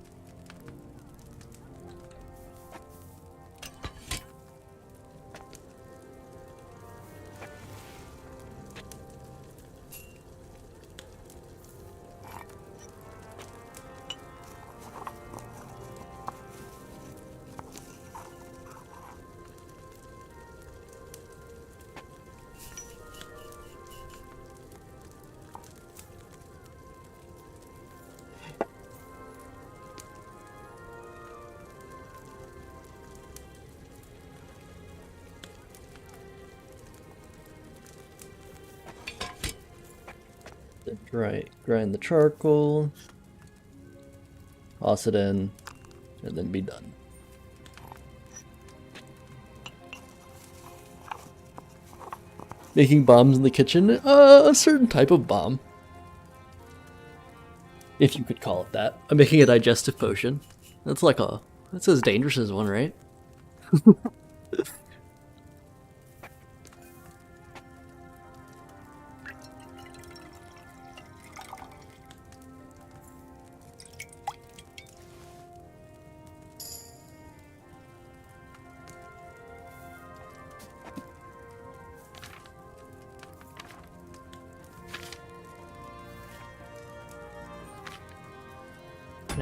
Grind the charcoal, toss it in, and then be done. Making bombs in the kitchen? A certain type of bomb. If you could call it that. I'm making a digestive potion. That's as dangerous as one, right?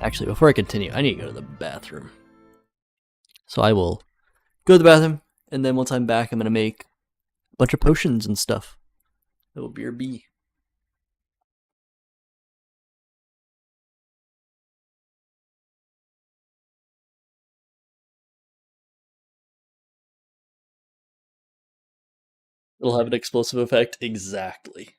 Actually, before I continue, I need to go to the bathroom. So I will go to the bathroom, and then once I'm back, I'm going to make a bunch of potions and stuff. That will be your B. It'll have an explosive effect? Exactly.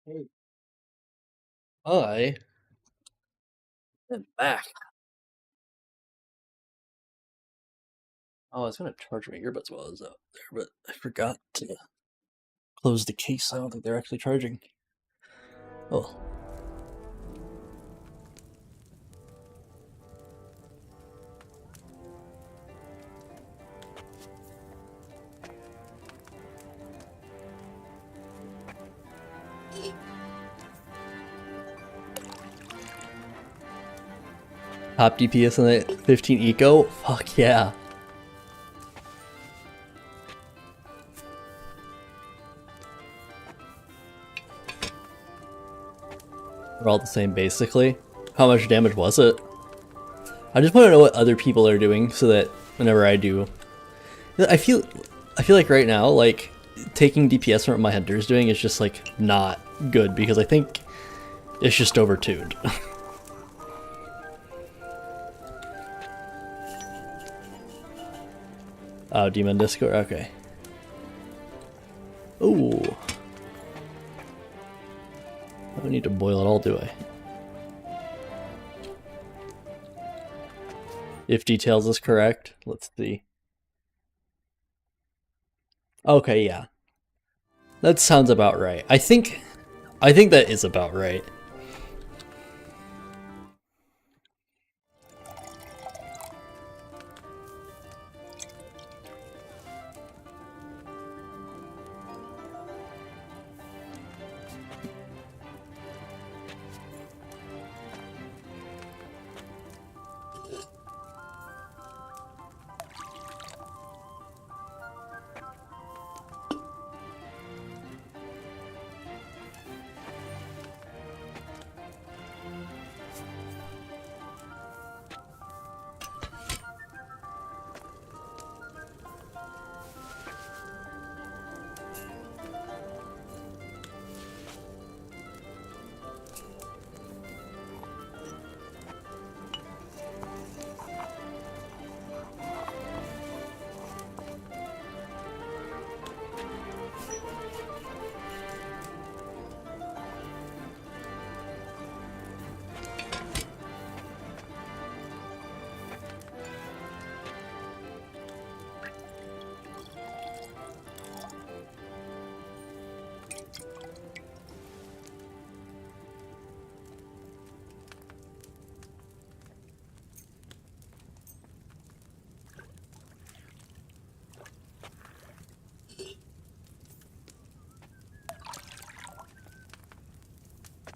I am back. Oh, I was gonna charge my earbuds while I was out there, but I forgot to close the case. I don't think they're actually charging. Oh. Top DPS on that 15 eco? Fuck yeah. We're all the same basically. How much damage was it? I just want to know what other people are doing so that whenever I do, I feel like right now, like taking DPS from what my hunter is doing is just like not good because I think it's just overtuned. Oh, Demon Discord, okay. Ooh. I don't need to boil it all, do I? If details is correct, let's see. Okay, yeah. That sounds about right. I think that is about right.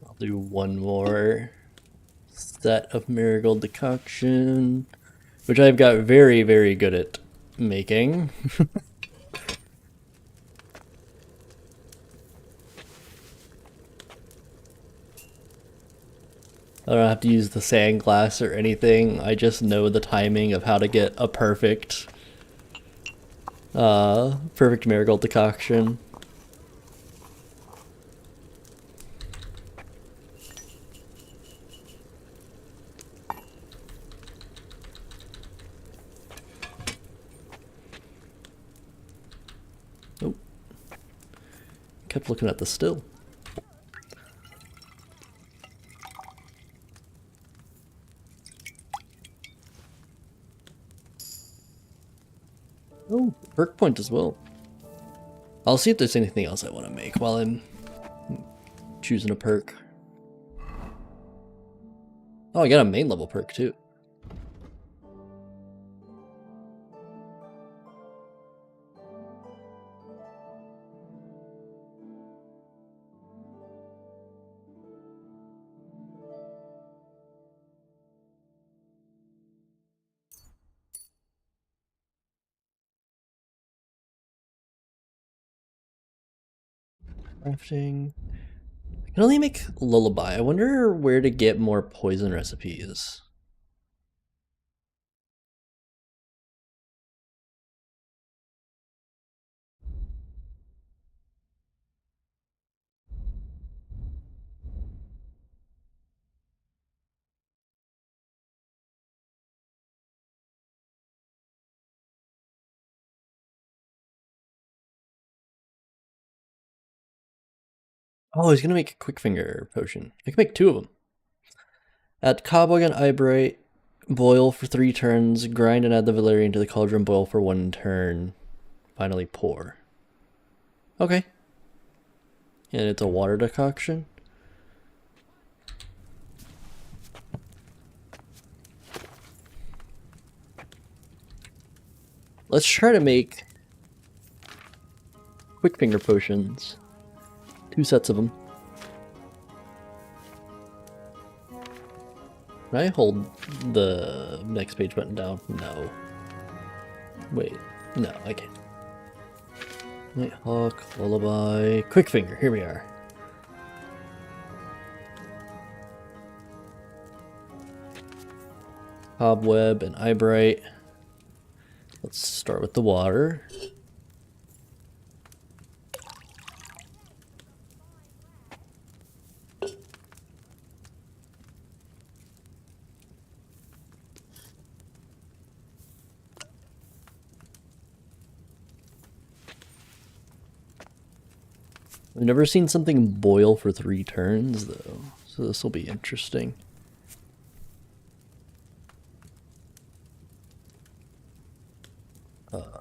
I'll do one more set of marigold decoction, which I've got very, very good at making. I don't have to use the sand glass or anything. I just know the timing of how to get a perfect marigold decoction. Oh. Kept looking at the still. Oh, perk point as well. I'll see if there's anything else I want to make while I'm choosing a perk. Oh, I got a main level perk too. Crafting. I can only make lullaby. I wonder where to get more poison recipes. Oh, he's gonna make a quick finger potion. I can make 2 of them. Add cobweb and eyebright, boil for 3 turns, grind and add the valerian to the cauldron, boil for 1 turn. Finally pour. Okay. And it's a water decoction. Let's try to make quick finger potions. 2 sets of them. Can I hold the next page button down? No. Wait. No, I can't. Nighthawk, Lullaby, quick finger. Here we are. Cobweb and eyebright. Let's start with the water. I've never seen something boil for 3 turns though, so this will be interesting. Let's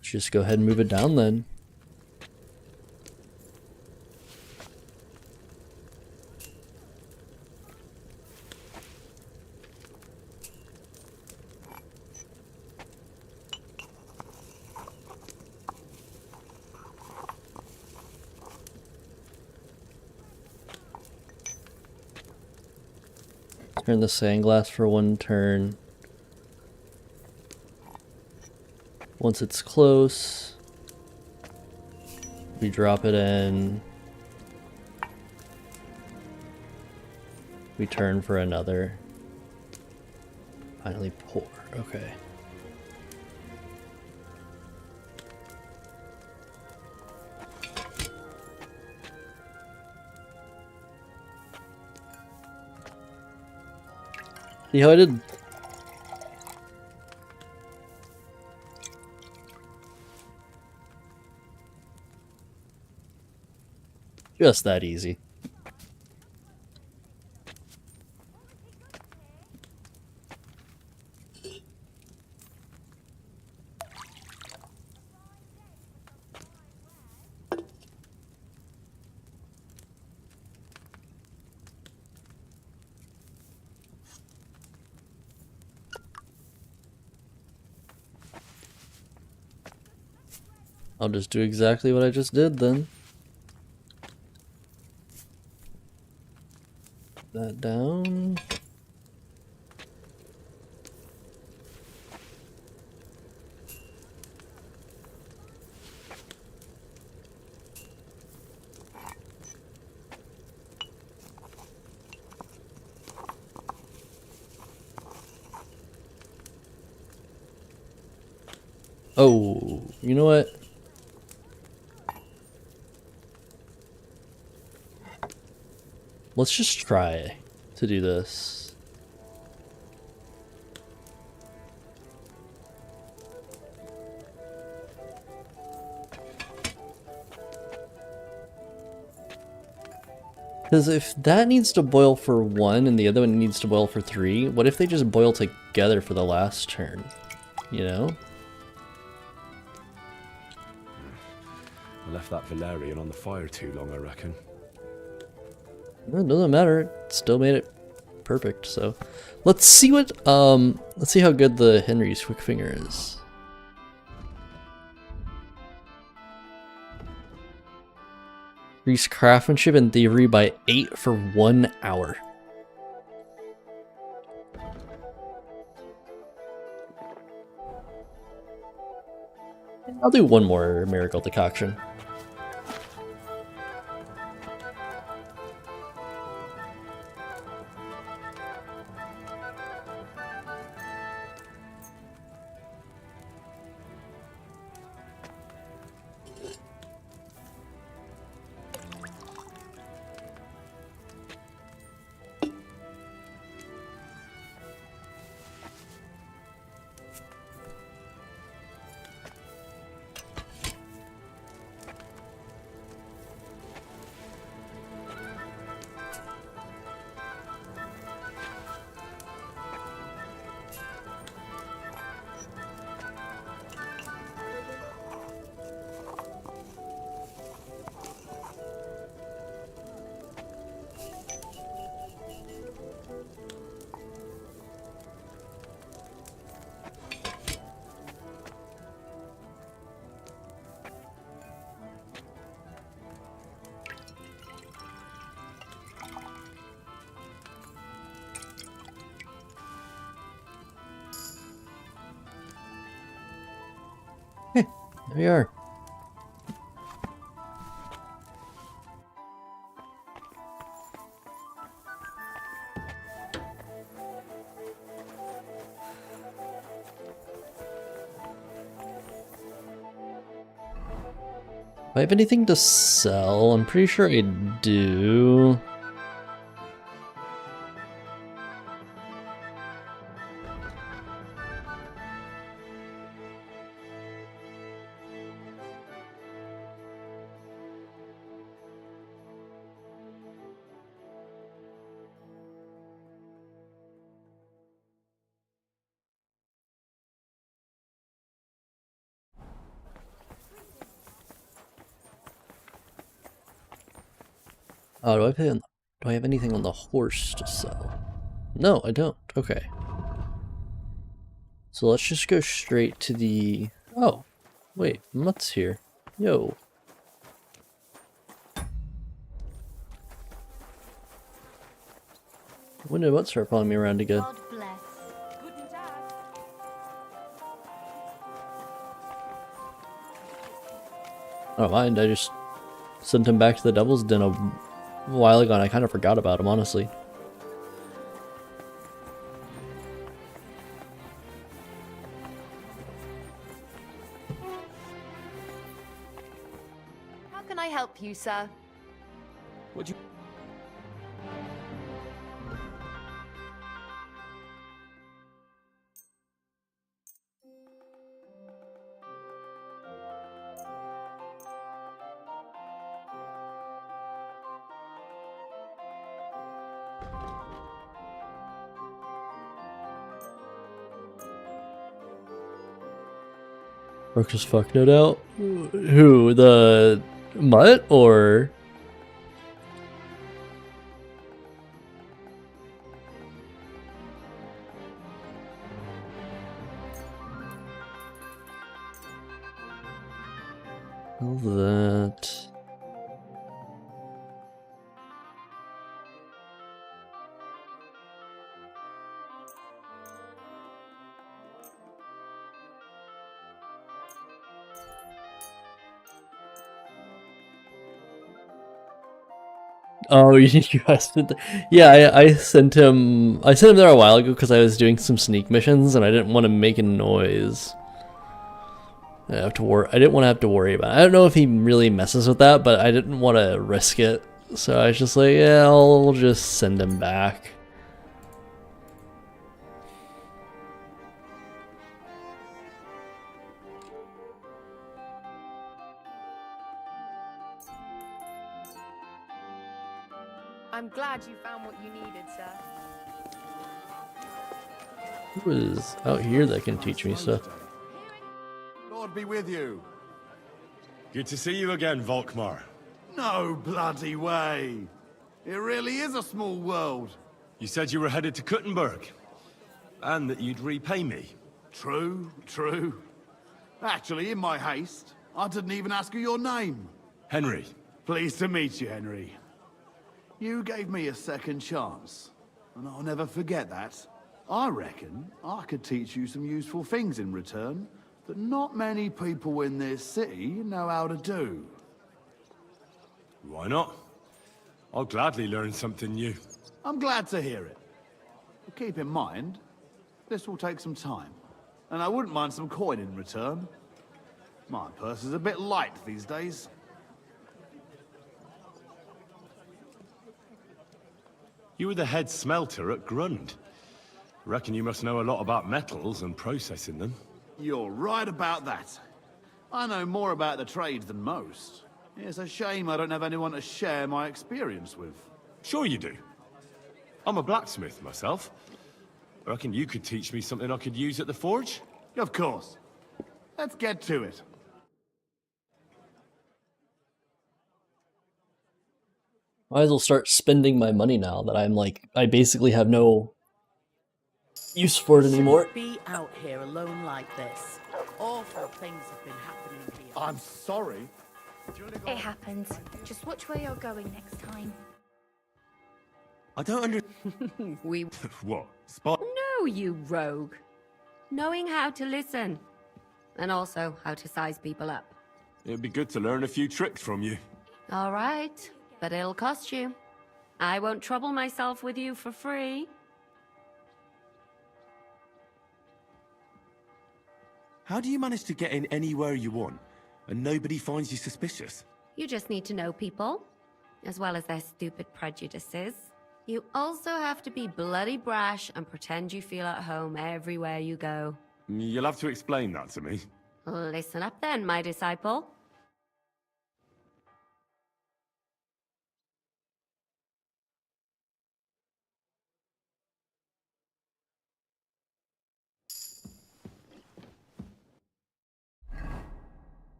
just go ahead and move it down then. Turn the sand glass for 1 turn. Once it's close, we drop it in. We turn for another. Finally pour. Okay. See how I did? Just that easy. I'll just do exactly what I just did then. That down. Oh, you know what? Let's just try to do this. Because if that needs to boil for 1 and the other one needs to boil for 3, what if they just boil together for the last turn? You know? I left that valerian on the fire too long, I reckon. It doesn't matter. It still made it perfect. So, let's see what let's see how good the Henry's quick finger is. Increase craftsmanship and thievery by 8 for 1 hour. I'll do 1 more miracle decoction. There we are. Do I have anything to sell? I'm pretty sure I do. Oh, do I have anything on the horse to sell? No, I don't. Okay. So let's just go straight to the... Oh, wait, Mutt's here. Yo. When did Mutt start following me around again? I don't mind, I just sent him back to the Devil's Den a while ago and I kind of forgot about him, honestly. How can I help you, sir? Would you... Broke as fuck, no doubt. Who? The Mutt or? All that. Oh, you guys sent yeah, I sent him there a while ago because I was doing some sneak missions and I didn't want to make a noise. I didn't want to have to worry about it. I don't know if he really messes with that, but I didn't want to risk it. So I was just like, yeah, I'll just send him back. I'm glad you found what you needed, sir. Who is out here that can teach me stuff? Lord be with you. Good to see you again, Volkmar. No bloody way. It really is a small world. You said you were headed to Kuttenberg, and that you'd repay me. True, true. Actually, in my haste, I didn't even ask you your name. Henry. Pleased to meet you, Henry. You gave me a second chance, and I'll never forget that. I reckon I could teach you some useful things in return that not many people in this city know how to do. Why not? I'll gladly learn something new. I'm glad to hear it. But keep in mind, this will take some time, and I wouldn't mind some coin in return. My purse is a bit light these days. You were the head smelter at Grund. Reckon you must know a lot about metals and processing them. You're right about that. I know more about the trade than most. It's a shame I don't have anyone to share my experience with. Sure you do. I'm a blacksmith myself. I reckon you could teach me something I could use at the forge? Of course. Let's get to it. Might as well start spending my money now that I'm like, I basically have no use for it anymore. Be out here alone like this. Awful things have been happening here. I'm sorry. It happens. Just watch where you're going next time. I don't understand. We... What? Spot? No, you rogue. Knowing how to listen. and also how to size people up. It'd be good to learn a few tricks from you. All right, but it'll cost you. I won't trouble myself with you for free. How do you manage to get in anywhere you want, and nobody finds you suspicious? You just need to know people, as well as their stupid prejudices. You also have to be bloody brash and pretend you feel at home everywhere you go. You'll have to explain that to me. Listen up then, my disciple.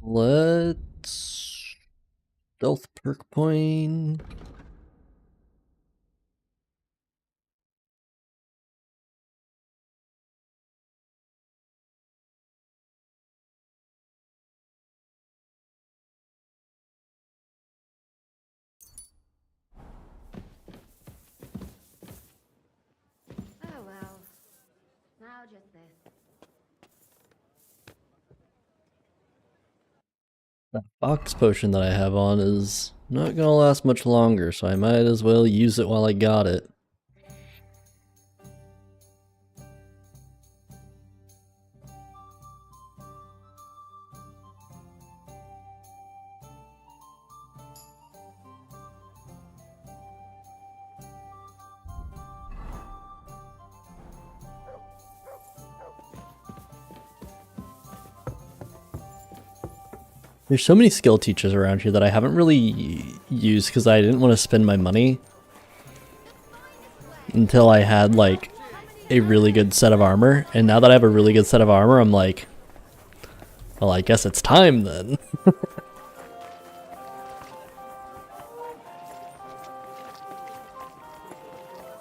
Let's stealth perk point. Oh well. Now just this. That box potion that I have on is not gonna last much longer, so I might as well use it while I got it. There's so many skill teachers around here that I haven't really used because I didn't want to spend my money until I had like a really good set of armor, and now that I have a really good set of armor, I'm like, well, I guess it's time then.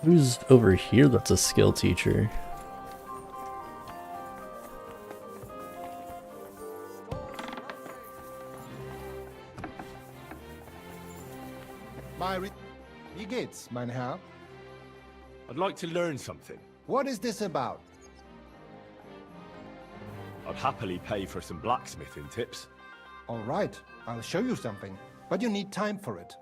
Who's over here that's a skill teacher? Wie geht's, mein Herr? I'd like to learn something. What is this about? I'd happily pay for some blacksmithing tips. All right, I'll show you something, but you need time for it.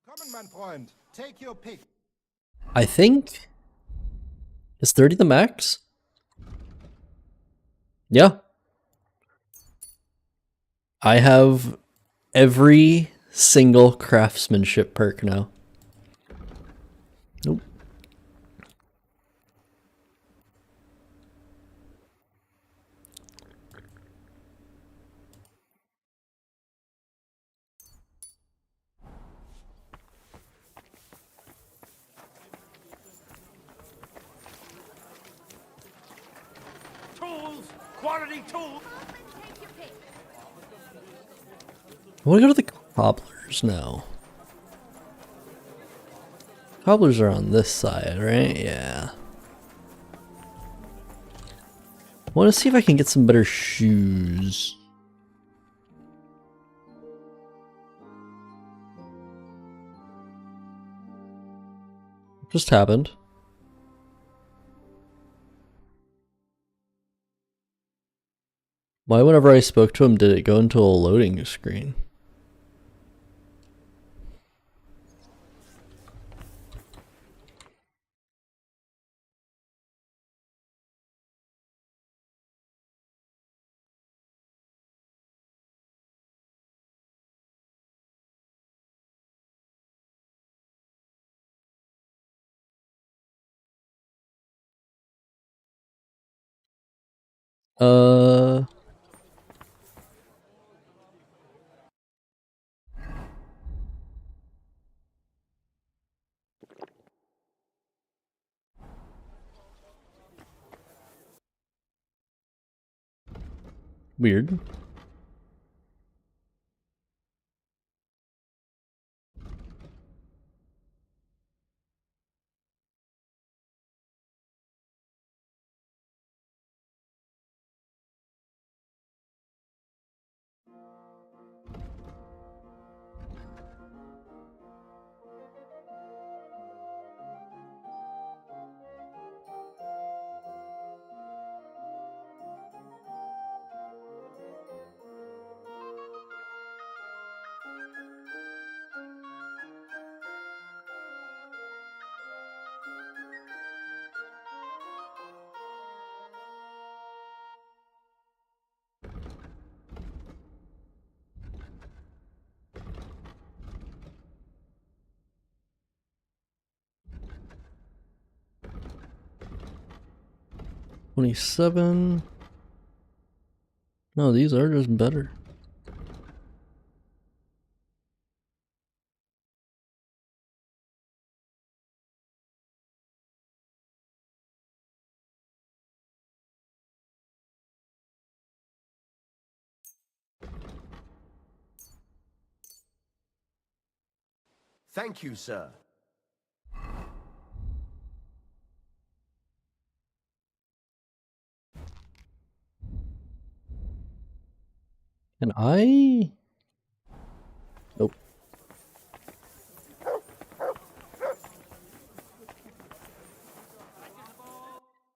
Kommen, mein Freund. Take your pick. I think... Is 30 the max? Yeah. I have every single craftsmanship perk now. Nope. Tools! Quality tools! I want to go to the cobblers now. Cobblers are on this side, right? Yeah. I want to see if I can get some better shoes. What just happened? Why whenever I spoke to him did it go into a loading screen? Weird. 27. No, these are just better. Thank you, sir. Can I? Nope.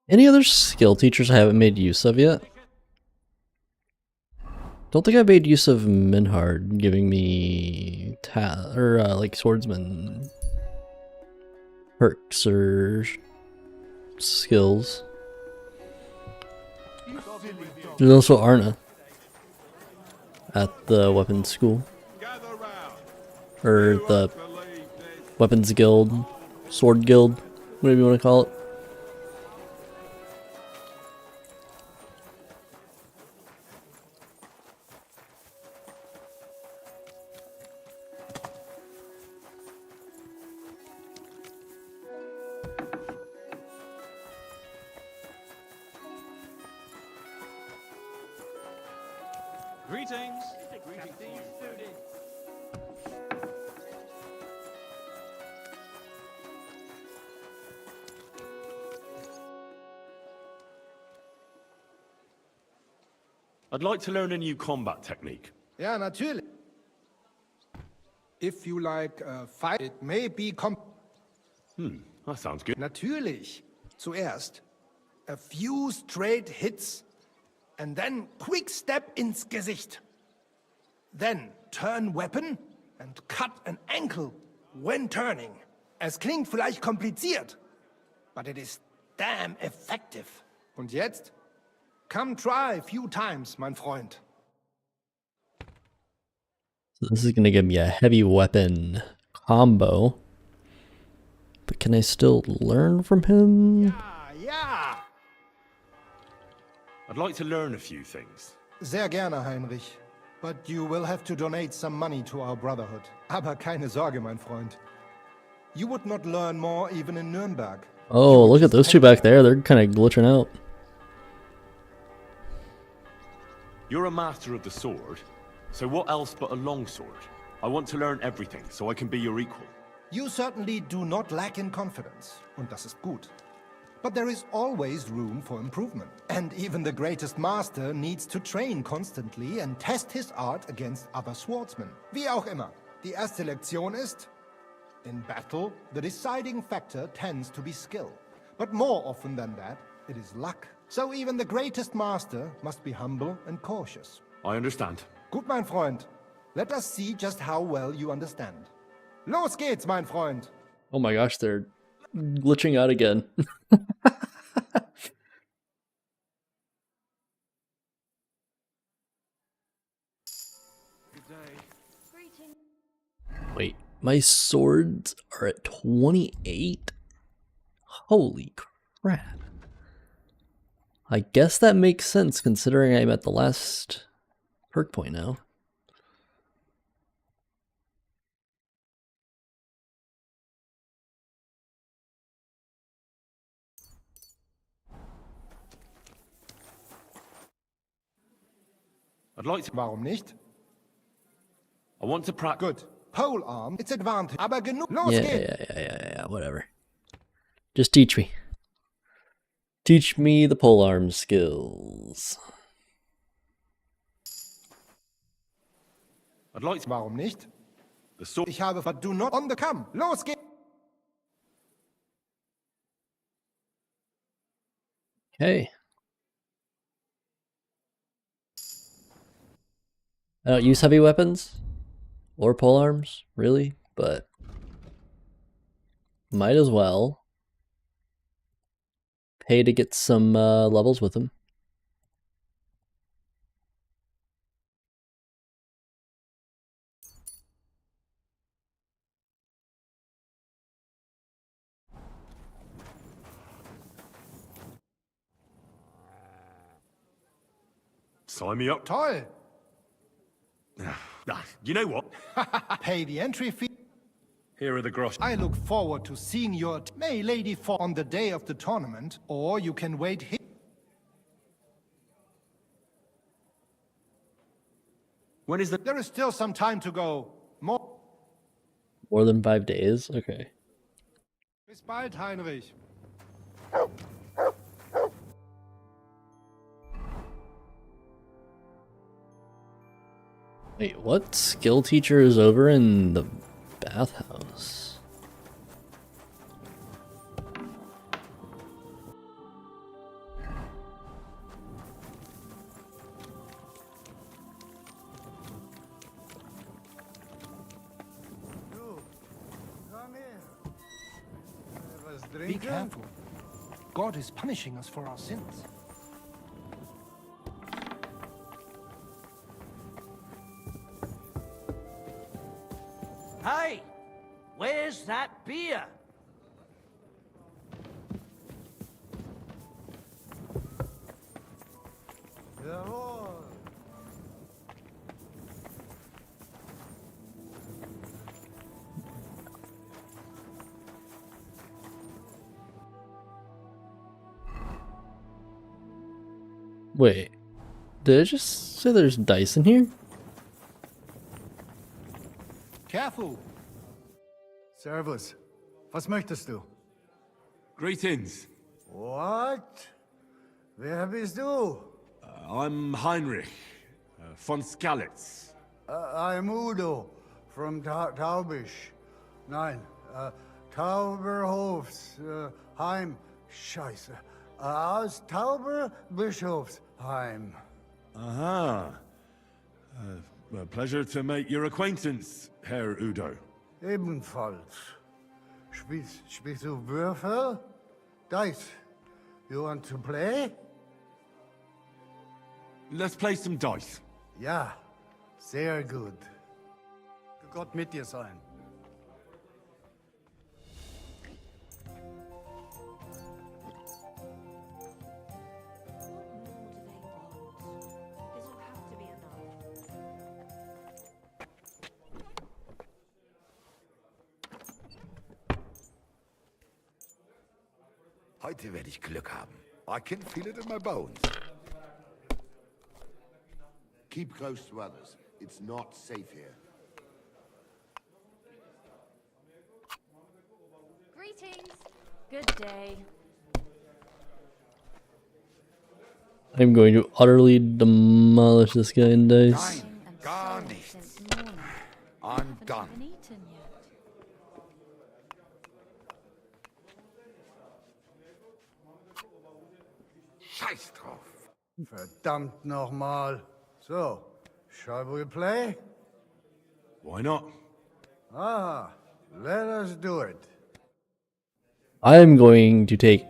Any other skill teachers I haven't made use of yet? Don't think I made use of Minhard giving me like swordsman perks or skills. There's also Arna at the weapons school. Or the weapons guild, sword guild, whatever you want to call it. Greetings. I'd like to learn a new combat technique. Ja, natürlich. If you like fight, it may be That sounds good. Natürlich. Zuerst a few straight hits and then quick step ins Gesicht. Then turn weapon and cut an ankle when turning. Es klingt vielleicht kompliziert, but it is damn effective. Und jetzt? Come try a few times, mein Freund. So this is gonna give me a heavy weapon combo. But can I still learn from him? Ja! I'd like to learn a few things. Sehr gerne, Heinrich. But you will have to donate some money to our brotherhood. Aber keine Sorge, mein Freund. You would not learn more even in Nuremberg. Oh, look at those two back there. They're kind of glitching out. You're a master of the sword, so what else but a longsword? I want to learn everything so I can be your equal. You certainly do not lack in confidence, und das ist gut. But there is always room for improvement. And even the greatest master needs to train constantly and test his art against other swordsmen. Wie auch immer, die erste Lektion ist, in battle, the deciding factor tends to be skill. But more often than that, it is luck. So even the greatest master must be humble and cautious. I understand. Gut, mein Freund. Let us see just how well you understand. Los geht's, mein Freund. Oh my gosh, they're glitching out again. Wait, my swords are at 28? Holy crap. I guess that makes sense considering I'm at the last perk point now. I'd like to... Warum nicht? I want to practice... Good. Pole arm, it's advantage. Aber genug. Los geht's. Yeah, whatever. Just teach me. Teach me the polearm skills. I'd like to... Warum nicht? The sword... Ich habe... But do not on the come. Los geht's. Okay. I don't use heavy weapons or polearms, really, but might as well pay to get some levels with them. Sign me up. Toll. You know what? Pay the entry fee. Here are the grosh. I look forward to seeing your May Lady fall on the day of the tournament, or you can wait here. When is the... There is still some time to go. More than 5 days? Okay. Bis bald, Heinrich. Wait, what skill teacher is over in the bathhouse? Come here. Was Be drinking? careful. God is punishing us for our sins. Hey! Where's that beer? Jawohl. Wait, did it just say there's dice in here? Careful. Servus. Was möchtest du? Greetings. What? Wer bist du? I'm Heinrich von Skalitz. I'm Udo from Taubisch. Nein, Tauberhofs, Heim. Scheiße. Aus Tauberbischofsheim. Aha. A pleasure to make your acquaintance, Herr Udo. Ebenfalls. Spielst du Würfel? Dice. You want to play? Let's play some dice. Ja, sehr gut. Gott mit dir sein. Heute werde ich Glück haben. I can feel it in my bones. Keep close to others. It's not safe here. Greetings. Good day. I'm going to utterly demolish this guy in dice. Nein, gar nichts. I'm done. Scheiß drauf. Verdammt nochmal. So, shall we play? Why not? Ah, let us do it. I'm going to take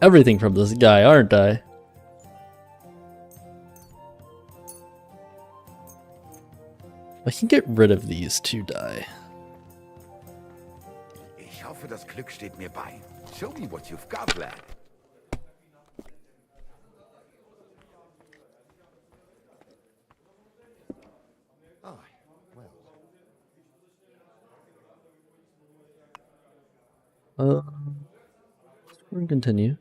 everything from this guy, aren't I? I can get rid of these 2 die. Ich hoffe, das Glück steht mir bei. Show me what you've got, lad. Ah, well. We're gonna continue.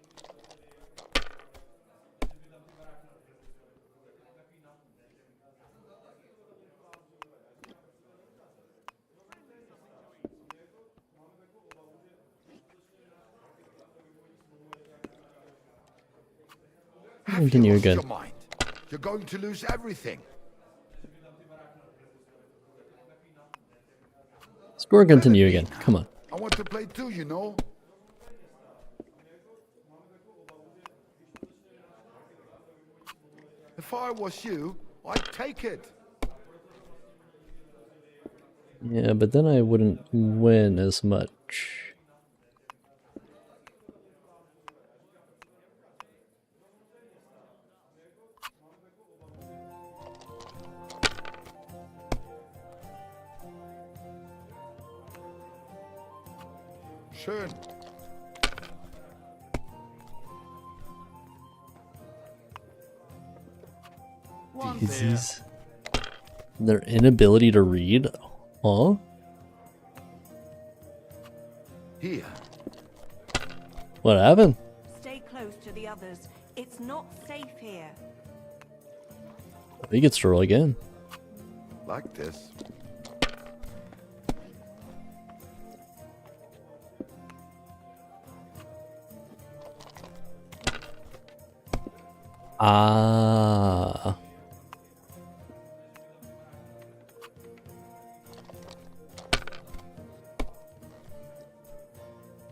Continue again. Your mind. You're going to lose everything. Score continue again. Come on. I want to play too, you know. If I was you, I'd take it. Yeah, but then I wouldn't win as much. Schön. Daisies. Their inability to read? Huh? Here. What happened? Stay close to the others. It's not safe here. He gets to roll again. Like this. Ah.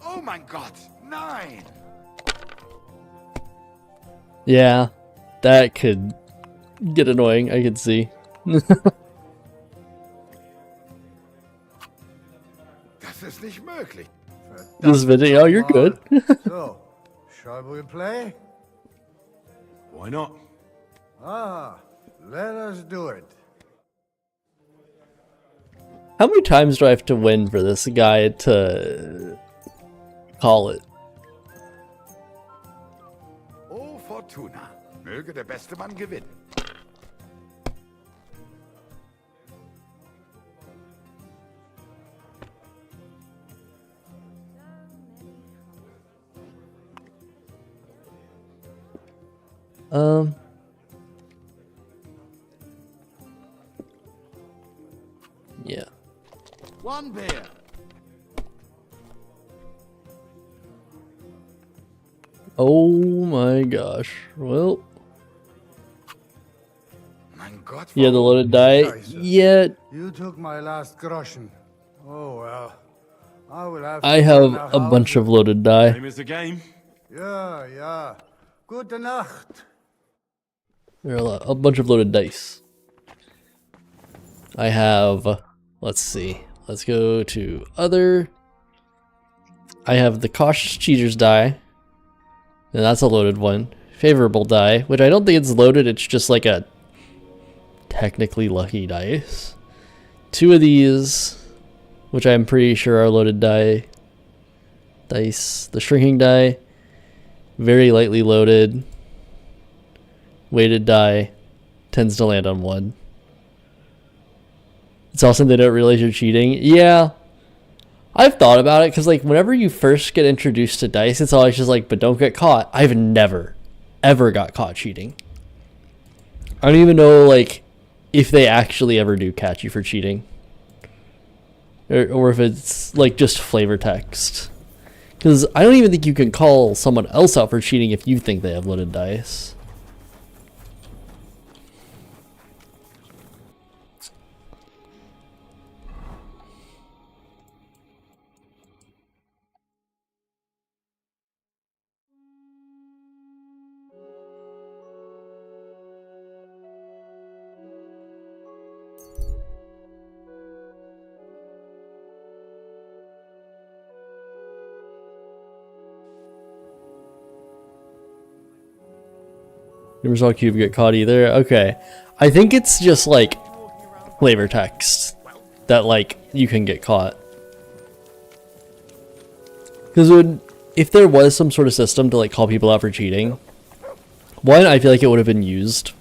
Oh my god, 9! Yeah, that could get annoying, I could see. Das ist nicht möglich. This video, you're good. So, shall we play? Why not? Ah, let us do it. How many times do I have to win for this guy to call it? Oh, Fortuna. Möge der beste Mann gewinnen. Yeah. One beer. Oh my gosh. Well. Yeah, the loaded die. Yeah. You took my last groschen. Oh well. I will have. I have a bunch of loaded die. Same as the game. Yeah, yeah. Gute Nacht. There are a bunch of loaded dice. I have, let's see, let's go to other. I have the cautious cheaters die, and that's a loaded one. Favorable die, which I don't think it's loaded, it's just like a technically lucky dice. Two of these, which I'm pretty sure are loaded dice. The shrinking die, very lightly loaded. Weighted die tends to land on one. It's also they don't realize you're cheating. Yeah, I've thought about it because like whenever you first get introduced to dice, it's always just like, but don't get caught. I've never, ever got caught cheating. I don't even know like if they actually ever do catch you for cheating, or if it's like just flavor text. Because I don't even think you can call someone else out for cheating if you think they have loaded dice. Never saw Cube get caught either. Okay. I think it's just like flavor text that like you can get caught. Because if there was some sort of system to like call people out for cheating, one, I feel like it would have been used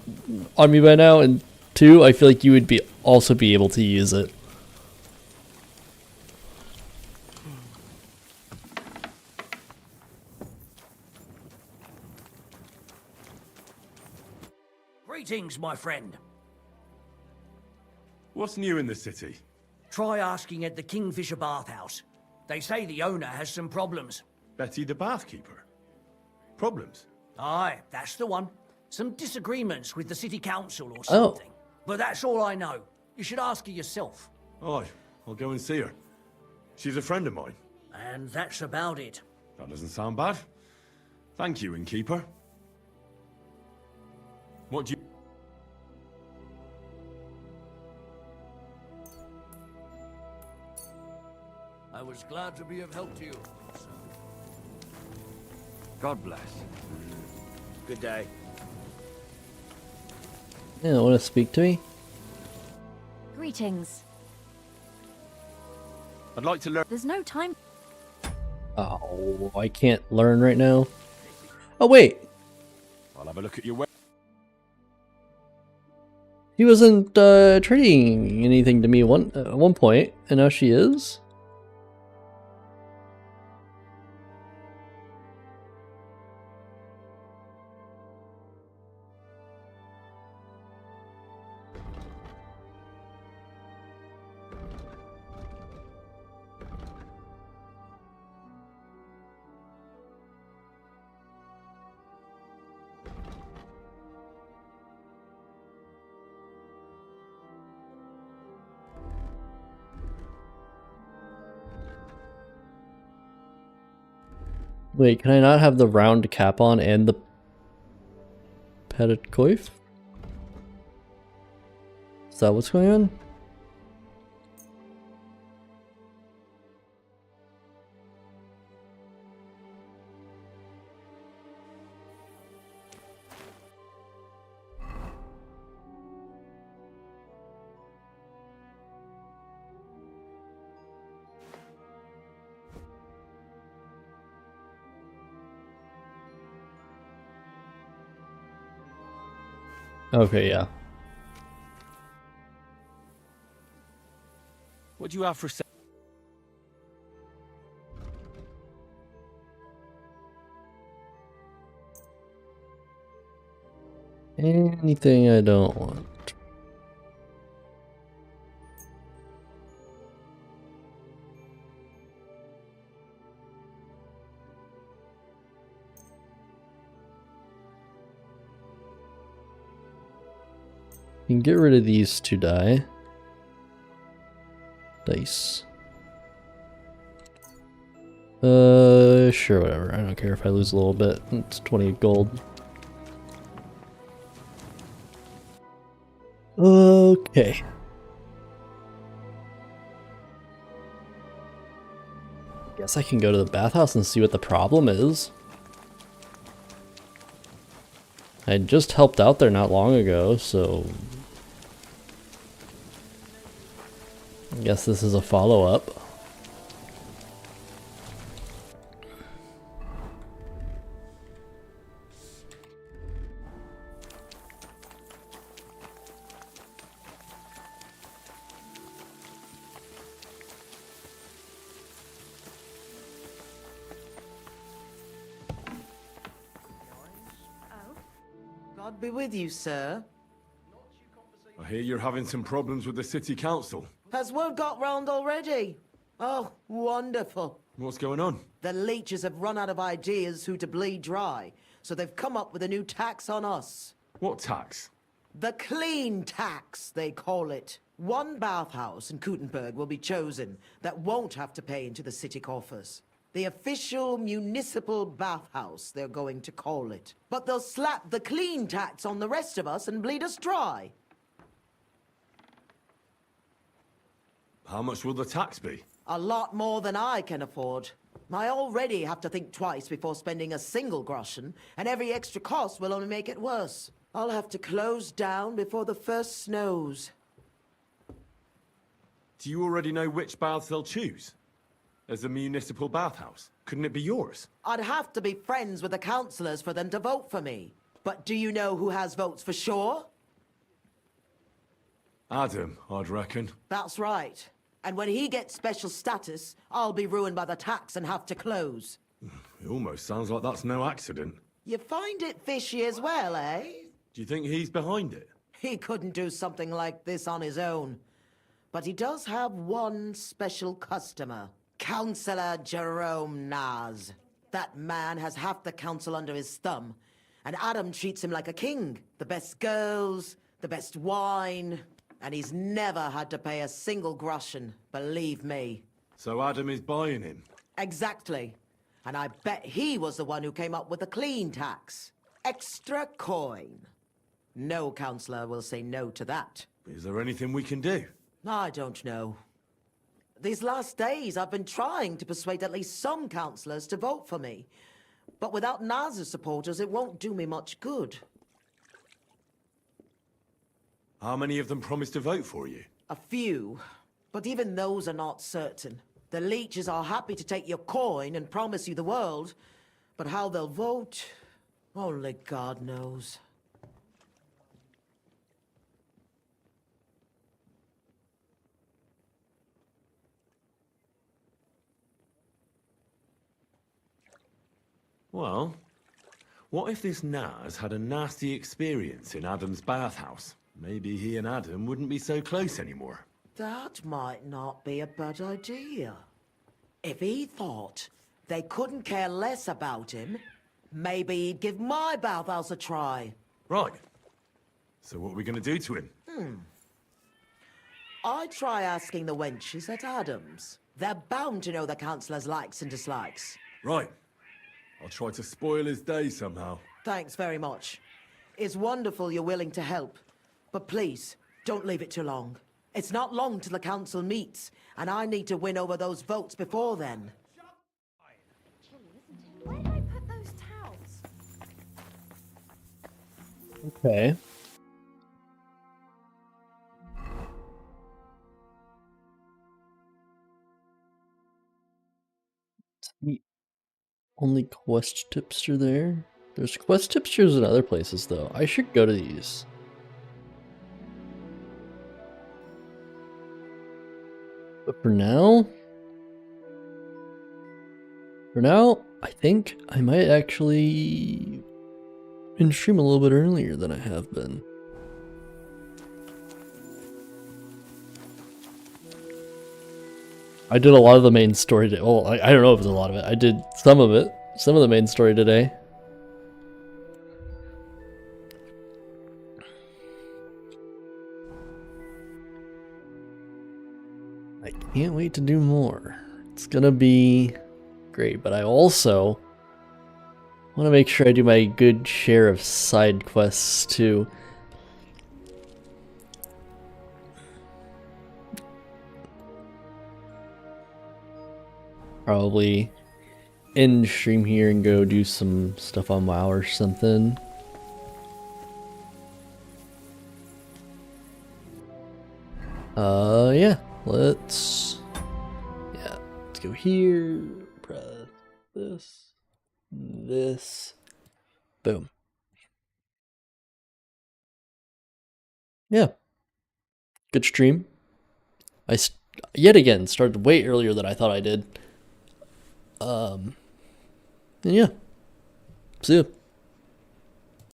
on me by now, and two, I feel like you would also be able to use it. Greetings, my friend. What's new in the city? Try asking at the Kingfisher Bathhouse. They say the owner has some problems. Betty the bathkeeper? Problems? Aye, that's the one. Some disagreements with the city council or Oh. something. But that's all I know. You should ask her yourself. Oh, I'll go and see her. She's a friend of mine. And that's about it. That doesn't sound bad. Thank you, innkeeper. What do you... I was glad to be of help to you. God bless. Good day. Yeah, want to speak to me? Greetings. I'd like to learn... There's no time. Oh, I can't learn right now. Oh, wait. I'll have a look at your web... He wasn't trading anything to me at one point, and now she is? Wait, can I not have the round cap on and the petted coif? Is that what's going on? Okay, yeah. What do you have for sale? Anything I don't want. You can get rid of these to die. Dice. Sure, whatever. I don't care if I lose a little bit. It's 20 gold. Okay. Guess I can go to the bathhouse and see what the problem is. I just helped out there not long ago, so I guess this is a follow-up. God be with you, sir. I hear you're having some problems with the city council. Has word got round already? Oh, wonderful. What's going on? The leeches have run out of ideas who to bleed dry, so they've come up with a new tax on us. What tax? The clean tax, they call it. One bathhouse in Kuttenberg will be chosen that won't have to pay into the city coffers. The official municipal bathhouse, they're going to call it. But they'll slap the clean tax on the rest of us and bleed us dry. How much will the tax be? A lot more than I can afford. I already have to think twice before spending a single groschen, and every extra cost will only make it worse. I'll have to close down before the first snows. Do you already know which baths they'll choose? As a municipal bathhouse? Couldn't it be yours? I'd have to be friends with the councillors for them to vote for me. But do you know who has votes for sure? Adam, I'd reckon. That's right. And when he gets special status, I'll be ruined by the tax and have to close. It almost sounds like that's no accident. You find it fishy as well, eh? Do you think he's behind it? He couldn't do something like this on his own. But he does have one special customer. Councillor Jerome Naz. That man has half the council under his thumb. And Adam treats him like a king. The best girls, the best wine. And he's never had to pay a single groschen, believe me. So Adam is buying him? Exactly. And I bet he was the one who came up with the clean tax. Extra coin. No councillor will say no to that. Is there anything we can do? I don't know. These last days, I've been trying to persuade at least some councillors to vote for me. But without Naz's supporters, it won't do me much good. How many of them promised to vote for you? A few. But even those are not certain. The leeches are happy to take your coin and promise you the world. But how they'll vote, only God knows. Well, what if this Naz had a nasty experience in Adam's bathhouse? Maybe he and Adam wouldn't be so close anymore. That might not be a bad idea. If he thought they couldn't care less about him, maybe he'd give my bathhouse a try. Right. So what are we going to do to him? I'd try asking the wenches at Adams. They're bound to know the Councillor's likes and dislikes. Right. I'll try to spoil his day somehow. Thanks very much. It's wonderful you're willing to help. But please, don't leave it too long. It's not long till the council meets, and I need to win over those votes before then. Where did I put those towels? Okay. The only quest tips are there. There's quest tipsters in other places though. I should go to these. But for now, I think I might actually stream a little bit earlier than I have been. I did a lot of the main story today. Well, I don't know if it was a lot of it. I did some of it. Some of the main story today. I can't wait to do more. It's gonna be great, but I also want to make sure I do my good share of side quests too. Probably end stream here and go do some stuff on WoW or something. Yeah, let's go here, press this, boom. Yeah, good stream. I yet again started way earlier than I thought I did. And yeah, see ya.